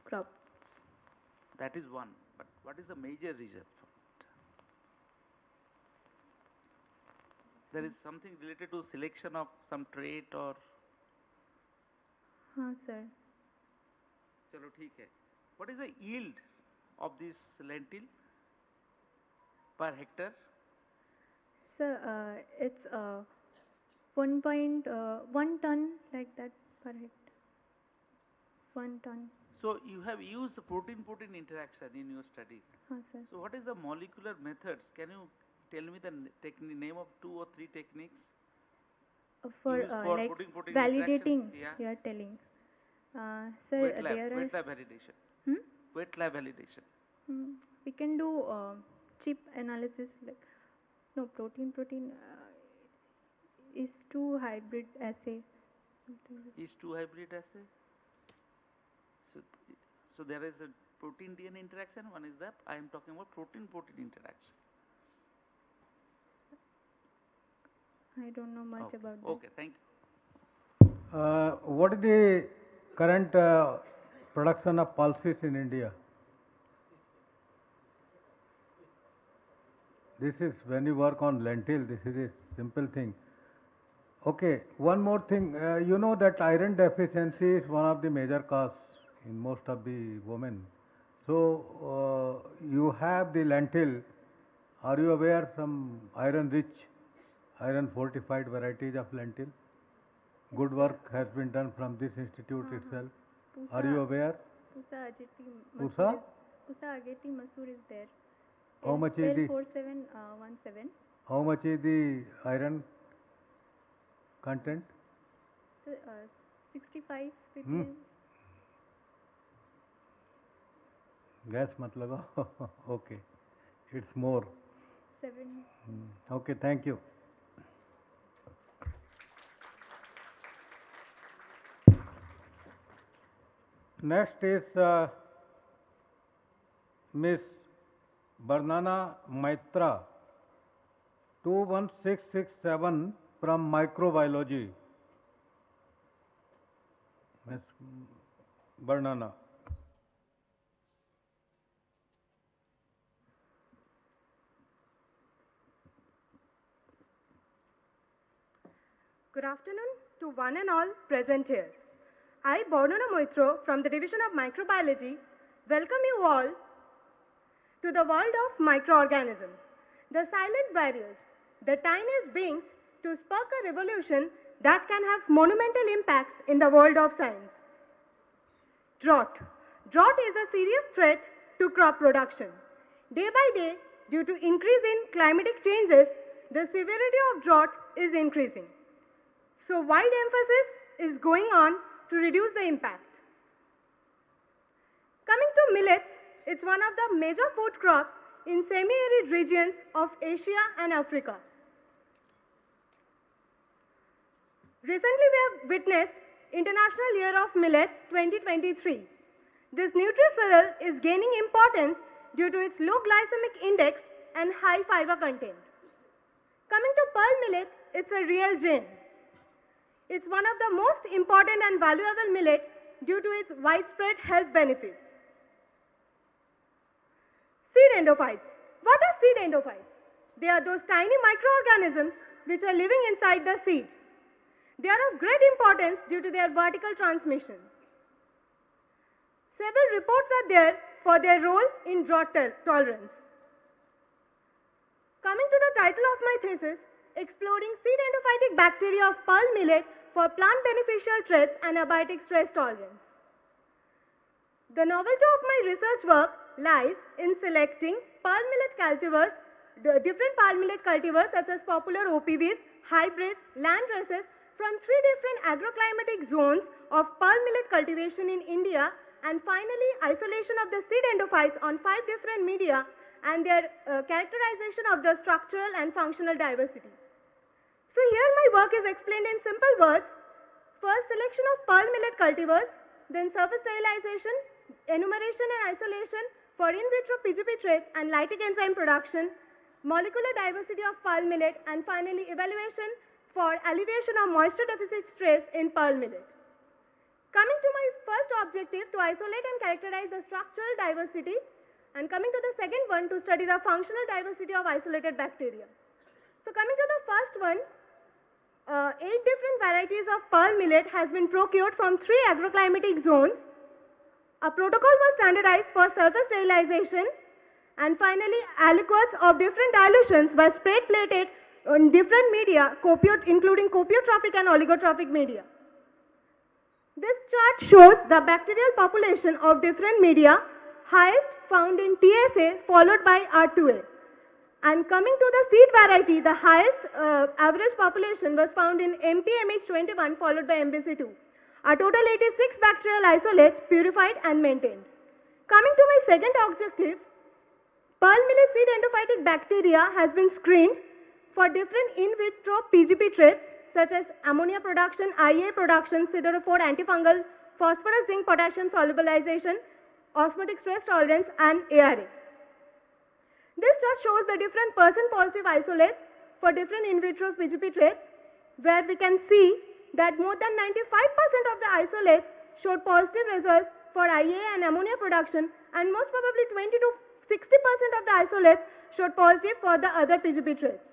crop. That is one. But what is the major reason for it? There is something related to selection of some trait or... हाँ sir. चलो ठीक है. What is the yield of this lentil per hectare? Sir, it's 1.1 ton like that per hectare. 1 ton. So you have used protein-protein interaction in your study. Sir. So what is the molecular methods? Can you tell me the name of 2 or 3 techniques? For like protein-protein validating, yeah. you are telling. Sir, wet lab validation. Wet lab validation. We can do chip analysis like protein is to hybrid assay. Is to hybrid assay. So there is a protein DNA interaction. One is that I am talking about protein-protein interaction. I don't know much about that. Okay, thank you. What is the current production of pulses in India? This is when you work on lentil, this is a simple thing. Okay, one more thing, you know that iron deficiency is one of the major causes in most of the women. So, you have the lentil, are you aware some iron rich, iron fortified varieties of lentil? Good work has been done from this institute itself. Are you aware? Pusa Ageti Masoor is there. How much is the 4717? How much is the iron content? 65 between. Gas mat lagao. Okay, it's more. 7. Okay, thank you. Next is Miss Barnana Maitra 21667 from microbiology. Ms. Barnana. Good afternoon to one and all present here. I, Barnana Moitro, from the Division of Microbiology, welcome you all to the world of microorganisms, the silent barriers, the tiniest beings to spark a revolution that can have monumental impacts in the world of science. Drought. Drought is a serious threat to crop production. Day by day, due to increase in climatic changes, the severity of drought is increasing. So wide emphasis is going on to reduce the impact. Coming to millets, it's one of the major food crops in semi-arid regions of Asia and Africa. Recently, we have witnessed International Year of Millets 2023. This nutricereal is gaining importance due to its low glycemic index and high fiber content. Coming to pearl millet, it's a real gem. It's one of the most important and valuable millet due to its widespread health benefits. Seed endophytes. What are seed endophytes? They are those tiny microorganisms which are living inside the seed. They are of great importance due to their vertical transmission. Several reports are there for their role in drought tolerance. Coming to the title of my thesis, exploring seed endophytic bacteria of pearl millet for plant beneficial traits and abiotic stress tolerance. The novelty of my research work lies in selecting pearl millet cultivars, the different pearl millet cultivars such as popular OPVs, hybrids, land races from 3 different agroclimatic zones of pearl millet cultivation in India, and finally isolation of the seed endophytes on 5 different media and their characterization of the structural and functional diversity. So here my work is explained in simple words. First, selection of pearl millet cultivars, then surface sterilization, enumeration and isolation for in vitro PGP traits and lytic enzyme production, molecular diversity of pearl millet, and finally evaluation for alleviation of moisture deficit stress in pearl millet. Coming to my first objective, to isolate and characterize the structural diversity, and coming to the second one, to study the functional diversity of isolated bacteria. So coming to the first one, 8 different varieties of pearl millet has been procured from 3 agroclimatic zones. A protocol was standardized for surface sterilization, and finally aliquots of different dilutions were sprayed plated on different media, including copiotrophic and oligotrophic media. This chart shows the bacterial population of different media, highest found in TSA followed by R2A. And coming to the seed variety, the highest average population was found in MPMH21 followed by MBC2. A total 86 bacterial isolates purified and maintained. Coming to my second objective, pearl millet seed endophytic bacteria has been screened for different in vitro PGP traits such as ammonia production, IA production, siderophore antifungal, phosphorus, zinc, potassium solubilization, osmotic stress tolerance, and ARA. This chart shows the different person-positive isolates for different in vitro PGP traits, where we can see that more than 95% of the isolates showed positive results for IA and ammonia production, and most probably 20 to 60% of the isolates showed positive for the other PGP traits.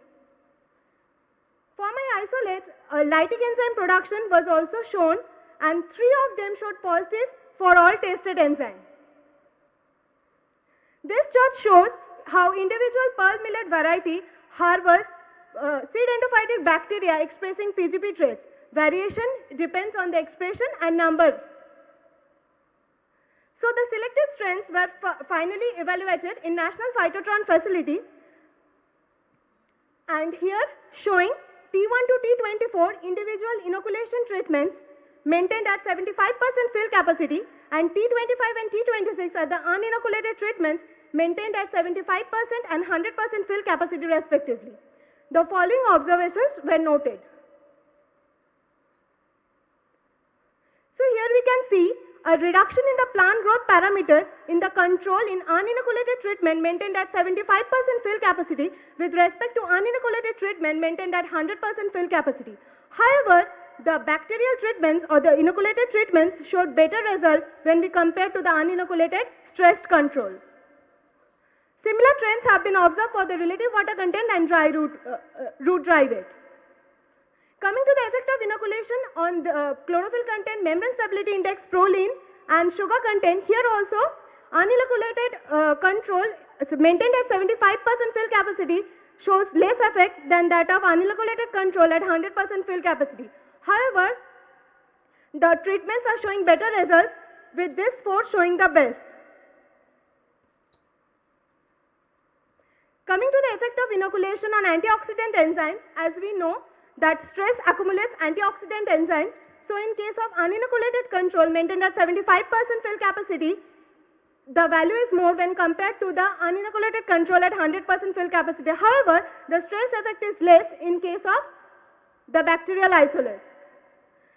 For my isolates, lytic enzyme production was also shown, and 3 of them showed positive for all tested enzymes. This chart shows how individual pearl millet variety harbors seed endophytic bacteria expressing PGP traits. Variation depends on the expression and number. So the selected strains were finally evaluated in National Phytotron Facility, and here showing T1 to T24 individual inoculation treatments maintained at 75% fill capacity, and T25 and T26 are the uninoculated treatments maintained at 75% and 100% fill capacity respectively. The following observations were noted. So here we can see a reduction in the plant growth parameter in the control in uninoculated treatment maintained at 75% fill capacity with respect to uninoculated treatment maintained at 100% fill capacity. However, the bacterial treatments or the inoculated treatments showed better results when we compare to the uninoculated stressed control. Similar trends have been observed for the relative water content and root dry weight. Coming to the effect of inoculation on the chlorophyll content, membrane stability index, proline and sugar content, here also uninoculated control maintained at 75% fill capacity shows less effect than that of uninoculated control at 100% fill capacity. However, the treatments are showing better results with this 4 showing the best. Coming to the effect of inoculation on antioxidant enzymes, as we know that stress accumulates antioxidant enzymes. So in case of uninoculated control maintained at 75% fill capacity, the value is more when compared to the uninoculated control at 100% fill capacity. However, the stress effect is less in case of the bacterial isolates.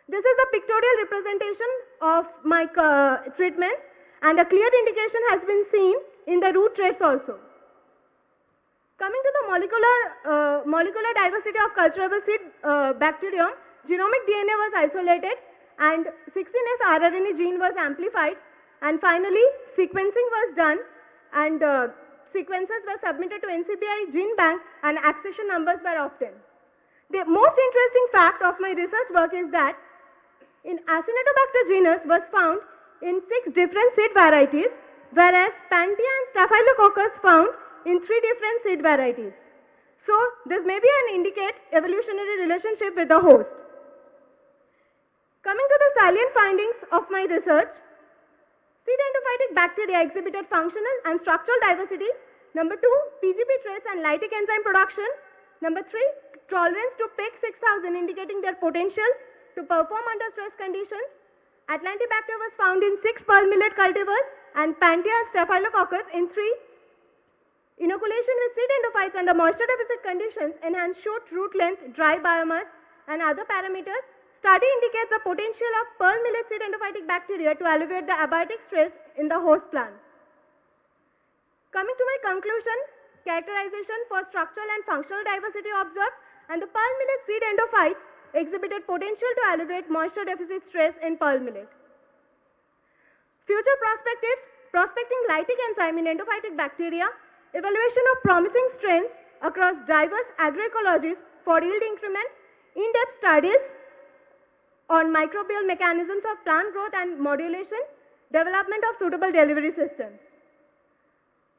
This is a pictorial representation of my treatments, and a clear indication has been seen in the root traits also. Coming to the molecular diversity of culturable seed bacterium, genomic DNA was isolated and 16S rRNA gene was amplified, and finally sequencing was done, and sequences were submitted to NCBI gene bank and accession numbers were obtained. The most interesting fact of my research work is that in Acinetobacter genus was found in 6 different seed varieties, whereas Pantia and Staphylococcus found in 3 different seed varieties. So this may be an indicate evolutionary relationship with the host. Coming to the salient findings of my research, seed endophytic bacteria exhibited functional and structural diversity. Number 2, PGP traits and lytic enzyme production. Number 3, tolerance to PEG 6000 indicating their potential to perform under stress conditions. Atlantibacter was found in 6 pearl millet cultivars and Pantia and Staphylococcus in 3. Inoculation with seed endophytes under moisture deficit conditions enhanced shoot, root length, dry biomass and other parameters. Study indicates the potential of pearl millet seed endophytic bacteria to alleviate the abiotic stress in the host plant. Coming to my conclusion, characterization for structural and functional diversity observed, and the pearl millet seed endophytes exhibited potential to alleviate moisture deficit stress in pearl millet. Future perspectives, prospecting lytic enzyme in endophytic bacteria, evaluation of promising strains across diverse agroecologies for yield increment, in-depth studies on microbial mechanisms of plant growth and modulation, development of suitable delivery systems.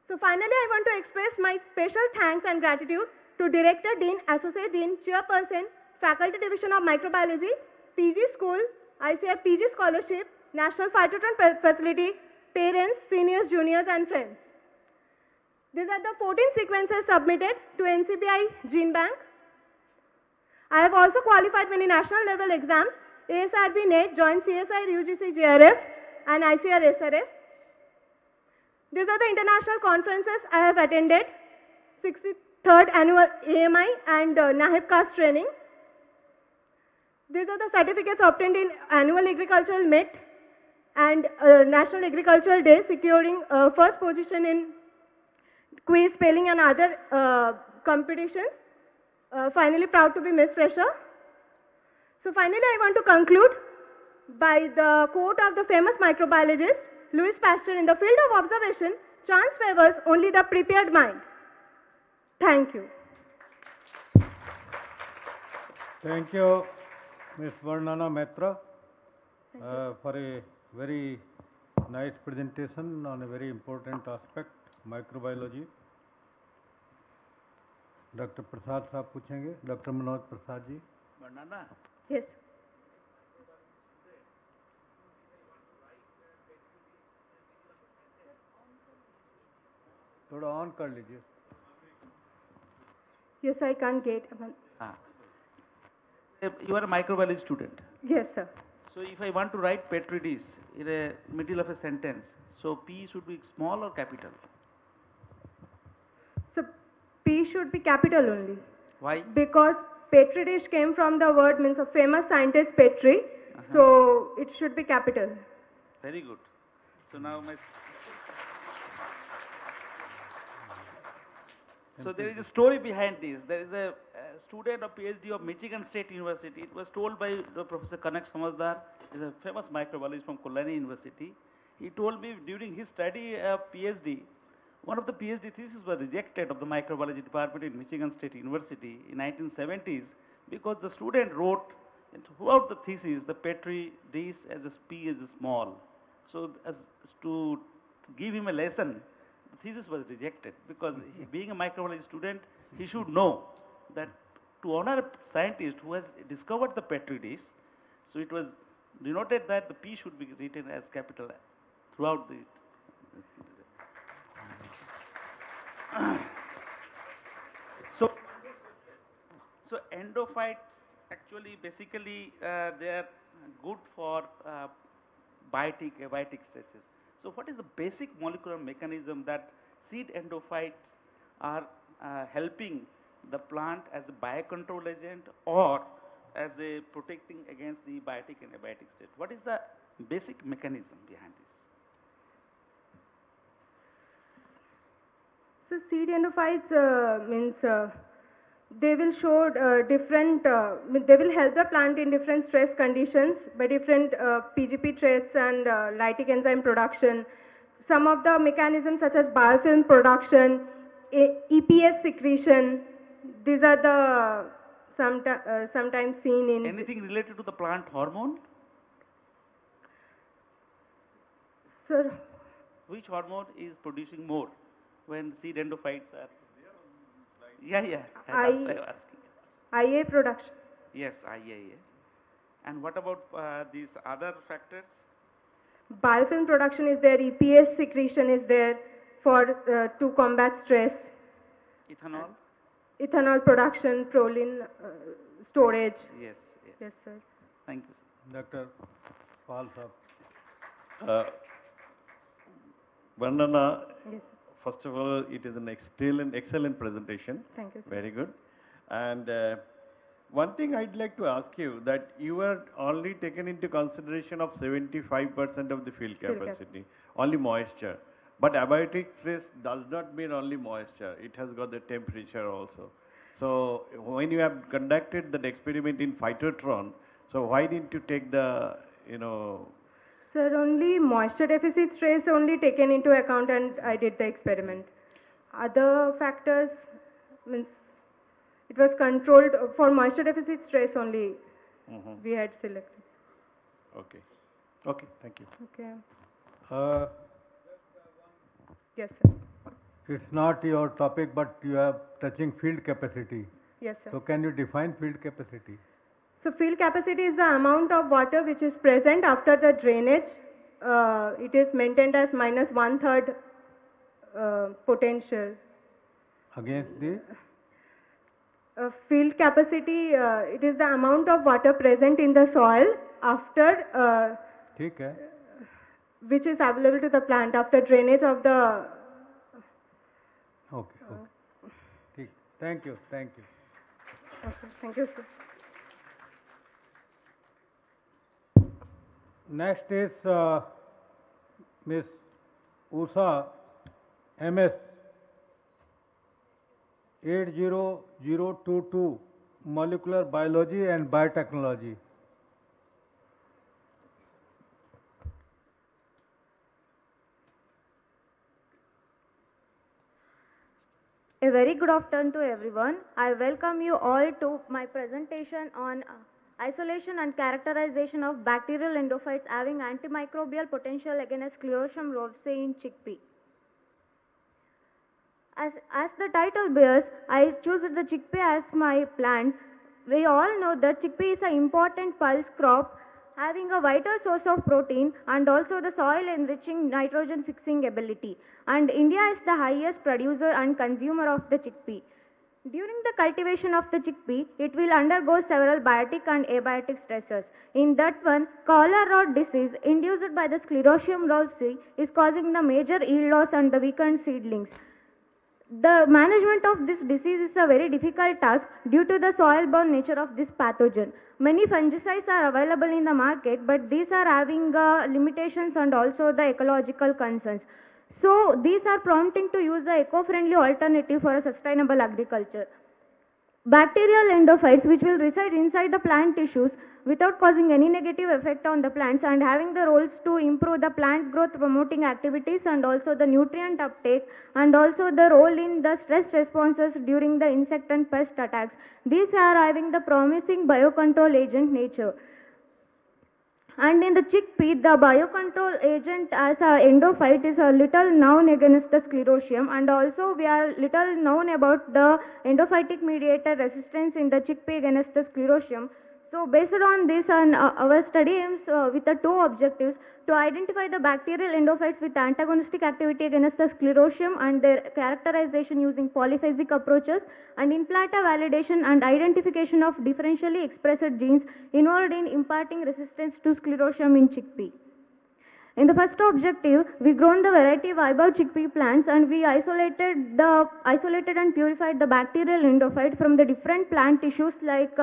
So finally, I want to express my special thanks and gratitude to Director, Dean, Associate Dean, Chairperson, Faculty Division of Microbiology, PG School, ICAR PG Scholarship, National Phytoton Facility, parents, seniors, juniors and friends. These are the 14 sequences submitted to NCBI Gene Bank. I have also qualified many national level exams, ASRB NET, Joint CSI, UGC, JRF and ICAR SRF. These are the international conferences I have attended, 63rd Annual AMI and NAHEP training. These are the certificates obtained in Annual Agricultural Met and National Agricultural Day, securing first position in quiz, spelling and other competitions. Finally, proud to be Miss Fresher. So finally, I want to conclude by the quote of the famous microbiologist, Louis Pasteur: in the field of observation, chance favors only the prepared mind. Thank you. Thank you, Ms. Varnana Mehta, for a very nice presentation on a very important aspect, microbiology. Dr. Prasad साहब पूछेंगे, Dr. Manoj Prasad जी. Varnana. Yes. थोड़ा on कर लीजिए. Yes, I can't get. You are a microbiology student. Yes, sir. So if I want to write petri dish in a middle of a sentence, so P should be small or capital? So P should be capital only. Why? Because petri dish came from the word means of famous scientist Petri, so it should be capital. Very good. So now my... So there is a story behind this. There is a student of PhD of Michigan State University. It was told by Professor Kanak Samazdar, is a famous microbiologist from Kolani University. He told me during his study of PhD, one of the PhD theses was rejected of the microbiology department in Michigan State University in 1970s because the student wrote throughout the thesis the Petri dish as a P is small. So as to give him a lesson, the thesis was rejected because he, being a microbiology student, he should know that to honor a scientist who has discovered the Petri dish, so it was denoted that the P should be written as capital throughout the... So endophytes actually basically they are good for biotic, abiotic stresses. So what is the basic molecular mechanism that seed endophytes are helping the plant as a biocontrol agent or as a protecting against the biotic and abiotic state? What is the basic mechanism behind this? So seed endophytes means they will show different, they will help the plant in different stress conditions by different PGP traits and lytic enzyme production. Some of the mechanisms such as biofilm production, EPS secretion, these are the sometimes seen in... Anything related to the plant hormone? Sir? Which hormone is producing more when seed endophytes are... Yeah. IA production. Yes, IA. And what about these other factors? Biofilm production is there, EPS secretion is there for to combat stress. Ethanol? Ethanol production, proline storage. Yes. Yes, sir. Thank you, sir. Dr. Paul sir. Vandana, Yes. first of all, it is an excellent presentation. Thank you, sir. Very good. And one thing I'd like to ask you, that you were only taken into consideration of 75% of the field capacity, only moisture. But abiotic stress does not mean only moisture. It has got the temperature also. So when you have conducted that experiment in phytotron, so why didn't you take the, Sir, only moisture deficit stress only taken into account and I did the experiment. Other factors means it was controlled for moisture deficit stress only we had selected. Okay. Okay, thank you. Okay. Yes, sir. It's not your topic, but you are touching field capacity. Yes, sir. So can you define field capacity? So field capacity is the amount of water which is present after the drainage. It is maintained as minus 1/3 potential. Against the? Field capacity, it is the amount of water present in the soil after ठीक है. which is available to the plant after drainage of the... Okay. ठीक. Thank you. Okay, thank you, sir. Next is Miss Usha, MS 80022, Molecular Biology and Biotechnology. A very good afternoon to everyone. I welcome you all to my presentation on isolation and characterization of bacterial endophytes having antimicrobial potential against Sclerotium rosae in chickpea. As the title bears, I choose the chickpea as my plant. We all know that chickpea is an important pulse crop having a vital source of protein and also the soil enriching nitrogen fixing ability. And India is the highest producer and consumer of the chickpea. During the cultivation of the chickpea, it will undergo several biotic and abiotic stresses. In that one, collar rot disease induced by the Sclerotium rosae is causing the major yield loss and the weakened seedlings. The management of this disease is a very difficult task due to the soil-borne nature of this pathogen. Many fungicides are available in the market, but these are having limitations and also the ecological concerns. So these are prompting to use the eco-friendly alternative for a sustainable agriculture. Bacterial endophytes, which will reside inside the plant tissues without causing any negative effect on the plants and having the roles to improve the plant growth promoting activities and also the nutrient uptake and also the role in the stress responses during the insect and pest attacks. These are having the promising biocontrol agent nature. And in the chickpea, the biocontrol agent as a endophyte is a little known against the sclerotium, and also we are little known about the endophytic mediator resistance in the chickpea against the sclerotium. So based on this and our study aims with the two objectives to identify the bacterial endophytes with antagonistic activity against the sclerotium and their characterization using polyphasic approaches, and implanter validation and identification of differentially expressed genes involved in imparting resistance to sclerotium in chickpea. In the first objective, we grown the variety of IBAV chickpea plants and we isolated and purified the bacterial endophyte from the different plant tissues like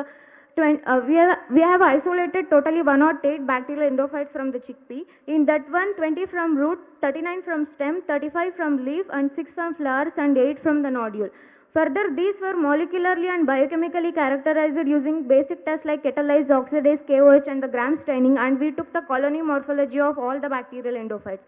we have isolated totally 108 bacterial endophytes from the chickpea. In that one, 20 from root, 39 from stem, 35 from leaf and 6 from flowers and 8 from the nodule. Further, these were molecularly and biochemically characterized using basic tests like catalyzed oxidase, KOH and the gram staining, and we took the colony morphology of all the bacterial endophytes.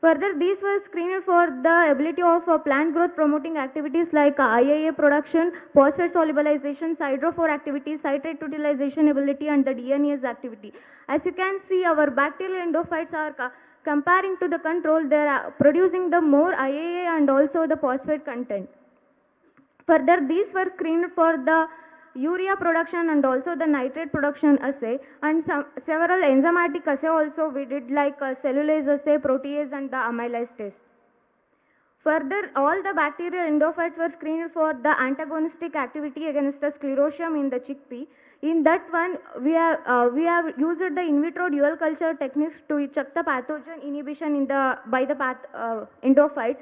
Further, these were screened for the ability of plant growth promoting activities like IAA production, phosphate solubilization, hydrophore activity, citrate utilization ability and the DNase activity. As you can see, our bacterial endophytes are comparing to the control, they are producing the more IAA and also the phosphate content. Further, these were screened for the urea production and also the nitrate production assay, and several enzymatic assay also we did like cellulase assay, protease and the amylase test. Further, all the bacterial endophytes were screened for the antagonistic activity against the sclerotium in the chickpea. In that one, we have used the in vitro dual culture techniques to check the pathogen inhibition by the endophytes.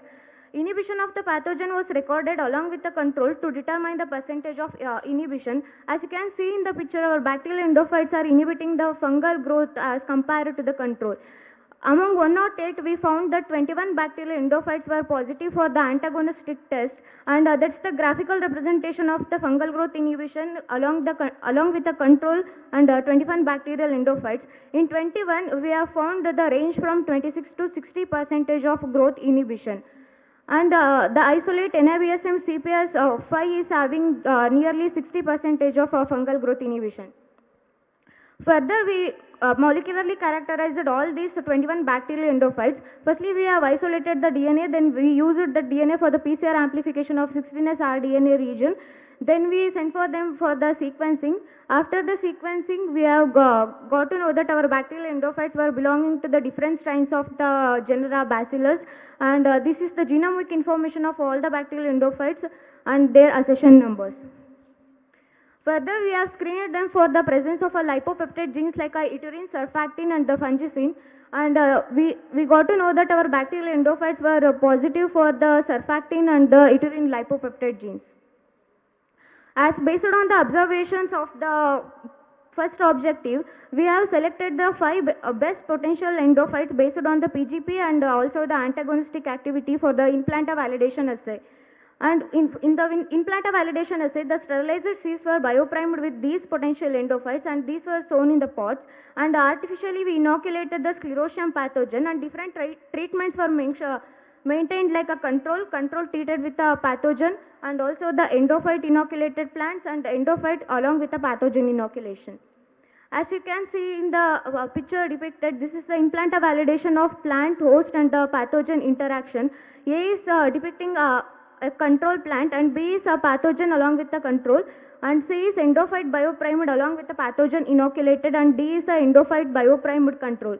Inhibition of the pathogen was recorded along with the control to determine the percentage of inhibition. As you can see in the picture, our bacterial endophytes are inhibiting the fungal growth as compared to the control. Among 108, we found that 21 bacterial endophytes were positive for the antagonistic test, and that's the graphical representation of the fungal growth inhibition along with the control and 21 bacterial endophytes. In 21, we have found the range from 26 to 60% of growth inhibition. And the isolate NIBSM CPS 5 is having nearly 60% of fungal growth inhibition. Further, we molecularly characterized all these 21 bacterial endophytes. Firstly, we have isolated the DNA, then we used the DNA for the PCR amplification of 16S rDNA region. Then we sent for them for the sequencing. After the sequencing, we have got to know that our bacterial endophytes were belonging to the different strains of the genera Bacillus, and this is the genomic information of all the bacterial endophytes and their accession numbers. Further, we have screened them for the presence of a lipopeptide genes like iturin, surfactant and the fungicin, and we got to know that our bacterial endophytes were positive for the surfactant and the iturin lipopeptide genes. As based on the observations of the first objective, we have selected the 5 best potential endophytes based on the PGP and also the antagonistic activity for the implanter validation assay. And in the implanter validation assay, the sterilized seeds were bioprimed with these potential endophytes, and these were sown in the pots, and artificially we inoculated the sclerotium pathogen, and different treatments were maintained like a control treated with a pathogen, and also the endophyte inoculated plants and endophyte along with the pathogen inoculation. As you can see in the picture depicted, this is the implanter validation of plant, host and the pathogen interaction. A is depicting a control plant and B is a pathogen along with the control, and C is endophyte bioprimed along with the pathogen inoculated, and D is a endophyte bioprimed control.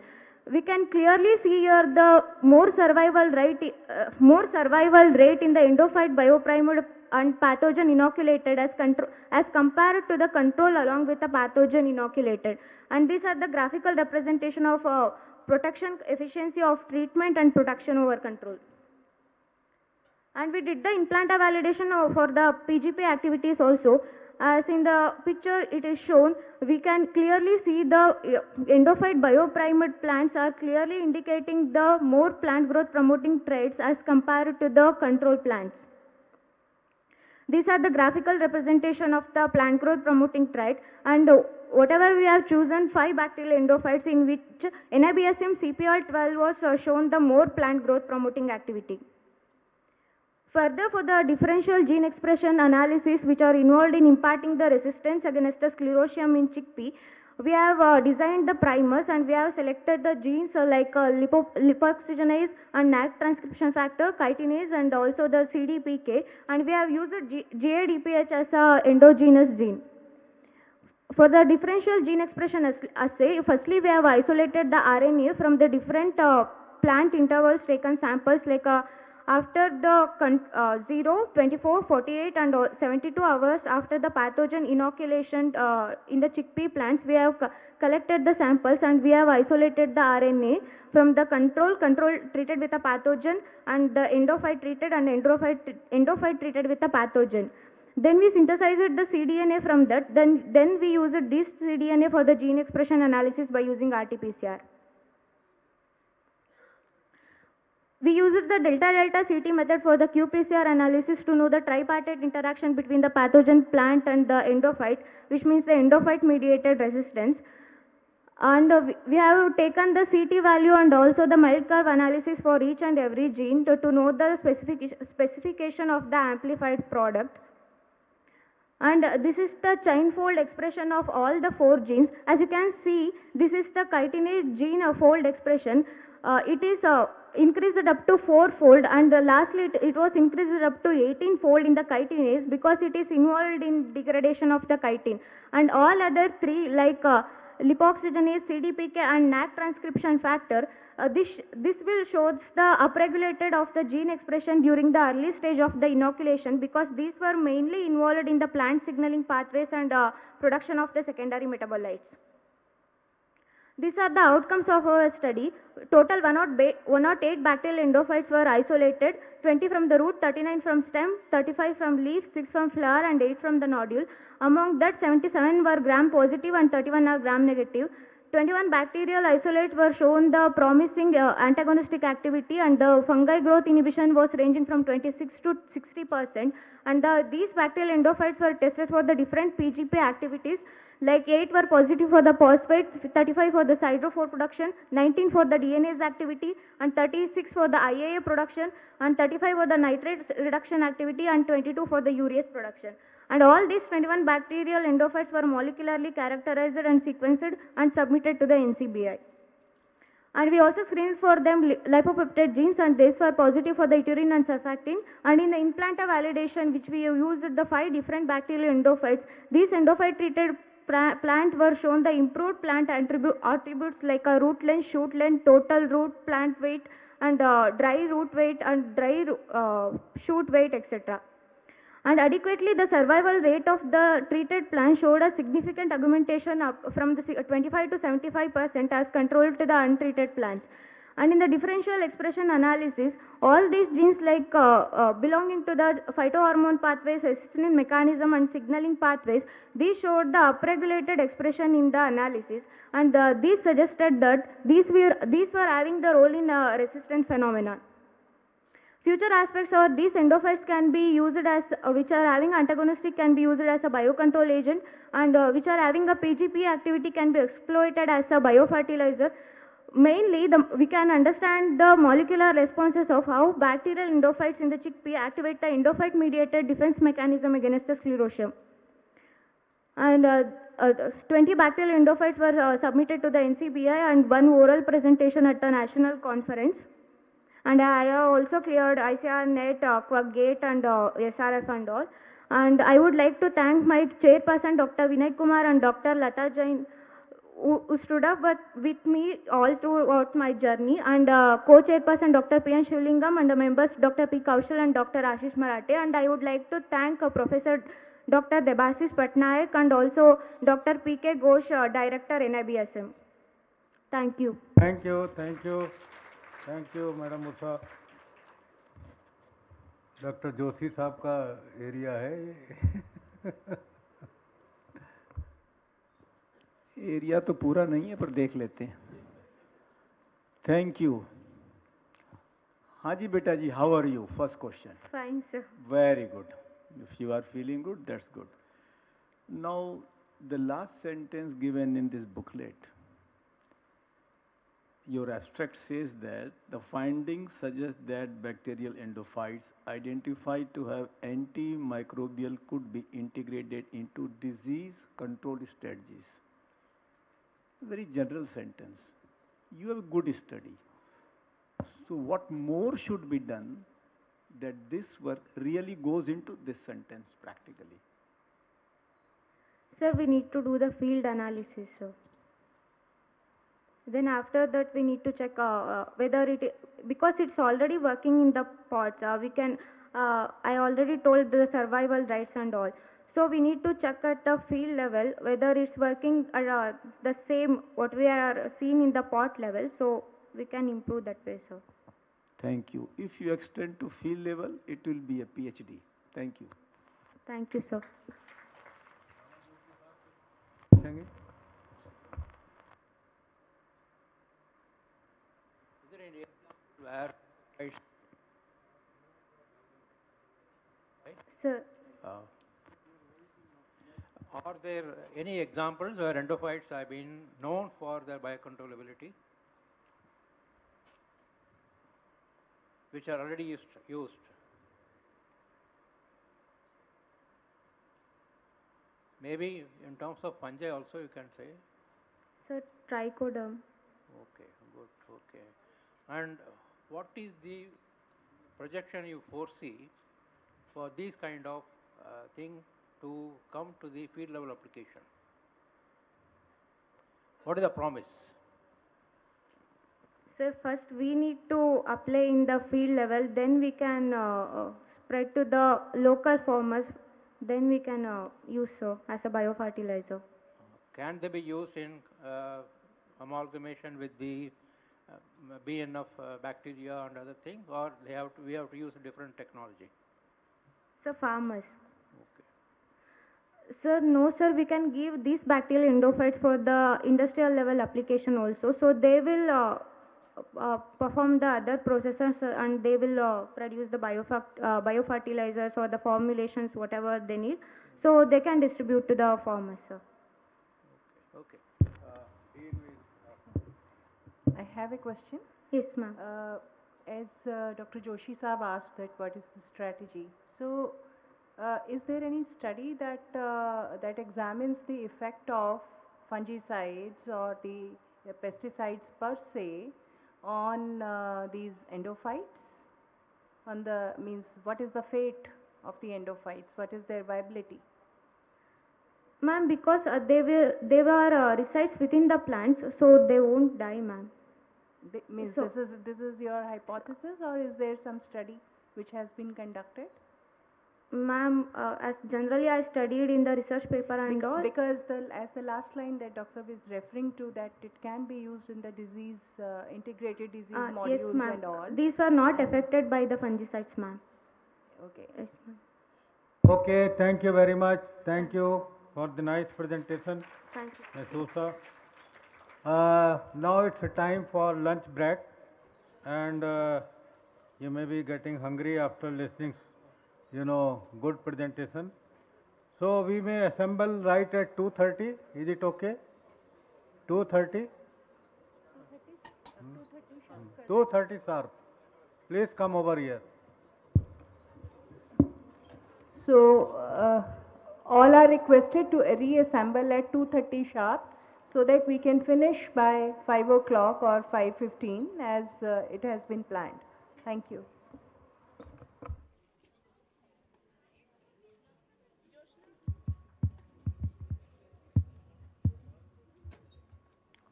We can clearly see here the more survival rate in the endophyte bioprimed and pathogen inoculated as compared to the control along with the pathogen inoculated. And these are the graphical representation of protection efficiency of treatment and protection over control. And we did the implanter validation for the PGP activities also. As in the picture it is shown, we can clearly see the endophyte bioprimed plants are clearly indicating the more plant growth promoting traits as compared to the control plants. These are the graphical representation of the plant growth promoting trait, and whatever we have chosen 5 bacterial endophytes in which NIBSM CPL12 was shown the more plant growth promoting activity. Further, for the differential gene expression analysis which are involved in imparting the resistance against the sclerotium in chickpea, we have designed the primers and we have selected the genes like lipoxygenase and NAC transcription factor, chitinase and also the CDPK, and we have used GADPH as a endogenous gene. For the differential gene expression assay, firstly we have isolated the RNA from the different plant intervals, taken samples like after the 0, 24, 48 and 72 hours after the pathogen inoculation in the chickpea plants, we have collected the samples and we have isolated the RNA from the control treated with a pathogen and the endophyte treated and endophyte treated with a pathogen. Then we synthesized the cDNA from that, then we used this cDNA for the gene expression analysis by using RT-PCR. We used the delta-delta CT method for the qPCR analysis to know the tripartite interaction between the pathogen plant and the endophyte, which means the endophyte mediated resistance. And we have taken the CT value and also the MELD curve analysis for each and every gene to know the specification of the amplified product. And this is the chain fold expression of all the 4 genes. As you can see, this is the chitinase gene fold expression. It is increased up to 4-fold, and lastly it was increased up to 18-fold in the chitinase because it is involved in degradation of the chitin. And all other 3 like lipoxygenase, CDPK and NAC transcription factor, this will show the upregulated of the gene expression during the early stage of the inoculation because these were mainly involved in the plant signaling pathways and production of the secondary metabolites. These are the outcomes of our study. Total 108 bacterial endophytes were isolated, 20 from the root, 39 from stem, 35 from leaf, 6 from flower and 8 from the nodule. Among that 77 were gram positive and 31 are gram negative. 21 bacterial isolates were shown the promising antagonistic activity and the fungi growth inhibition was ranging from 26 to 60%, and these bacterial endophytes were tested for the different PGP activities. Like 8 were positive for the phosphates, 35 for the siderophore production, 19 for the DNase activity and 36 for the IAA production and 35 for the nitrate reduction activity and 22 for the urease production. And all these 21 bacterial endophytes were molecularly characterized and sequenced and submitted to the NCBI. And we also screened for them lipopeptide genes and these were positive for the iturin and surfactant. And in the implanter validation which we used the 5 different bacterial endophytes, these endophyte treated plant were shown the improved plant attributes like a root length, shoot length, total root plant weight and dry root weight and dry shoot weight, etc. And adequately the survival rate of the treated plant showed a significant augmentation from the 25 to 75% as compared to the untreated plants. And in the differential expression analysis, all these genes like belonging to the phytohormone pathways, histamine mechanism and signaling pathways, these showed the upregulated expression in the analysis and these suggested that these were having the role in resistance phenomenon. Future aspects are these endophytes can be used as, which are having antagonistic can be used as a biocontrol agent and which are having a PGP activity can be exploited as a biofertilizer. Mainly, we can understand the molecular responses of how bacterial endophytes in the chickpea activate the endophyte-mediated defense mechanism against the sclerotium. And 20 bacterial endophytes were submitted to the NCBI and 1 oral presentation at the national conference. And I have also cleared ICAR, NET, QuackGate and SRF and all. And I would like to thank my chairperson Dr. Vinay Kumar and Dr. Lata Jain who stood up with me all throughout my journey, and co-chairperson Dr. P. N. Shivlingam and the members Dr. P. Kaushal and Dr. Ashish Marathe. And I would like to thank Professor Dr. Debasis Patnaik and also Dr. P. K. Ghosh, Director NIBSM. Thank you. Thank you, Madam Utha. Doctor Joshi साहब का area है ये। Area तो पूरा नहीं है पर देख लेते हैं। Thank you. हाँ जी बेटा जी, how are you? First question. Fine, sir. Very good. If you are feeling good, that's good. Now, the last sentence given in this booklet, your abstract says that the findings suggest that bacterial endophytes identified to have antimicrobial could be integrated into disease control strategies. Very general sentence. You have a good study. So what more should be done that this work really goes into this sentence practically? Sir, we need to do the field analysis, sir. Then after that, we need to check whether because it's already working in the pots. We can, I already told the survival rights and all. So we need to check at the field level whether it's working the same what we are seeing in the pot level. So we can improve that way, sir. Thank you. If you extend to field level, it will be a PhD. Thank you. Thank you, sir. Is there any where Sir. Are there any examples where endophytes have been known for their biocontrollability, which are already used? Maybe in terms of fungi also you can say. Sir, trichoderm. Okay, good, okay. And what is the projection you foresee for these kind of thing to come to the field level application? What is the promise? Sir, first we need to apply in the field level, then we can spread to the local farmers, then we can use as a biofertilizer. Can they be used in amalgamation with the BNF bacteria and other things, or we have to use a different technology? Sir, farmers. Sir, no sir, we can give these bacterial endophytes for the industrial level application also. So they will perform the other processes and they will produce the biofertilizers or the formulations, whatever they need. So they can distribute to the farmers, sir. Okay. I have a question. Yes, ma'am. As Dr. Joshi Saab asked that what is the strategy. So, is there any study that that examines the effect of fungicides or the pesticides per se on these endophytes? On the means, what is the fate of the endophytes? What is their viability? Ma'am, because they were resides within the plants, so they won't die, ma'am. Means So- this is your hypothesis, or is there some study which has been conducted? Ma'am, as generally I studied in the research paper and all. Because as the last line that Dr. is referring to, that it can be used in the disease, integrated disease Yes, modules ma'am. and all. These were not affected by the fungicides, ma'am. Okay. Yes, ma'am. Okay, thank you very much. Thank you for the nice presentation, Thank you. Ms. Sousa. Now it's a time for lunch break, and you may be getting hungry after listening, good presentation. So we may assemble right at 2:30. Is it okay? 2:30? 2:30 sharp. Please come over here. So, all are requested to reassemble at 2:30 sharp so that we can finish by 5 o'clock or 5:15 as it has been planned. Thank you.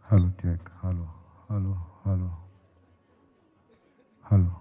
Hello, check. Hello, hello, hello, hello.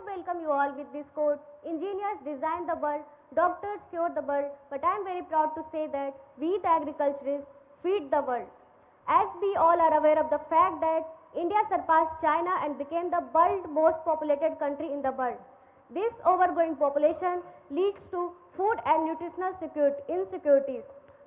welcome you all with this quote, engineers designed the world, doctors cured the world, but I am very proud to say that we the agriculturists feed the world. As we all are aware of the fact that India surpassed China and became the world most populated country in the world. This overgrowing population leads to food and nutritional insecurities.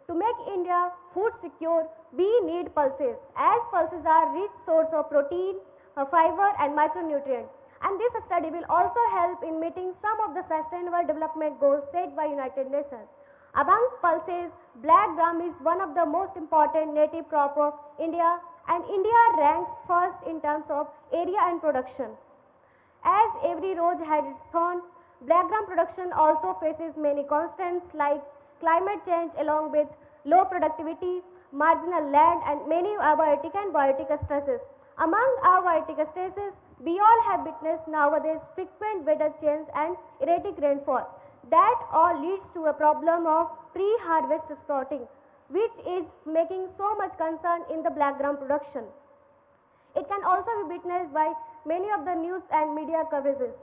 To make India food secure, we need pulses, as pulses are rich source of protein, fiber and micronutrients. And this study will also help in meeting some of the sustainable development goals set by United Nations. Among pulses, black gram is one of the most important native crop of India, and India ranks first in terms of area and production. As every rose has its thorn, black gram production also faces many constraints like climate change along with low productivity, marginal land and many abiotic and biotic stresses. Among abiotic stresses, we all have witnessed nowadays frequent weather change and erratic rainfall. That all leads to a problem of pre-harvest sprouting, which is making so much concern in the black gram production. It can also be witnessed by many of the news and media coverages.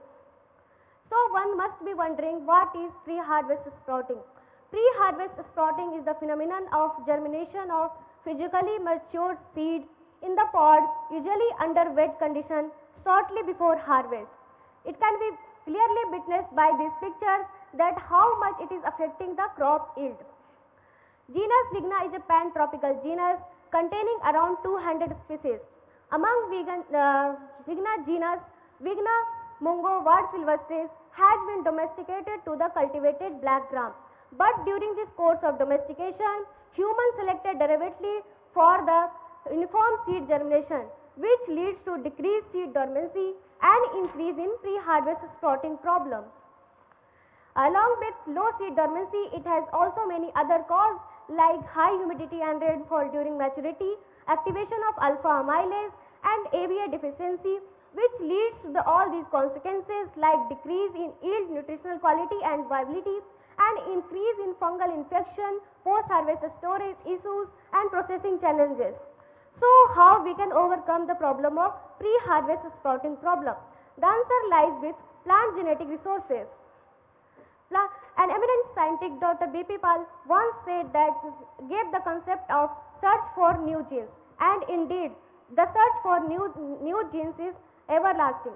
So one must be wondering, what is pre-harvest sprouting? Pre-harvest sprouting is the phenomenon of germination of physically mature seed in the pod, usually under wet conditions, shortly before harvest. It can be clearly witnessed by these pictures that how much it is affecting the crop yield. Genus Vigna is a pan-tropical genus containing around 200 species. Among Vigna genus, Vigna mungo var silvestris has been domesticated to the cultivated black gram. But during this course of domestication, humans selected deliberately for the uniform seed germination, which leads to decreased seed dormancy and increase in pre-harvest sprouting problem. Along with low seed dormancy, it has also many other causes like high humidity and rainfall during maturity, activation of alpha amylase and AVA deficiency, which leads to all these consequences like decrease in yield, nutritional quality and viability, and increase in fungal infection, post-harvest storage issues and processing challenges. So how we can overcome the problem of pre-harvest sprouting problem? The answer lies with plant genetic resources. An eminent scientist, Dr. B.P. Pal, once said that gave the concept of search for new genes, and indeed the search for new genes is everlasting.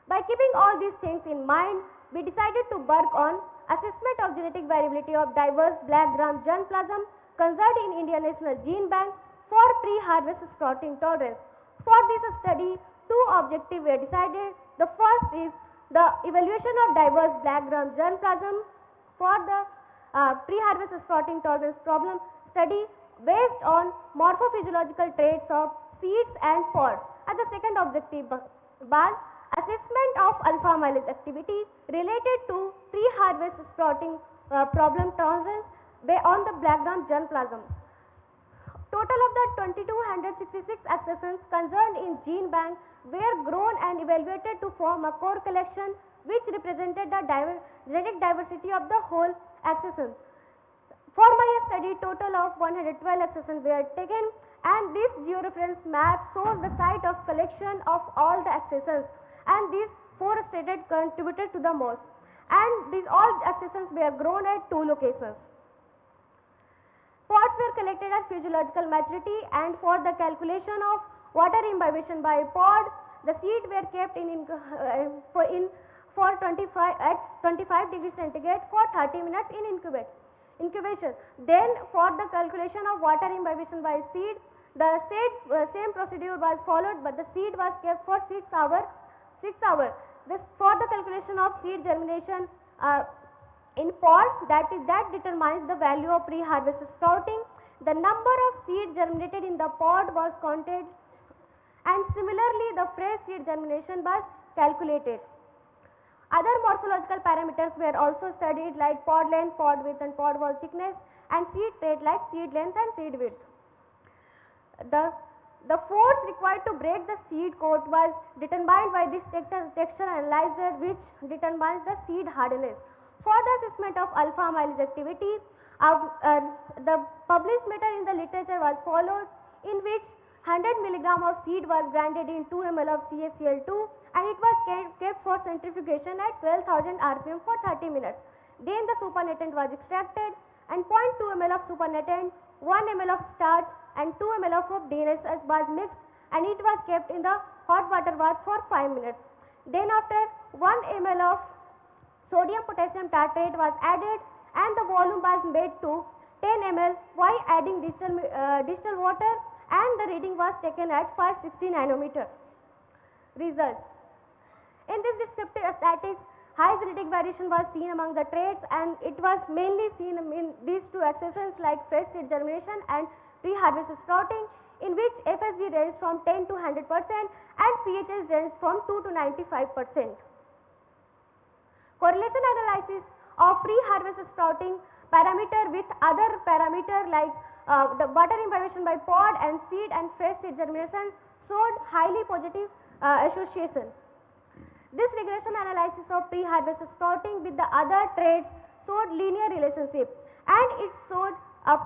By keeping all these things in mind, we decided to work on assessment of genetic variability of diverse black gram germplasm conserved in Indian National Gene Bank for pre-harvest sprouting tolerance. For this study, two objectives were decided. The first is the evaluation of diverse black gram germplasm for the pre-harvest sprouting tolerance problem study based on morphophysiological traits of seeds and pod. And the second objective was assessment of alpha amylase activity related to pre-harvest sprouting problem tolerance on the black gram germplasm. Total of the 2266 accessions concerned in gene bank were grown and evaluated to form a core collection which represented the genetic diversity of the whole accession. For my study, total of 112 accessions were taken, and this georeference map shows the site of collection of all the accessions, and these four states contributed to the most, and these all accessions were grown at two locations. Pods were collected at physiological maturity, and for the calculation of water imbibition by pod, the seed were kept for 25 degrees centigrade for 30 minutes in incubation. Then for the calculation of water imbibition by seed, the same procedure was followed, but the seed was kept for 6 hours. This for the calculation of seed germination in pod, that determines the value of pre-harvest sprouting. The number of seed germinated in the pod was counted, and similarly the fresh seed germination was calculated. Other morphological parameters were also studied like pod length, pod width and pod wall thickness, and seed trait like seed length and seed width. The force required to break the seed coat was determined by this texture analyzer, which determines the seed hardness. For the assessment of alpha amylase activity, the published matter in the literature was followed, in which 100 milligram of seed was grinded in 2 ml of CaCl2 and it was kept for centrifugation at 12,000 rpm for 30 minutes. Then the supernatant was extracted and 0.2 ml of supernatant, 1 ml of starch and 2 ml of DNS was mixed and it was kept in the hot water bath for 5 minutes. Then after 1 ml of sodium potassium tartrate was added and the volume was made to 10 ml while adding distilled water and the reading was taken at 560 nanometer. Results. In this descriptive statistics, high genetic variation was seen among the traits and it was mainly seen in these two accessions like fresh seed germination and pre-harvest sprouting, in which FSG ranged from 10 to 100% and pHs ranged from 2 to 95%. Correlation analysis of pre-harvest sprouting parameter with other parameter like the water imbibition by pod and seed and fresh seed germination showed highly positive association. This regression analysis of pre-harvest sprouting with the other traits showed linear relationship and it showed a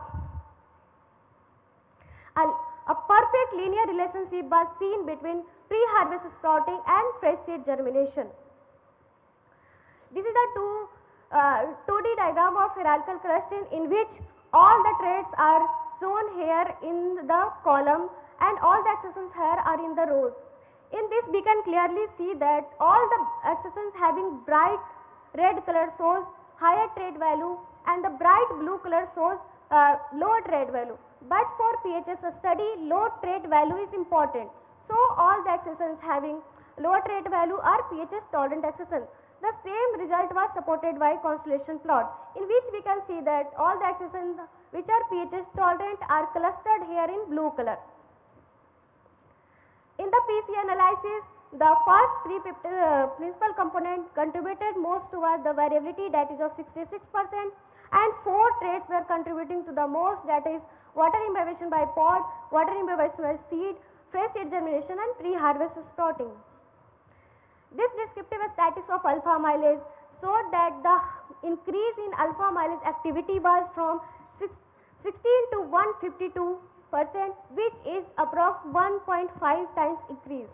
perfect linear relationship was seen between pre-harvest sprouting and fresh seed germination. This is a 2D diagram of hierarchical clustering in which all the traits are shown here in the column and all the accessions here are in the rows. In this we can clearly see that all the accessions having bright red color shows higher trait value and the bright blue color shows lower trait value. But for pHs study, low trait value is important. So all the accessions having lower trait value are pHs tolerant accessions. The same result was supported by constellation plot in which we can see that all the accessions which are pHs tolerant are clustered here in blue color. In the PC analysis, the first three principal components contributed most towards the variability, that is of 66%, and 4 traits were contributing to the most, that is water imbibition by pod, water imbibition by seed, fresh seed germination and pre-harvest sprouting. This descriptive statistics of alpha amylase showed that the increase in alpha amylase activity was from 16 to 152%, which is approx 1.5 times increase.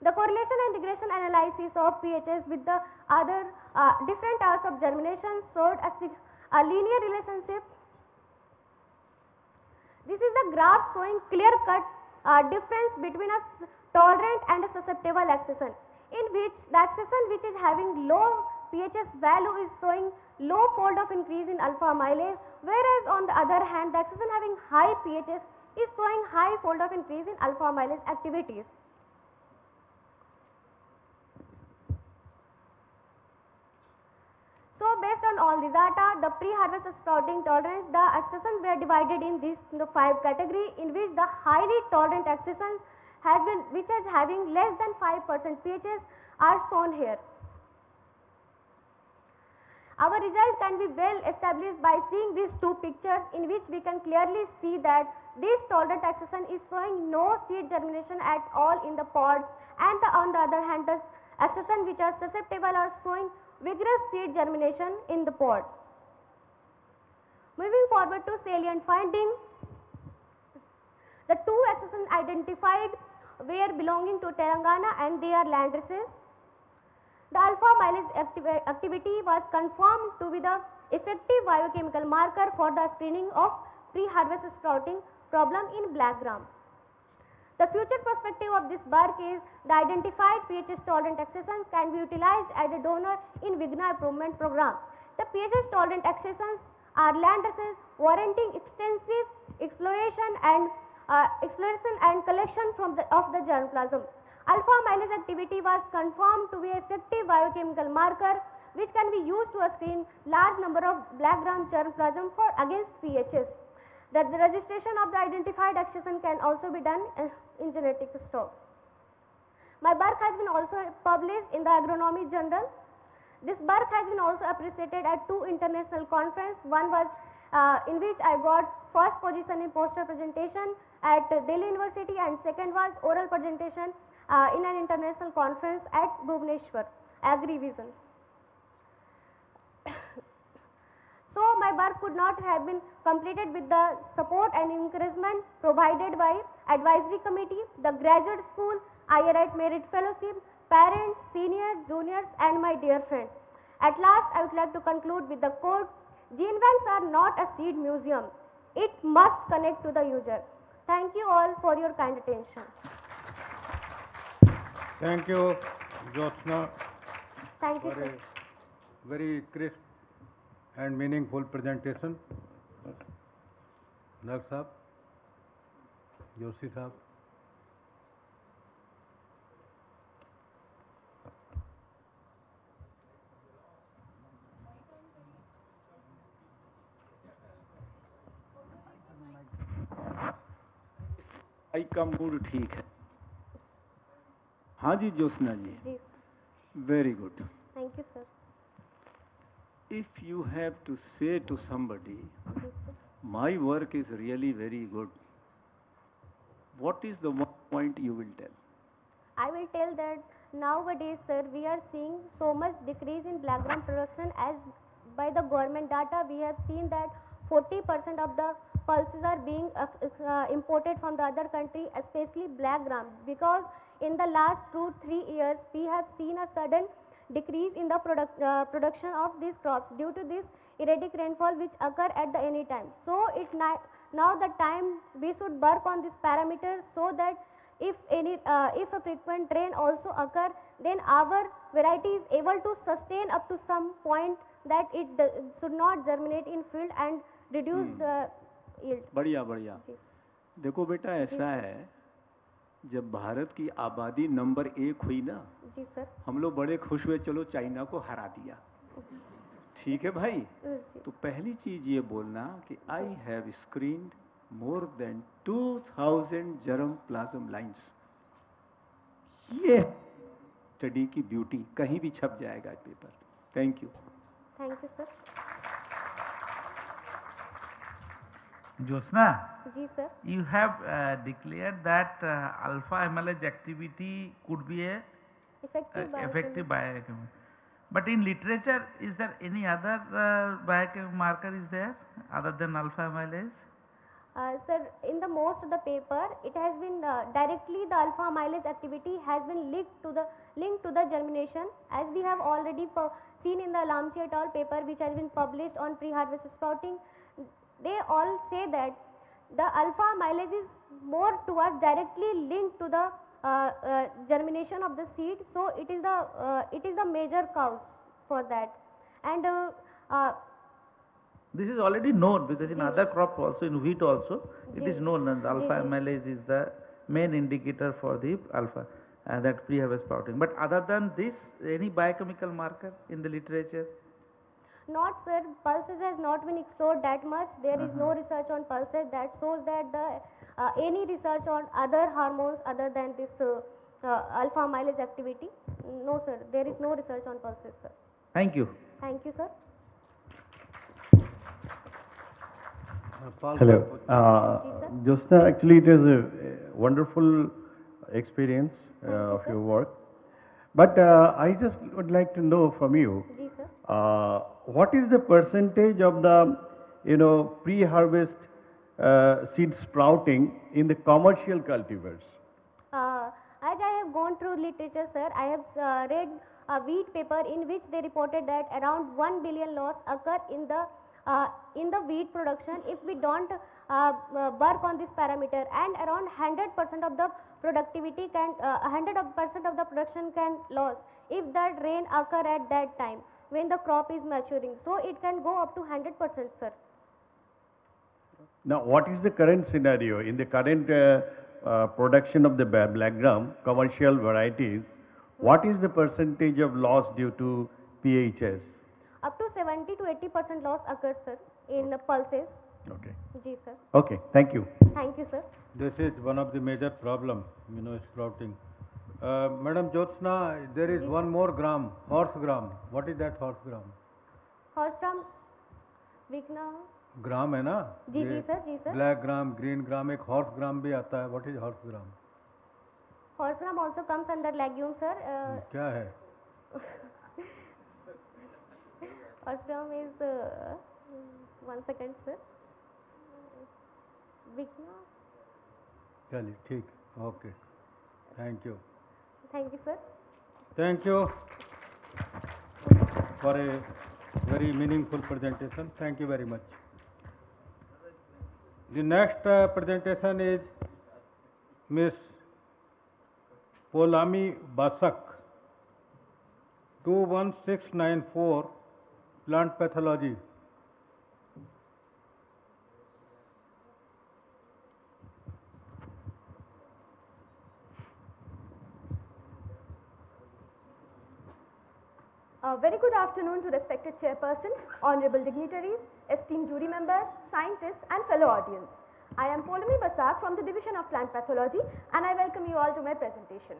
The correlation and regression analysis of pHs with the other different hours of germination showed a linear relationship. This is the graph showing clear-cut difference between a tolerant and a susceptible accession, in which the accession which is having low pHs value is showing low fold of increase in alpha amylase, whereas on the other hand the accession having high pHs is showing high fold of increase in alpha amylase activities. So based on all the data, the pre-harvest sprouting tolerance, the accessions were divided in these 5 categories, in which the highly tolerant accessions which is having less than 5% pHs are shown here. Our result can be well established by seeing these 2 pictures, in which we can clearly see that this tolerant accession is showing no seed germination at all in the pod, and on the other hand the accession which are susceptible are showing vigorous seed germination in the pod. Moving forward to salient finding, the 2 accessions identified were belonging to Telangana and they are land races. The alpha amylase activity was confirmed to be the effective biochemical marker for the screening of pre-harvest sprouting problem in black gram. The future perspective of this work is the identified pHs tolerant accessions can be utilized as a donor in Vigna improvement program. The pHs tolerant accessions are land races warranting extensive exploration and collection of the germplasm. Alpha amylase activity was confirmed to be effective biochemical marker which can be used to screen large number of black gram germplasm for against pHs. The registration of the identified accession can also be done in genetic stock. My work has been also published in the Agronomy Journal. This work has been also appreciated at 2 international conferences. One was in which I got first position in poster presentation at Delhi University, and second was oral presentation in an international conference at Bhubaneswar, AgriVision. So my work could not have been completed with the support and encouragement provided by Advisory Committee, the Graduate School, IRI Merit Fellowship, parents, seniors, juniors, and my dear friends. At last, I would like to conclude with the quote, gene banks are not a seed museum. It must connect to the user. Thank you all for your kind attention. Thank you, Jyotsna, Thank you, for sir. a very crisp and meaningful presentation. Nag Sahab, Joshi Sahab. आई का mood ठीक है. हाँ जी ज्योत्सना जी. जी. Very good. Thank you, sir. If you have to say to somebody, Yes, sir. my work is really very good, what is the one point you will tell? I will tell that nowadays, sir, we are seeing so much decrease in black gram production. As by the government data, we have seen that 40% of the pulses are being imported from the other country, especially black gram. Because in the last 2-3 years, we have seen a sudden decrease in the production of these crops due to this erratic rainfall which occur at the any time. So it now the time we should work on this parameter so that if a frequent rain also occur, then our variety is able to sustain up to some point that it should not germinate in field and reduce the yield. बढ़िया बढ़िया. देखो बेटा ऐसा है, जब भारत की आबादी number 1 हुई ना, जी सर, हम लोग बड़े खुश हुए, चलो चाइना को हरा दिया. ठीक है भाई. तो पहली चीज ये बोलना कि I have screened more than 2000 germplasm lines. ये स्टडी की ब्यूटी, कहीं भी छप जाएगा paper. Thank you. Thank you sir. Jyotsna, जी sir. you have declared that alpha amylase activity could be a effective biochemical. But in literature, is there any other biochemical marker is there other than alpha amylase? Sir, in the most of the paper, it has been directly the alpha amylase activity has been linked to the germination, as we have already seen in the Lamchi et al. Paper which has been published on pre-harvest sprouting. They all say that the alpha amylase is more towards directly linked to the germination of the seed. So it is the major cause for that, and This is already known because in other crops also, in wheat also, it is known that the alpha amylase is the main indicator for the alpha and that pre-harvest sprouting. But other than this, any biochemical marker in the literature? Not, sir. Pulses has not been explored that much. There is no research on pulses that shows that any research on other hormones other than this alpha amylase activity. No, sir. There is no research on pulses, sir. Thank you. Thank you, sir. Hello. Jyotsna, actually it is a wonderful experience of your work. But I just would like to know from you, what is the percentage of the, pre-harvest seed sprouting in the commercial cultivars? As I have gone through literature, sir, I have read a wheat paper in which they reported that around 1 billion loss occur in the wheat production if we don't work on this parameter, and around 100% of the productivity can 100% of the production can loss if that rain occur at that time when the crop is maturing. So it can go up to 100%, sir. Now, what is the current scenario in the current production of the black gram commercial varieties? What is the percentage of loss due to PHS? Up to 70 to 80% loss occurs, sir, in the pulses. Okay. Ji, sir. Okay, thank you. Thank you, sir. This is one of the major problem, sprouting. Madam Jyotsna, there is one more gram, horse gram. What is that horse gram? Horse gram, Vigna. Gram है ना? जी जी sir, जी sir. Black gram, green gram, एक horse gram भी आता है. What is horse gram? Horse gram also comes under legume, sir. क्या है? Horse gram is 1 second, sir. Vigna. चलिए ठीक, okay, thank you. Thank you, sir. Thank you for a very meaningful presentation. Thank you very much. The next presentation is Miss Polami Basak, 21694, Plant Pathology. Very good afternoon to respected chairperson, honorable dignitaries, esteemed jury members, scientists and fellow audience. I am Polami Basak from the Division of Plant Pathology and I welcome you all to my presentation.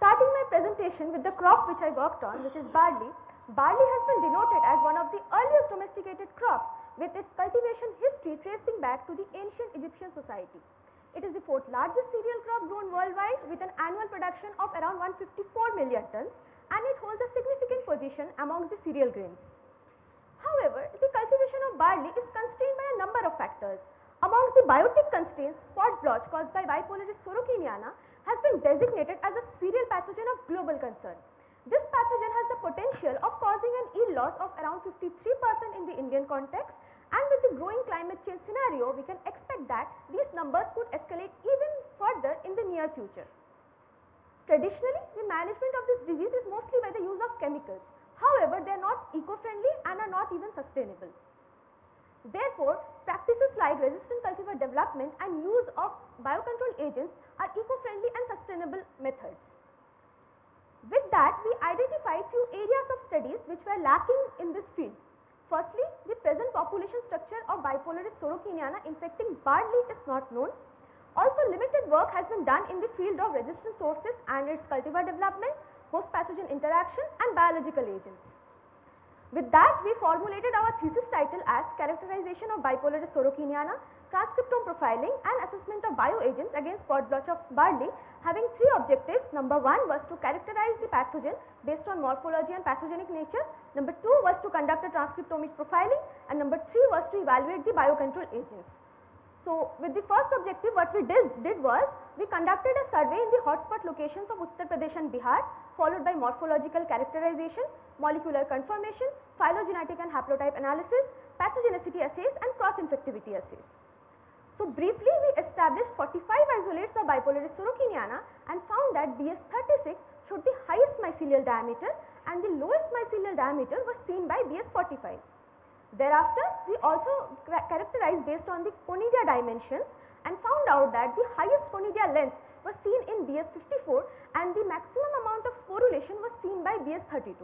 Starting my presentation with the crop which I worked on, which is barley. Barley has been denoted as one of the earliest domesticated crops with its cultivation history tracing back to the ancient Egyptian society. It is the fourth largest cereal crop grown worldwide with an annual production of around 154 million tons and it holds a significant position amongst the cereal grains. However, the cultivation of barley is constrained by a number of factors. Amongst the biotic constraints, spot blotch caused by Bipolaris sorokiniana has been designated as a cereal pathogen of global concern. This pathogen has the potential of causing an yield loss of around 53% in the Indian context, and with the growing climate change scenario, we can expect that these numbers could escalate even further in the near future. Traditionally, the management of this disease is mostly by the use of chemicals. However, they are not eco-friendly and are not even sustainable. Therefore, practices like resistant cultivar development and use of biocontrol agents are eco-friendly and sustainable methods. With that, we identified few areas of studies which were lacking in this field. Firstly, the present population structure of Bipolaris sorokiniana infecting barley is not known. Also, limited work has been done in the field of resistant sources and its cultivar development, host-pathogen interaction and biological agents. With that, we formulated our thesis title as Characterization of Bipolaris sorokiniana, Transcriptome Profiling and Assessment of Bioagents against Spot Blotch of Barley, having three objectives. Number 1 was to characterize the pathogen based on morphology and pathogenic nature. Number 2 was to conduct a transcriptomic profiling and number 3 was to evaluate the biocontrol agents. So, with the first objective, what we did was, we conducted a survey in the hotspot locations of Uttar Pradesh and Bihar, followed by morphological characterization, molecular conformation, phylogenetic and haplotype analysis, pathogenicity assays and cross-infectivity assays. So, briefly, we established 45 isolates of Bipolaris sorokiniana and found that BS36 showed the highest mycelial diameter and the lowest mycelial diameter was seen by BS45. Thereafter, we also characterized based on the conidia dimensions and found out that the highest conidia length was seen in BS54 and the maximum amount of sporulation was seen by BS32.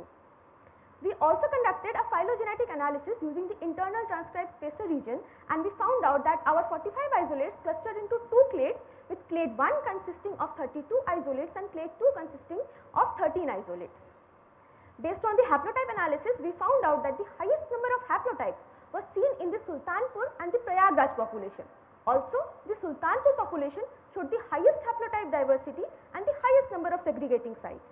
We also conducted a phylogenetic analysis using the internal transcribed spacer region and we found out that our 45 isolates clustered into two clades with clade 1 consisting of 32 isolates and clade 2 consisting of 13 isolates. Based on the haplotype analysis, we found out that the highest number of haplotypes was seen in the Sultanpur and the Prayagraj population. Also, the Sultanpur population showed the highest haplotype diversity and the highest number of segregating sites.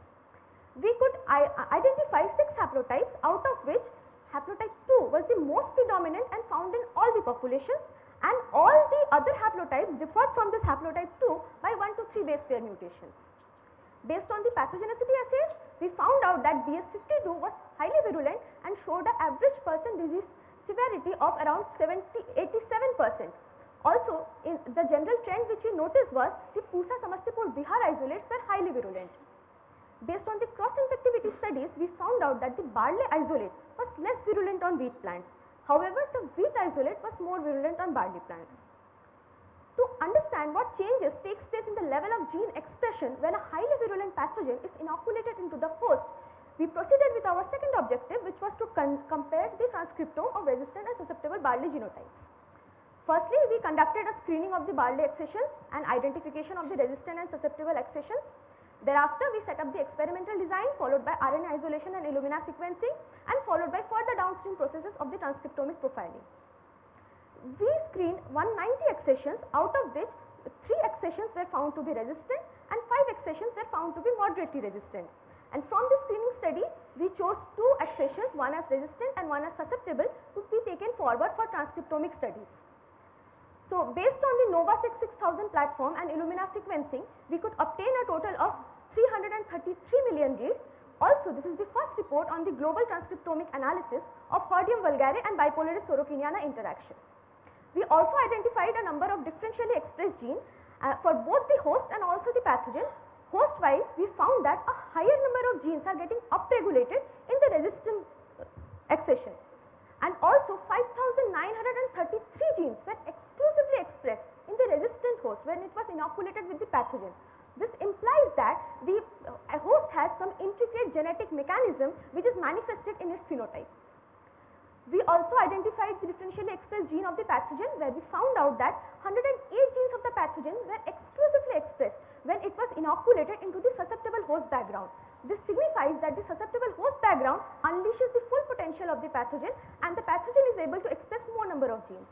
We could identify 6 haplotypes, out of which haplotype 2 was the most predominant and found in all the populations, and all the other haplotypes differed from this haplotype 2 by 1 to 3 base pair mutations. Based on the pathogenicity assays, we found out that BS52 was highly virulent and showed an average percent disease severity of around 87%. Also, in the general trend which we noticed was the Pusa Samastipur Bihar isolates were highly virulent. Based on the cross-infectivity studies, we found out that the barley isolate was less virulent on wheat plants. However, the wheat isolate was more virulent on barley plants. To understand what changes takes place in the level of gene expression when a highly virulent pathogen is inoculated into the host, we proceeded with our second objective, which was to compare the transcriptome of resistant and susceptible barley genotypes. Firstly, we conducted a screening of the barley accessions and identification of the resistant and susceptible accessions. Thereafter, we set up the experimental design followed by RNA isolation and Illumina sequencing and followed by further downstream processes of the transcriptomic profiling. We screened 190 accessions, out of which 3 accessions were found to be resistant and 5 accessions were found to be moderately resistant. And from this screening study, we chose 2 accessions, one as resistant and one as susceptible, to be taken forward for transcriptomic studies. So based on the NovaSeq 6000 platform and Illumina sequencing, we could obtain a total of 333 million reads. Also, this is the first report on the global transcriptomic analysis of Hordeum vulgare and Bipolaris sorokiniana interaction. We also identified a number of differentially expressed genes for both the host and also the pathogen. Host wise, we found that a higher number of genes are getting upregulated in the resistant accession, and also 5,933 genes were exclusively expressed in the resistant host when it was inoculated with the pathogen. This implies that the host has some intricate genetic mechanism which is manifested in its phenotype. We also identified the differentially expressed gene of the pathogen, where we found out that 108 genes of the pathogen were exclusively expressed when it was inoculated into the susceptible host background. This signifies that the susceptible host background unleashes the full potential of the pathogen, and the pathogen is able to express more number of genes.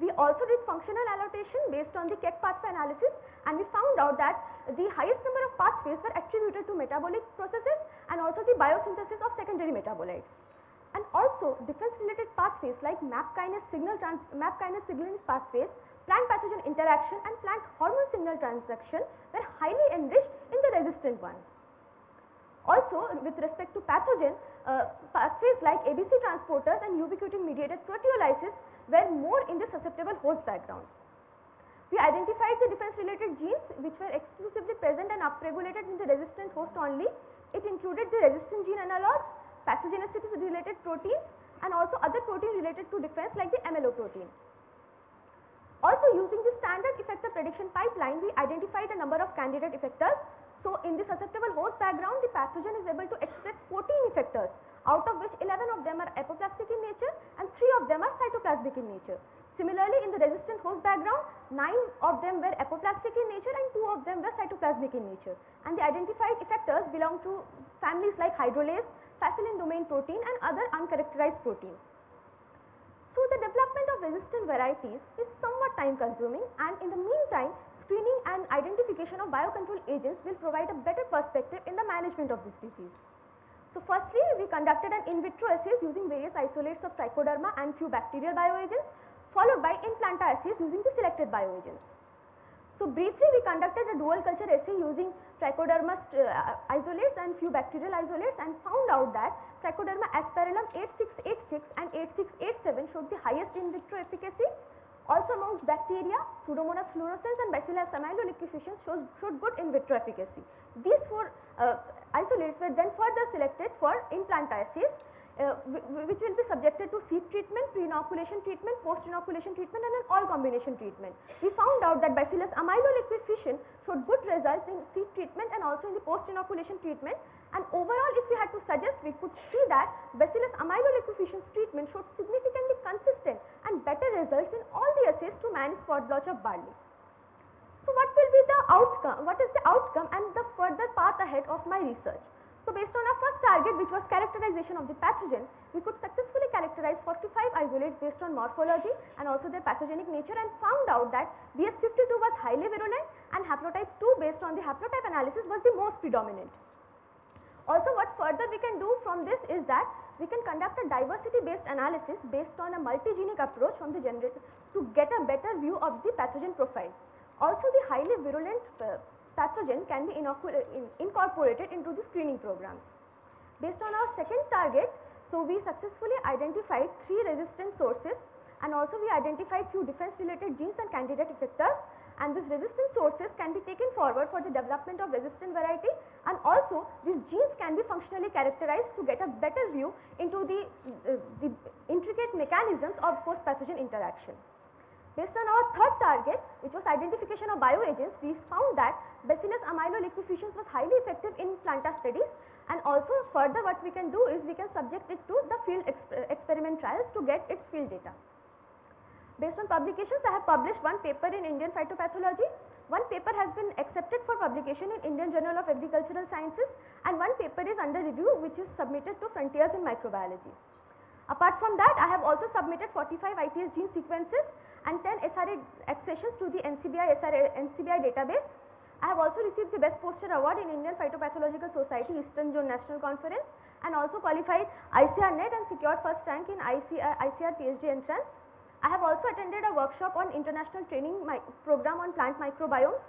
We also did functional annotation based on the Keck pathway analysis, and we found out that the highest number of pathways were attributed to metabolic processes and also the biosynthesis of secondary metabolites. And also defense related pathways like MAP kinase signaling pathways, plant pathogen interaction and plant hormone signal transduction were highly enriched in the resistant ones. Also with respect to pathogen, pathways like ABC transporters and ubiquitin mediated proteolysis were more in the susceptible host background. We identified the defense related genes which were exclusively present and upregulated in the resistant host only. It included the resistant gene analogs, pathogenicity related proteins and also other proteins related to defense like the MLO protein. Also using the standard effector prediction pipeline, we identified a number of candidate effectors. So in the susceptible host background, the pathogen is able to express 14 effectors, out of which 11 of them are apoplastic in nature and 3 of them are cytoplasmic in nature. Similarly, in the resistant host background, 9 of them were apoplastic in nature and 2 of them were cytoplasmic in nature. And the identified effectors belong to families like hydrolase, facilin domain protein and other uncharacterized proteins. So the development of resistant varieties is somewhat time consuming, and in the meantime, screening and identification of biocontrol agents will provide a better perspective in the management of this disease. So firstly, we conducted an in vitro assays using various isolates of trichoderma and few bacterial bioagents, followed by in planta assays using the selected bioagents. So briefly, we conducted a dual culture assay using trichoderma isolates and few bacterial isolates and found out that trichoderma aspergillum 8686 and 8687 showed the highest in vitro efficacy. Also amongst bacteria, Pseudomonas fluorescens and Bacillus amyloliquefaciens showed good in vitro efficacy. These 4 isolates were then further selected for in planta assays, which will be subjected to seed treatment, pre-inoculation treatment, post-inoculation treatment and an all combination treatment. We found out that Bacillus amyloliquefaciens showed good results in seed treatment and also in the post-inoculation treatment, and overall if we had to suggest, we could see that Bacillus amyloliquefaciens treatment showed significantly consistent and better results in all the assays to manage spot blotch of barley. So what will be the outcome? What is the outcome and the further path ahead of my research? So based on our first target, which was characterization of the pathogen, we could successfully characterize 45 isolates based on morphology and also their pathogenic nature, and found out that BS52 was highly virulent and haplotype 2 based on the haplotype analysis was the most predominant. Also what further we can do from this is that we can conduct a diversity based analysis based on a multigenic approach from the generator to get a better view of the pathogen profile. Also the highly virulent pathogen can be incorporated into the screening programs. Based on our second target, so we successfully identified 3 resistant sources, and also we identified few defense related genes and candidate effectors, and these resistant sources can be taken forward for the development of resistant variety, and also these genes can be functionally characterized to get a better view into the intricate mechanisms of host pathogen interaction. Based on our third target, which was identification of bioagents, we found that Bacillus amyloliquefaciens was highly effective in planta studies, and also further what we can do is we can subject it to the field experiment trials to get its field data. Based on publications, I have published 1 paper in Indian phytopathology, 1 paper has been accepted for publication in Indian Journal of Agricultural Sciences, and 1 paper is under review which is submitted to Frontiers in Microbiology. Apart from that, I have also submitted 45 ITS gene sequences and 10 SRA accessions to the NCBI database. I have also received the Best Poster Award in Indian Phytopathological Society Eastern Zone National Conference, and also qualified ICAR net and secured first rank in ICAR PhD entrance. I have also attended a workshop on international training program on plant microbiomes.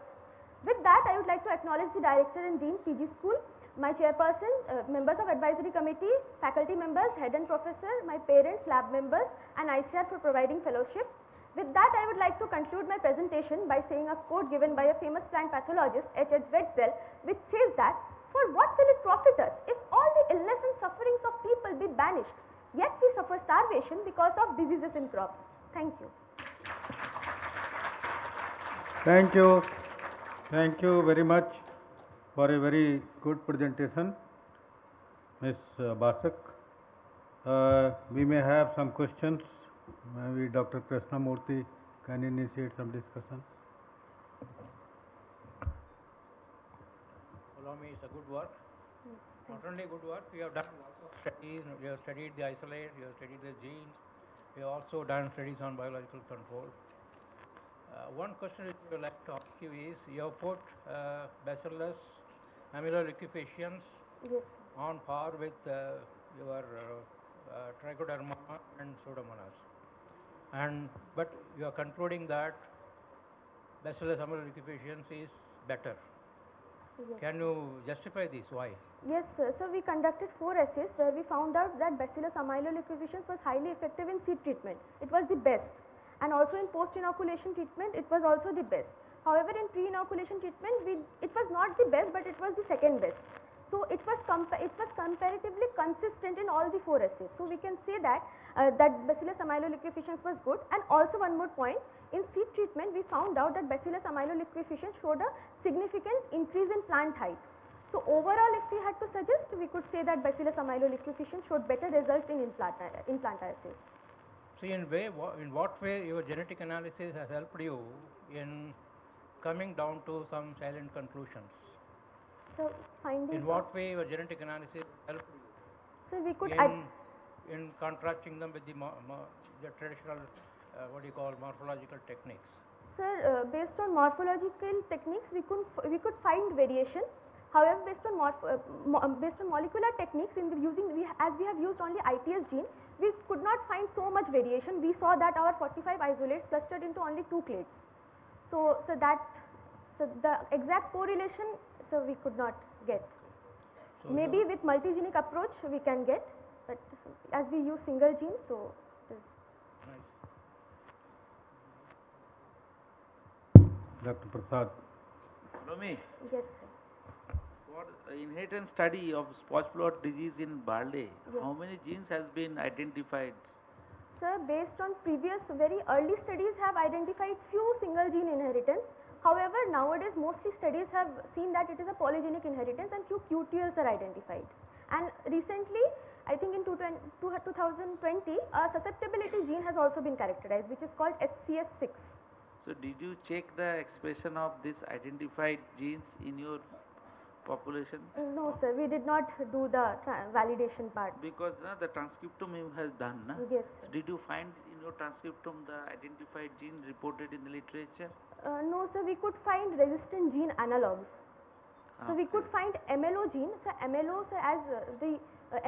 With that, I would like to acknowledge the Director and Dean, PG School, my chairperson, members of advisory committee, faculty members, head and professor, my parents, lab members and ICAR for providing fellowship. With that, I would like to conclude my presentation by saying a quote given by a famous plant pathologist, H.H. Wetzel, which says that, "For what will it profit us if all the illness and sufferings of people be banished, yet we suffer starvation because of diseases in crops?" Thank you. Thank you. Thank you very much for a very good presentation, Ms. Basak. We may have some questions. Maybe Dr. Krishnamurthy can initiate some discussion. Allow me, it's a good work. Not only good work, we have done lots of studies. We have studied the isolate, we have studied the genes. We have also done studies on biological control. One question which we would like to ask you is, you have put bacillus amyloliquefacients on par with your trichoderma and pseudomonas. But you are concluding that bacillus amyloliquefacients is better. Yes. Can you justify this? Why? Yes, sir. So we conducted 4 assays where we found out that bacillus amyloliquefacients was highly effective in seed treatment. It was the best. And also in post-inoculation treatment, it was also the best. However, in pre-inoculation treatment, it was not the best, but it was the second best. So it was comparatively consistent in all the 4 assays. So we can say that that bacillus amyloliquefacients was good. And also one more point, in seed treatment, we found out that bacillus amyloliquefacients showed a significant increase in plant height. So overall, if we had to suggest, we could say that bacillus amyloliquefacients showed better results in implant assays. See, in what way your genetic analysis has helped you in coming down to some silent conclusions? So finding. In what way your genetic analysis helped you? So we could in contrasting them with the traditional what do you call morphological techniques? Sir, based on morphological techniques, we could find variation. However, based on molecular techniques, as we have used only ITS gene, we could not find so much variation. We saw that our 45 isolates clustered into only 2 clades. So the exact correlation, so we could not get. So maybe with multigenic approach we can get, but as we use single gene, so it is. Dr. Prasad. Follow me. Yes, sir. For inheritance study of spotted blot disease in barley, Yes. how many genes has been identified? Sir, based on previous very early studies have identified few single gene inheritance. However, nowadays mostly studies have seen that it is a polygenic inheritance and few QTLs are identified. And recently, I think in 2020, a susceptibility gene has also been characterized, which is called SCS6. So did you check the expression of this identified genes in your population? No, sir, we did not do the validation part. Because the transcriptome you have done. Yes. So did you find in your transcriptome the identified gene reported in the literature? No, sir, we could find resistant gene analogs. So we could find MLO gene. So MLO, sir, as the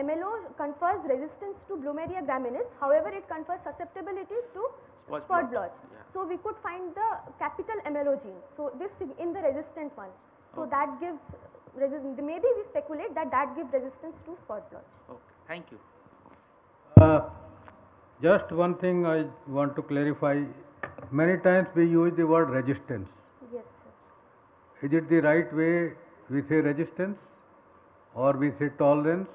MLO confers resistance to Bloomeria graminis. However, it confers susceptibility to spot blotch. Yeah. So we could find the capital MLO gene. So this in the resistant one. So that gives resistance. Maybe we speculate that gives resistance to spot blotch. Okay. Thank you. Just one thing I want to clarify. Many times we use the word resistance. Yes, sir. Is it the right way we say resistance or we say tolerance?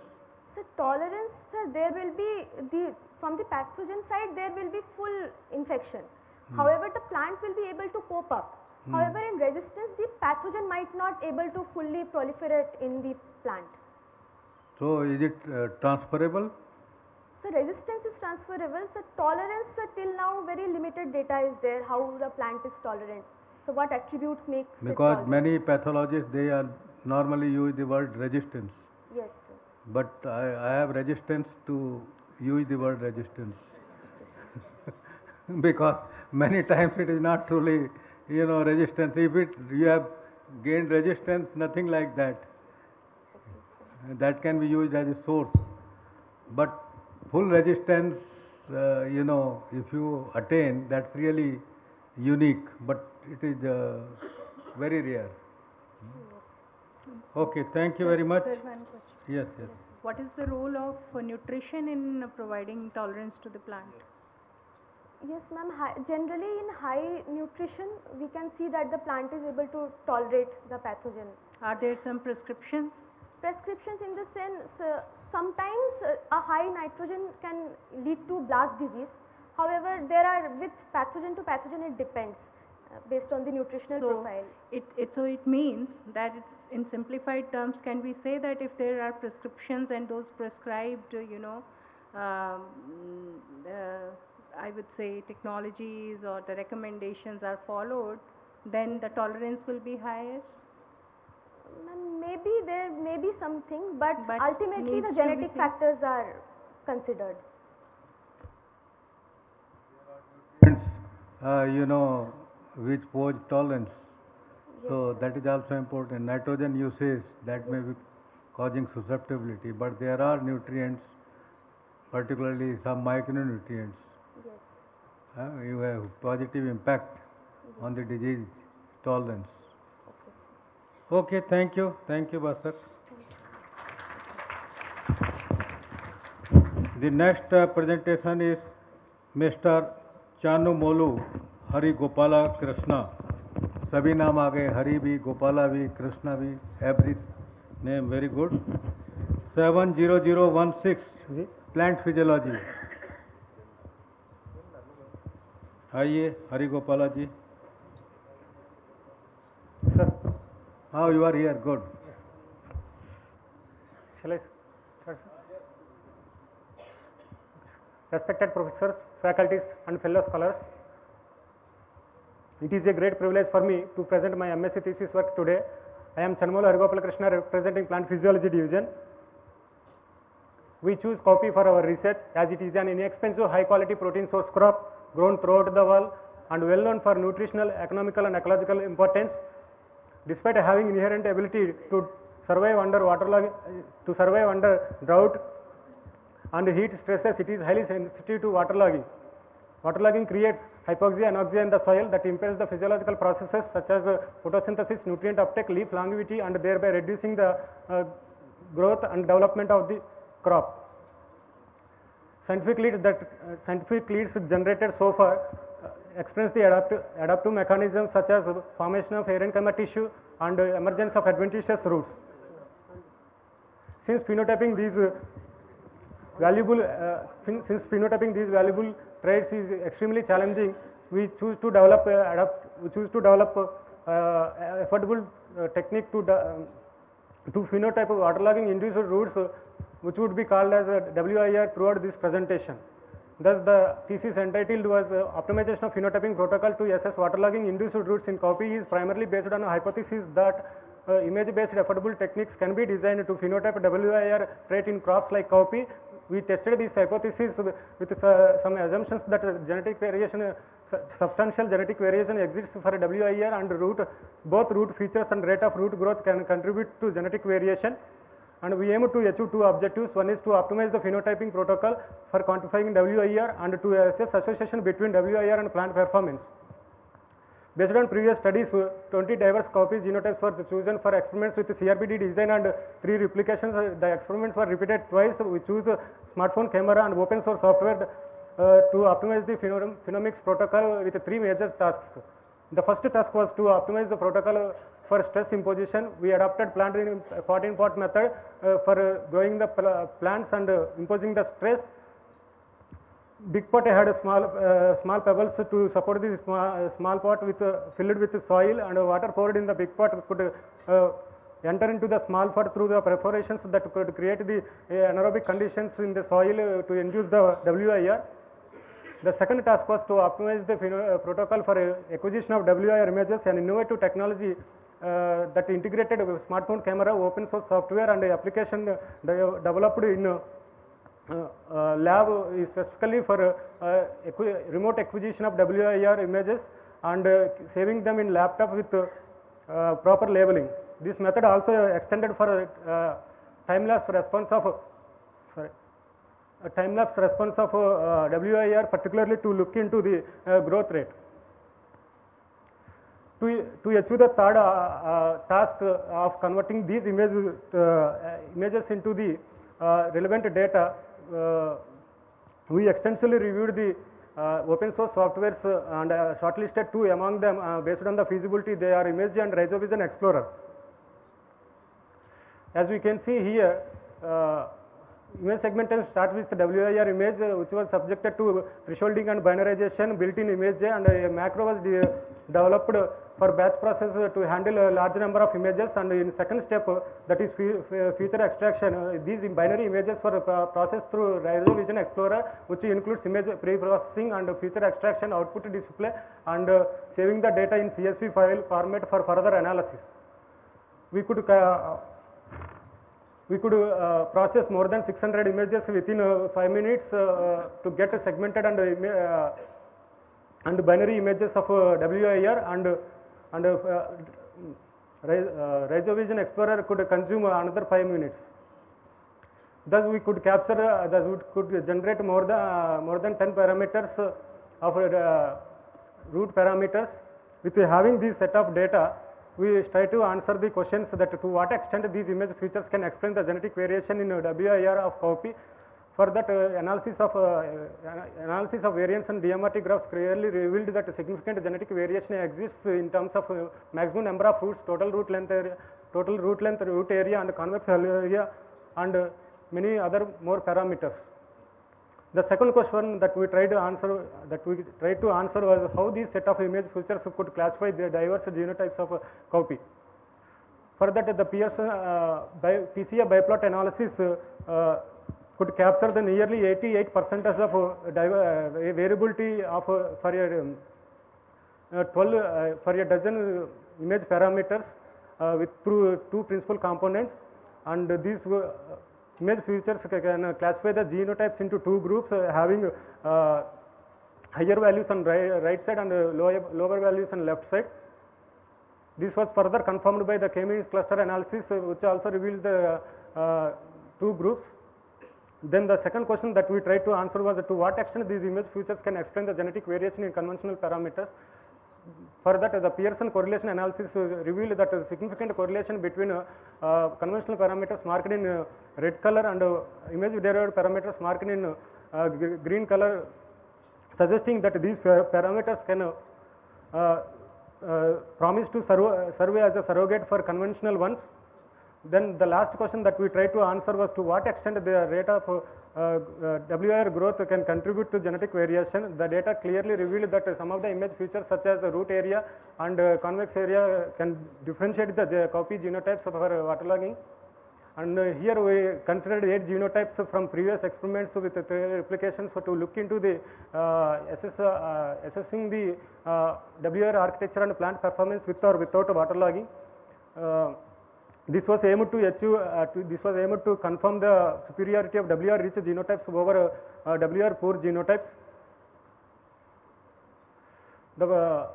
So tolerance, sir, there will be from the pathogen side there will be full infection. However, the plant will be able to cope up. However, in resistance, the pathogen might not able to fully proliferate in the plant. So is it transferable? So resistance is transferable. So tolerance, till now very limited data is there how the plant is tolerant. So what attributes make it Because tolerant? many pathologists they are normally use the word resistance. Yes, sir. But I have resistance to use the word resistance. Because many times it is not truly, resistance. If you have gained resistance, nothing like that. That can be used as a source. But full resistance you know, if you attain, that's really unique, but it is very rare. Okay, thank you very much. Sir, one question. Yes, yes. What is the role of nutrition in providing tolerance to the plant? Yes, ma'am. Generally, in high nutrition, we can see that the plant is able to tolerate the pathogen. Are there some prescriptions? Prescriptions in the sense, sometimes a high nitrogen can lead to blast disease. However, there are with pathogen to pathogen, it depends based on the nutritional profile. So it means that it's in simplified terms, can we say that if there are prescriptions and those prescribed, I would say technologies or the recommendations are followed, then the tolerance will be higher? Maybe there may be something, but ultimately needs the to be genetic seen. factors are considered. You know, which pose tolerance. So that is also important. Nitrogen usage, that may be causing susceptibility, but there are nutrients, particularly some micronutrients. You have positive impact on the disease tolerance. Okay, thank you. Thank you, Basak. The next presentation is Mr. Chanu Molu Hari Gopala Krishna. सभी नाम आ गए, हरि भी, गोपाला भी, कृष्णा भी, every name very good. 70016 plant physiology. आइए हरि गोपाला जी. How you are here? Good. Shall I start? Respected professors, faculties and fellow scholars, it is a great privilege for me to present my MSc thesis work today. I am Chanmolu Harigopala Krishna, representing Plant Physiology Division. We choose coffee for our research as it is an inexpensive high quality protein source crop grown throughout the world and well known for nutritional, economical and ecological importance. Despite having inherent ability to survive under drought and heat stresses, it is highly sensitive to waterlogging. Waterlogging creates hypoxia and anoxia in the soil that impairs the physiological processes such as photosynthesis, nutrient uptake, leaf longevity, and thereby reducing the growth and development of the crop. Scientific leads generated so far explains the adaptive mechanisms such as formation of parenchyma tissue and emergence of adventitious roots. Since phenotyping these valuable traits is extremely challenging, we choose to develop affordable technique to phenotype waterlogging induced roots, which would be called as WIR throughout this presentation. Thus, the thesis entitled was Optimization of Phenotyping Protocol to Assess Waterlogging Induced Roots in Coffee is primarily based on a hypothesis that image-based affordable techniques can be designed to phenotype WIR trait in crops like coffee. We tested this hypothesis with some assumptions that genetic variation, substantial genetic variation exists for WIR and root. Both root features and rate of root growth can contribute to genetic variation. And we aim to achieve two objectives. One is to optimize the phenotyping protocol for quantifying WIR and to assess association between WIR and plant performance. Based on previous studies, 20 diverse coffee genotypes were chosen for experiments with CRBD design and 3 replications. The experiments were repeated twice. We choose smartphone camera and open source software to optimize the phenomics protocol with 3 major tasks. The first task was to optimize the protocol for stress imposition. We adopted plant in pot in pot method for growing the plants and imposing the stress. Big pot had a small pebbles to support the small pot with filled with soil, and water poured in the big pot could enter into the small pot through the perforations that could create the anaerobic conditions in the soil to induce the WIR. The second task was to optimize the protocol for acquisition of WIR images, an innovative technology that integrated with smartphone camera, open source software and application developed in lab specifically for remote acquisition of WIR images and saving them in laptop with proper labeling. This method also extended for time-lapse response of time-lapse response of WIR, particularly to look into the growth rate. To achieve the third task of converting these images into the relevant data, we extensively reviewed the open source softwares and shortlisted two among them based on the feasibility. They are Image and Rhizovision Explorer. As we can see here, image segmentation starts with WIR image, which was subjected to thresholding and binarization, built-in image, and a macro was developed for batch process to handle a large number of images. And in second step, that is feature extraction, these binary images were processed through Rhizovision Explorer, which includes image pre-processing and feature extraction, output display, and saving the data in CSV file format for further analysis. We could process more than 600 images within 5 minutes to get segmented and binary images of WIR, and Rhizovision Explorer could consume another 5 minutes. Thus, we could capture, could generate more than 10 parameters of root parameters. With having this set of data, we try to answer the questions that to what extent these image features can explain the genetic variation in WIR of copy. For that, analysis of variance and DMRT graphs clearly revealed that significant genetic variation exists in terms of maximum number of roots, total root length, root area, and convex area, and many other more parameters. The second question that we tried to answer was how these set of image features could classify the diverse genotypes of copy. For that, the PCA biplot analysis could capture the nearly 88% of variability of for a dozen image parameters through two principal components, and these image features can classify the genotypes into two groups, having higher values on right side and lower values on left side. This was further confirmed by the K-means cluster analysis, which also revealed the two groups. Then the second question that we tried to answer was to what extent these image features can explain the genetic variation in conventional parameters. For that, the Pearson correlation analysis revealed that a significant correlation between conventional parameters marked in red color and image-derived parameters marked in green color, suggesting that these parameters can promise to serve as a surrogate for conventional ones. Then the last question that we tried to answer was to what extent the rate of WIR growth can contribute to genetic variation. The data clearly revealed that some of the image features such as the root area and convex area can differentiate the copy genotypes for waterlogging. And here we considered 8 genotypes from previous experiments with 3 replications to look into the assessing the WIR architecture and plant performance with or without waterlogging. This was aimed to achieve. This was aimed to confirm the superiority of WIR rich genotypes over WIR poor genotypes. The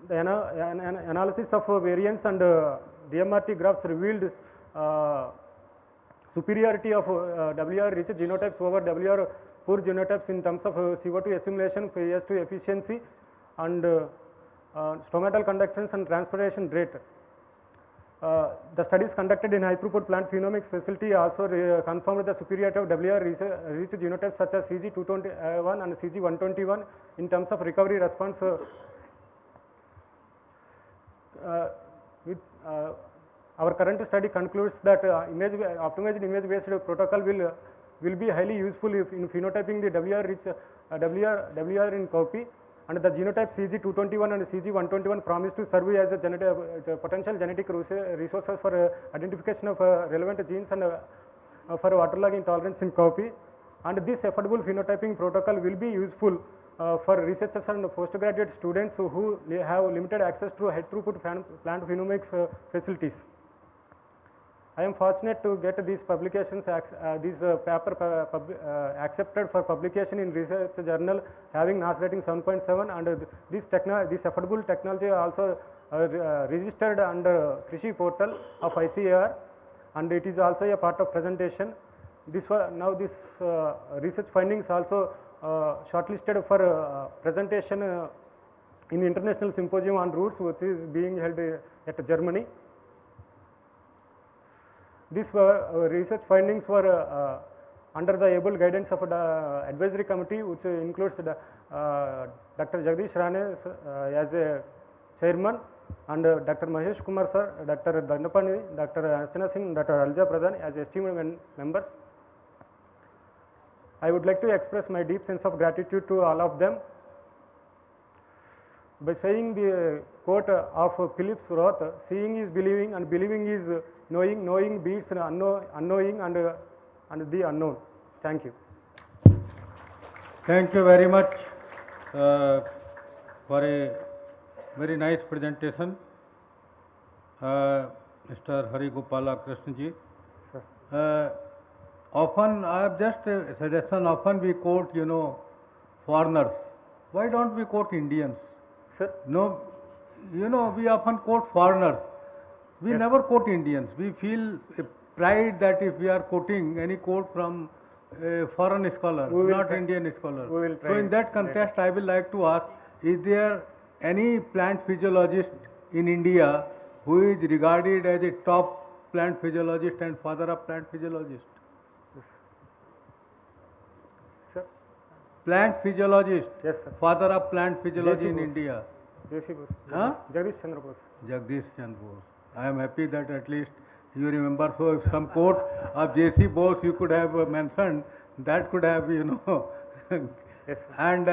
analysis of variance and DMRT graphs revealed superiority of WIR rich genotypes over WIR poor genotypes in terms of CO2 assimilation, PS2 efficiency, and stomatal conductance and transpiration rate. The studies conducted in high throughput plant phenomics facility also confirmed the superiority of WIR rich genotypes such as CG221 and CG121 in terms of recovery response. Our current study concludes that optimized image based protocol will be highly useful in phenotyping the WIR in copy. And the genotype CG221 and CG121 promise to serve as a potential genetic resources for identification of relevant genes and for waterlogging tolerance in copy. And this affordable phenotyping protocol will be useful for researchers and postgraduate students who have limited access to high throughput plant phenomics facilities. I am fortunate to get these publications, these paper accepted for publication in research journal having NAS rating 7.7, and this affordable technology also registered under Krishi portal of ICAR, and it is also a part of presentation. now this research findings also shortlisted for presentation in International Symposium on Roots, which is being held at Germany. These research findings were under the able guidance of the advisory committee, which includes Dr. Jagdish Rane as a chairman, and Dr. Mahesh Kumar sir, Dr. Dandapani, Dr. Archana Singh, Dr. Alja Pradhan as esteemed members. I would like to express my deep sense of gratitude to all of them by saying the quote of Philip Roth, "Seeing is believing, and believing is knowing. Knowing beats unknowing and the unknown." Thank you. Thank you very much for a very nice presentation, Mr. Hari Gopala Krishnaji. Often, I have just a suggestion, often we quote, foreigners. Why don't we quote Indians? Sir? No, we often quote foreigners. We never quote Indians. We feel a pride that if we are quoting any quote from a foreign scholar, not Indian scholar. So in that context, I will like to ask, is there any plant physiologist in India who is regarded as a top plant physiologist and father of plant physiologist? Sir? Plant physiologist, yes, sir. Father of plant physiology in India. Huh? Jagdish Chandra Bose. Jagdish Chandra Bose. I am happy that at least you remember. So if some quote of J.C. Bose you could have mentioned, that could have, Yes, and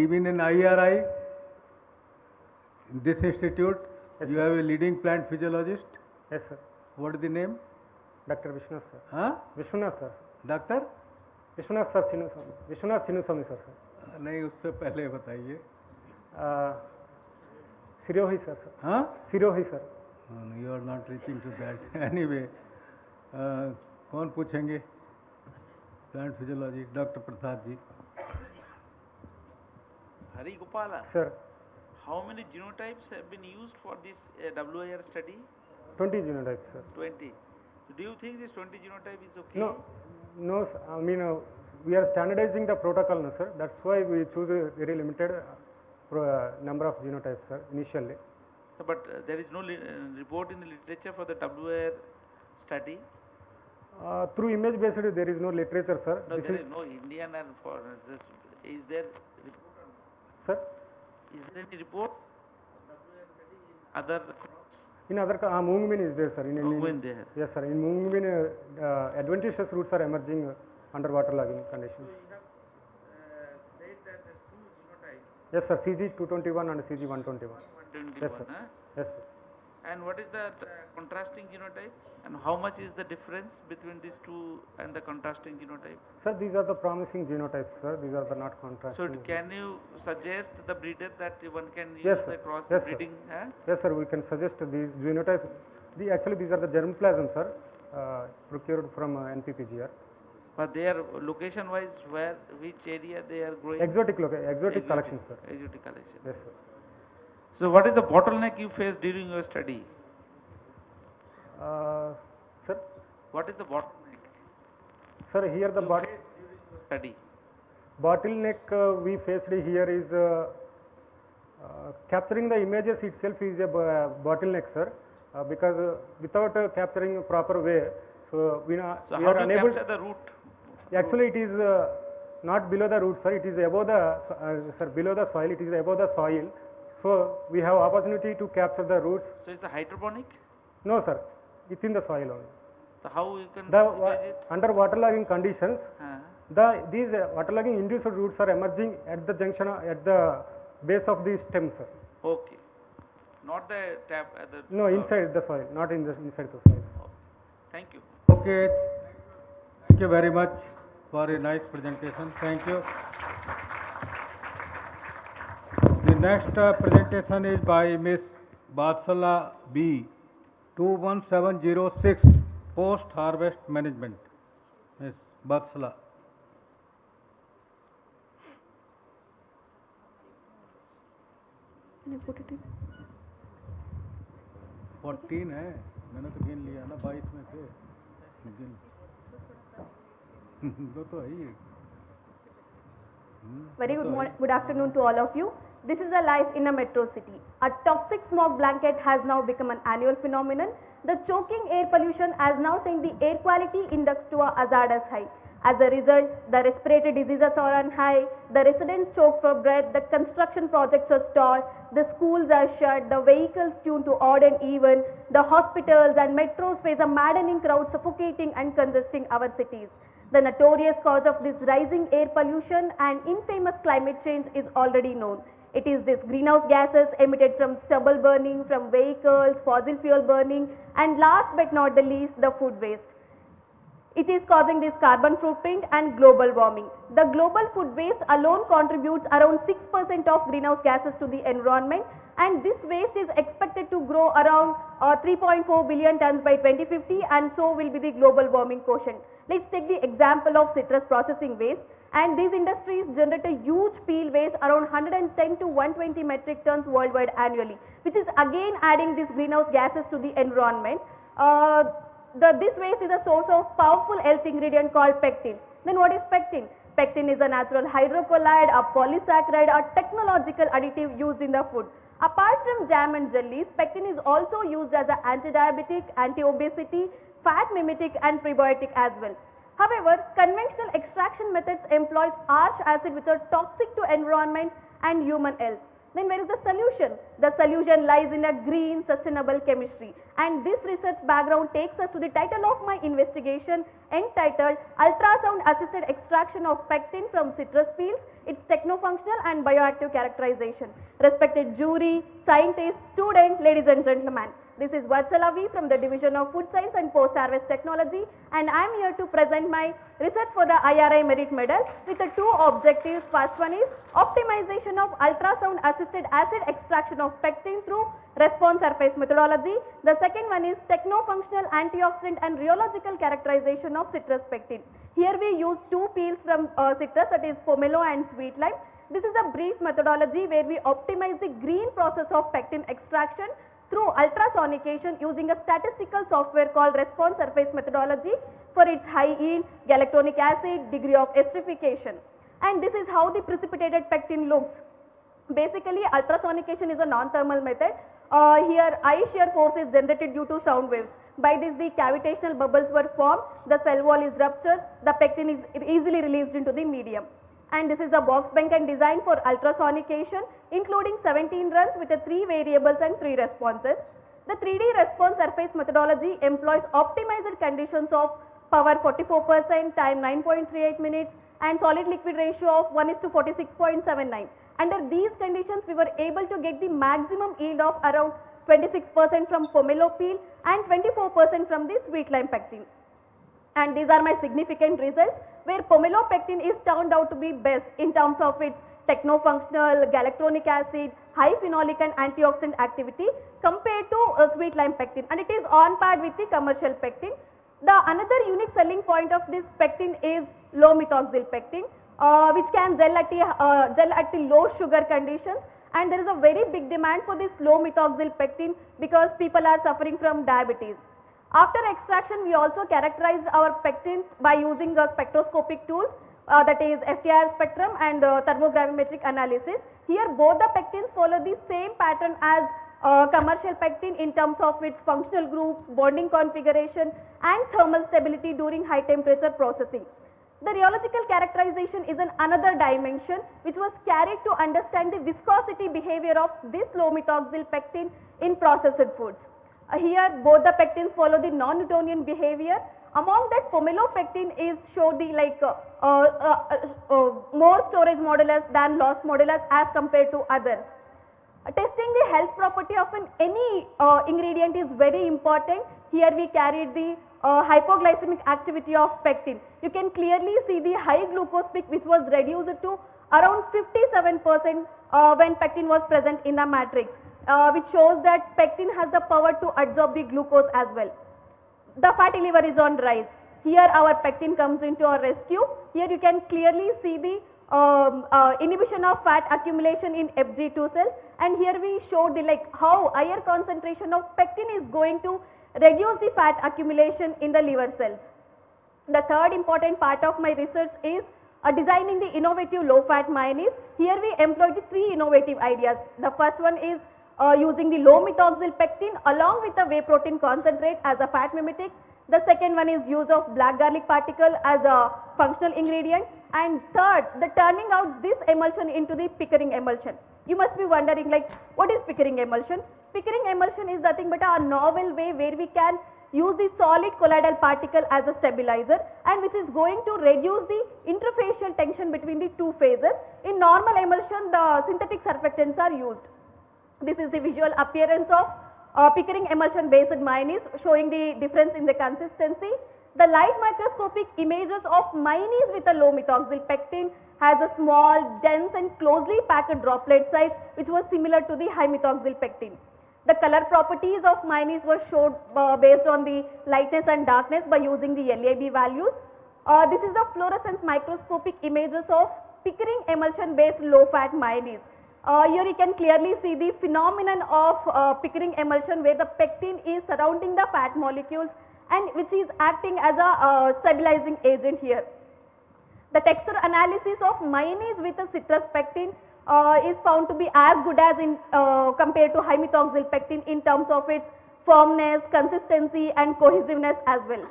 even in IRI, this institute, you have a leading plant physiologist. Yes, sir. What is the name? Dr. Vishwanath sir. Huh? Vishwanath sir. Doctor? Vishwanath sir Sinuswamy. Vishwanath Sinuswamy sir. नहीं, उससे पहले बताइए. Sirohi sir. Huh? Sirohi sir. No, you are not reaching to that. Anyway, कौन पूछेंगे? Plant physiology, Dr. Prasad ji. Hari Gopala. Sir. How many genotypes have been used for this WIR study? 20 genotypes, sir. 20. So do you think this 20 genotype is okay? No, sir. I mean, we are standardizing the protocol, no, sir. That's why we choose a very limited number of genotypes, sir, initially. So, but there is no report in the literature for the WIR study? Through image based, there is no literature, sir. No, there is no Indian and foreign. Is there report? Sir? Is there any report? Other crops? In other, Mungmin is there, sir. Mungmin there. Yes, sir. In Mungmin, adventitious roots are emerging under waterlogging conditions. Said that the two genotypes. Yes, sir. CG221 and CG121. Yes, sir. Huh? Yes, sir. And what is the contrasting genotype? And how much is the difference between these two and the contrasting genotype? Sir, these are the promising genotypes, sir. These are the not So contrasting. can you suggest the breeder that one can use Yes, the sir. cross Yes, breeding? sir. Yes, sir. We can suggest these genotypes. Actually, these are the germplasm, sir, procured from NPPGR. But they are location wise, which area they are growing? Exotic collection, sir. Exotic collection. Yes, sir. So what is the bottleneck you faced during your study? Sir? What is the bottleneck? Sir, here the Study. bottleneck we faced here is capturing the images itself is a bottleneck, sir, because without capturing a proper way, so we are unable to capture the root? Actually, it is not below the root, sir. It is above the below the soil. It is above the soil. So we have opportunity to capture the roots. So it's a hydroponic? No, sir. Within the soil only. So how you can The under waterlogging conditions, Uh-huh. these waterlogging induced roots are emerging at the junction at the base of the stem, sir. Okay. Not the tap at the No, inside the soil, not inside the soil. Thank you. Okay. Thank you very much for a nice presentation. Thank you. The next presentation is by Miss Batsala B. 21706, Post Harvest Management. Miss Batsala. Can I put it in? 14 है, मैंने तो गिन लिया ना, 22 में से गिन. वो तो है ही है। Very good afternoon to all of you. This is a life in a metro city. A toxic smog blanket has now become an annual phenomenon. The choking air pollution has now sent the air quality index to a hazardous high. As a result, the respiratory diseases are on high, the residents choke for breath, the construction projects are stalled, the schools are shut, the vehicles tuned to odd and even, the hospitals and metros face a maddening crowd suffocating and congesting our cities. The notorious cause of this rising air pollution and infamous climate change is already known. It is these greenhouse gases emitted from stubble burning, from vehicles, fossil fuel burning, and last but not the least, the food waste. It is causing this carbon footprint and global warming. The global food waste alone contributes around 6% of greenhouse gases to the environment, and this waste is expected to grow around 3.4 billion tons by 2050, and so will be the global warming quotient. Let's take the example of citrus processing waste, and these industries generate a huge peel waste around 110 to 120 metric tons worldwide annually, which is again adding these greenhouse gases to the environment. This waste is a source of powerful health ingredient called pectin. Then what is pectin? Pectin is a natural hydrocolloid, a polysaccharide, a technological additive used in the food. Apart from jam and jellies, pectin is also used as an anti-diabetic, anti-obesity, fat mimetic and prebiotic as well. However, conventional extraction methods employs harsh acid which are toxic to environment and human health. Then where is the solution? The solution lies in a green sustainable chemistry, and this research background takes us to the title of my investigation entitled Ultrasound Assisted Extraction of Pectin from Citrus Peels, its Techno-Functional and Bioactive Characterization. Respected jury, scientists, students, ladies and gentlemen, this is Vatsalavi from the Division of Food Science and Post-Harvest Technology, and I am here to present my research for the IRI Merit Medal with the two objectives. First one is optimization of ultrasound assisted acid extraction of pectin through response surface methodology. The second one is techno-functional antioxidant and rheological characterization of citrus pectin. Here we use two peels from citrus, that is pomelo and sweet lime. This is a brief methodology where we optimize the green process of pectin extraction through ultrasonication using a statistical software called response surface methodology for its high yield, galactonic acid, degree of esterification. And this is how the precipitated pectin looks. Basically, ultrasonication is a non-thermal method. Here, high shear force is generated due to sound waves. By this, the cavitational bubbles were formed, the cell wall is ruptured, the pectin is easily released into the medium. And this is a box Benken design for ultrasonication, including 17 runs with 3 variables and 3 responses. The 3D response surface methodology employs optimized conditions of power 44%, time 9.38 minutes, and solid liquid ratio of 1:46.79. Under these conditions, we were able to get the maximum yield of around 26% from pomelo peel and 24% from the sweet lime pectin. And these are my significant results, where pomelo pectin is turned out to be best in terms of its techno-functional, galactonic acid, high phenolic and antioxidant activity compared to sweet lime pectin, and it is on par with the commercial pectin. The another unique selling point of this pectin is low methoxyl pectin, which can gel at the low sugar conditions, and there is a very big demand for this low methoxyl pectin because people are suffering from diabetes. After extraction, we also characterized our pectins by using spectroscopic tools, that is FTIR spectrum and thermogravimetric analysis. Here both the pectins follow the same pattern as commercial pectin in terms of its functional groups, bonding configuration and thermal stability during high temperature processing. The rheological characterization is another dimension which was carried to understand the viscosity behavior of this low methoxyl pectin in processed foods. Here both the pectins follow the non-Newtonian behavior. Among that, pomelo pectin is show the more storage modulus than loss modulus as compared to others. Testing the health property of any ingredient is very important. Here we carried the hypoglycemic activity of pectin. You can clearly see the high glucose peak which was reduced to around 57% when pectin was present in the matrix, which shows that pectin has the power to absorb the glucose as well. The fatty liver is on rise. Here our pectin comes into our rescue. Here you can clearly see the inhibition of fat accumulation in FG2 cells, and here we showed the how higher concentration of pectin is going to reduce the fat accumulation in the liver cells. The third important part of my research is designing the innovative low-fat mayonnaise. Here we employed the three innovative ideas. The first one is using the low methoxyl pectin along with the whey protein concentrate as a fat mimetic. The second one is use of black garlic particle as a functional ingredient. And third, the turning out this emulsion into the Pickering emulsion. You must be wondering like, what is Pickering emulsion? Pickering emulsion is nothing but a novel way where we can use the solid colloidal particle as a stabilizer and which is going to reduce the interfacial tension between the two phases. In normal emulsion, the synthetic surfactants are used. This is the visual appearance of Pickering emulsion based mayonnaise, showing the difference in the consistency. The light microscopic images of mayonnaise with a low methoxyl pectin has a small, dense and closely packed droplet size which was similar to the high methoxyl pectin. The color properties of mayonnaise were showed based on the lightness and darkness by using the LAB values. This is the fluorescence microscopic images of Pickering emulsion based low fat mayonnaise. Here you can clearly see the phenomenon of Pickering emulsion where the pectin is surrounding the fat molecules and which is acting as a stabilizing agent here. The texture analysis of mayonnaise with a citrus pectin is found to be as good as in compared to high methoxyl pectin in terms of its firmness, consistency and cohesiveness as well.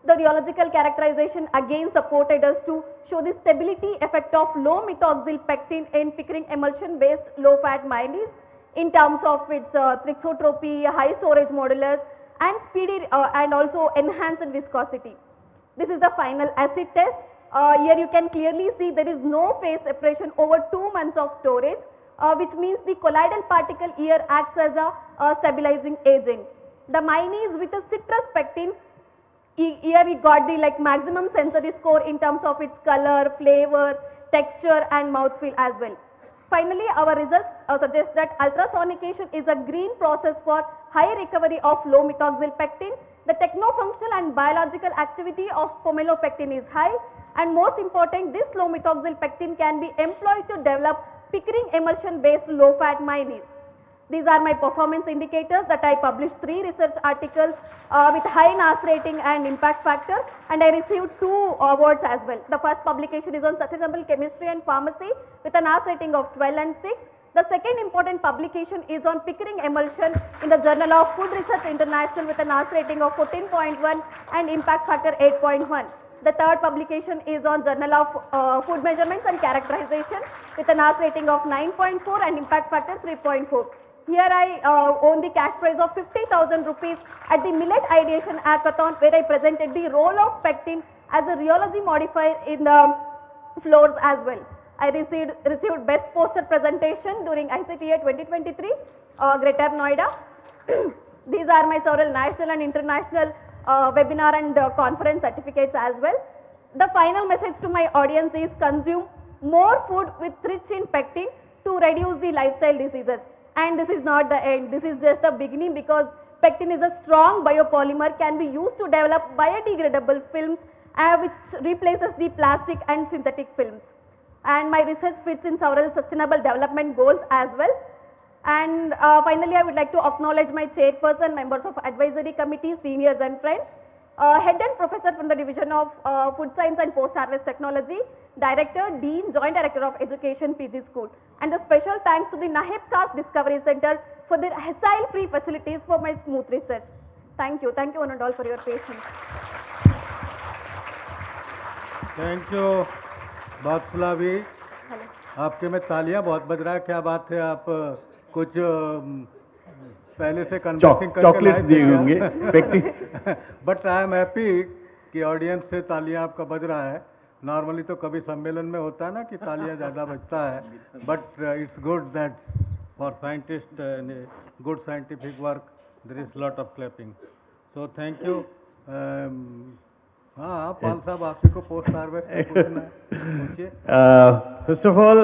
The rheological characterization again supported us to show the stability effect of low methoxyl pectin in Pickering emulsion based low fat mayonnaise in terms of its thixotropy, high storage modulus and speedy and also enhanced viscosity. This is the final acid test. Here you can clearly see there is no phase separation over 2 months of storage, which means the colloidal particle here acts as a stabilizing agent. The mayonnaise with a citrus pectin, here we got the maximum sensory score in terms of its color, flavor, texture and mouthfeel as well. Finally, our results suggest that ultrasonication is a green process for high recovery of low methoxyl pectin. The techno-functional and biological activity of pomelo-pectin is high, and most important, this low methoxyl pectin can be employed to develop Pickering emulsion based low fat mayonnaise. These are my performance indicators that I published 3 research articles with high NAS rating and impact factor, and I received 2 awards as well. The first publication is on sustainable chemistry and pharmacy with a NAS rating of 12 and 6. The second important publication is on Pickering emulsion in the Journal of Food Research International with a NAS rating of 14.1 and impact factor 8.1. The third publication is on Journal of Food Measurements and Characterization with a NAS rating of 9.4 and impact factor 3.4. Here I own the cash prize of 50,000 rupees at the Millet Ideation Hackathon, where I presented the role of pectin as a rheology modifier in the floors as well. I received best poster presentation during ICTA 2023, Greater Noida. These are my several national and international webinar and conference certificates as well. The final message to my audience is consume more food with rich in pectin to reduce the lifestyle diseases. And this is not the end, this is just the beginning, because pectin is a strong biopolymer, can be used to develop biodegradable films which replaces the plastic and synthetic films. And my research fits in several sustainable development goals as well. And finally, I would like to acknowledge my chairperson, members of advisory committee, seniors and friends, head and professor from the Division of Food Science and Post-Harvest Technology, Director, Dean, Joint Director of Education, PG School. And a special thanks to the NAHEP Discovery Center for their hassle-free facilities for my smooth research. Thank you one and all for your patience. Thank you बादशाह भी आपके में तालियां बहुत बज रहा है, क्या बात है, आप कुछ पहले से कन्विंसिंग चॉकलेट दिए होंगे बट आई एम हैप्पी कि ऑडियंस से तालियां आपका बज रहा है. नॉर्मली तो कभी सम्मेलन में होता है ना कि तालियां ज़्यादा बजता है, but it's good that for scientist good scientific work there is lot of clapping. So thank you. हाँ पाल साहब, आप ही को पोस्ट हार्वेस्ट पूछना है. First of all,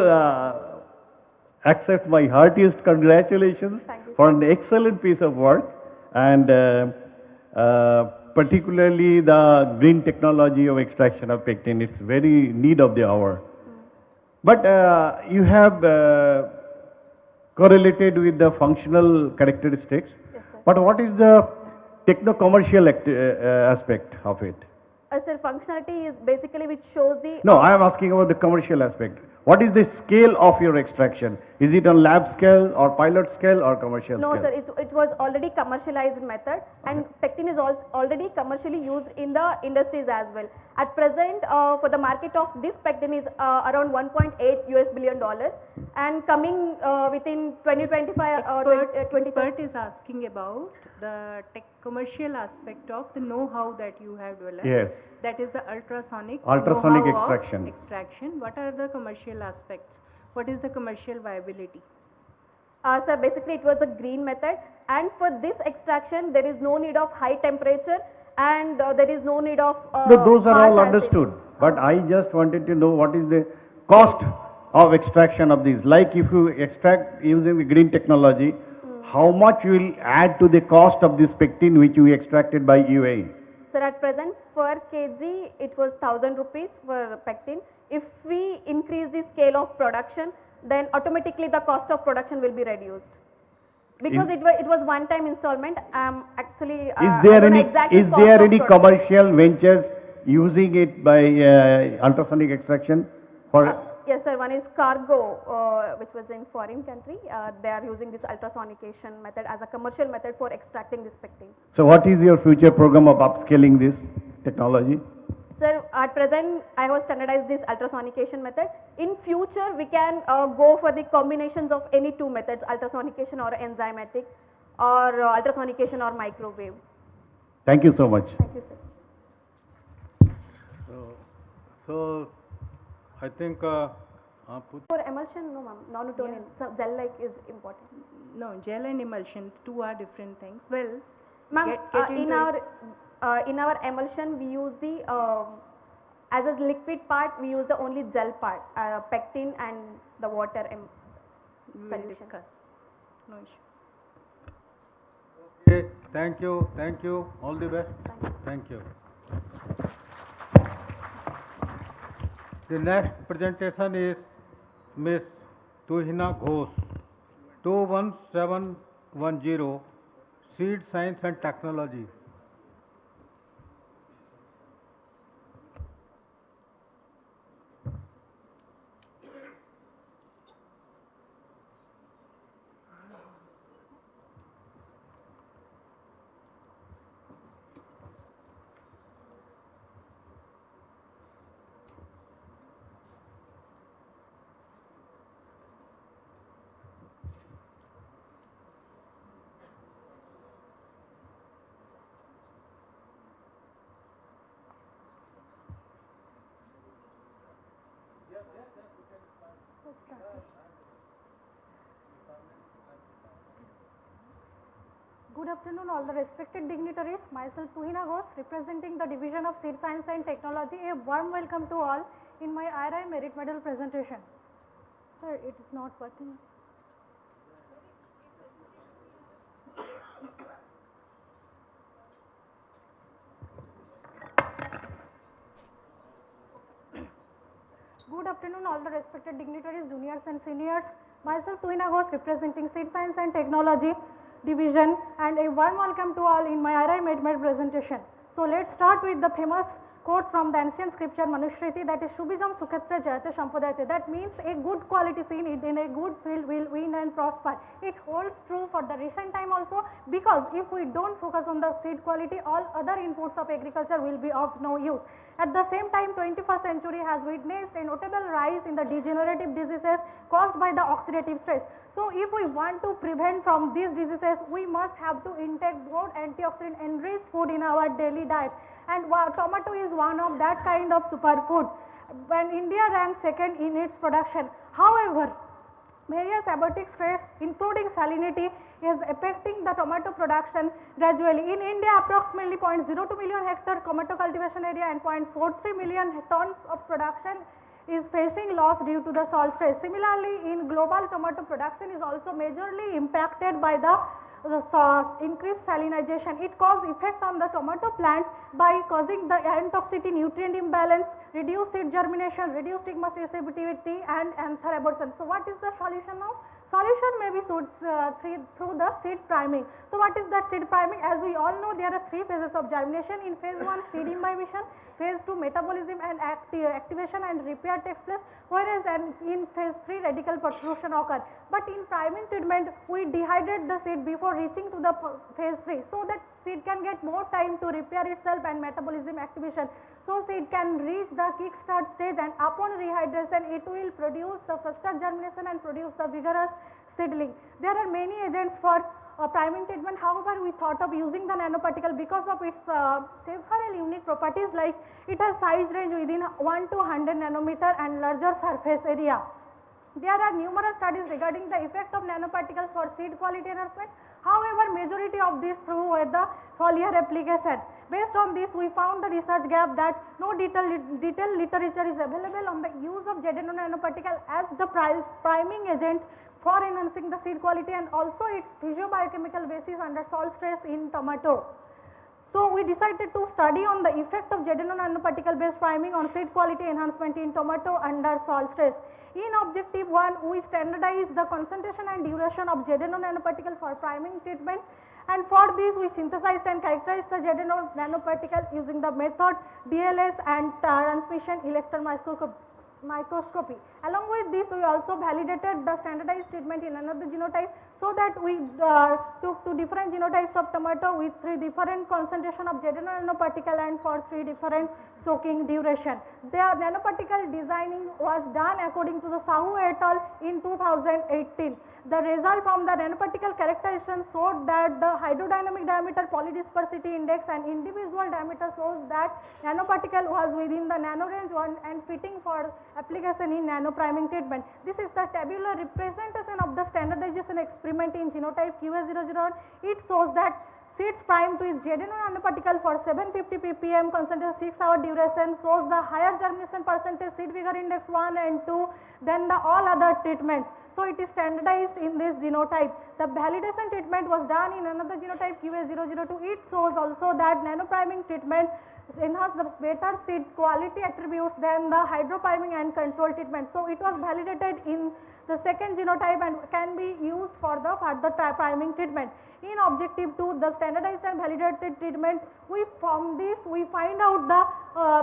accept my heartiest congratulations for an excellent piece of work, and particularly the green technology of extraction of pectin. It's very need of the hour. But you have correlated with the functional characteristics. But what is the techno-commercial aspect of it? Sir, functionality is basically which shows the... No, I am asking about the commercial aspect. What is the scale of your extraction? Is it on lab scale or pilot scale or commercial No, scale? sir, it was already commercialized method, and pectin is already commercially used in the industries as well. At present, for the market of this pectin is around $1.8 billion, and coming within 2025 or 2030. Expert is asking about the commercial aspect of the know-how that you have developed. Yes. That is the ultrasonic Ultrasonic know-how of extraction. extraction. What are the commercial aspects? What is the commercial viability? Sir, basically it was a green method, and for this extraction there is no need of high temperature, and there is no need of No, those are all harsh acid. understood. But I just wanted to know what is the cost of extraction of these. Like if you extract using the green technology, how much you will add to the cost of this pectin which you extracted by UAE? Sir, at present per kg it was 1000 rupees for pectin. If we increase the scale of production, then automatically the cost of production will be reduced. Because it was one time installment. Actually, Is there any production. commercial ventures using it by ultrasonic extraction for? Yes, sir. One is Cargo, which was in foreign country. They are using this ultrasonication method as a commercial method for extracting this pectin. So what is your future program of upscaling this technology? Sir, at present I have standardized this ultrasonication method. In future we can go for the combinations of any two methods, ultrasonication or enzymatic, or ultrasonication or microwave. Thank you so much. Thank you, sir. So I think For emulsion, no ma'am, non-Newtonian, so gel-like is important. No, gel and emulsion, two are different things. Well, Ma'am, get in into it. our emulsion we use the as a liquid part we use the only gel part, pectin and the water We will solution. discuss. No issue. okay, thank you, all the best. Thank you. The next presentation is Miss Tuhina Ghosh, 21710, Seed Science and Technology. Good afternoon, all the respected dignitaries. Myself, Tuhina Ghosh, representing the Division of Seed Science and Technology. A warm welcome to all in my IRI Merit Medal presentation. Sir, it is not working. Good afternoon, all the respected dignitaries, juniors and seniors. Myself, Tuhina Ghosh, representing Seed Science and Technology Division, and a warm welcome to all in my IRI Medmed presentation. So let's start with the famous quote from the ancient scripture Manushriti, that is Shubhijam Sukhatra Jayate Sampodayate. That means a good quality seed in a good field will win and prosper. It holds true for the recent time also, because if we don't focus on the seed quality, all other inputs of agriculture will be of no use. At the same time, 21st century has witnessed a notable rise in the degenerative diseases caused by the oxidative stress. So if we want to prevent from these diseases, we must have to intake more antioxidant enriched food in our daily diet. And tomato is one of that kind of superfood. When India ranks second in its production, however, various abiotic stress, including salinity, is affecting the tomato production gradually. In India, approximately 0.02 million hectare tomato cultivation area and 0.43 million tons of production is facing loss due to the salt stress. Similarly, in global, tomato production is also majorly impacted by the increased salinization. It causes effect on the tomato plants by causing the N-toxicity, nutrient imbalance, reduced seed germination, reduced stigma sensitivity, and anther abortion. So what is the solution now? Solution may be through the seed priming. So what is that seed priming? As we all know, there are 3 phases of germination. In phase 1, seed imbibition, phase 2, metabolism and activation and repair takes place, whereas in phase 3, radical protrusion occurs. But in priming treatment, we dehydrate the seed before reaching to the phase 3, so that seed can get more time to repair itself and metabolism activation. So seed can reach the kickstart stage, and upon rehydration it will produce the faster germination and produce the vigorous seedling. There are many agents for priming treatment. However, we thought of using the nanoparticle because of its several unique properties, like it has size range within 1 to 100 nanometer and larger surface area. There are numerous studies regarding the effect of nanoparticles for seed quality enhancement. However, majority of these through the foliar application. Based on this, we found the research gap that no detailed literature is available on the use of ZNO nanoparticle as the priming agent for enhancing the seed quality, and also its physiobiochemical basis under salt stress in tomato. So we decided to study on the effect of ZNO nanoparticle based priming on seed quality enhancement in tomato under salt stress. In objective 1, we standardized the concentration and duration of ZNO nanoparticle for priming treatment, and for this we synthesized and characterized the ZNO nanoparticle using the method DLS and transmission electron microscopy. Along with this, we also validated the standardized treatment in another genotype, so that we took 2 different genotypes of tomato with 3 different concentration of ZNO nanoparticle and for 3 different soaking duration. The nanoparticle designing was done according to the Sahu et al. In 2018. The result from the nanoparticle characterization showed that the hydrodynamic diameter, polydispersity index and individual diameter shows that nanoparticle was within the nano range 1 and fitting for application in nanopriming treatment. This is the tabular representation of the standardization experiment in genotype QA001. It shows that seeds primed with ZNO nanoparticle for 750 ppm concentration 6-hour duration shows the higher germination percentage, seed vigor index 1 and 2 than the all other treatments. So it is standardized in this genotype. The validation treatment was done in another genotype QA002. It shows also that nanopriming treatment enhance the better seed quality attributes than the hydropriming and control treatment. So it was validated in the second genotype and can be used for the further priming treatment. In objective 2, the standardized and validated treatment, from this we find out the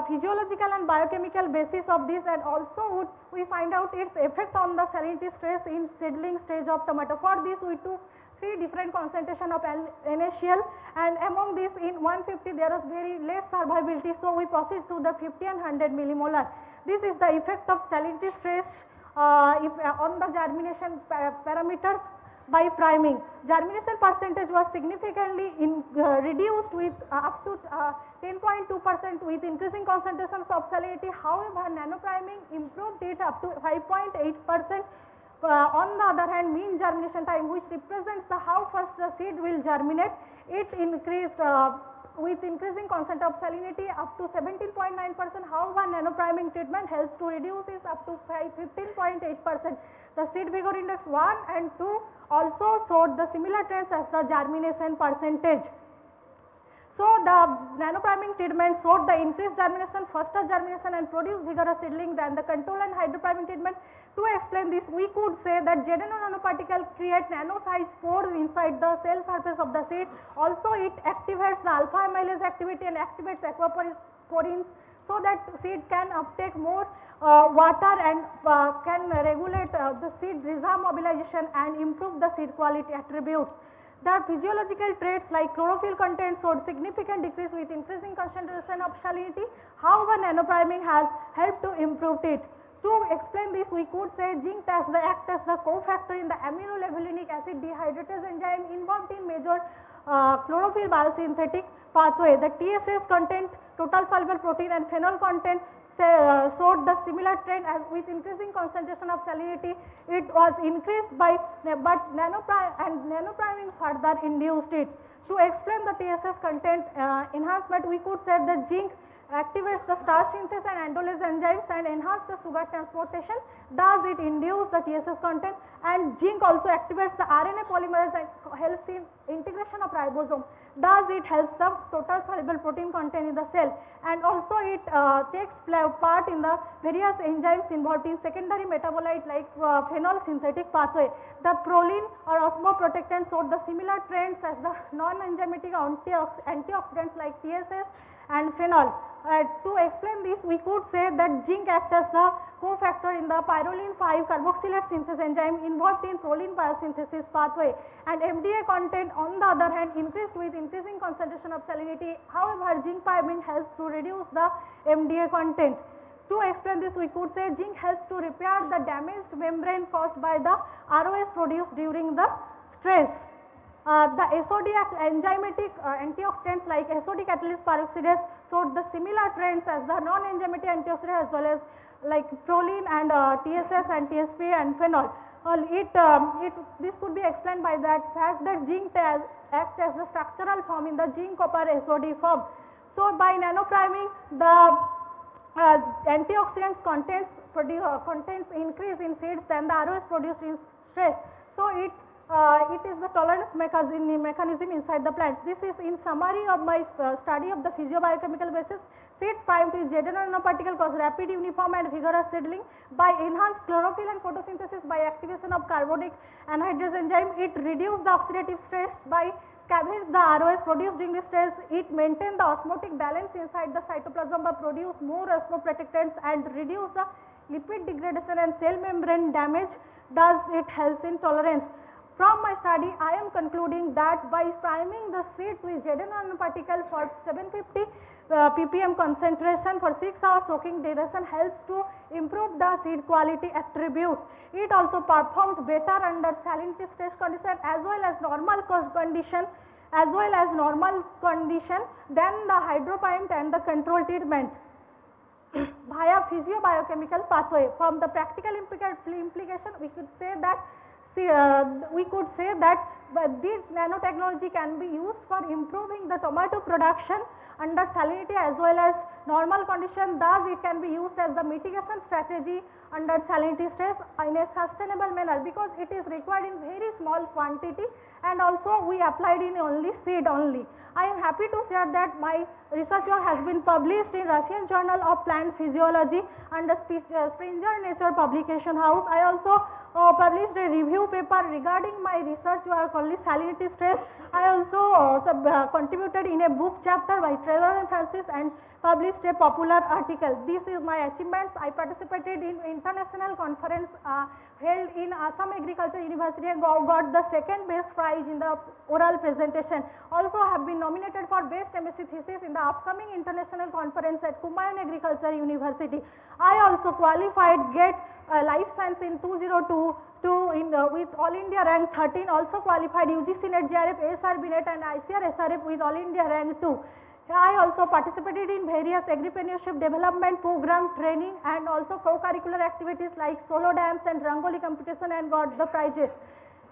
physiological and biochemical basis of this, and also we find out its effect on the salinity stress in seedling stage of tomato. For this we took 3 different concentration of NaCl, and among this in 150 there was very less survivability, so we proceed to the 50 and 100 millimolar. This is the effect of salinity stress on the germination parameters by priming. Germination percentage was significantly reduced with up to 10.2% with increasing concentrations of salinity. However, nanopriming improved it up to 5.8%. On the other hand, mean germination time, which represents how fast the seed will germinate, it increased with increasing content of salinity up to 17.9%. However, nanopriming treatment helps to reduce this up to 15.8%. The seed vigor index 1 and 2 also showed the similar trends as the germination percentage. So the nanopriming treatment showed the increased germination, faster germination and produced vigorous seedling than the control and hydropriming treatment. To explain this, we could say that ZNO nanoparticle create nano-sized pores inside the cell surface of the seed. Also, it activates the alpha amylase activity and activates aquaporins, so that seed can uptake more water and can regulate the seed rhizome mobilization and improve the seed quality attributes. The physiological traits like chlorophyll content showed significant decrease with increasing concentration of salinity. However, nanopriming has helped to improve it. To explain this, we could say zinc acts as the cofactor in the aminolevulinic acid dehydratase enzyme involved in major chlorophyll biosynthetic pathway. The TSS content, total soluble protein and phenol content showed the similar trend as with increasing concentration of salinity. It was increased by, but nanopriming further induced it. To explain the TSS content enhancement, we could say that zinc activates the starch synthase and androlase enzymes and enhance the sugar transportation. Does it induce the TSS content? And zinc also activates the RNA polymerase and helps in integration of ribosome. thus it helps the total soluble protein content in the cell, and also it takes part in the various enzymes involved in secondary metabolite like phenol synthetic pathway. The proline or osmoprotectant showed the similar trends as the non-enzymatic antioxidants like TSS and phenol. To explain this, we could say that zinc acts as the cofactor in the pyrroline 5 carboxylate synthase enzyme involved in proline biosynthesis pathway, and MDA content on the other hand increased with increasing concentration of salinity. However, zinc pyrimine helps to reduce the MDA content. To explain this, we could say zinc helps to repair the damaged membrane caused by the ROS produced during the stress. The SOD enzymatic antioxidants like SOD catalyst peroxidase showed the similar trends as the non-enzymatic antioxidants as well as like proline and TSS and TSP and phenol. This could be explained by that fact that zinc acts as the structural form in the zinc copper SOD form. So by nanopriming, the antioxidants contents increase in seeds than the ROS produced in stress. So it is the tolerance mechanism inside the plants. This is in summary of my study of the physiobiochemical basis. Seeds primed with ZN nanoparticle cause rapid, uniform and vigorous seedling by enhanced chlorophyll and photosynthesis by activation of carbonic anhydrase enzyme. It reduced the oxidative stress by scavenge the ROS produced during the stress. It maintained the osmotic balance inside the cytoplasm by produce more osmoprotectants and reduce the lipid degradation and cell membrane damage. Thus, it helps in tolerance. From my study, I am concluding that by priming the seeds with ZN nanoparticle for 750 ppm concentration for 6 hours soaking duration helps to improve the seed quality attributes. It also performs better under salinity stress condition as well as normal condition than the hydroprimed and the control treatment via physiobiochemical pathway. From the practical implication, we could say that this nanotechnology can be used for improving the tomato production under salinity as well as normal condition. Thus, it can be used as the mitigation strategy under salinity stress in a sustainable manner because it is required in very small quantity and also we applied in only seed only. I am happy to share that my research work has been published in Russian Journal of Plant Physiology under Springer Nature Publication House. I also published a review paper regarding my research work only salinity stress. I also contributed in a book chapter by Taylor and Francis and published a popular article. This is my achievements. I participated in international conference held in Assam Agriculture University and got the second best prize in the oral presentation. Also have been nominated for best MSc thesis in the upcoming international conference at Kumaon Agriculture University. I also qualified GET Life Science in 2022 with All India rank 13, also qualified UGC NET JRF, ASRB NET and ICAR SRF with All India rank 2. I also participated in various agripreneurship development program training and also co-curricular activities like solo dance and Rangoli competition and got the prizes.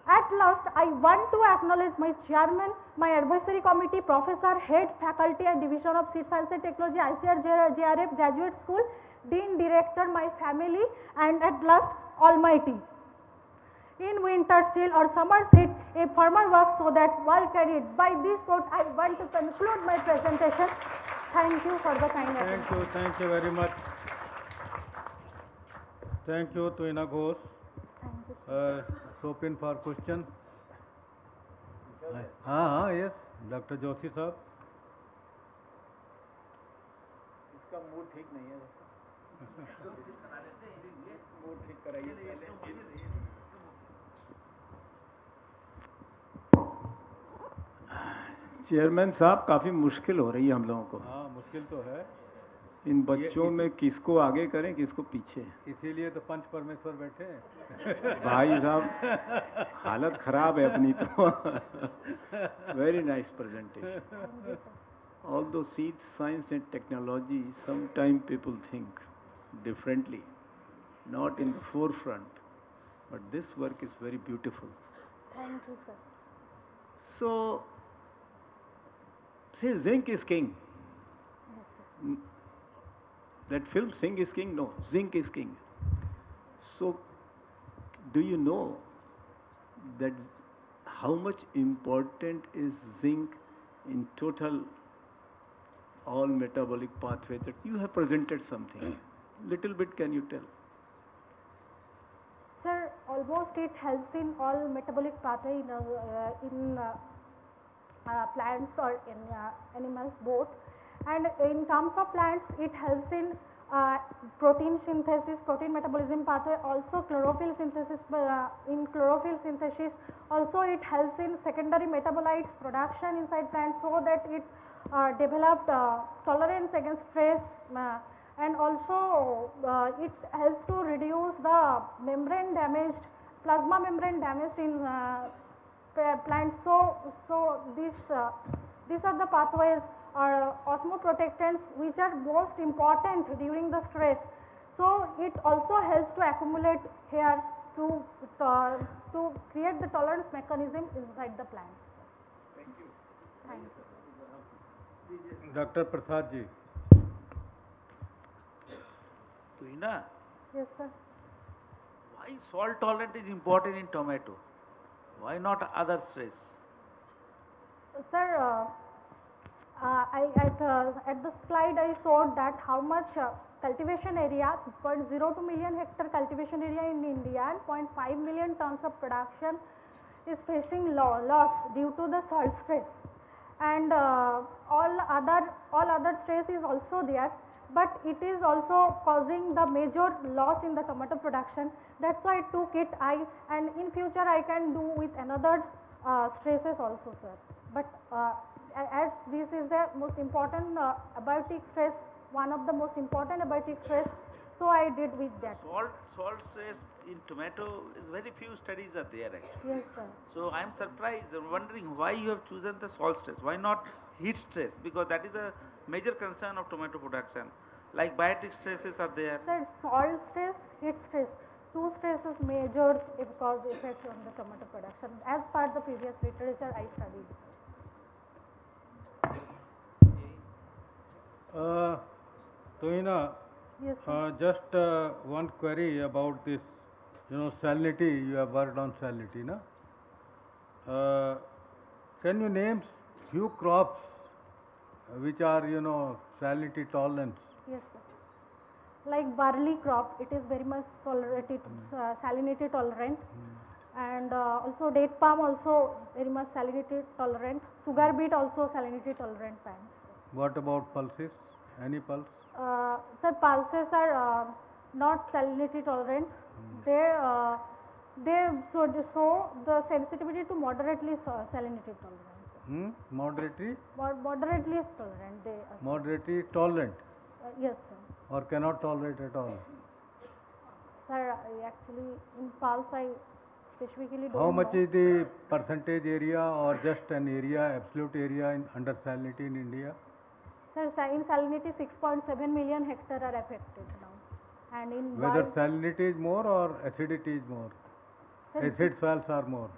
At last, I want to acknowledge my chairman, my advisory committee, professor, head, faculty and division of Seed Science and Technology, ICAR JRF Graduate School, dean, director, my family and at last, Almighty. In winter seal or summer seed, a farmer works so that well carried. By this quote, I want to conclude my presentation. Thank you for the kind attention. Thank you very much. Thank you, Tuina Ghosh. Open for question. Yes, Dr. Joshi sir. इसका mood ठीक नहीं है mood ठीक कराइए chairman साहब काफी मुश्किल हो रही है हम लोगों को। हाँ, मुश्किल तो है। इन बच्चों में किसको आगे करें किसको पीछे, इसीलिए तो पंच परमेश्वर बैठे हैं। भाई साहब हालत खराब है अपनी तो। Very nice presentation. Although seed science and technology, sometimes people think differently, not in the forefront, but this work is very beautiful. Thank you, sir. So, see, zinc is king. That film, Zinc is King? No, zinc is king. So, do you know that how much important is zinc in total all metabolic pathways that you have presented something. Little bit can you tell? Sir, almost it helps in all metabolic pathway in plants or in animals both. And in terms of plants, it helps in protein synthesis, protein metabolism pathway, also chlorophyll synthesis. In chlorophyll synthesis, also it helps in secondary metabolites production inside plants, so that it developed tolerance against stress, and also it helps to reduce the membrane damage, plasma membrane damage in plants. So these are the pathways or osmoprotectants which are most important during the stress. So it also helps to accumulate here to create the tolerance mechanism inside the plant. Thank you. Thank you. Dr. Prasad ji. Tuina, Yes, sir. why salt tolerant is important in tomato? Why not other stress? Sir, at the slide I showed that how much cultivation area, 0.02 million hectare cultivation area in India and 0.5 million tons of production is facing loss due to the salt stress, and all other stress is also there, but it is also causing the major loss in the tomato production. That's why I took it. And in future I can do with another stresses also, sir. But as this is the most important abiotic stress, one of the most important abiotic stress, so I did with that. Salt stress in tomato is very few studies are there actually. Yes, sir. So I am surprised. I'm wondering why you have chosen the salt stress. Why not heat stress? Because that is a major concern of tomato production. Like biotic stresses are there. Sir, salt stress, heat stress, two stresses major cause effects on the tomato production. As per the previous literature I studied. Toina, Yes, just one query about this, salinity. You have worked on salinity, na? Can you name few crops which are, salinity tolerant? Yes, sir. Like barley crop, it is very much tolerated, salinity tolerant, and also date palm also very much salinity tolerant. Sugar beet also salinity tolerant plant. What about pulses? Any pulse? Sir, pulses are not salinity tolerant. They show the sensitivity to moderately salinity tolerant. Moderately? Moderately tolerant. They are. Moderately tolerant? Yes, sir. Or cannot tolerate at all? Sir, actually in pulse I specifically don't How much know. is the percentage area or just an area, absolute area under salinity in India? Sir, in salinity 6.7 million hectare are affected now. And in Whether wild, salinity is more or acidity is more? Sir, Acid soils are more.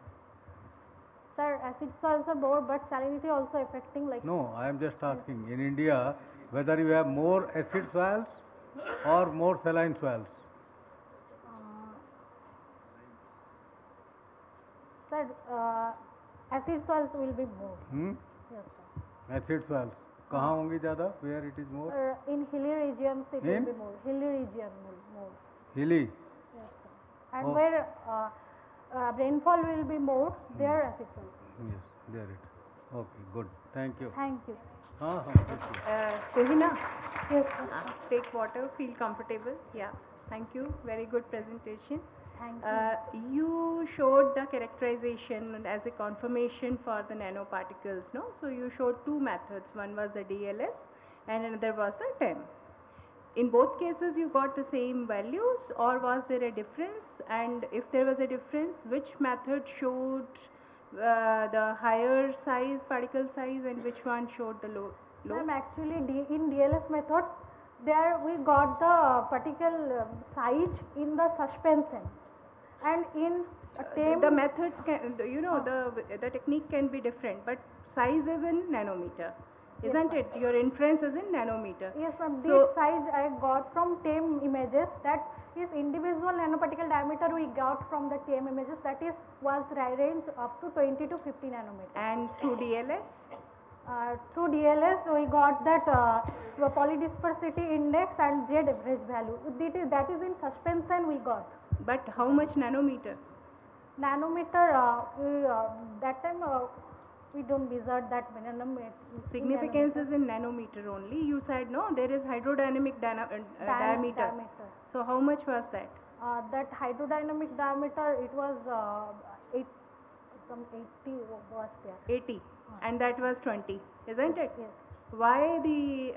sir, acid soils are more, but salinity also affecting like. No, I am just asking. In India, whether you have more acid soils or more saline soils? Sir, acid soils will be more. Yes, sir. Acid soils. कहाँ होंगी ज़्यादा? Where it is more? In hilly regions it will In? be more. Hilly region more. Hilly. Yes, sir. And Oh. where rainfall will be more, there acid soils. Yes, there it. Okay, good. Thank you. Thank you. Thank you. Kohina, Yes, sir. take water, feel comfortable. Yeah, thank you. Very good presentation. Thank you. You showed the characterization as a confirmation for the nanoparticles, no? So you showed two methods. One was the DLS and another was the TEM. In both cases, you got the same values, or was there a difference? And if there was a difference, which method showed the higher size, particle size, and which one showed the low? Ma'am, actually in DLS method, there we got the particle size in the suspension, and in TEM The methods can, the technique can be different, but size is in nanometer, Yes, isn't ma'am. it? Your inference is in nanometer. Yes, ma'am. So- This size I got from TEM images. That is individual nanoparticle diameter we got from the TEM images. That is was range up to 20 to 50 nanometer. And through DLS? Through DLS, we got that polydispersity index and Z average value. That is in suspension we got. But how much nanometer? Nanometer, that time we don't measure that nanometer. Significance is in nanometer only. You said no, there is hydrodynamic diameter. So how much was that? That hydrodynamic diameter, it was 80 was there. 80, and that was 20, isn't it? Yes. Why the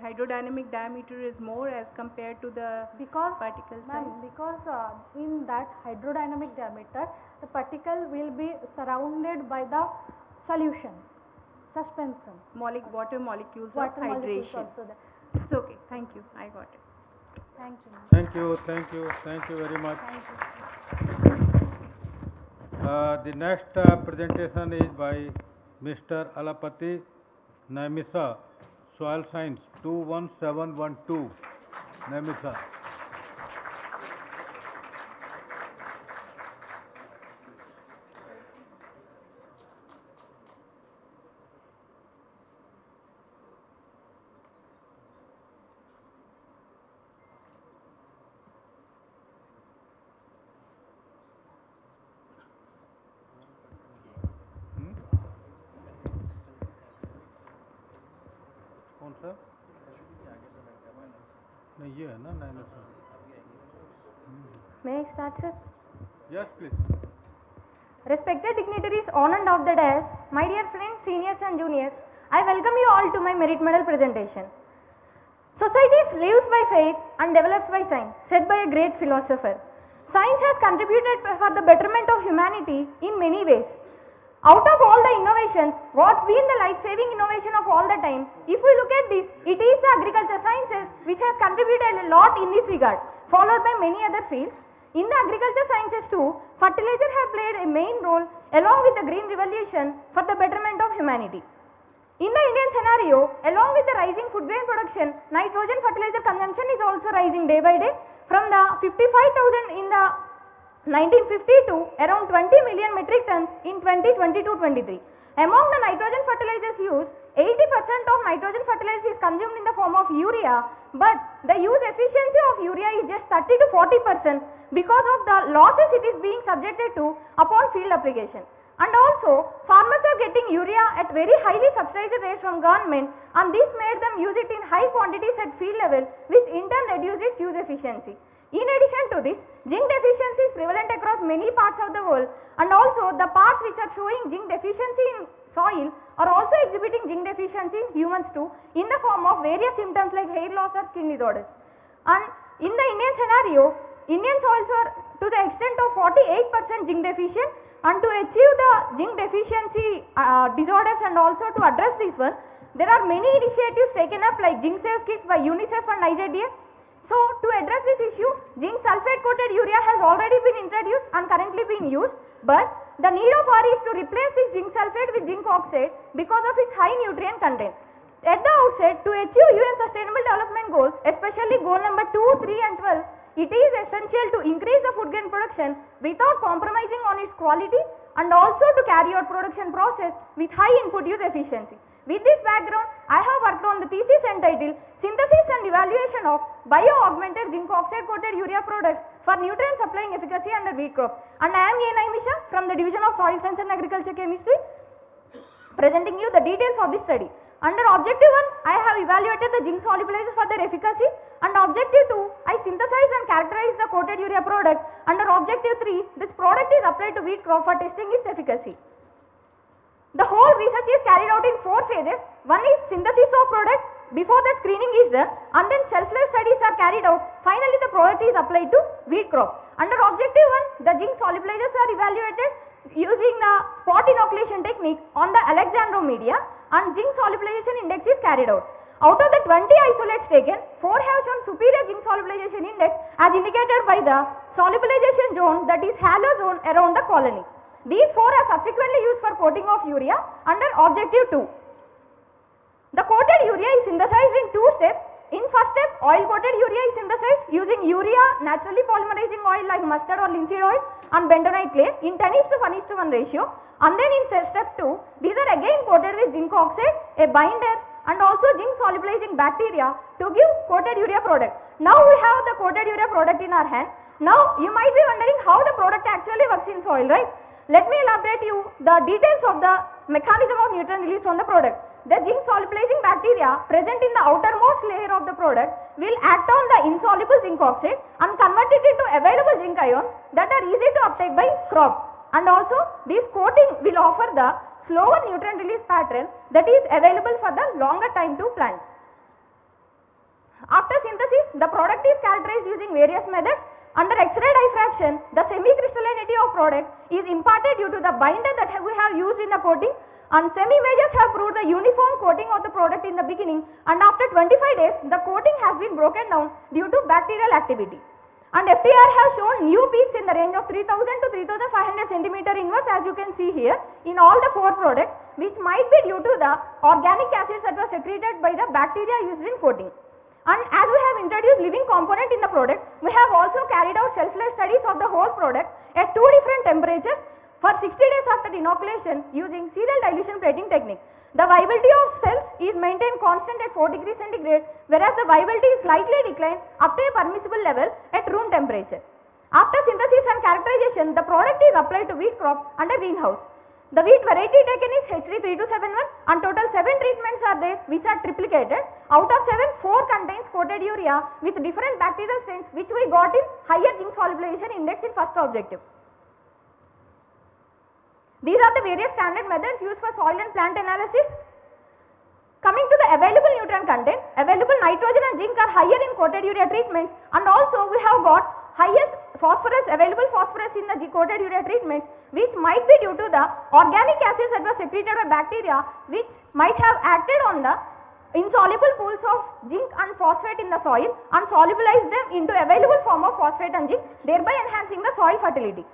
hydrodynamic diameter is more as compared to the particle size? Because in that hydrodynamic diameter, the particle will be surrounded by the solution, suspension. Water molecules Water of molecules hydration. also there. It's okay. Thank you. I got it. Thank you. Thank you, thank you, thank you very much. The next presentation is by Mr. Alapati Naimisa, Soil Science 21712, Naimisa. कौन सा नहीं ये है ना नाइनस May I start, sir? Yes, please. Respected dignitaries on and off the dais, my dear friends, seniors and juniors, I welcome you all to my merit medal presentation. Society lives by faith and develops by science, said by a great philosopher. Science has contributed for the betterment of humanity in many ways. Out of all the innovations, what's been the life-saving innovation of all the time? If we look at this, it is the agriculture sciences which has contributed a lot in this regard, followed by many other fields. In the agriculture sciences too, fertilizer has played a main role along with the green revolution for the betterment of humanity. In the Indian scenario, along with the rising food grain production, nitrogen fertilizer consumption is also rising day by day from the 55,000 in the 1950 to around 20 million metric tons in 2022-23. Among the nitrogen fertilizers used, 80% of nitrogen fertilizer is consumed in the form of urea, but the use efficiency of urea is just 30 to 40% because of the losses it is being subjected to upon field application. And also, farmers are getting urea at very highly subsidized rates from government, and this made them use it in high quantities at field level, which in turn reduces its use efficiency. In addition to this, zinc deficiency is prevalent across many parts of the world, and also the parts which are showing zinc deficiency in soil are also exhibiting zinc deficiency in humans too, in the form of various symptoms like hair loss or skin disorders. And in the Indian scenario, Indian soils are to the extent of 48% zinc deficient, and to achieve the zinc deficiency disorders and also to address this one, there are many initiatives taken up like zinc save kits by UNICEF and ICAR. So, to address this issue, zinc sulfate coated urea has already been introduced and currently being used, but the need of hour is to replace this zinc sulfate with zinc oxide because of its high nutrient content. At the outset, to achieve UN Sustainable Development Goals, especially goal number 2, 3 and 12, it is essential to increase the food grain production without compromising on its quality and also to carry out production process with high input use efficiency. With this background, I have worked on the thesis entitled Synthesis and Evaluation of Bio-Augmented Zinc Oxide Coated Urea Products for Nutrient Supplying Efficacy under Wheat Crop. And I am A. Naimisha from the Division of Soil Science and Agriculture Chemistry, presenting you the details of this study. Under Objective 1, I have evaluated the zinc solubilizers for their efficacy. Under Objective 2, I synthesized and characterized the coated urea product. Under Objective 3, this product is applied to wheat crop for testing its efficacy. The whole research is carried out in 4 phases. One is synthesis of product, before that screening is done, and then shelf life studies are carried out. Finally, the product is applied to wheat crop. Under Objective 1, the zinc solubilizers are evaluated using the spot inoculation technique on the Alexandro media, and zinc solubilization index is carried out. Out of the 20 isolates taken, 4 have shown superior zinc solubilization index as indicated by the solubilization zone, that is halo zone around the colony. These 4 are subsequently used for coating of urea under Objective 2. The coated urea is synthesized in 2 steps. In first step, oil coated urea is synthesized using urea naturally polymerizing oil like mustard or linseed oil and bentonite clay in 10:1:1 ratio, and then in step 2 these are again coated with zinc oxide, a binder and also zinc solubilizing bacteria to give coated urea product. Now we have the coated urea product in our hand. Now you might be wondering how the product actually works in soil, right? Let me elaborate you the details of the mechanism of nutrient release from the product. The zinc solubilizing bacteria present in the outermost layer of the product will act on the insoluble zinc oxide and convert it into available zinc ions that are easy to uptake by crop. And also this coating will offer the slower nutrient release pattern that is available for the longer time to plant. After synthesis, the product is characterized using various methods. Under X-ray diffraction, the semi-crystallinity of product is imparted due to the binder that we have used in the coating, and semi-images have proved the uniform coating of the product in the beginning, and after 25 days, the coating has been broken down due to bacterial activity. And FTR has shown new peaks in the range of 3000 to 3500 centimeter inwards, as you can see here in all the 4 products, which might be due to the organic acids that were secreted by the bacteria used in coating. And as we have introduced living component in the product, we have also carried out shelf life studies of the whole product at 2 different temperatures for 60 days after inoculation using serial dilution plating technique. The viability of cells is maintained constant at 4 degrees centigrade, whereas the viability is slightly declined up to a permissible level at room temperature. After synthesis and characterization, the product is applied to wheat crop under greenhouse. The wheat variety taken is HD3271 and total 7 treatments are there which are triplicated. Out of 7, 4 contains coated urea with different bacterial strains which we got in higher zinc solubilization index in first objective. These are the various standard methods used for soil and plant analysis. Coming to the available nutrient content, available nitrogen and zinc are higher in coated urea treatments, and also we have got highest phosphorus, available phosphorus in the coated urea treatments, which might be due to the organic acids that were secreted by bacteria which might have acted on the insoluble pools of zinc and phosphate in the soil and solubilized them into available form of phosphate and zinc, thereby enhancing the soil fertility.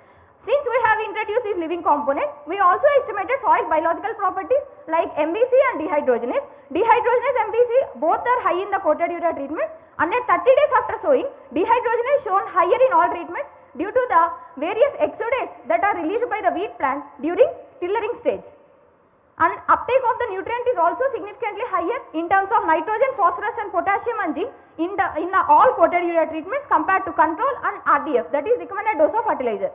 Since we have introduced this living component, we also estimated soil biological properties like MBC and dehydrogenase. Dehydrogenase MBC both are high in the coated urea treatments, and at 30 days after sowing, dehydrogenase shown higher in all treatments due to the various exudates that are released by the wheat plant during tillering stage. And uptake of the nutrient is also significantly higher in terms of nitrogen, phosphorus and potassium and zinc in the all coated urea treatments compared to control and RDF, that is recommended dose of fertilizer.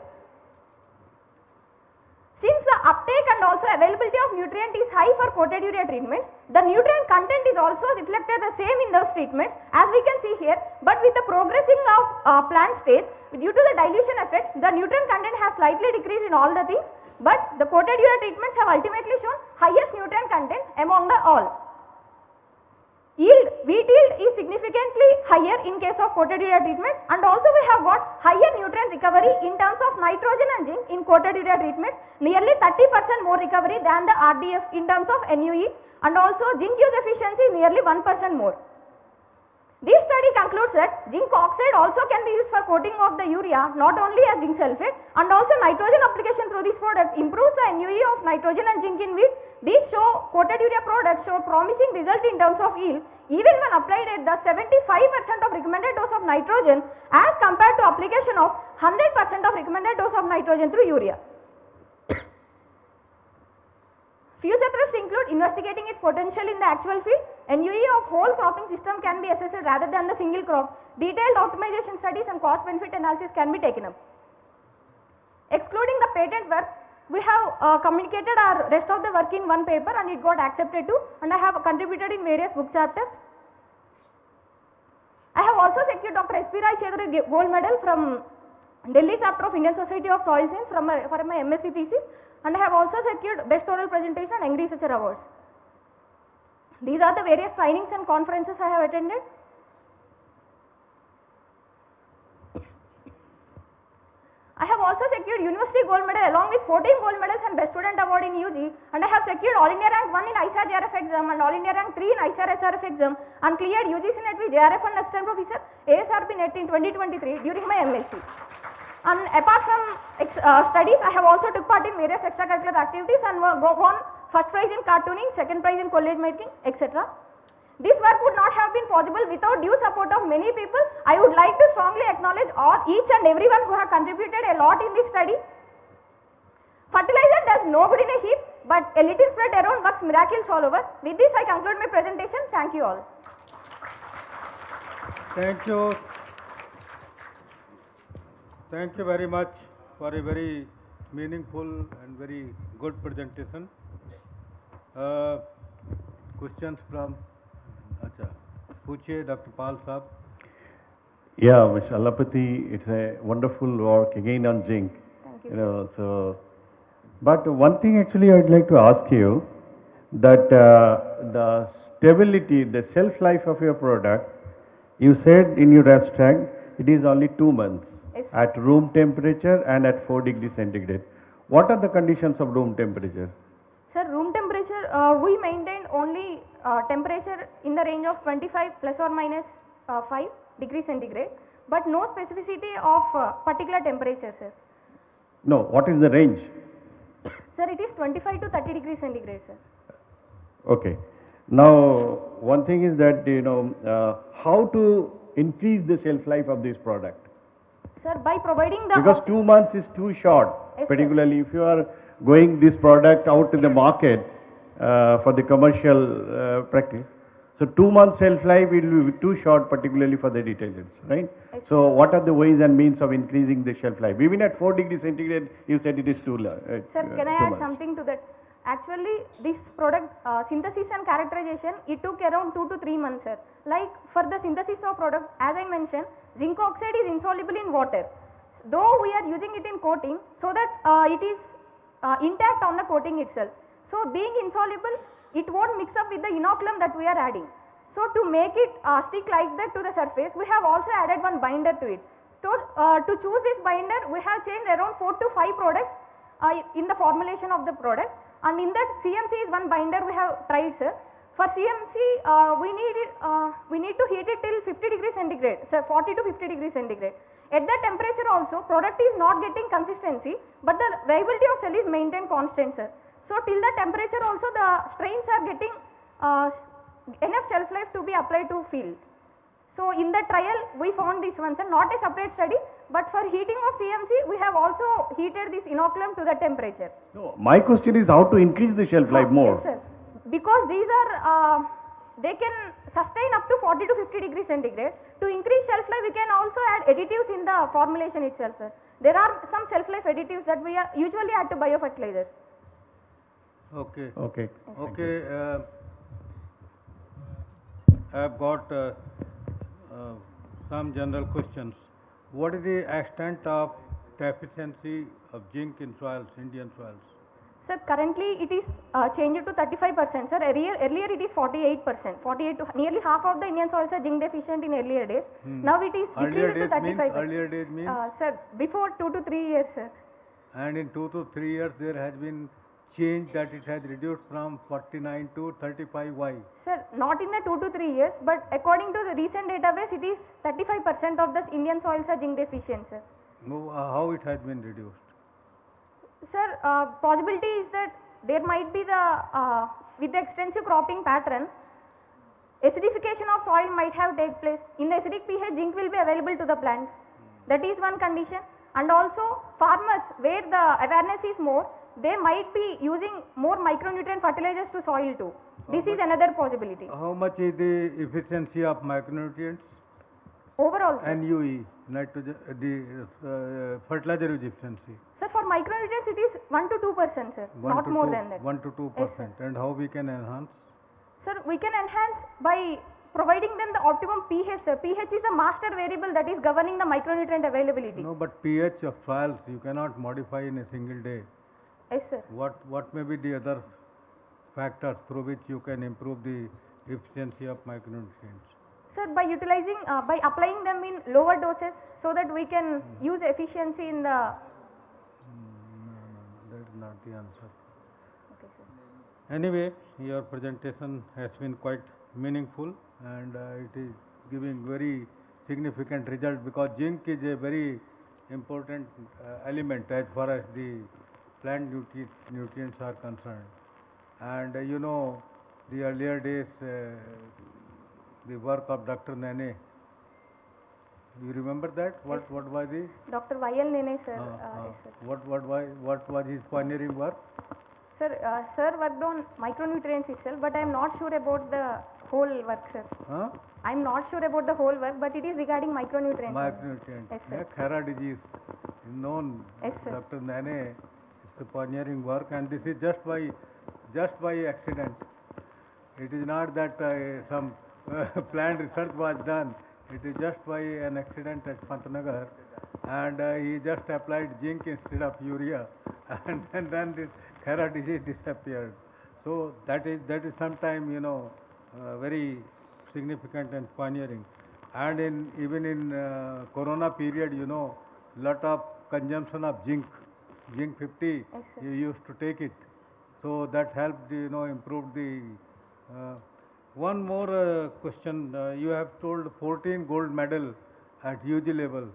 Since the uptake and also availability of nutrient is high for coated urea treatments, the nutrient content is also reflected the same in those treatments as we can see here, but with the progressing of plant stage, due to the dilution effect, the nutrient content has slightly decreased in all the things, but the coated urea treatments have ultimately shown highest nutrient content among the all. Yield, wheat yield is significantly higher in case of coated urea treatments, and also we have got higher nutrient recovery in terms of nitrogen and zinc in coated urea treatments, nearly 30% more recovery than the RDF in terms of NUE, and also zinc use efficiency nearly 1% more. This study concludes that zinc oxide also can be used for coating of the urea, not only as zinc sulfate, and also nitrogen application through this product improves the NUE of nitrogen and zinc in wheat. These coated urea products show promising result in terms of yield even when applied at the 75% of recommended dose of nitrogen as compared to application of 100% of recommended dose of nitrogen through urea. Future thrusts include investigating its potential in the actual field. NUE of whole cropping system can be assessed rather than the single crop. Detailed optimization studies and cost benefit analysis can be taken up. Excluding the patent work, we have communicated our rest of the work in one paper and it got accepted too, and I have contributed in various book chapters. I have also secured Dr. S.P. Rai Chedri Gold Medal from Delhi chapter of Indian Society of Soil Science for my MSc thesis, and I have also secured Best Oral Presentation and Young Researcher Awards. These are the various trainings and conferences I have attended. I have also secured University Gold Medal along with 14 Gold Medals and Best Student Award in UG, and I have secured All India Rank 1 in ICAR JRF exam and All India Rank 3 in ICAR SRF exam, and cleared UGC NET with JRF and Assistant Professor ASRP NET in 2023 during my MSc. And apart from studies, I have also took part in various extracurricular activities and won first prize in cartooning, second prize in college making, etc. This work would not have been possible without due support of many people. I would like to strongly acknowledge each and everyone who have contributed a lot in this study. Fertilizer does no good in a heap, but a little spread around works miracles all over. With this, I conclude my presentation. Thank you all. Thank you. Thank you very much for a very meaningful and very good presentation. Questions from Puche, Dr. Pal Saab. Yeah, Mr. Allapati, it's a wonderful work again on zinc. Thank you. You know, so, but one thing actually I'd like to ask you that the stability, the shelf life of your product, you said in your abstract it is only 2 months at room temperature and at 4 degrees centigrade. What are the conditions of room temperature? Sir, room temperature, we maintain only temperature in the range of 25 plus or minus 5 degrees centigrade, but no specificity of particular temperature, sir. No, what is the range? Sir, it is 25 to 30 degrees centigrade, sir. Okay. Now, one thing is that, you know, how to increase the shelf life of this product? Sir, by providing the... Because 2 months is too short, yes, particularly if you are going this product out in the market for the commercial practice. So 2 months shelf life will be too short, particularly for the detergents, right? Yes. So what are the ways and means of increasing the shelf life? Even at 4 degrees centigrade, you said it is too low. Sir, can I add something to that? Actually, this product synthesis and characterization, it took around 2 to 3 months, sir. Like for the synthesis of product, as I mentioned, zinc oxide is insoluble in water. Though we are using it in coating, so that it is intact on the coating itself. So being insoluble, it won't mix up with the inoculum that we are adding. So to make it stick like that to the surface, we have also added one binder to it. So to choose this binder, we have changed around 4 to 5 products in the formulation of the product. And in that CMC is one binder we have tried, sir. For CMC, we need to heat it till 50 degrees centigrade, sir, 40 to 50 degrees centigrade. At that temperature also, product is not getting consistency, but the viability of cell is maintained constant, sir. So till the temperature also, the strains are getting enough shelf life to be applied to field. So in the trial, we found this one, sir, not a separate study, but for heating of CMC, we have also heated this inoculum to the temperature. No, my question is how to increase the shelf life more. Yes, sir. Because these are, they can sustain up to 40 to 50 degrees centigrade. To increase shelf life, we can also add additives in the formulation itself, sir. There are some shelf life additives that we usually add to biofertilizers. Okay. Okay. Okay. I have got some general questions. What is the extent of deficiency of zinc in soils, Indian soils? Sir, currently it is changed to 35%, sir. Earlier it is 48%. 48 to nearly half of the Indian soils are zinc deficient in earlier days. Now it is decreased to 35%. Earlier days means? Sir, before 2 to 3 years, sir. And in 2 to 3 years there has been change that it has reduced from 49 to 35. Why? Sir, not in the 2 to 3 years, but according to the recent database, it is 35% of the Indian soils are zinc deficient, sir. No, how it has been reduced? Sir, possibility is that there might be the, with the extensive cropping pattern, acidification of soil might have taken place. In the acidic pH, zinc will be available to the plants. That is one condition. And also farmers, where the awareness is more, they might be using more micronutrient fertilizers to soil too. This is another possibility. How much is the efficiency of micronutrients? Overall, sir. NUE, nitrogen, the fertilizer efficiency. Sir, for micronutrients it is 1 to 2%, sir. Not more than that. 1 to 2%. Yes, sir. And how we can enhance? Sir, we can enhance by providing them the optimum pH, sir. pH is a master variable that is governing the micronutrient availability. No, but pH of soils you cannot modify in a single day. Yes, sir. What may be the other factors through which you can improve the efficiency of micronutrients? Sir, by utilizing, by applying them in lower doses so that we can use efficiency in the... No, that is not the answer. Okay, sir. Anyway, your presentation has been quite meaningful and it is giving very significant result because zinc is a very important element as far as the plant nutrients are concerned. And you know, the earlier days the work of Dr. Nane. You remember that? What was the? Dr. Y.L. Nene, sir. Uh, Yes, sir. What was his pioneering work? Sir, sir worked on micronutrients itself, but I am not sure about the whole work, sir. Huh? I am not sure about the whole work, but it is regarding micronutrients. Micronutrients. Yes, sir. Khera disease is known. Yes, sir. Dr. Nane, it's a pioneering work, and this is just by accident. It is not that some planned research was done. It is just by an accident at Pantnagar, and he just applied zinc instead of urea, and then this Khera disease disappeared. So that is sometime, you know, very significant and pioneering. And even in Corona period, you know, lot of consumption of zinc 50. Yes, sir. You used to take it, so that helped, you know, improve the. One more question. You have told 14 gold medal at UG level.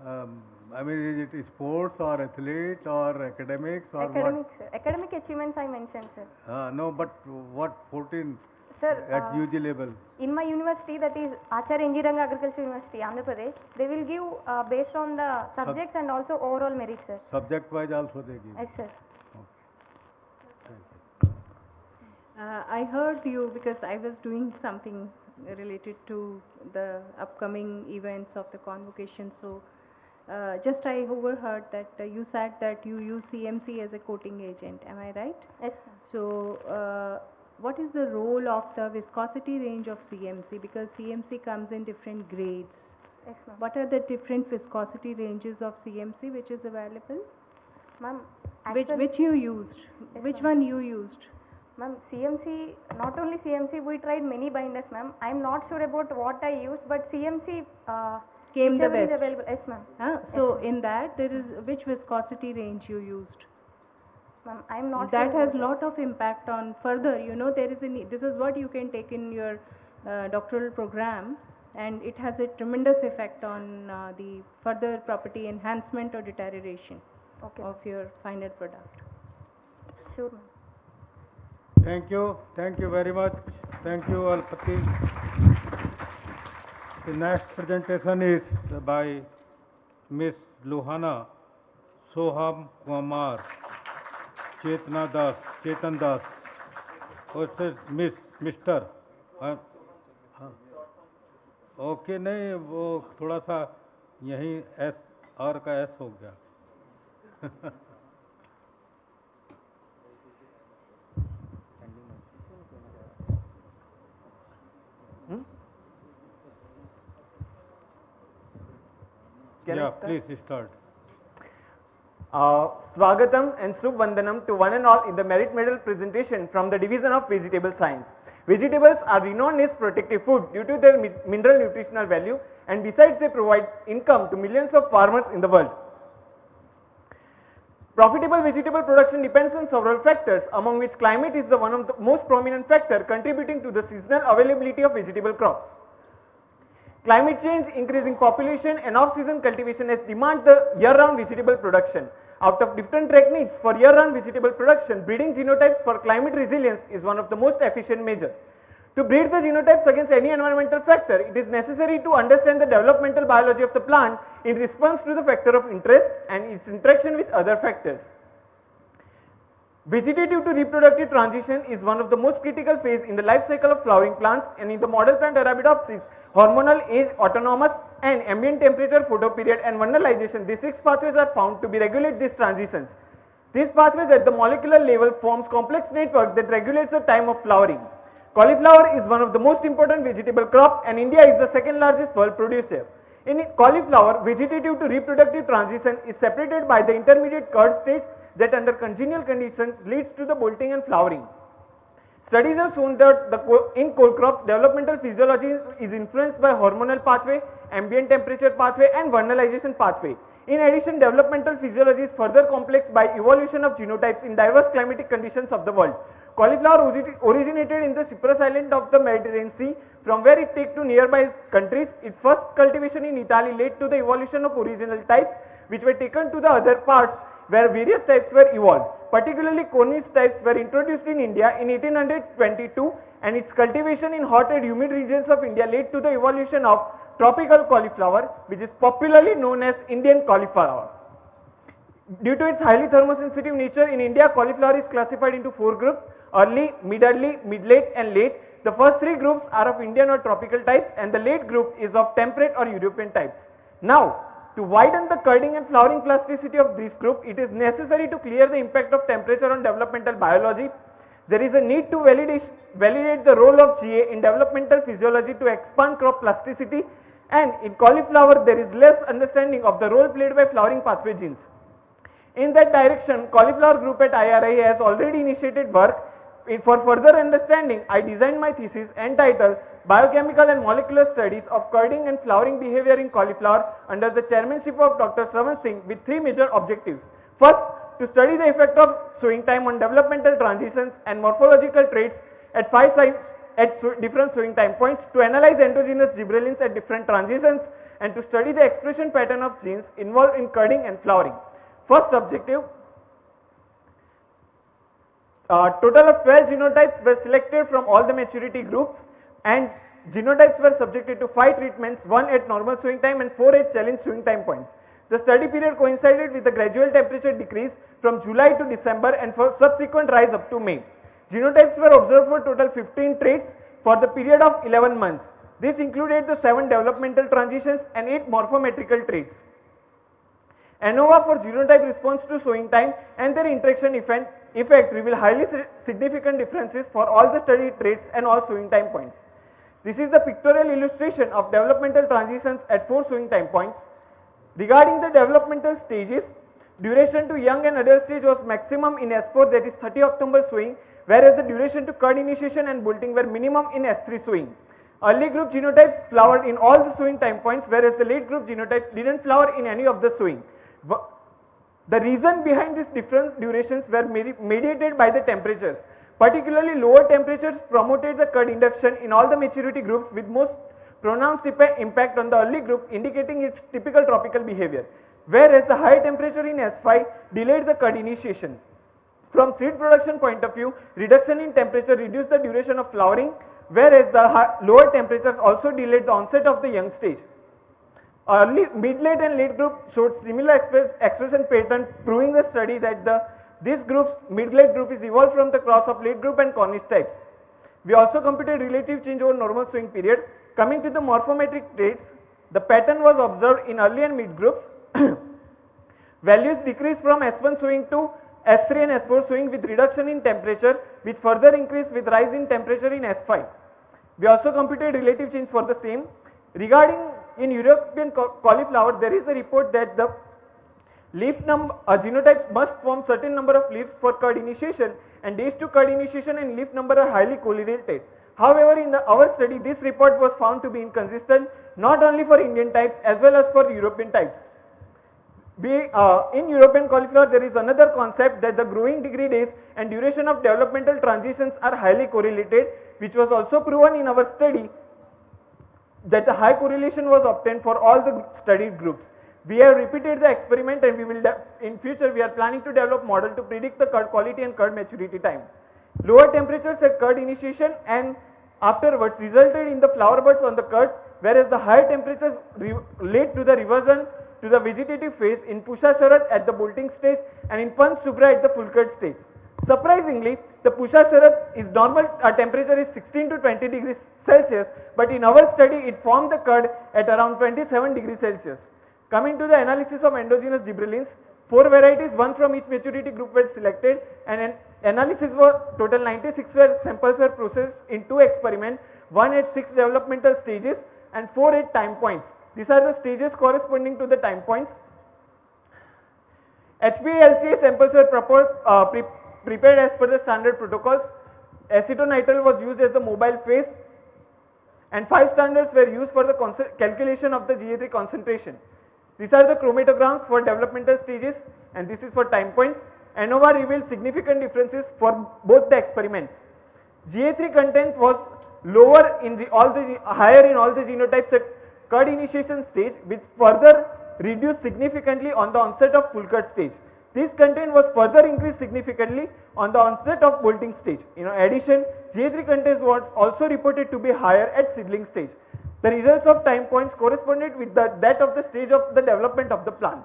I mean, is it sports or athlete or academics or Academic, sir. Academic achievements I mentioned, sir. what? No, but what 14 Sir, at UG level? in my university, that is Acharya Engineering Agriculture University, Andhra Pradesh, they will give based on the subjects and also overall merit, sir. Subject wise also they give. Yes, sir. I heard you because I was doing something related to the upcoming events of the convocation. So just I overheard that you said that you use CMC as a coating agent. Am I right? Yes, sir. So what is the role of the viscosity range of CMC? Because CMC comes in different grades. Yes, ma'am. What are the different viscosity ranges of CMC which is available? Ma'am, Which you used? Yes, Which ma'am. one you used? Ma'am, CMC, not only CMC, we tried many binders, ma'am. I am not sure about what I used, but CMC Came the whichever is best. available. Yes, ma'am. So in that there is which viscosity range you used? Ma'am, I am not That sure has about lot of impact on further, you know, there is a need. This is what you can take in your doctoral program, and it has a tremendous effect on the further property enhancement or deterioration of your final product. Sure, ma'am. Thank you very much. Thank you, Alpati. The next presentation is by Miss Luhana Soham Kumar Chetan Das. और sir mister okay नहीं वो थोड़ा सा यहीं S R का S हो गया Yeah, please start. Swagatam and Subvandanam to one and all in the merit medal presentation from the Division of Vegetable Science. Vegetables are renowned as protective food due to their mineral nutritional value, and besides they provide income to millions of farmers in the world. Profitable vegetable production depends on several factors, among which climate is one of the most prominent factor contributing to the seasonal availability of vegetable crops. Climate change, increasing population and off-season cultivation has demand the year-round vegetable production. Out of different techniques for year-round vegetable production, breeding genotypes for climate resilience is one of the most efficient measures. To breed the genotypes against any environmental factor, it is necessary to understand the developmental biology of the plant in response to the factor of interest and its interaction with other factors. Vegetative to reproductive transition is one of the most critical phase in the life cycle of flowering plants, and in the model plant Arabidopsis, hormonal, age, autonomous and ambient temperature, photoperiod and vernalization, these 6 pathways are found to be regulate these transitions. These pathways at the molecular level forms complex networks that regulates the time of flowering. Cauliflower is one of the most important vegetable crop, and India is the second largest world producer. In cauliflower, vegetative to reproductive transition is separated by the intermediate curd stage that under congenial conditions leads to the bolting and flowering. Studies have shown that in cold crops, developmental physiology is influenced by hormonal pathway, ambient temperature pathway and vernalization pathway. In addition, developmental physiology is further complex by evolution of genotypes in diverse climatic conditions of the world. Cauliflower originated in the Cyprus island of the Mediterranean Sea, from where it took to nearby countries. Its first cultivation in Italy led to the evolution of original types, which were taken to the other parts where various types were evolved. Particularly cornice types were introduced in India in 1822, and its cultivation in hot and humid regions of India led to the evolution of tropical cauliflower, which is popularly known as Indian cauliflower. Due to its highly thermosensitive nature, in India cauliflower is classified into 4 groups: early, mid-late and late. The first 3 groups are of Indian or tropical types, and the late group is of temperate or European types. Now, to widen the curding and flowering plasticity of this group, it is necessary to clear the impact of temperature on developmental biology. There is a need to validate the role of GA in developmental physiology to expand crop plasticity, and in cauliflower there is less understanding of the role played by flowering pathway genes. In that direction, cauliflower group at IRI has already initiated work. For further understanding, I designed my thesis entitled Biochemical and Molecular Studies of Curding and Flowering Behavior in Cauliflower under the chairmanship of Dr. Shravan Singh with 3 major objectives. First, to study the effect of sowing time on developmental transitions and morphological traits at 5 sites at different sowing time points, to analyze endogenous gibberellins at different transitions, and to study the expression pattern of genes involved in curding and flowering. First objective, total of 12 genotypes were selected from all the maturity groups, and genotypes were subjected to 5 treatments, 1 at normal sowing time and 4 at challenge sowing time points. The study period coincided with the gradual temperature decrease from July to December and for subsequent rise up to May. Genotypes were observed for total 15 traits for the period of 11 months. This included the 7 developmental transitions and 8 morphometrical traits. ANOVA for genotype response to sowing time and their interaction effect reveal highly significant differences for all the studied traits and all sowing time points. This is the pictorial illustration of developmental transitions at 4 sowing time points. Regarding the developmental stages, duration to young and adult stage was maximum in S4, that is 30 October sowing, whereas the duration to cud initiation and bolting were minimum in S3 sowing. Early group genotypes flowered in all the sowing time points, whereas the late group genotypes didn't flower in any of the sowing. The reason behind these different durations were mediated by the temperatures. Particularly lower temperatures promoted the cud induction in all the maturity groups, with most pronounced impact on the early group, indicating its typical tropical behavior, whereas the high temperature in S5 delayed the cud initiation. From seed production point of view, reduction in temperature reduced the duration of flowering, whereas the lower temperatures also delayed the onset of the young stage. Early, mid-late and late group showed similar expression pattern, proving the study that this group's mid-late group is evolved from the cross of late group and cornice types. We also computed relative change over normal sowing period. Coming to the morphometric traits, the pattern was observed in early and mid groups. Values decreased from S1 sowing to S3 and S4 sowing with reduction in temperature, which further increased with rise in temperature in S5. We also computed relative change for the same. Regarding in European cauliflower, there is a report that the leaf genotypes must form certain number of leaves for cud initiation, and days to cud initiation and leaf number are highly correlated. However, in our study, this report was found to be inconsistent, not only for Indian types as well as for European types. In European cauliflower, there is another concept that the growing degree days and duration of developmental transitions are highly correlated, which was also proven in our study, that the high correlation was obtained for all the studied groups. We have repeated the experiment, and we will in future we are planning to develop model to predict the cud quality and cud maturity time. Lower temperatures at cud initiation and afterwards resulted in the flower buds on the cuds, whereas the higher temperatures led to the reversion to the vegetative phase in Pusha Sharad at the bolting stage and in Panch Subra at the full cud stage. Surprisingly, the Pusha Sharad is normal temperature is 16 to 20 degrees Celsius, but in our study it formed the cud at around 27 degrees Celsius. Coming to the analysis of endogenous gibberellins, 4 varieties, 1 from each maturity group were selected, and an analysis was total 96 samples were processed in 2 experiments, 1 at 6 developmental stages and 4 at time points. These are the stages corresponding to the time points. HPLCA samples were prepared as per the standard protocols. Acetonitrile was used as the mobile phase, and 5 standards were used for the calculation of the GA3 concentration. These are the chromatograms for developmental stages, and this is for time points. ANOVA revealed significant differences for both the experiments. GA3 content was lower in higher in all the genotypes at cud initiation stage, which further reduced significantly on the onset of full cud stage. This content was further increased significantly on the onset of bolting stage. In addition, GA3 content was also reported to be higher at seedling stage. The results of time points corresponded with that of the stage of the development of the plant.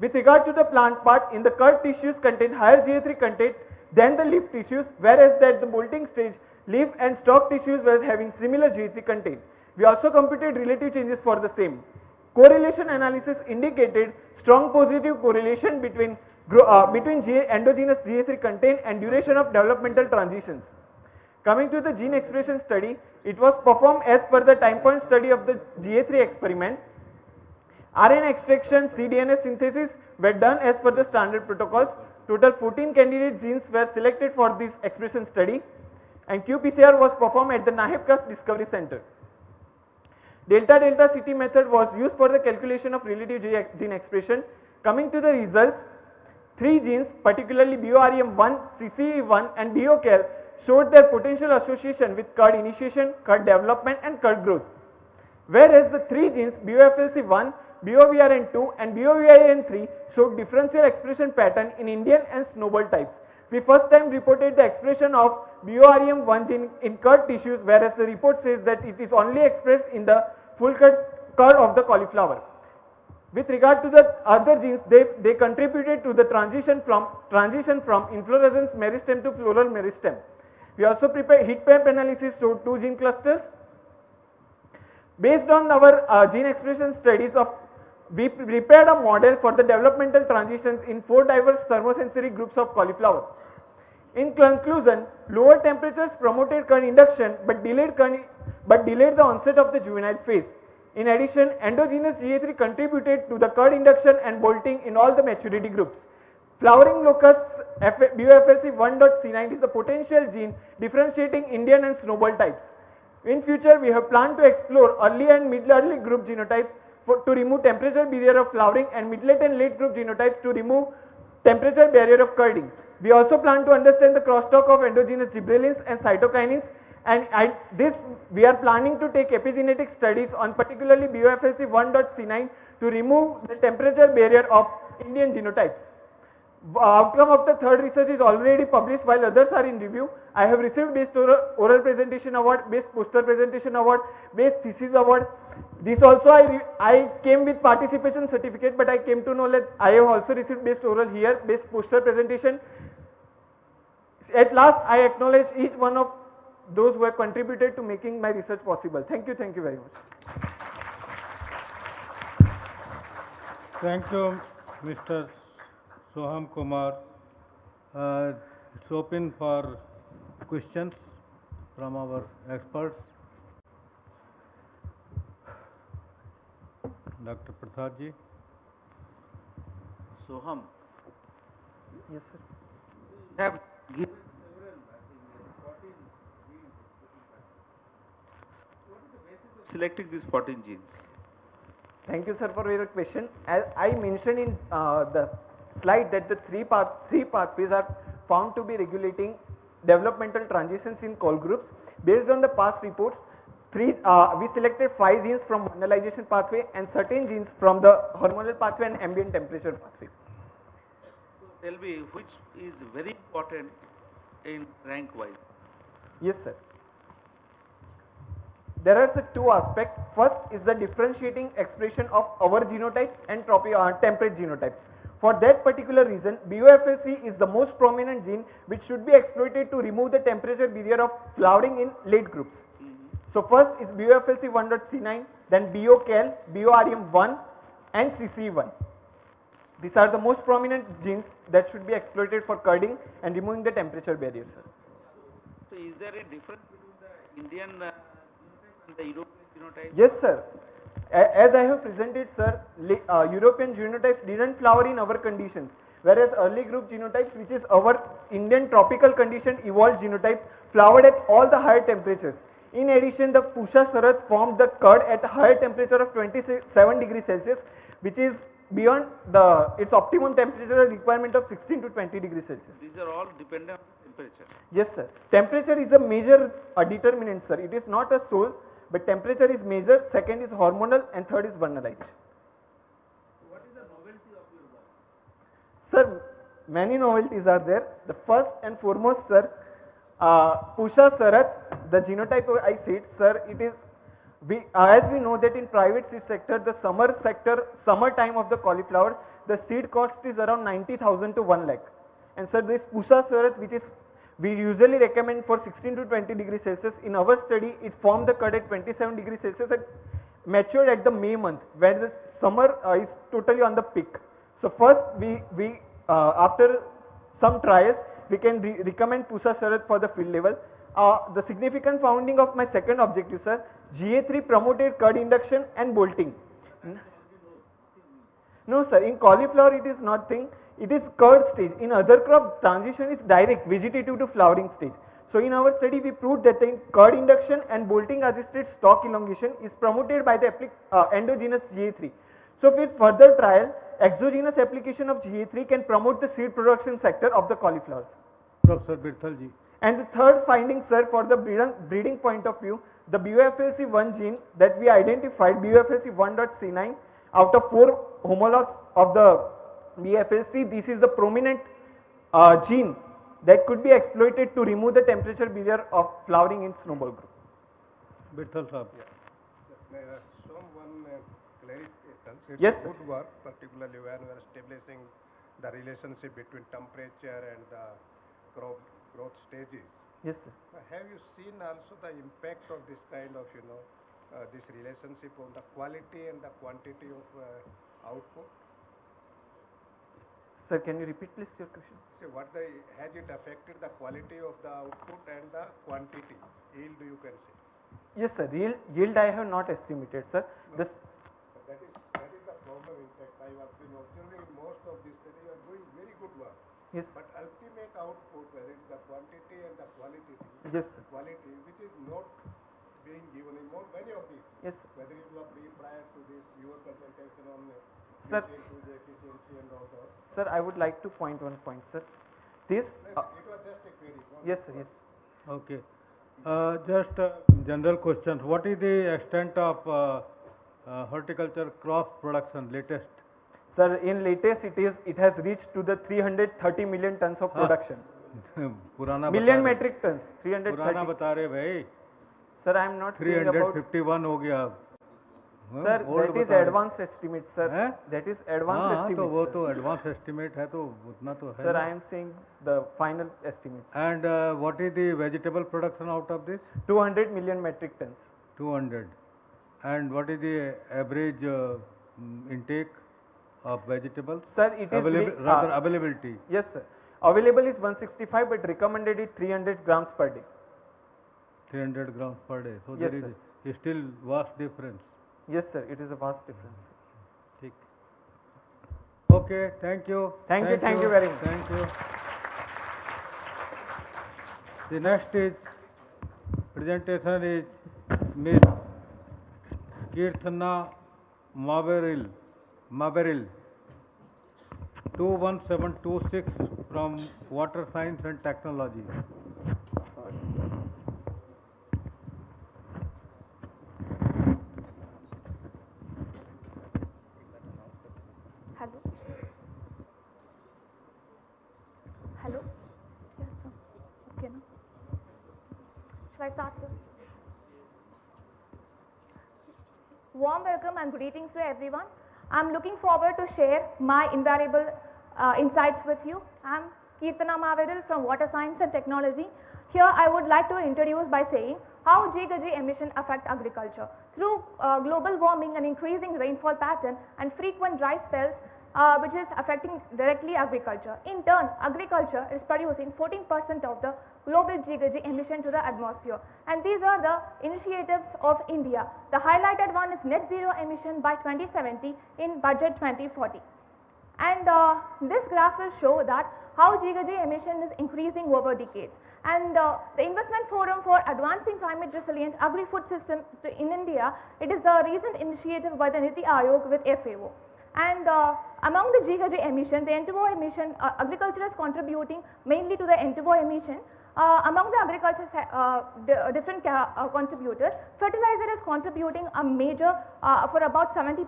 With regard to the plant part, in the curd tissues contain higher GA3 content than the leaf tissues, whereas at the bolting stage, leaf and stalk tissues were having similar GA3 content. We also computed relative changes for the same. Correlation analysis indicated strong positive correlation between endogenous GA3 content and duration of developmental transitions. Coming to the gene expression study, it was performed as per the time point study of the GA3 experiment. RNA extraction, cDNA synthesis were done as per the standard protocols. Total 14 candidate genes were selected for this expression study, and qPCR was performed at the NAHEPCAS Discovery Center. Delta-delta CT method was used for the calculation of relative gene expression. Coming to the results, 3 genes, particularly BOREM1, CCE1 and BOCAL, showed their potential association with curd initiation, curd development and curd growth. Whereas the 3 genes BOFLC1, BOVRN2 and BOVIN3 showed differential expression pattern in Indian and snowball types. We first time reported the expression of BOREM1 gene in curd tissues, whereas the report says that it is only expressed in the full curd of the cauliflower. With regard to the other genes, they contributed to the transition from inflorescence meristem to floral meristem. We also prepared heat map analysis showed 2 gene clusters. Based on our gene expression studies we prepared a model for the developmental transitions in 4 diverse thermosensory groups of cauliflower. In conclusion, lower temperatures promoted curd induction but delayed the onset of the juvenile phase. In addition, endogenous GA3 contributed to the curd induction and bolting in all the maturity groups. Flowering locus BOFLC1.C9 is a potential gene differentiating Indian and snowball types. In future, we have planned to explore early and mid-early group genotypes to remove temperature barrier of flowering and mid-late and late group genotypes to remove temperature barrier of curding. We also plan to understand the crosstalk of endogenous gibberellins and cytokinins, and we are planning to take epigenetic studies on particularly BOFLC1.C9 to remove the temperature barrier of Indian genotypes. Outcome of the third research is already published while others are in review. I have received Best Oral Presentation Award, Best Poster Presentation Award, Best Thesis Award. This also I came with participation certificate, but I came to know that I have also received Best Oral here, Best Poster Presentation. At last, I acknowledge each one of those who have contributed to making my research possible. Thank you very much. Thank you, Mr. Soham Kumar. It's open for questions from our experts. Dr. Prasad ji. Soham. Yes, sir. Have given selecting these 14 genes. Thank you, sir, for your question. As I mentioned in the slide that the three pathways are found to be regulating developmental transitions in call groups. Based on the past reports, we selected 5 genes from mineralization pathway and certain genes from the hormonal pathway and ambient temperature pathway. So tell me which is very important in rank wise. Yes, sir. There are 2 aspects. First is the differentiating expression of our genotypes and temperate genotypes. For that particular reason, BOFLC is the most prominent gene which should be exploited to remove the temperature barrier of flowering in late groups. So first is BOFLC1.C9, then BOCAL, BOREM1 and CCE1. These are the most prominent genes that should be exploited for curding and removing the temperature barrier, sir. So is there a difference between the Indian genotype and the European genotype? Yes, sir. As I have presented, sir, European genotypes didn't flower in our conditions, whereas early group genotypes, which is our Indian tropical condition evolved genotypes, flowered at all the higher temperatures. In addition, the Pusha Sarath formed the curd at a higher temperature of 27 degrees Celsius, which is beyond its optimum temperature requirement of 16 to 20 degrees Celsius. These are all dependent on temperature. Yes, sir. Temperature is a major determinant, sir. It is not a sole, but temperature is major, second is hormonal and third is vernalite. What is the novelty of your work? sir, many novelties are there. The first and foremost, sir, Pusha Sarat, the genotype I seed, sir, it is, as we know that in private seed sector, the summer time of the cauliflower, the seed cost is around 90,000 to 1 lakh. And sir, this Pusha Sarat, which is, we usually recommend for 16 to 20 degrees Celsius. In our study, it formed the cud at 27 degrees Celsius and matured at the May month, where the summer is totally on the peak. So first, we after some trials, we can recommend Pusha Sarat for the field level. The significant finding of my second objective, sir, GA3 promoted cud induction and bolting. No, sir, in cauliflower it is not thing, it is cud stage. In other crops, transition is direct, vegetative to flowering stage. So in our study, we proved that the cud induction and bolting assisted stalk elongation is promoted by the endogenous GA3. So with further trial, exogenous application of GA3 can promote the seed production sector of the cauliflowers. Professor Birthalji. And the third finding, sir, for the breeding point of view, the BUFLC1 gene that we identified, BUFLC1.C9, out of 4 homologs of the BFLC, this is the prominent gene that could be exploited to remove the temperature barrier of flowering in snowball group. Birthal Sahab. May I show one clarification? It's Yes, good work, particularly when we are establishing the relationship between temperature and the crop growth stages. Yes, sir. Have you seen also the impact of this kind of, this relationship on the quality and the quantity of output? Sir, can you repeat please your question? See, has it affected the quality of the output and the quantity, yield you can say? Yes, sir. Yield I have not estimated, sir. No. That is the problem. In fact, I have been observing in most of these studies, you are doing very good work. Yes. But ultimate output, whether it's the quantity and the quality, Yes, sir. quality, which is not being given in many of these. Yes. Whether it was prior to this, your presentation on Sir. the efficiency and all that. Sir, I would like to point one point, sir. This. It was just a query. Yes, sir. Yes. Okay. Just general questions. What is the extent of horticulture crop production latest? Sir, in latest it has reached to the 330 million tons of production. पुराना Million metric tons. 330. पुराना बता रहे भाई. Sir, I am not saying about. 351 हो गया. Sir, that is advanced estimate, sir. That is advanced estimate. तो वो तो advanced estimate है तो उतना तो है. Sir, I am saying the final estimate. And what is the vegetable production out of this? 200 million metric tons. 200. And what is the average intake of vegetables? Sir, it is rather availability. Yes, sir. Available is 165, but recommended is 300 grams per day. 300 grams per day. So Yes, there is still vast difference. Yes, sir. It is a vast difference. ठीक. Okay. Thank you. Thank you very much. Thank you. The next is presentation is Ms. Kirthana Maveril 21726 from Water Science and Technology. Hello. Hello. Yes, sir. Okay, no. Shall I start, sir? Warm welcome and greetings to everyone. I'm looking forward to share my invaluable insights with you. I'm Kirtana Mavedal from Water Science and Technology. Here I would like to introduce by saying how GHG emission affect agriculture. Through global warming and increasing rainfall pattern and frequent dry spells, which is affecting directly agriculture. In turn, agriculture is producing 14% of the global GHG emission to the atmosphere. And these are the initiatives of India. The highlighted one is net zero emission by 2070 in budget 2040. And this graph will show that how GHG emission is increasing over decades. And the Investment Forum for Advancing Climate Resilient Agri-Food System in India, it is a recent initiative by the Niti Aayog with FAO. And among the GHG emission, the N2O emission, agriculture is contributing mainly to the N2O emission. Among the agriculture different contributors, fertilizer is contributing a major for about 70%.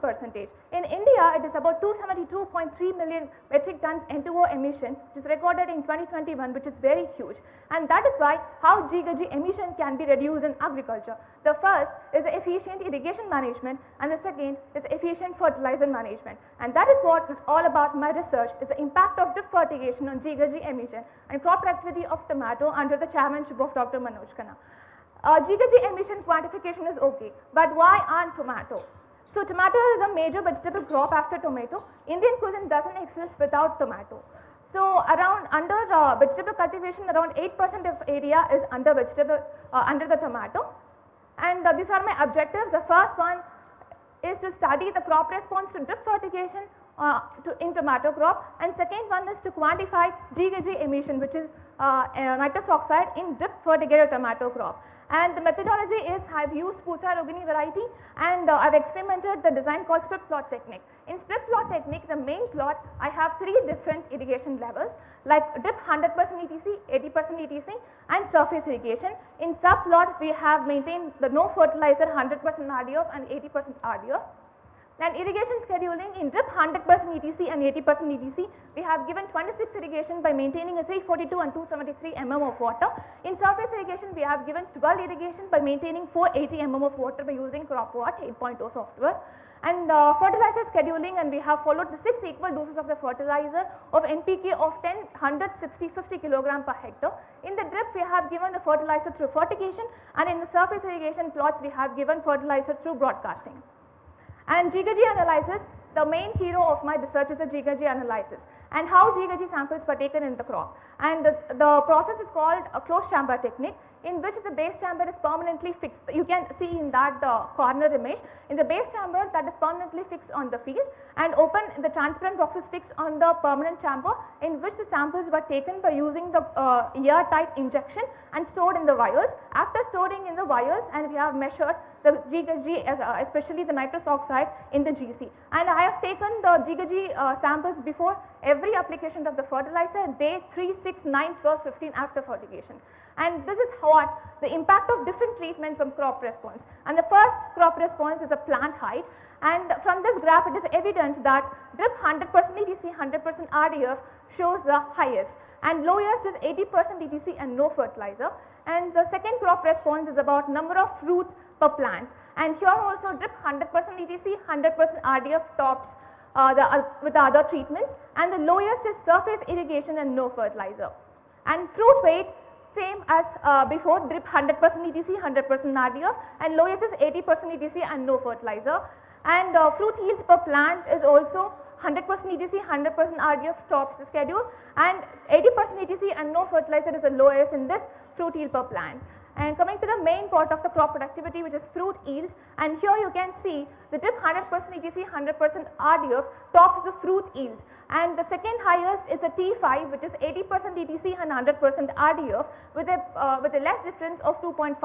In India, it is about 272.3 million metric tons N2O emission, which is recorded in 2021, which is very huge. And that is why how GHG emission can be reduced in agriculture. The first is efficient irrigation management, and the second is efficient fertilizer management. And that is what is all about my research, is the impact of drip fertigation on GHG emission and crop productivity of tomato under the chairmanship of Dr. Manoj Khanna. GHG emission quantification is okay, but why on tomato? So tomato is a major vegetable crop after tomato. Indian cuisine doesn't exist without tomato. So around under vegetable cultivation, around 8% of area is under vegetable under the tomato. And these are my objectives. The first one is to study the crop response to drip fertigation in tomato crop, and second one is to quantify GHG emission, which is nitrous oxide in drip fertigated tomato crop. And the methodology is I have used Pusa Rogini variety, and I have experimented the design called split plot technique. In split plot technique, the main plot, I have 3 different irrigation levels like drip 100% ETC, 80% ETC and surface irrigation. In sub plot, we have maintained the no fertilizer 100% RDF and 80% RDF. And irrigation scheduling in drip 100% ETC and 80% ETC, we have given 26 irrigation by maintaining a 342 and 273 mm of water. In surface irrigation, we have given 12 irrigation by maintaining 480 mm of water by using CropWatt 8.0 software. And fertilizer scheduling, and we have followed the 6 equal doses of the fertilizer of NPK of 10, 100, 60, 50 kg per hectare. In the drip, we have given the fertilizer through fertigation, and in the surface irrigation plots, we have given fertilizer through broadcasting. And GHG analysis, the main hero of my research is the GHG analysis and how GHG samples were taken in the crop. And the process is called a closed chamber technique, in which the base chamber is permanently fixed. You can see in that corner image, in the base chamber that is permanently fixed on the field, and open the transparent box is fixed on the permanent chamber, in which the samples were taken by using the airtight injection and stored in the vials. After storing in the vials, and we have measured the GHG, especially the nitrous oxide in the GC. And I have taken the GHG samples before every application of the fertilizer, day 3, 6, 9, 12, 15 after fertigation. And this is what the impact of different treatments on crop response. And the first crop response is a plant height. And from this graph, it is evident that drip 100% ETC, 100% RDF shows the highest, and lowest is 80% ETC and no fertilizer. And the second crop response is about number of fruits per plant. And here also drip 100% ETC, 100% RDF tops with the other treatments. And the lowest is surface irrigation and no fertilizer. And fruit weight, same as before, drip 100% ETC, 100% RDF, and lowest is 80% ETC and no fertilizer. And fruit yield per plant is also 100% ETC, 100% RDF tops the schedule, and 80% ETC and no fertilizer is the lowest in this fruit yield per plant. And coming to the main part of the crop productivity, which is fruit yield, and here you can see the drip 100% ETC, 100% RDF tops the fruit yield. And the second highest is the T5, which is 80% ETC and 100% RDF with a less difference of 2.5%.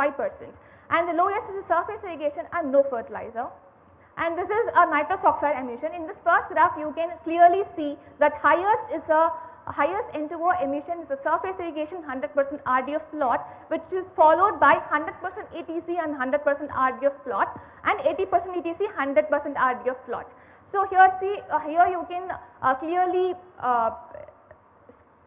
And the lowest is the surface irrigation and no fertilizer. And this is a nitrous oxide emission. In this first graph, you can clearly see that highest N2O emission is the surface irrigation 100% RDF plot, which is followed by 100% ETC and 100% RDF plot, and 80% ETC 100% RDF plot. So here here you can clearly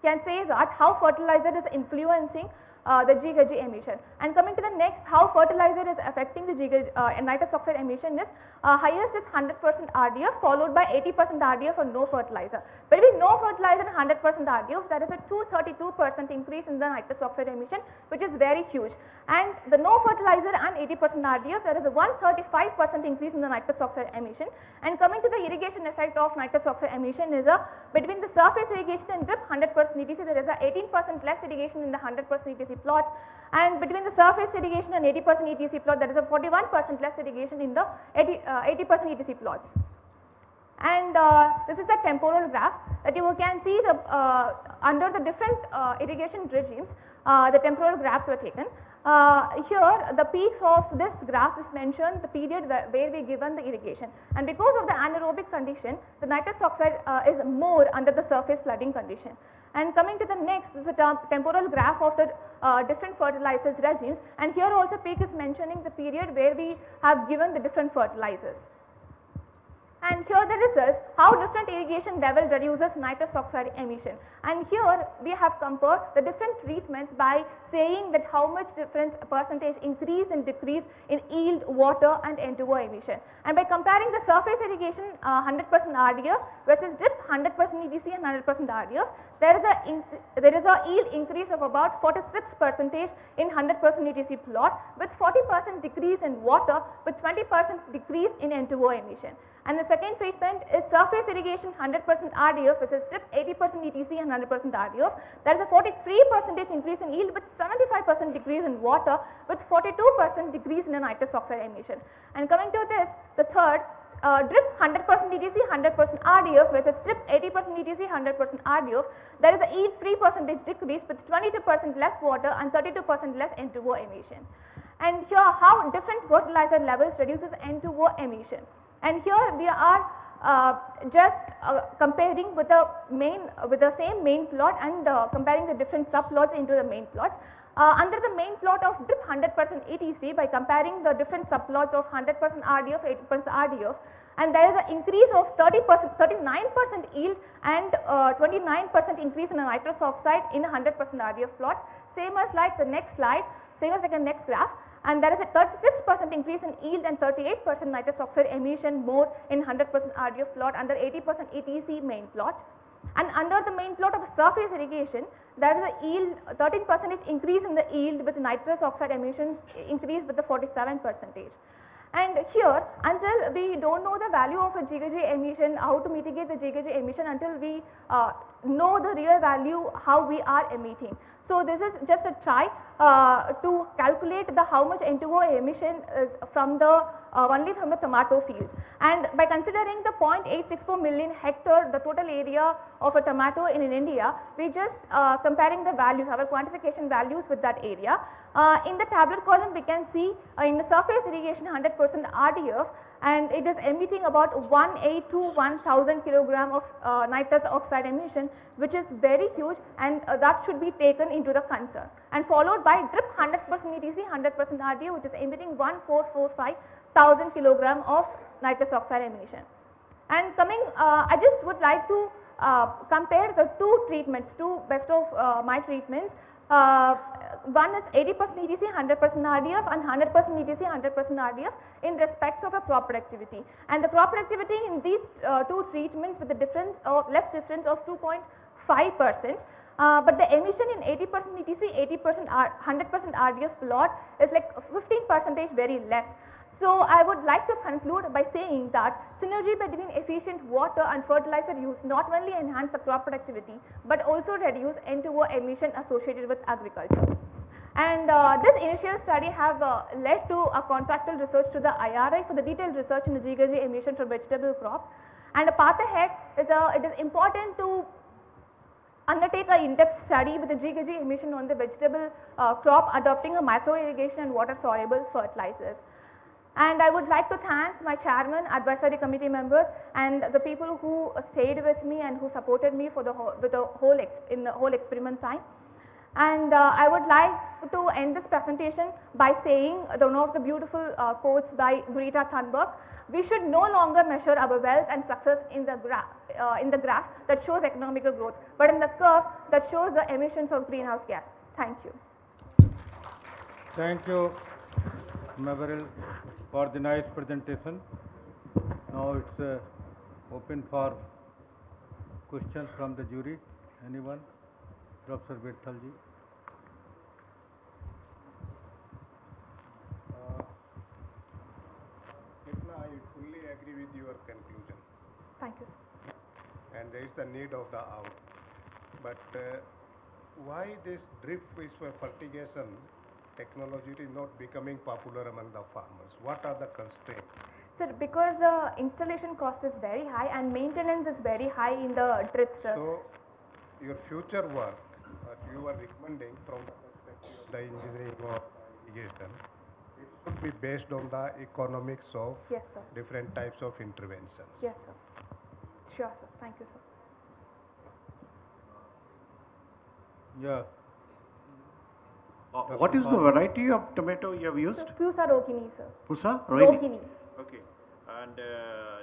can say that how fertilizer is influencing the GHG emission. And coming to the next, how fertilizer is affecting the nitrous oxide emission is highest is 100% RDF followed by 80% RDF and no fertilizer. Between no fertilizer and 100% RDF, there is a 232% increase in the nitrous oxide emission, which is very huge. And the no fertilizer and 80% RDF, there is a 135% increase in the nitrous oxide emission. And coming to the irrigation effect of nitrous oxide emission is between the surface irrigation and drip 100% ETC, there is a 18% less irrigation in the 100% ETC plot, and between the surface irrigation and 80% ETC plot, there is a 41% less irrigation in the 80% ETC plots. And this is the temporal graph that you can see the under the different irrigation regimes, the temporal graphs were taken. Here the peaks of this graph is mentioned the period where we given the irrigation, and because of the anaerobic condition, the nitrous oxide is more under the surface flooding condition. And coming to the next is the temporal graph of the different fertilizers regimes, and here also peak is mentioning the period where we have given the different fertilizers. And here the results, how different irrigation level reduces nitrous oxide emission. And here we have compared the different treatments by saying that how much difference percentage increase and decrease in yield, water and N2O emission. And by comparing the surface irrigation 100% RDF versus drip 100% ETC and 100% RDF, there is a yield increase of about 46% in 100% ETC plot with 40% decrease in water with 20% decrease in N2O emission. And the second treatment is surface irrigation 100% RDF versus drip 80% ETC and 100% RDF. There is a 43% increase in yield with 75% decrease in water with 42% decrease in the nitrous oxide emission. And coming to this, the third, drip 100% ETC 100% RDF versus drip 80% ETC 100% RDF, there is a yield 3% decrease with 22% less water and 32% less N2O emission. And here how different fertilizer levels reduces N2O emission. And here we are just comparing with the same main plot and comparing the different subplots into the main plots. Under the main plot of drip 100% ETC, by comparing the different subplots of 100% RDF, 80% RDF, and there is an increase of 39% yield and 29% increase in the nitrous oxide in 100% RDF plot. Same as like the next slide, same as like the next graph. And there is a 36% increase in yield and 38% nitrous oxide emission more in 100% RDF plot under 80% ETC main plot. And under the main plot of surface irrigation, there is a yield 13% increase in the yield with nitrous oxide emissions increase with the 47%. And here, until we don't know the value of a GKG emission, how to mitigate the GKG emission, until we know the real value how we are emitting. So this is just a try to calculate the how much N2O emission is from the only from the tomato field. And by considering the 0.864 million hectare, the total area of a tomato in India, we just comparing the values, our quantification values with that area. In the tabular column, we can see in the surface irrigation 100% RDF, and it is emitting about 1,821,000 kilogram of nitrous oxide emission, which is very huge, and that should be taken into the concern. And followed by drip 100% ETC, 100% RDF, which is emitting 1,445,000 kilogram of nitrous oxide emission. And coming, I just would like to compare the two treatments, two best of my treatments. One is 80% ETC, 100% RDF and 100% ETC, 100% RDF in respects of a crop productivity. And the crop productivity in these two treatments with the difference of less difference of 2.5%. But the emission in 80% ETC, 100% RDF plot is like 15% very less. So I would like to conclude by saying that synergy between efficient water and fertilizer use not only enhance the crop productivity but also reduce N2O emission associated with agriculture. And this initial study have led to a contractual research to the IRI for the detailed research in the GKG emission from vegetable crop. And a path ahead is it is important to undertake an in-depth study with the GKG emission on the vegetable crop adopting a micro irrigation and water soluble fertilizers. And I would like to thank my chairman, advisory committee members and the people who stayed with me and who supported me for the whole experiment time. And I would like to end this presentation by saying one of the beautiful quotes by Greta Thunberg. We should no longer measure our wealth and success in the graph that shows economical growth, but in the curve that shows the emissions of greenhouse gas. Thank you. Thank you, Maveril, for the nice presentation. Now it's open for questions from the jury. Anyone? Professor Virthalji. I fully agree with your conclusion. Thank you. And there is the need of the hour. But why this drip is fertigation technology is not becoming popular among the farmers? What are the constraints? Sir, because the installation cost is very high and maintenance is very high in the drip, sir. So, your future work, what you are recommending from the perspective of the engineering or irrigation, it should be based on the economics of yes, sir. different types of interventions. Yes, sir. Sure, sir. Thank you, sir. Yeah. What is the variety of tomato you have used? Pusa Rohini, sir. Pusa? Rohini. Okay. And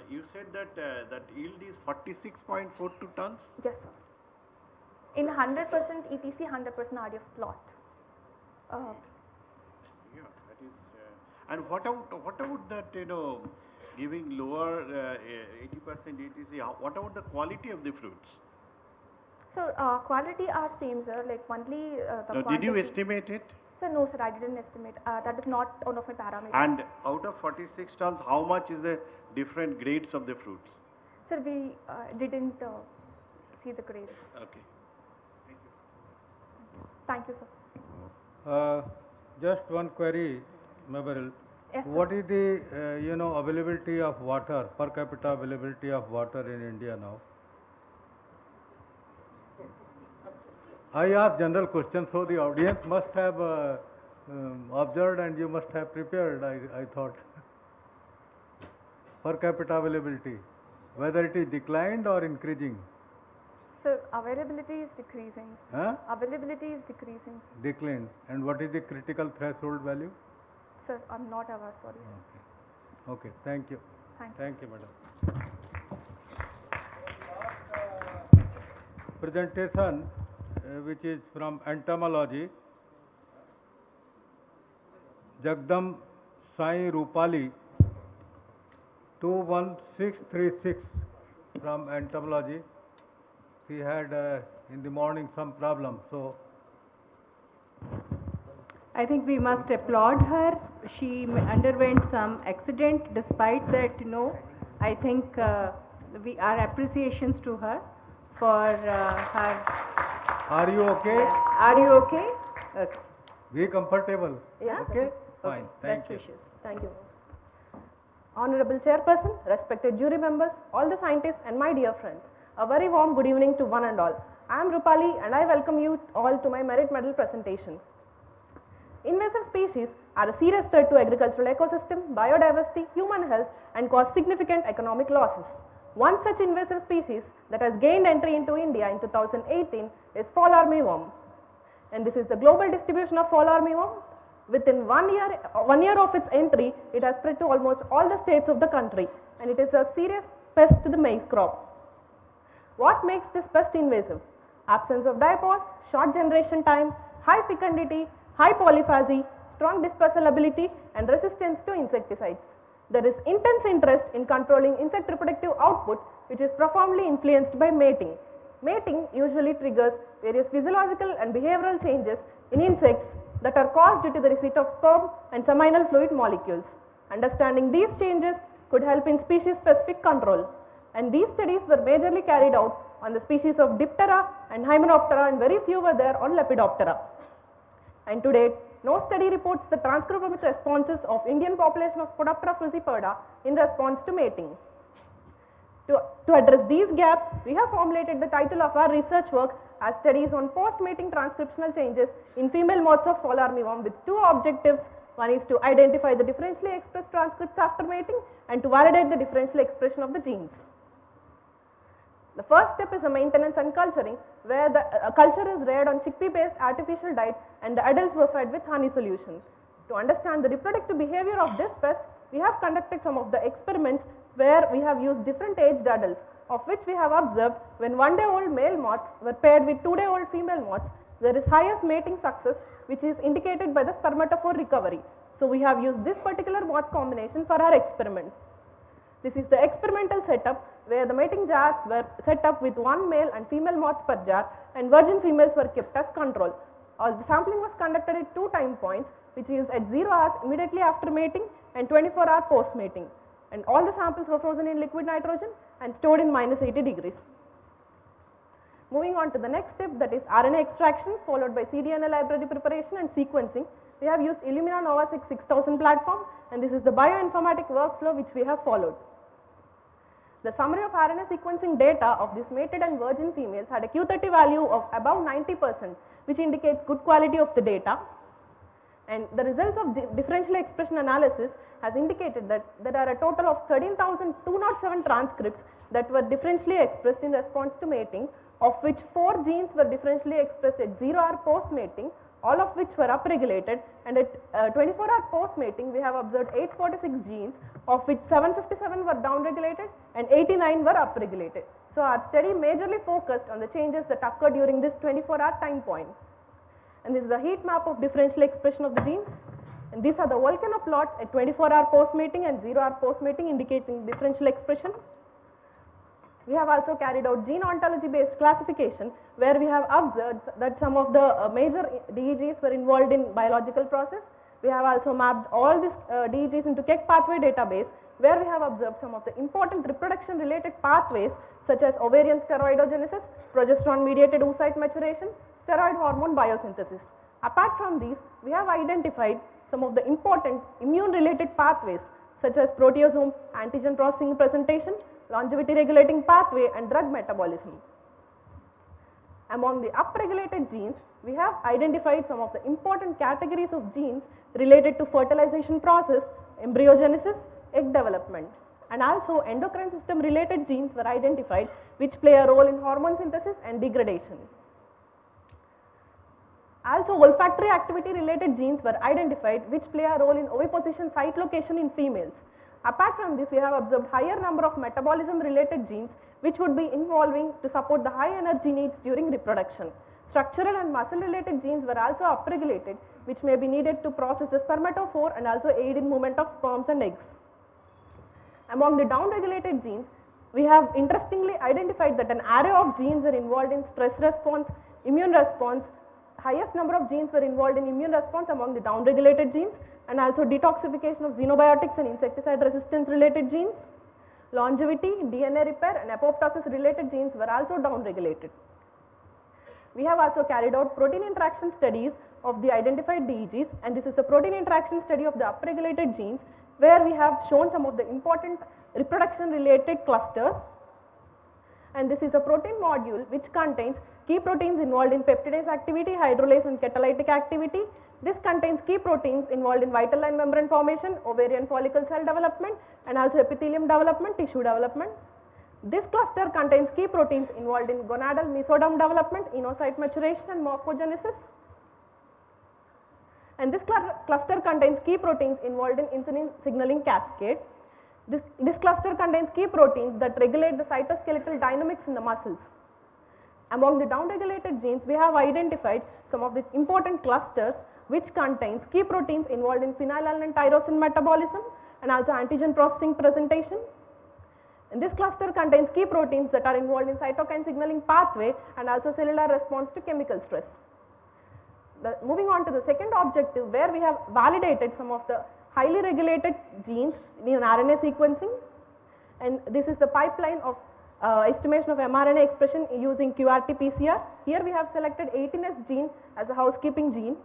you said that that yield is 46.42 tons? Yes, sir. In 100% ETC, 100% RDF plot. Yeah, that is. And what about that, giving lower 80% ETC, what about the quality of the fruits? So, quality are same, sir, like only the Now, quantity. did you estimate it? Sir, no, sir, I didn't estimate. That is not one of my parameters. And out of 46 tons, how much is the different grades of the fruits? Sir, we didn't see the grades. Okay. Thank you, sir. Just one query, Mabaril. Yes, sir. What is the availability of water, per capita availability of water in India now? I asked general questions, so the audience must have observed and you must have prepared, I thought. Per capita availability, whether it is declined or increasing. Sir, availability is decreasing. Huh? Availability is decreasing. Declined. And what is the critical threshold value? Sir, I'm not aware, sorry. Okay, thank you. Thank you, madam. Presentation which is from entomology. Jagdam Sai Rupali 21636 from entomology. She had in the morning some problem, so I think we must applaud her. She underwent some accident. Despite that, I think our appreciations to her for her. Are you okay? Are you okay? Okay. Be comfortable. Yeah. Okay? Fine. Thank Best you. wishes. Thank you. Honorable Chairperson, respected jury members, all the scientists and my dear friends, a very warm good evening to one and all. I am Rupali and I welcome you all to my merit medal presentation. Invasive species are a serious threat to agricultural ecosystem, biodiversity, human health and cause significant economic losses. One such invasive species that has gained entry into India in 2018 is fall armyworm. And this is the global distribution of fall armyworm. Within 1 year of its entry, it has spread to almost all the states of the country and it is a serious pest to the maize crop. What makes this pest invasive? Absence of diapause, short generation time, high fecundity, high polyphagy, strong dispersal ability and resistance to insecticides. There is intense interest in controlling insect reproductive output which is profoundly influenced by mating. Mating usually triggers various physiological and behavioral changes in insects that are caused due to the receipt of sperm and seminal fluid molecules. Understanding these changes could help in species-specific control. And these studies were majorly carried out on the species of Diptera and Hymenoptera and very few were there on Lepidoptera. And to date, no study reports the transcriptomic responses of Indian population of Spodoptera fruciperda in response to mating. To address these gaps, we have formulated the title of our research work as Studies on Post-Mating Transcriptional Changes in Female Moths of Fall Armyworm with two objectives. One is to identify the differentially expressed transcripts after mating and to validate the differential expression of the genes. The first step is a maintenance and culturing where the culture is reared on chickpea-based artificial diet and the adults were fed with honey solutions. To understand the reproductive behavior of this pest, we have conducted some of the experiments where we have used different aged adults, of which we have observed when 1-day-old male moths were paired with 2-day-old female moths, there is highest mating success which is indicated by the spermatophore recovery. So we have used this particular moth combination for our experiment. This is the experimental setup where the mating jars were set up with 1 male and female moths per jar and virgin females were kept as control. The sampling was conducted at 2 time points which is at 0 hours immediately after mating and 24 hours post mating. And all the samples were frozen in liquid nitrogen and stored in -80 degrees. Moving on to the next step, that is RNA extraction followed by cDNA library preparation and sequencing. We have used Illumina NovaSeq 6000 platform and this is the bioinformatic workflow which we have followed. The summary of RNA sequencing data of these mated and virgin females had a Q30 value of above 90% which indicates good quality of the data. And the results of differential expression analysis has indicated that there are a total of 13,207 transcripts that were differentially expressed in response to mating, of which 4 genes were differentially expressed at 0-hour post-mating, all of which were upregulated, and at 24-hour post-mating we have observed 846 genes, of which 757 were downregulated and 89 were upregulated. So our study majorly focused on the changes that occur during this 24-hour time point. And this is a heat map of differential expression of the genes. And these are the volcano plots at 24-hour post-mating and 0-hour post-mating indicating differential expression. We have also carried out gene ontology based classification, where we have observed that some of the major DEGs were involved in biological process. We have also mapped all these DEGs into Keck pathway database, where we have observed some of the important reproduction related pathways such as ovarian steroidogenesis, progesterone mediated oocyte maturation, steroid hormone biosynthesis. Apart from these, we have identified some of the important immune related pathways such as proteasome, antigen processing presentation, longevity regulating pathway and drug metabolism. Among the upregulated genes, we have identified some of the important categories of genes related to fertilization process, embryogenesis, egg development, and also endocrine system related genes were identified which play a role in hormone synthesis and degradation. Also olfactory activity related genes were identified which play a role in oviposition site location in females. Apart from this, we have observed higher number of metabolism related genes which would be involving to support the high energy needs during reproduction. Structural and muscle related genes were also upregulated which may be needed to process the spermatophore and also aid in movement of sperms and eggs. Among the downregulated genes, we have interestingly identified that an array of genes are involved in stress response, immune response. Highest number of genes were involved in immune response among the downregulated genes, and also detoxification of xenobiotics and insecticide resistance related genes. Longevity, DNA repair and apoptosis related genes were also downregulated. We have also carried out protein interaction studies of the identified DEGs, and this is a protein interaction study of the upregulated genes where we have shown some of the important reproduction related clusters. And this is a protein module which contains key proteins involved in peptidase activity, hydrolase and catalytic activity. This contains key proteins involved in vital line membrane formation, ovarian follicle cell development and also epithelium development, tissue development. This cluster contains key proteins involved in gonadal mesoderm development, inocyte maturation and morphogenesis. And this cluster contains key proteins involved in insulin signaling cascade. This cluster contains key proteins that regulate the cytoskeletal dynamics in the muscles. Among the downregulated genes, we have identified some of the important clusters which contains key proteins involved in phenylalanine tyrosine metabolism and also antigen processing presentation. And this cluster contains key proteins that are involved in cytokine signaling pathway and also cellular response to chemical stress. Moving on to the second objective, where we have validated some of the highly regulated genes in RNA sequencing, and this is the pipeline of estimation of mRNA expression using QRT-PCR. Here we have selected 18S gene as a housekeeping gene,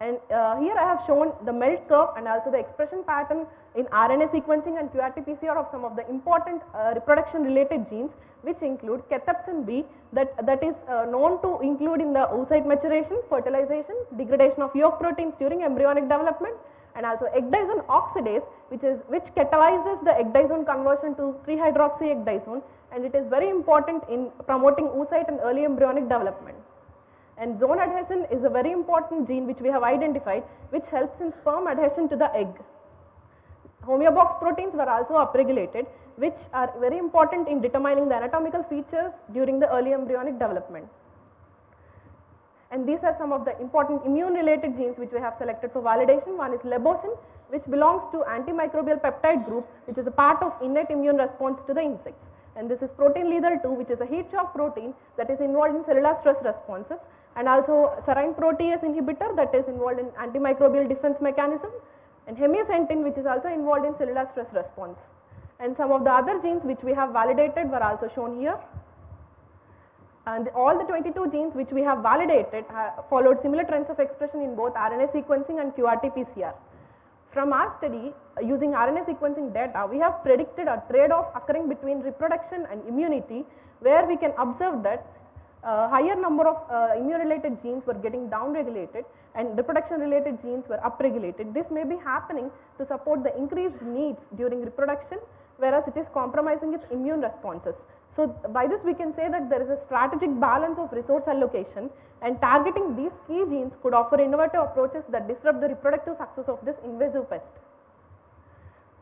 and here I have shown the melt curve and also the expression pattern in RNA sequencing and QRT-PCR of some of the important reproduction related genes, which include cathepsin B that is known to include in the oocyte maturation, fertilization, degradation of yolk proteins during embryonic development, and also ecdysone oxidase which catalyzes the ecdysone conversion to 3-hydroxyecdysone, and it is very important in promoting oocyte and early embryonic development. And zone adhesin is a very important gene which we have identified which helps in sperm adhesion to the egg. Homeobox proteins were also upregulated which are very important in determining the anatomical features during the early embryonic development. And these are some of the important immune related genes which we have selected for validation. One is lebosin, which belongs to antimicrobial peptide group, which is a part of innate immune response to the insects. And this is protein lethal 2, which is a heat shock protein that is involved in cellular stress responses, and also serine protease inhibitor that is involved in antimicrobial defense mechanism, and hemiacentin which is also involved in cellular stress response. And some of the other genes which we have validated were also shown here. And all the 22 genes which we have validated followed similar trends of expression in both RNA sequencing and QRT-PCR. From our study using RNA sequencing data, we have predicted a trade-off occurring between reproduction and immunity, where we can observe that higher number of immune-related genes were getting downregulated and reproduction-related genes were upregulated. This may be happening to support the increased needs during reproduction, whereas it is compromising its immune responses. So by this we can say that there is a strategic balance of resource allocation, and targeting these key genes could offer innovative approaches that disrupt the reproductive success of this invasive pest.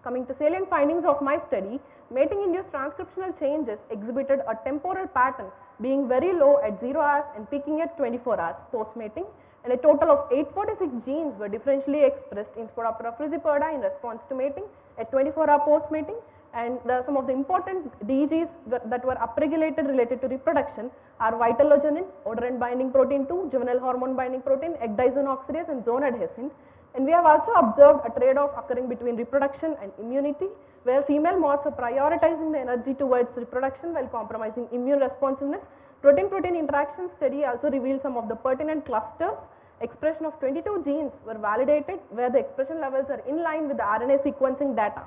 Coming to salient findings of my study, mating-induced transcriptional changes exhibited a temporal pattern being very low at 0 hours and peaking at 24 hours post-mating, and a total of 846 genes were differentially expressed in Spodoptera frisiperda in response to mating at 24-hour post-mating. And some of the important DGs that were upregulated related to reproduction are vitellogenin, odorant binding protein 2, juvenile hormone binding protein, ecdysone oxidase and zone adhesin. And we have also observed a trade-off occurring between reproduction and immunity, where female moths are prioritizing the energy towards reproduction while compromising immune responsiveness. Protein-protein interaction study also revealed some of the pertinent clusters. Expression of 22 genes were validated, where the expression levels are in line with the RNA sequencing data.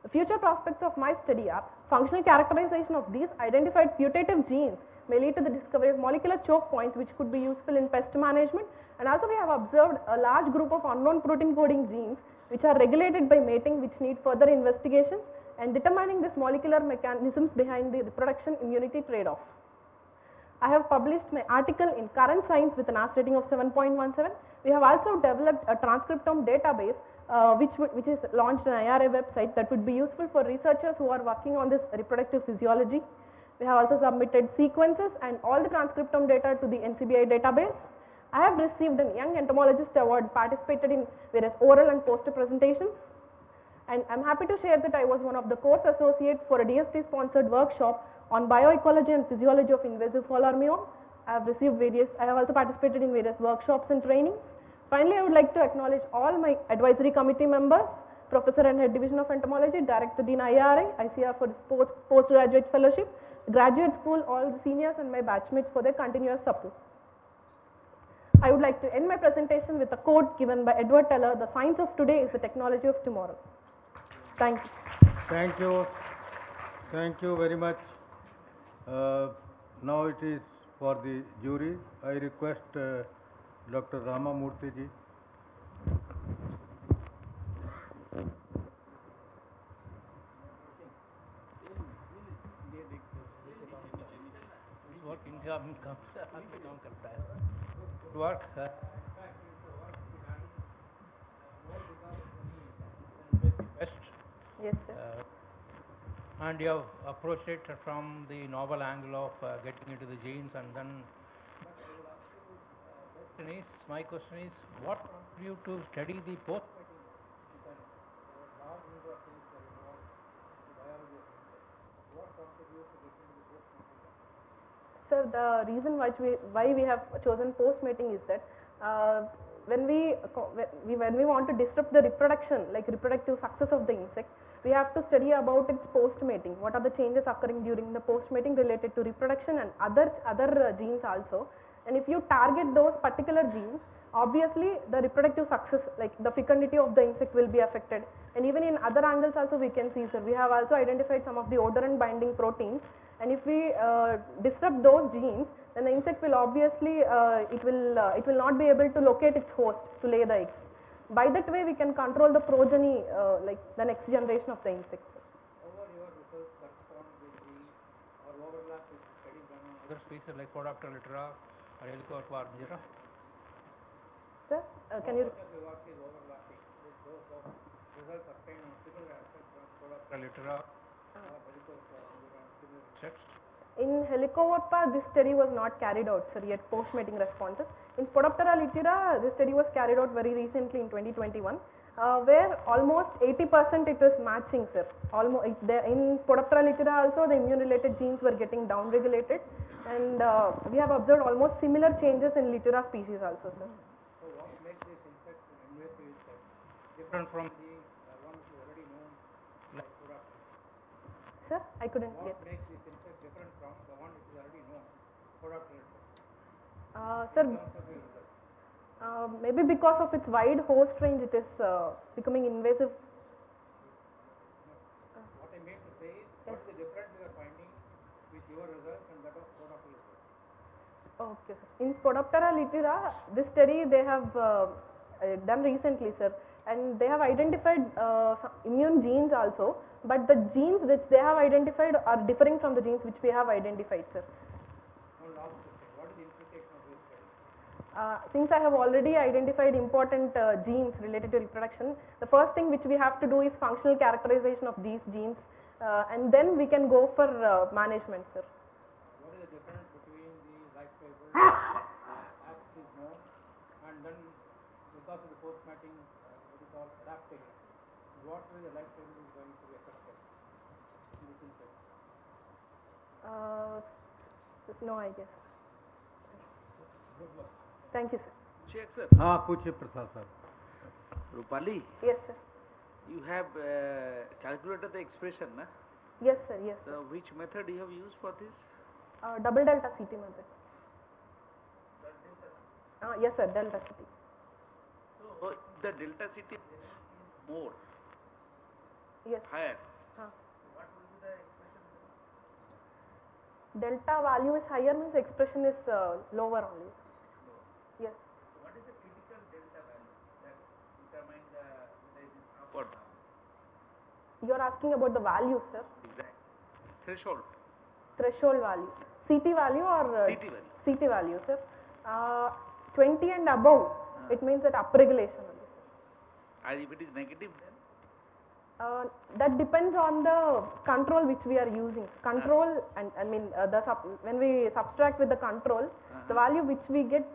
The future prospects of my study are functional characterization of these identified putative genes may lead to the discovery of molecular choke points which could be useful in pest management, and also we have observed a large group of unknown protein coding genes which are regulated by mating, which need further investigations, and determining these molecular mechanisms behind the reproduction immunity trade-off. I have published my article in Current Science with an AST rating of 7.17. We have also developed a transcriptome database which is launched on IRA website that would be useful for researchers who are working on this reproductive physiology. We have also submitted sequences and all the transcriptome data to the NCBI database. I have received an Young Entomologist Award, participated in various oral and poster presentations, and I am happy to share that I was one of the course associates for a DST sponsored workshop on bioecology and physiology of invasive fall armyworm. I have also participated in various workshops and trainings. Finally, I would like to acknowledge all my advisory committee members, Professor and Head Division of Entomology, Director Dean IRI, ICAR for this postgraduate fellowship, graduate school, all the seniors and my batchmates for their continuous support. I would like to end my presentation with a quote given by Edward Teller: "The science of today is the technology of tomorrow." Thank you. Thank you. Thank you very much. Now it is for the jury. I request Dr. Rama Murthy ji. Work. Yes, sir. And you have approached it from the novel angle of getting into the genes, and then my question is, what prompted you to study the post? Sir, the reason why we have chosen post-mating is that when we want to disrupt the reproduction, like reproductive success of the insect, we have to study about its post-mating. What are the changes occurring during the post-mating related to reproduction and other genes also. And if you target those particular genes, obviously the reproductive success, like the fecundity of the insect, will be affected. And even in other angles also we can see, sir, we have also identified some of the odorant binding proteins. And if we disrupt those genes, then the insect will obviously it will not be able to locate its host to lay the eggs. By that way, we can control the progeny, like the next generation of the insects. Over your research correspond with the or overlap with studies done on other species like Spodoptera litera or Helicoverpa armigera? Sir, can you? What is overlapping with those of results obtained on similar aspects from Spodoptera litera or Helicoverpa armigera and similar insects? In Helicoverpa, this study was not carried out, sir, yet post-mating responses. In Spodoptera litera, this study was carried out very recently in 2021, where almost 80% it was matching, sir. In Spodoptera litera also, the immune-related genes were getting downregulated, and we have observed almost similar changes in litera species also, sir. So what makes this insect invasive insect different from the one which is already known, like Spodoptera? Sir, I couldn't get. What makes this insect different from the one which is already known, Spodoptera? Sir, maybe because of its wide host range, it is becoming invasive. What I mean to say is, what is the difference we are finding with your results and that of Spodoptera litera? Okay, sir. In Spodoptera litera, this study they have done recently, sir. and they have identified some immune genes also, but the genes which they have identified are differing from the genes which we have identified, sir. Since I have already identified important genes related to reproduction, the first thing which we have to do is functional characterization of these genes, and then we can go for management, sir. What is the difference between the life cycle X is known, and then because of the post matting, what we call adaptation, what way the life cycle is going to be affected in this insect? No idea. Thank you, sir. Check, sir. हाँ पूछिए प्रसाद साहब. Rupali, Yes, sir. you have calculated the expression, na? Yes, sir. Yes. So which method you have used for this? Double delta CT method. Yes, sir. Delta CT. So the delta CT is more, Yes. higher. What will be the expression? Delta value is higher means expression is lower only. Yes. What is the critical delta value that determines whether it is up or down? You are asking about the value, sir. Exact. Threshold. Threshold value. CT value or CT value. CT value, sir. 20 and above, it means that upregulation only. And if it is negative, then? That depends on the control which we are using. Control and I mean when we subtract with the control, the value which we get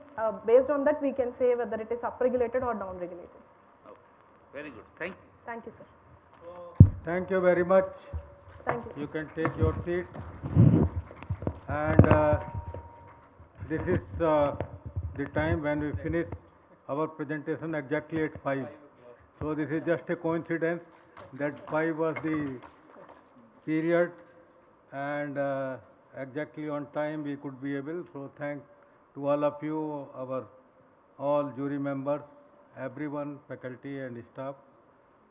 based on that we can say whether it is upregulated or downregulated. Okay. Very good. Thank you. Thank you, sir. Thank you very much. Thank you. You can take your seat. And this is the time when we finish our presentation exactly at 5. So this is just a coincidence that 5 was the period, and exactly on time we could be able. So thanks to all of you, our all jury members, everyone, faculty and staff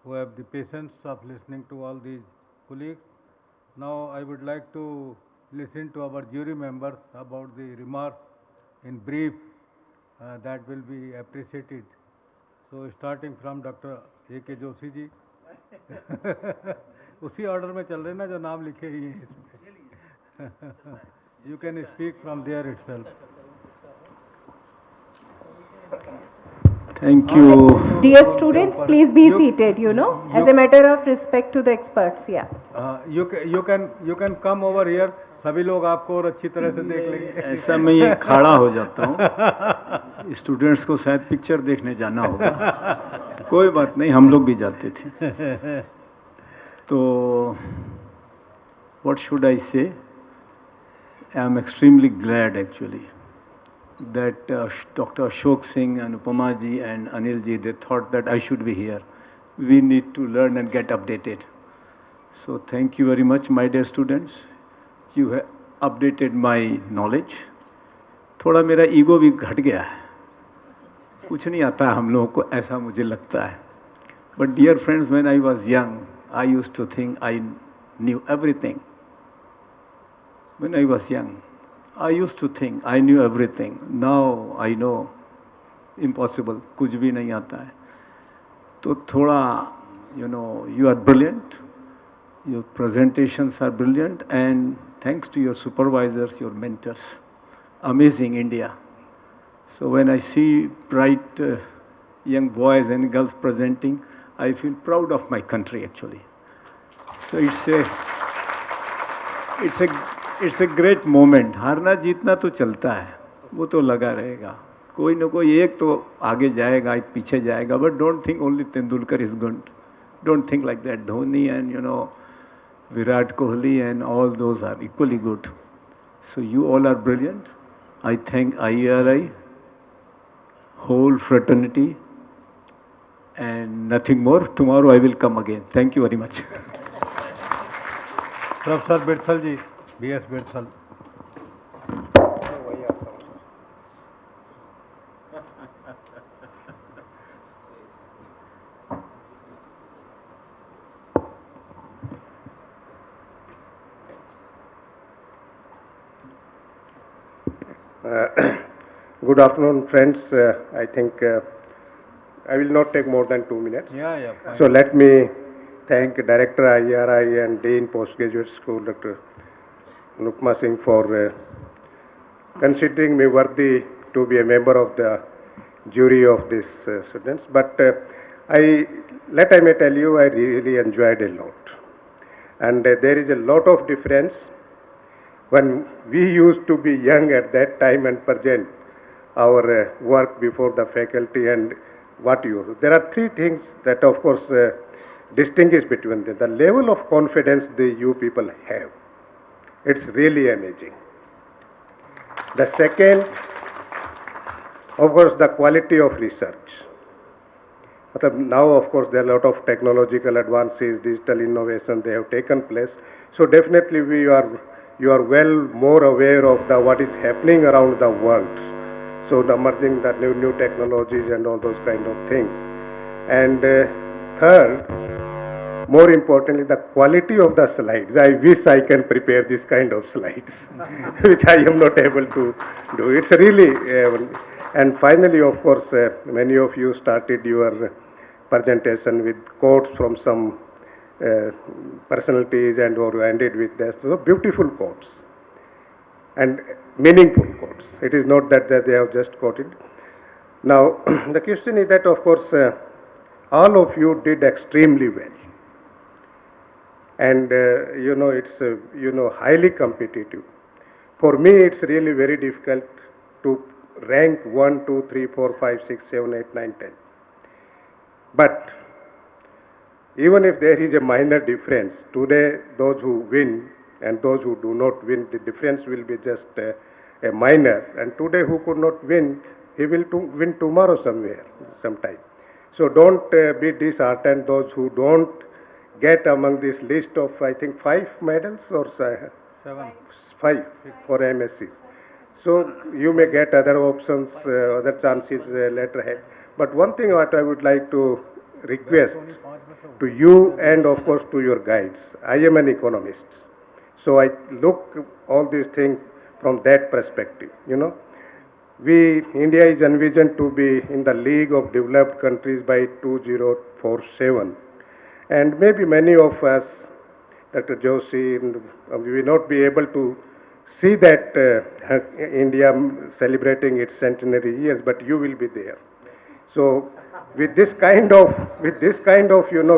who have the patience of listening to all these colleagues. Now I would like to listen to our jury members about the remarks in brief. That will be appreciated. So starting from Dr. A.K. Joshi ji. उसी order में चल रहे ना जो नाम लिखे ही हैं इसमें. You can speak from there itself. Thank you. Dear students, please be seated, as a matter of respect to the experts, yeah. You can come over here. सभी लोग आपको और अच्छी तरह से देख लेंगे. ऐसा मैं ये खड़ा हो जाता हूँ. स्टूडेंट्स को शायद पिक्चर देखने जाना होगा. कोई बात नहीं, हम लोग भी जाते थे. तो what should I say? I am extremely glad actually that Dr. Ashok Singh and Upama ji and Anil ji, they thought that I should be here. We need to learn and get updated. So thank you very much, my dear students. You have updated my knowledge. थोड़ा मेरा ego भी घट गया है. कुछ नहीं आता है हम लोगों को, ऐसा मुझे लगता है. But dear friends, when I was young, I used to think I knew everything. When I was young, I used to think I knew everything. Now I know impossible, कुछ भी नहीं आता है. तो थोड़ा, you are brilliant. Your presentations are brilliant, and thanks to your supervisors, your mentors. Amazing India. So when I see bright young boys and girls presenting, I feel proud of my country actually. So it's a great moment. हारना जीतना तो चलता है, वो तो लगा रहेगा. कोई न कोई एक तो आगे जाएगा, एक पीछे जाएगा. But don't think only Tendulkar is good. Don't think like that. Dhoni and Virat Kohli and all those are equally good. So you all are brilliant. I thank IARI, whole fraternity, and nothing more. Tomorrow I will come again. Thank you very much. Professor Birsal ji, B.S. Birsal. Good afternoon, friends. I think I will not take more than 2 minutes. Yeah, fine. So let me thank Director IRI and Dean Postgraduate School, Dr. Nukma Singh, for considering me worthy to be a member of the jury of these students. But I may tell you, I really enjoyed a lot. And there is a lot of difference when we used to be young at that time and present our work before the faculty and what you do. There are three things that, of course, distinguish between them. The level of confidence you people have, it's really amazing. The second, of course, the quality of research. Now, of course, there are a lot of technological advances, digital innovation, they have taken place. So definitely you are well more aware of what is happening around the world. So the emerging the new technologies and all those kind of things. And third, more importantly, the quality of the slides. I wish I can prepare this kind of slides, which I am not able to do. It's really, and finally, of course, many of you started your presentation with quotes from some personalities and or ended with this. So beautiful quotes and meaningful quotes. It is not that they have just quoted. Now, the question is that, of course, all of you did extremely well. And, it's, highly competitive. For me, it's really very difficult to rank 1, 2, 3, 4, 5, 6, 7, 8, 9, 10. But even if there is a minor difference, today those who win and those who do not win, the difference will be just a minor. And today who could not win, he will win tomorrow sometime. So don't be disheartened, those who don't get among this list of, I think, 5 medals or 7. 5 for MSc. So you may get other options, other chances later ahead. But one thing what I would like to request to you and of course to your guides, I am an economist. So I look all these things from that perspective, India is envisioned to be in the League of Developed Countries by 2047. And maybe many of us, Dr. Joshi, we will not be able to see that India celebrating its centenary years, but you will be there. So with this kind of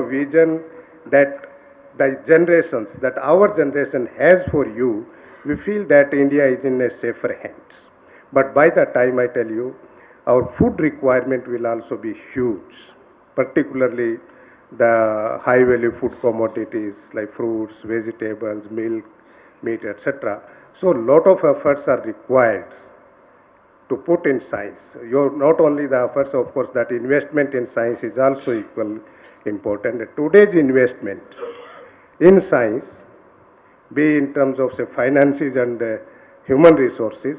vision that the generations, that our generation has for you, we feel that India is in a safer hands. But by the time, I tell you, our food requirement will also be huge, particularly the high value food commodities like fruits, vegetables, milk, meat, etc. So a lot of efforts are required to put in science. Not only the efforts, of course, that investment in science is also equally important. Today's investment in science, be in terms of say finances and human resources,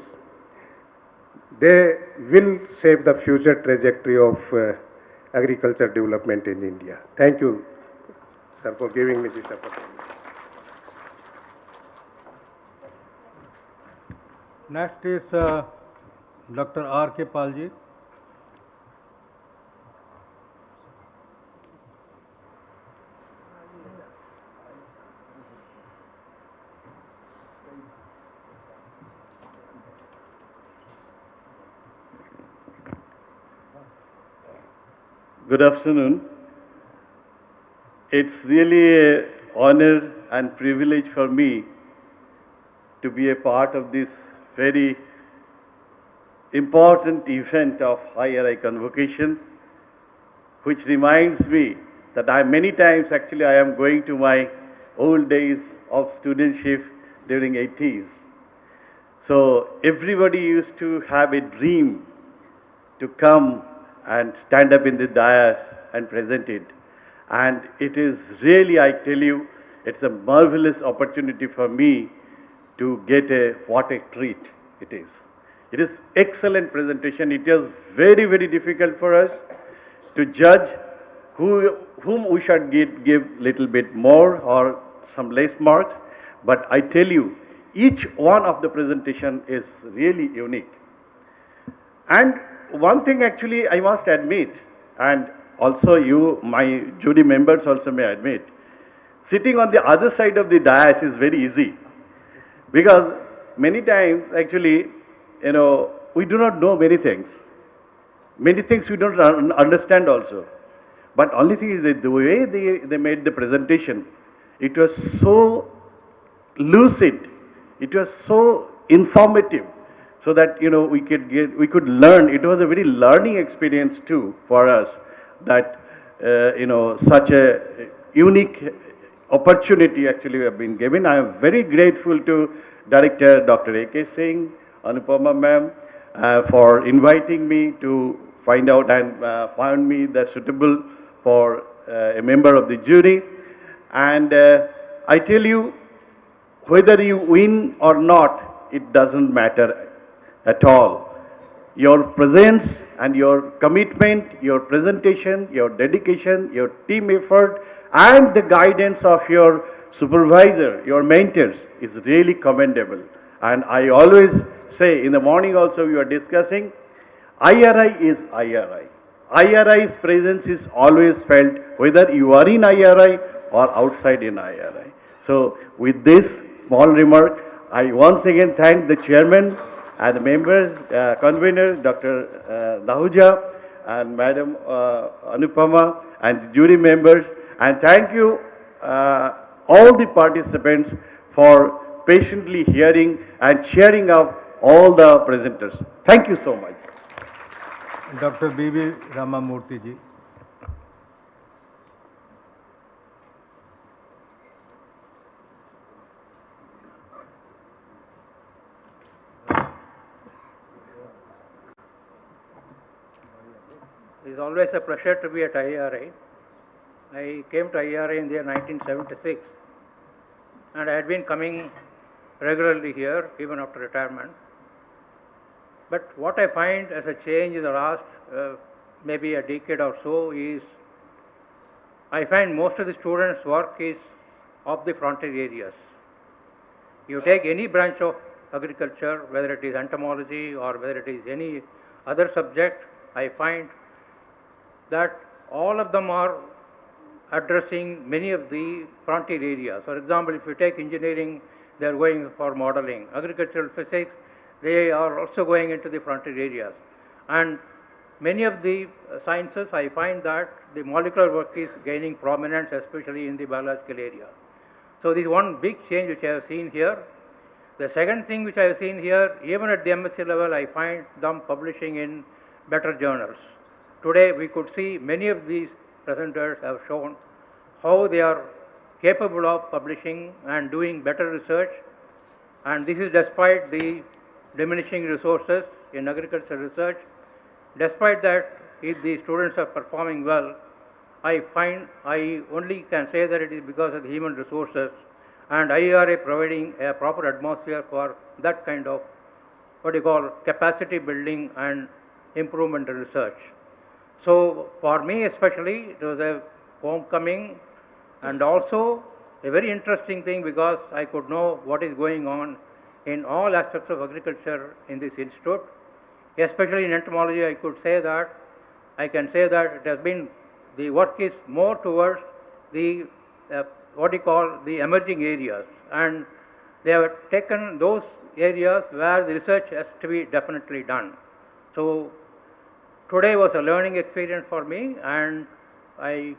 they will shape the future trajectory of agriculture development in India. Thank you, sir, for giving me this opportunity. Next is Dr. R.K. Palji. Good afternoon. It's really an honor and privilege for me to be a part of this very important event of IRI Convocation, which reminds me that many times actually I am going to my old days of studentship during 80s. So everybody used to have a dream to come and stand up in the dais and present it. And it is really, I tell you, it's a marvelous opportunity for me to get what a treat it is. It is excellent presentation. It is very, very difficult for us to judge whom we should give little bit more or some less marks. But I tell you, each one of the presentation is really unique. And one thing actually I must admit and also you, my jury members also may admit, sitting on the other side of the dais is very easy. Because many times, actually, we do not know many things. Many things we don't understand also. But only thing is that the way they made the presentation, it was so lucid, it was so informative, so that we could learn. It was a very learning experience too for us, that such a unique opportunity actually we have been given. I am very grateful to Director Dr. A.K. Singh, Anupama ma'am, for inviting me to find out and found me that suitable for a member of the jury. And I tell you, whether you win or not, it doesn't matter at all. Your presence and your commitment, your presentation, your dedication, your team effort, and the guidance of your supervisor, your mentors, is really commendable. And I always say, in the morning also we were discussing, IRI is IRI. IRI's presence is always felt whether you are in IRI or outside in IRI. So with this small remark, I once again thank the chairman and the members, convener, Dr. Dahuja, and Madam Anupama, and jury members, and thank you all the participants for patiently hearing and cheering up all the presenters. Thank you so much. Dr. B.B. Ramamurthy ji. It is always a pleasure to be at IRI. I came to IRI in the year 1976, and I had been coming regularly here even after retirement. But what I find as a change in the last maybe a decade or so is, I find most of the students' work is of the frontier areas. You take any branch of agriculture, whether it is entomology or whether it is any other subject, I find that all of them are addressing many of the frontier areas. For example, if you take engineering, they are going for modeling. Agricultural physics, they are also going into the frontier areas. And many of the sciences, I find that the molecular work is gaining prominence, especially in the biological area. So this is one big change which I have seen here. The second thing which I have seen here, even at the MSc level, I find them publishing in better journals. Today we could see many of these presenters have shown how they are capable of publishing and doing better research, and this is despite the diminishing resources in agricultural research. Despite that, if the students are performing well, I find I only can say that it is because of the human resources and IRA providing a proper atmosphere for that kind of what you call capacity building and improvement in research. So for me especially, it was a homecoming and also a very interesting thing because I could know what is going on in all aspects of agriculture in this institute. Especially in entomology, I can say that it has been, the work is more towards the what you call the emerging areas, and they have taken those areas where the research has to be definitely done. So today was a learning experience for me, and I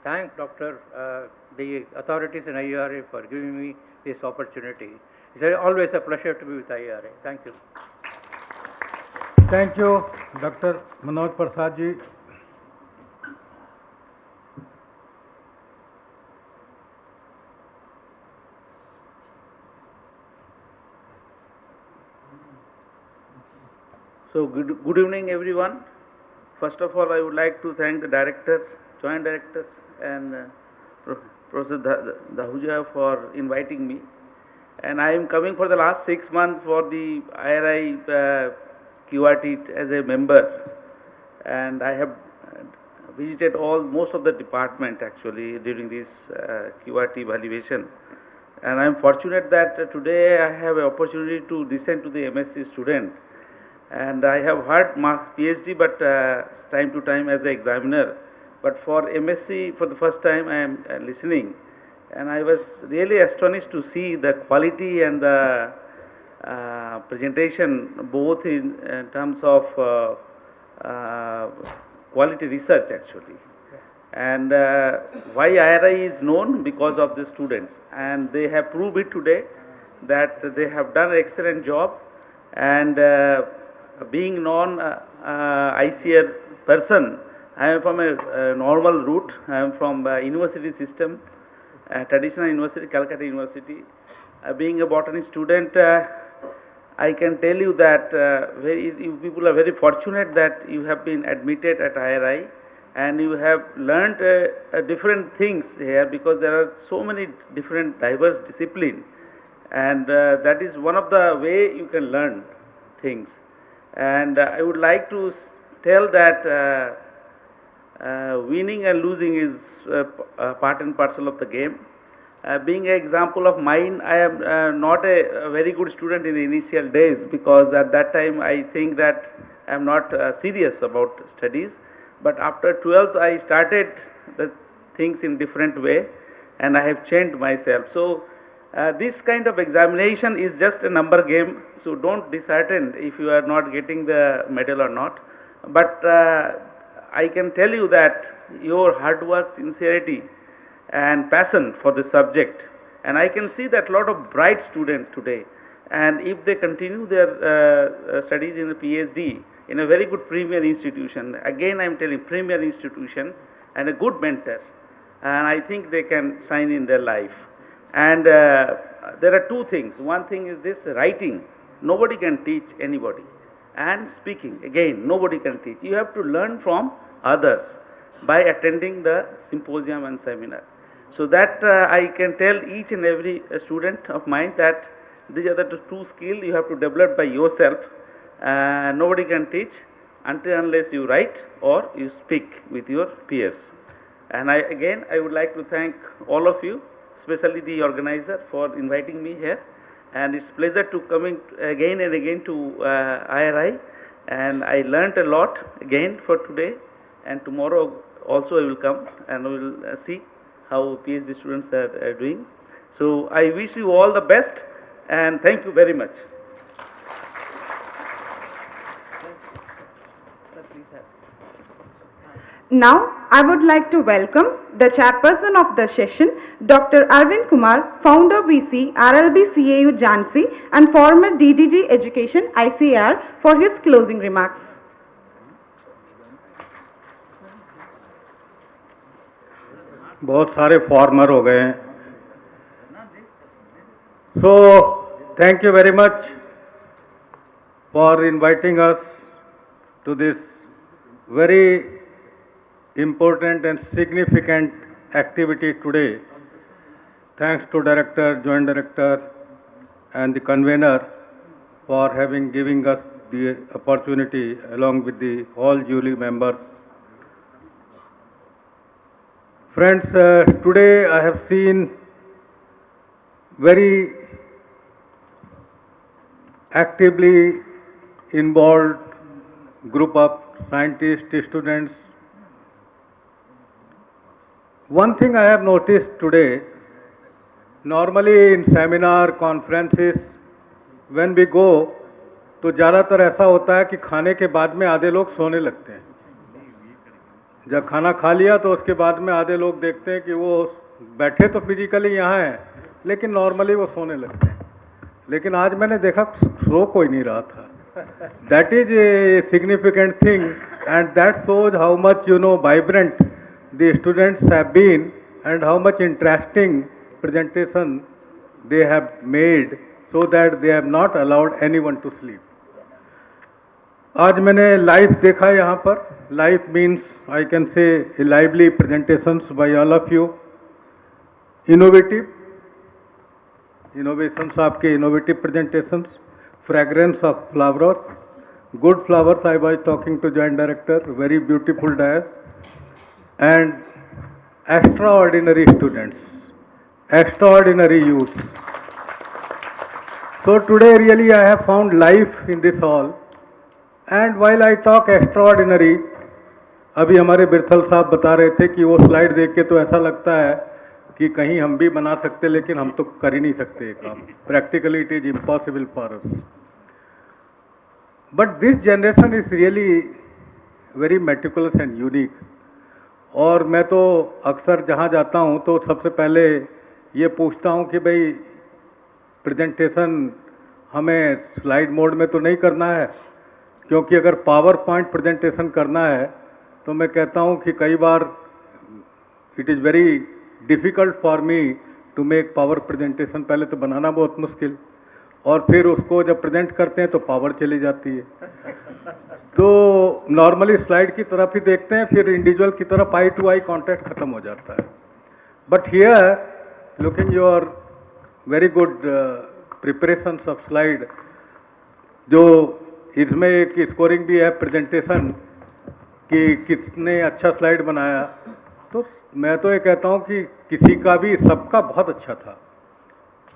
thank the authorities in IRA for giving me this opportunity. It's always a pleasure to be with IRA. Thank you. Thank you, Dr. Manoj Prasad ji. So good evening everyone. First of all, I would like to thank the directors, joint directors, and Professor Dahuja for inviting me. And I am coming for the last 6 months for the IRI QRT as a member, and I have visited most of the department actually during this QRT evaluation. And I am fortunate that today I have an opportunity to listen to the MSc student. And I have heard PhD, but time to time as an examiner. But for MSc, for the first time, I am listening. And I was really astonished to see the quality and the presentation, both in terms of quality research actually. And why IRI is known? Because of the students. And they have proved it today that they have done an excellent job. And being non-ICAR person, I am from a normal route. I am from university system, traditional university, Calcutta University. Being a botany student, I can tell you that you people are very fortunate that you have been admitted at IRI and you have learned different things here, because there are so many different diverse disciplines, and that is one of the way you can learn things. And I would like to tell that winning and losing is part and parcel of the game. Being an example of mine, I am not a very good student in the initial days, because at that time I think that I am not serious about studies. But after 12th I started the things in different way and I have changed myself. So this kind of examination is just a number game, so don't dishearten if you are not getting the medal or not. But I can tell you that your hard work, sincerity and passion for the subject, and I can see that a lot of bright students today, and if they continue their studies in a PhD in a very good premier institution, again I am telling premier institution and a good mentor, and I think they can shine in their life. And there are two things. One thing is this: writing, nobody can teach anybody, and speaking, again nobody can teach. You have to learn from others by attending the symposium and seminar. So that I can tell each and every student of mine that these are the two skills you have to develop by yourself. Nobody can teach until unless you write or you speak with your peers. And I would like to thank all of you, especially the organizer, for inviting me here. And it's pleasure to coming again and again to IRI, and I learnt a lot again for today, and tomorrow also I will come and we will see how PhD students are doing. So I wish you all the best and thank you very much. Now, I would like to welcome the chairperson of the session, Dr. Arvind Kumar, founder VC, RLB CAU Jhansi and former DDG Education ICAR, for his closing remarks. बहुत सारे farmer हो गए हैं. So thank you very much for inviting us to this very important and significant activity today. Thanks to Director, Joint Director and the convener for giving us the opportunity along with the all jury members. Friends, today I have seen very actively involved group of scientists, students. One thing I have noticed today, normally in seminar, conferences, when we go, तो ज़्यादातर ऐसा होता है कि खाने के बाद में आधे लोग सोने लगते हैं. जब खाना खा लिया तो उसके बाद में आधे लोग देखते हैं कि वो बैठे तो फिजिकली यहाँ हैं, लेकिन नॉर्मली वो सोने लगते हैं. लेकिन आज मैंने देखा सो कोई नहीं रहा था. That is a significant thing, and that shows how much vibrant the students have been and how much interesting presentation they have made, so that they have not allowed anyone to sleep. आज मैंने live देखा यहाँ पर. Live means I can say lively presentations by all of you. Innovations आपके innovative presentations, fragrance of flowers, good flowers. I was talking to Joint Director, very beautiful dais, and extraordinary students, extraordinary youth. So today really I have found life in this hall, and while I talk extraordinary, अभी हमारे बिरथल साहब बता रहे थे कि वो slide देख के तो ऐसा लगता है कि कहीं हम भी बना सकते, लेकिन हम तो कर ही नहीं सकते ये काम. Practically it is impossible for us. But this generation is really very meticulous and unique. और मैं तो अक्सर जहाँ जाता हूँ तो सबसे पहले ये पूछता हूँ कि भाई प्रेजेंटेशन हमें स्लाइड मोड में तो नहीं करना है, क्योंकि अगर पावर पॉइंट प्रेजेंटेशन करना है तो मैं कहता हूँ कि कई बार it is very difficult for me to make power presentation. पहले तो बनाना बहुत मुश्किल, और फिर उसको जब प्रेजेंट करते हैं तो पावर चली जाती है. तो नॉर्मली स्लाइड की तरफ ही देखते हैं, फिर इंडिविजुअल की तरफ आई टू आई कांटेक्ट खत्म हो जाता है. But here looking your very good preparations of slide, जो इसमें एक स्कोरिंग भी है प्रेजेंटेशन कि किसने अच्छा स्लाइड बनाया. तो मैं तो ये कहता हूँ कि किसी का भी, सबका बहुत अच्छा था.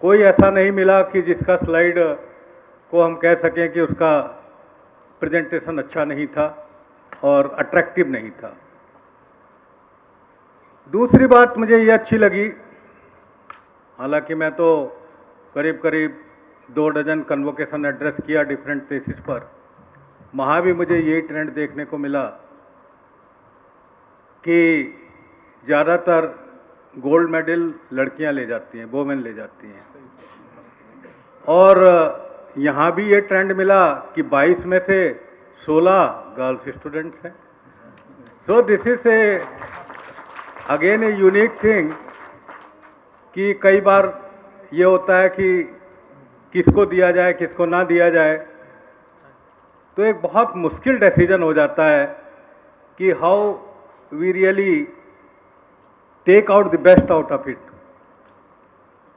कोई ऐसा नहीं मिला कि जिसका स्लाइड को हम कह सकें कि उसका प्रेजेंटेशन अच्छा नहीं था और अट्रैक्टिव नहीं था. दूसरी बात मुझे ये अच्छी लगी, हालांकि मैं तो करीब करीब 2 डजन कन्वोकेशन एड्रेस किया डिफरेंट प्लेसेस पर, वहाँ भी मुझे यही ट्रेंड देखने को मिला कि ज़्यादातर गोल्ड मेडल लड़कियां ले जाती हैं, वोमेन ले जाती हैं. और यहाँ भी ये ट्रेंड मिला कि 22 में से 16 गर्ल्स स्टूडेंट्स हैं. So this is a again a unique thing कि कई बार ये होता है कि किसको दिया जाए किसको ना दिया जाए, तो एक बहुत मुश्किल डिसीजन हो जाता है कि how we really take out the best out of it.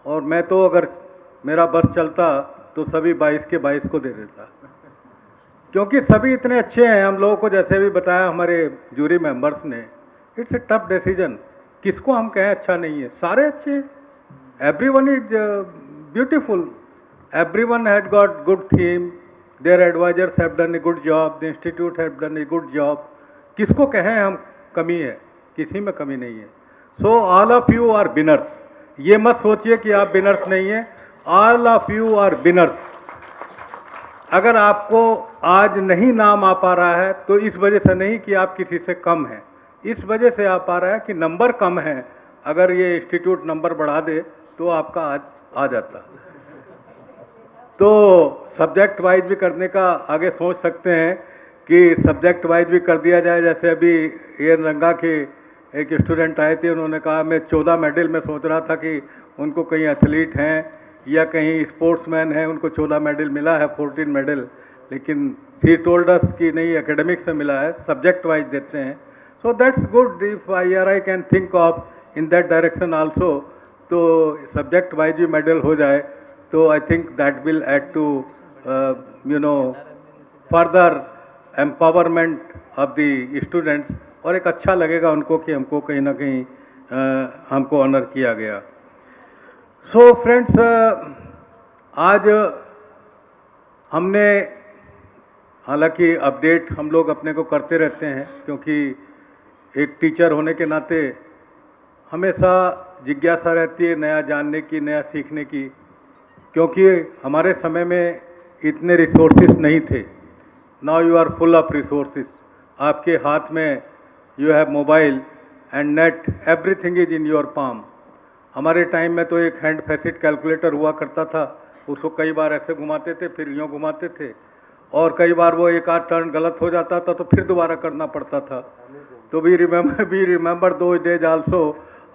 और मैं तो अगर मेरा बस चलता तो सभी 22 के 22 को दे देता, क्योंकि सभी इतने अच्छे हैं. हम लोगों को जैसे भी बताया हमारे जूरी मेंबर्स ने, इट्स ए टफ डिसीजन. किसको हम कहें अच्छा नहीं है, सारे अच्छे हैं. Everyone is beautiful, everyone has got good theme, their advisors have done a good job, the institute have done a good job. किसको कहें हम कमी है, किसी में कमी नहीं है. So all of you are winners. ये मत सोचिए कि आप विनर्स नहीं हैं, all of you are winners. अगर आपको आज नहीं नाम आ पा रहा है तो इस वजह से नहीं कि आप किसी से कम हैं, इस वजह से आ पा रहा है कि नंबर कम है. अगर ये इंस्टीट्यूट नंबर बढ़ा दे तो आपका आज आ जाता. तो सब्जेक्ट वाइज भी करने का आगे सोच सकते हैं कि सब्जेक्ट वाइज भी कर दिया जाए. जैसे अभी ये रंगा के एक स्टूडेंट आए थे, उन्होंने कहा मैं 14 मेडल में सोच रहा था कि उनको कहीं एथलीट हैं या कहीं स्पोर्ट्समैन हैं, उनको 14 मेडल मिला है, 14 मेडल, लेकिन शी टोल्ड अस कि नहीं एकेडमिक से मिला है, सब्जेक्ट वाइज देते हैं. So that's good if IRI can think of in that direction also. तो सब्जेक्ट वाइज भी मेडल हो जाए तो I think that will add to further empowerment of the students, और एक अच्छा लगेगा उनको कि हमको कहीं ना कहीं हमको ऑनर किया गया. सो फ्रेंड्स, आज हमने, हालांकि अपडेट हम लोग अपने को करते रहते हैं, क्योंकि एक टीचर होने के नाते हमेशा जिज्ञासा रहती है नया जानने की, नया सीखने की, क्योंकि हमारे समय में इतने रिसोर्सेज नहीं थे. Now you are full of resources. आपके हाथ में you have mobile and net, everything is in your palm. हमारे टाइम में तो एक हैंड फैसिट कैलकुलेटर हुआ करता था, उसको कई बार ऐसे घुमाते थे फिर यूँ घुमाते थे, और कई बार वो एक आध टर्न गलत हो जाता था तो फिर दोबारा करना पड़ता था. तो we remember those days also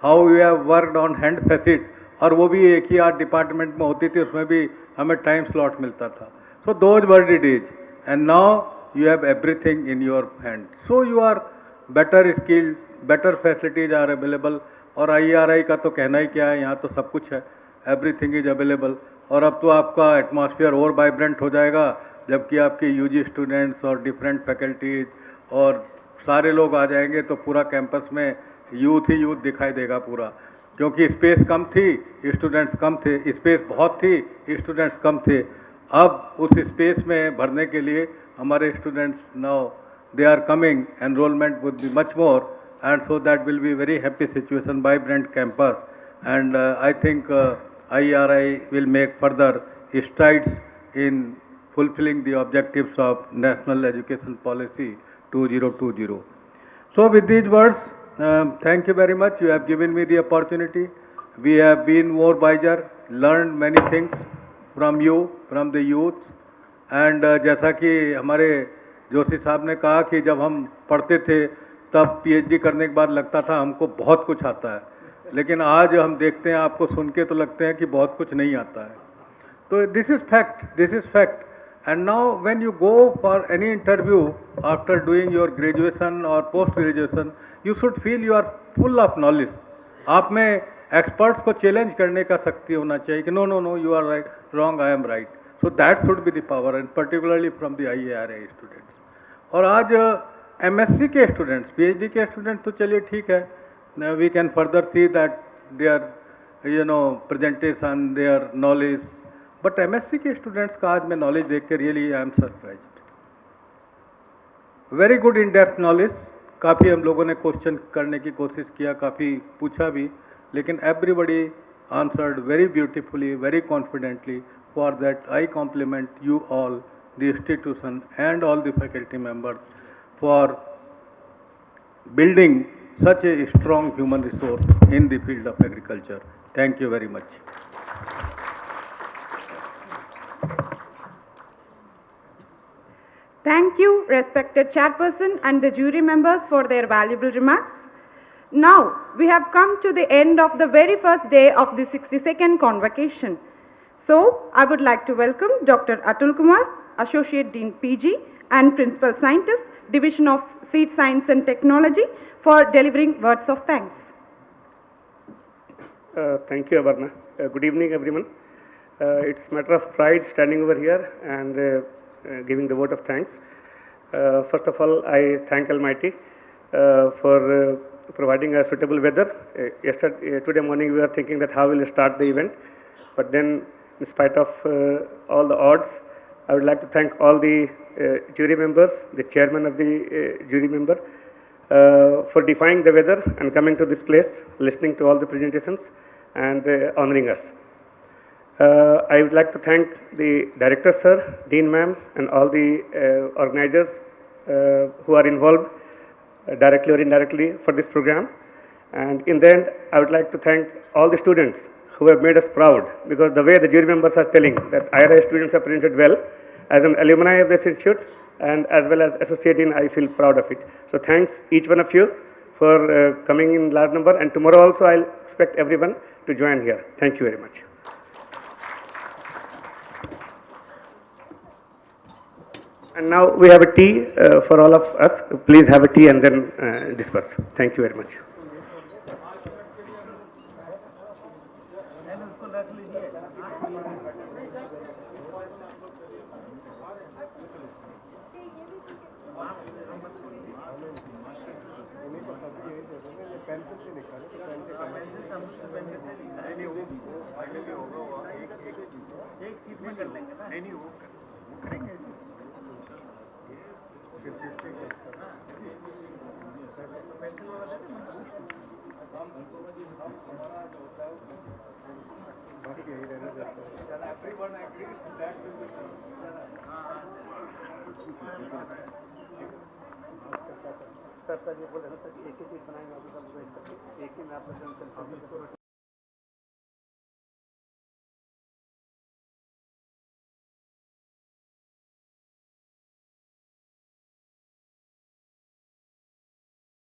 how you have worked on hand facet, और वो भी एक ही आर्ट डिपार्टमेंट में होती थी, उसमें भी हमें टाइम स्लॉट मिलता था. So those were the days, and now you have everything in your hand. So you are better skilled, better facilities are available. और IRI का तो कहना ही क्या है, यहाँ तो सब कुछ है, एवरीथिंग इज अवेलेबल. और अब तो आपका एटमॉस्फेयर और वाइब्रेंट हो जाएगा, जबकि आपके UG स्टूडेंट्स और डिफरेंट फैकल्टीज और सारे लोग आ जाएंगे तो पूरा कैंपस में यूथ ही यूथ दिखाई देगा पूरा. क्योंकि स्पेस कम थी, स्टूडेंट्स कम थे, स्पेस बहुत थी, स्टूडेंट्स कम थे. अब उस स्पेस में भरने के लिए हमारे students now they are coming, enrollment would be much more, and so that will be very happy situation, vibrant campus, and I think IRI will make further strides in fulfilling the objectives of National Education Policy 2020. So with these words, thank you very much. You have given me the opportunity. We have been more wiser, learned many things from you, from the youth, and जैसा कि हमारे जोशी साहब ने कहा कि जब हम पढ़ते थे तब पीएचडी करने के बाद लगता था हमको बहुत कुछ आता है, लेकिन आज हम देखते हैं, आपको सुन के तो लगते हैं कि बहुत कुछ नहीं आता है. तो this is fact. And now when you go for any interview after doing your graduation और post graduation, you should feel you are full of knowledge. आप में एक्सपर्ट्स को चैलेंज करने का शक्ति होना चाहिए कि no no no you are right, wrong I am right. So that should be the power, and particularly from the IARI students. और आज एमएससी के स्टूडेंट्स, पीएचडी के स्टूडेंट्स तो चलिए ठीक है, we can further see that their presentation, their knowledge, but MSc के students का आज मैं नॉलेज देख के really I am surprised. Very good in depth knowledge. काफ़ी हम लोगों ने क्वेश्चन करने की कोशिश किया, काफ़ी पूछा भी, लेकिन everybody answered very beautifully, very confidently. For that, I compliment you all, the institution and all the faculty members, for building such a strong human resource in the field of agriculture. Thank you very much. Thank you, respected chairperson and the jury members, for their valuable remarks. Now, we have come to the end of the very first day of the 62nd Convocation. So, I would like to welcome Dr. Atul Kumar, Associate Dean PG and Principal Scientist, Division of Seed Science and Technology, for delivering words of thanks. Thank you, Abarna. Good evening, everyone. It's a matter of pride standing over here and giving the word of thanks. First of all, I thank Almighty for providing a suitable weather. Today morning we were thinking that how we'll start the event, but then in spite of all the odds, I would like to thank all the jury members, the chairman of the jury member, for defying the weather and coming to this place, listening to all the presentations and honoring us. I would like to thank the director sir, dean ma'am, and all the organizers who are involved directly or indirectly for this program. And in the end, I would like to thank all the students who have made us proud, because the way the jury members are telling that IRI students are presented well, as an alumni of this institute and as well as associate dean, I feel proud of it. So thanks each one of you for coming in large number, and tomorrow also I'll expect everyone to join here. Thank you very much. And now we have a tea for all of us. Please have a tea and then disperse. Thank you very much. Sir ये बोले ना sir एक ही seat बनाएंगे, एक ही में आप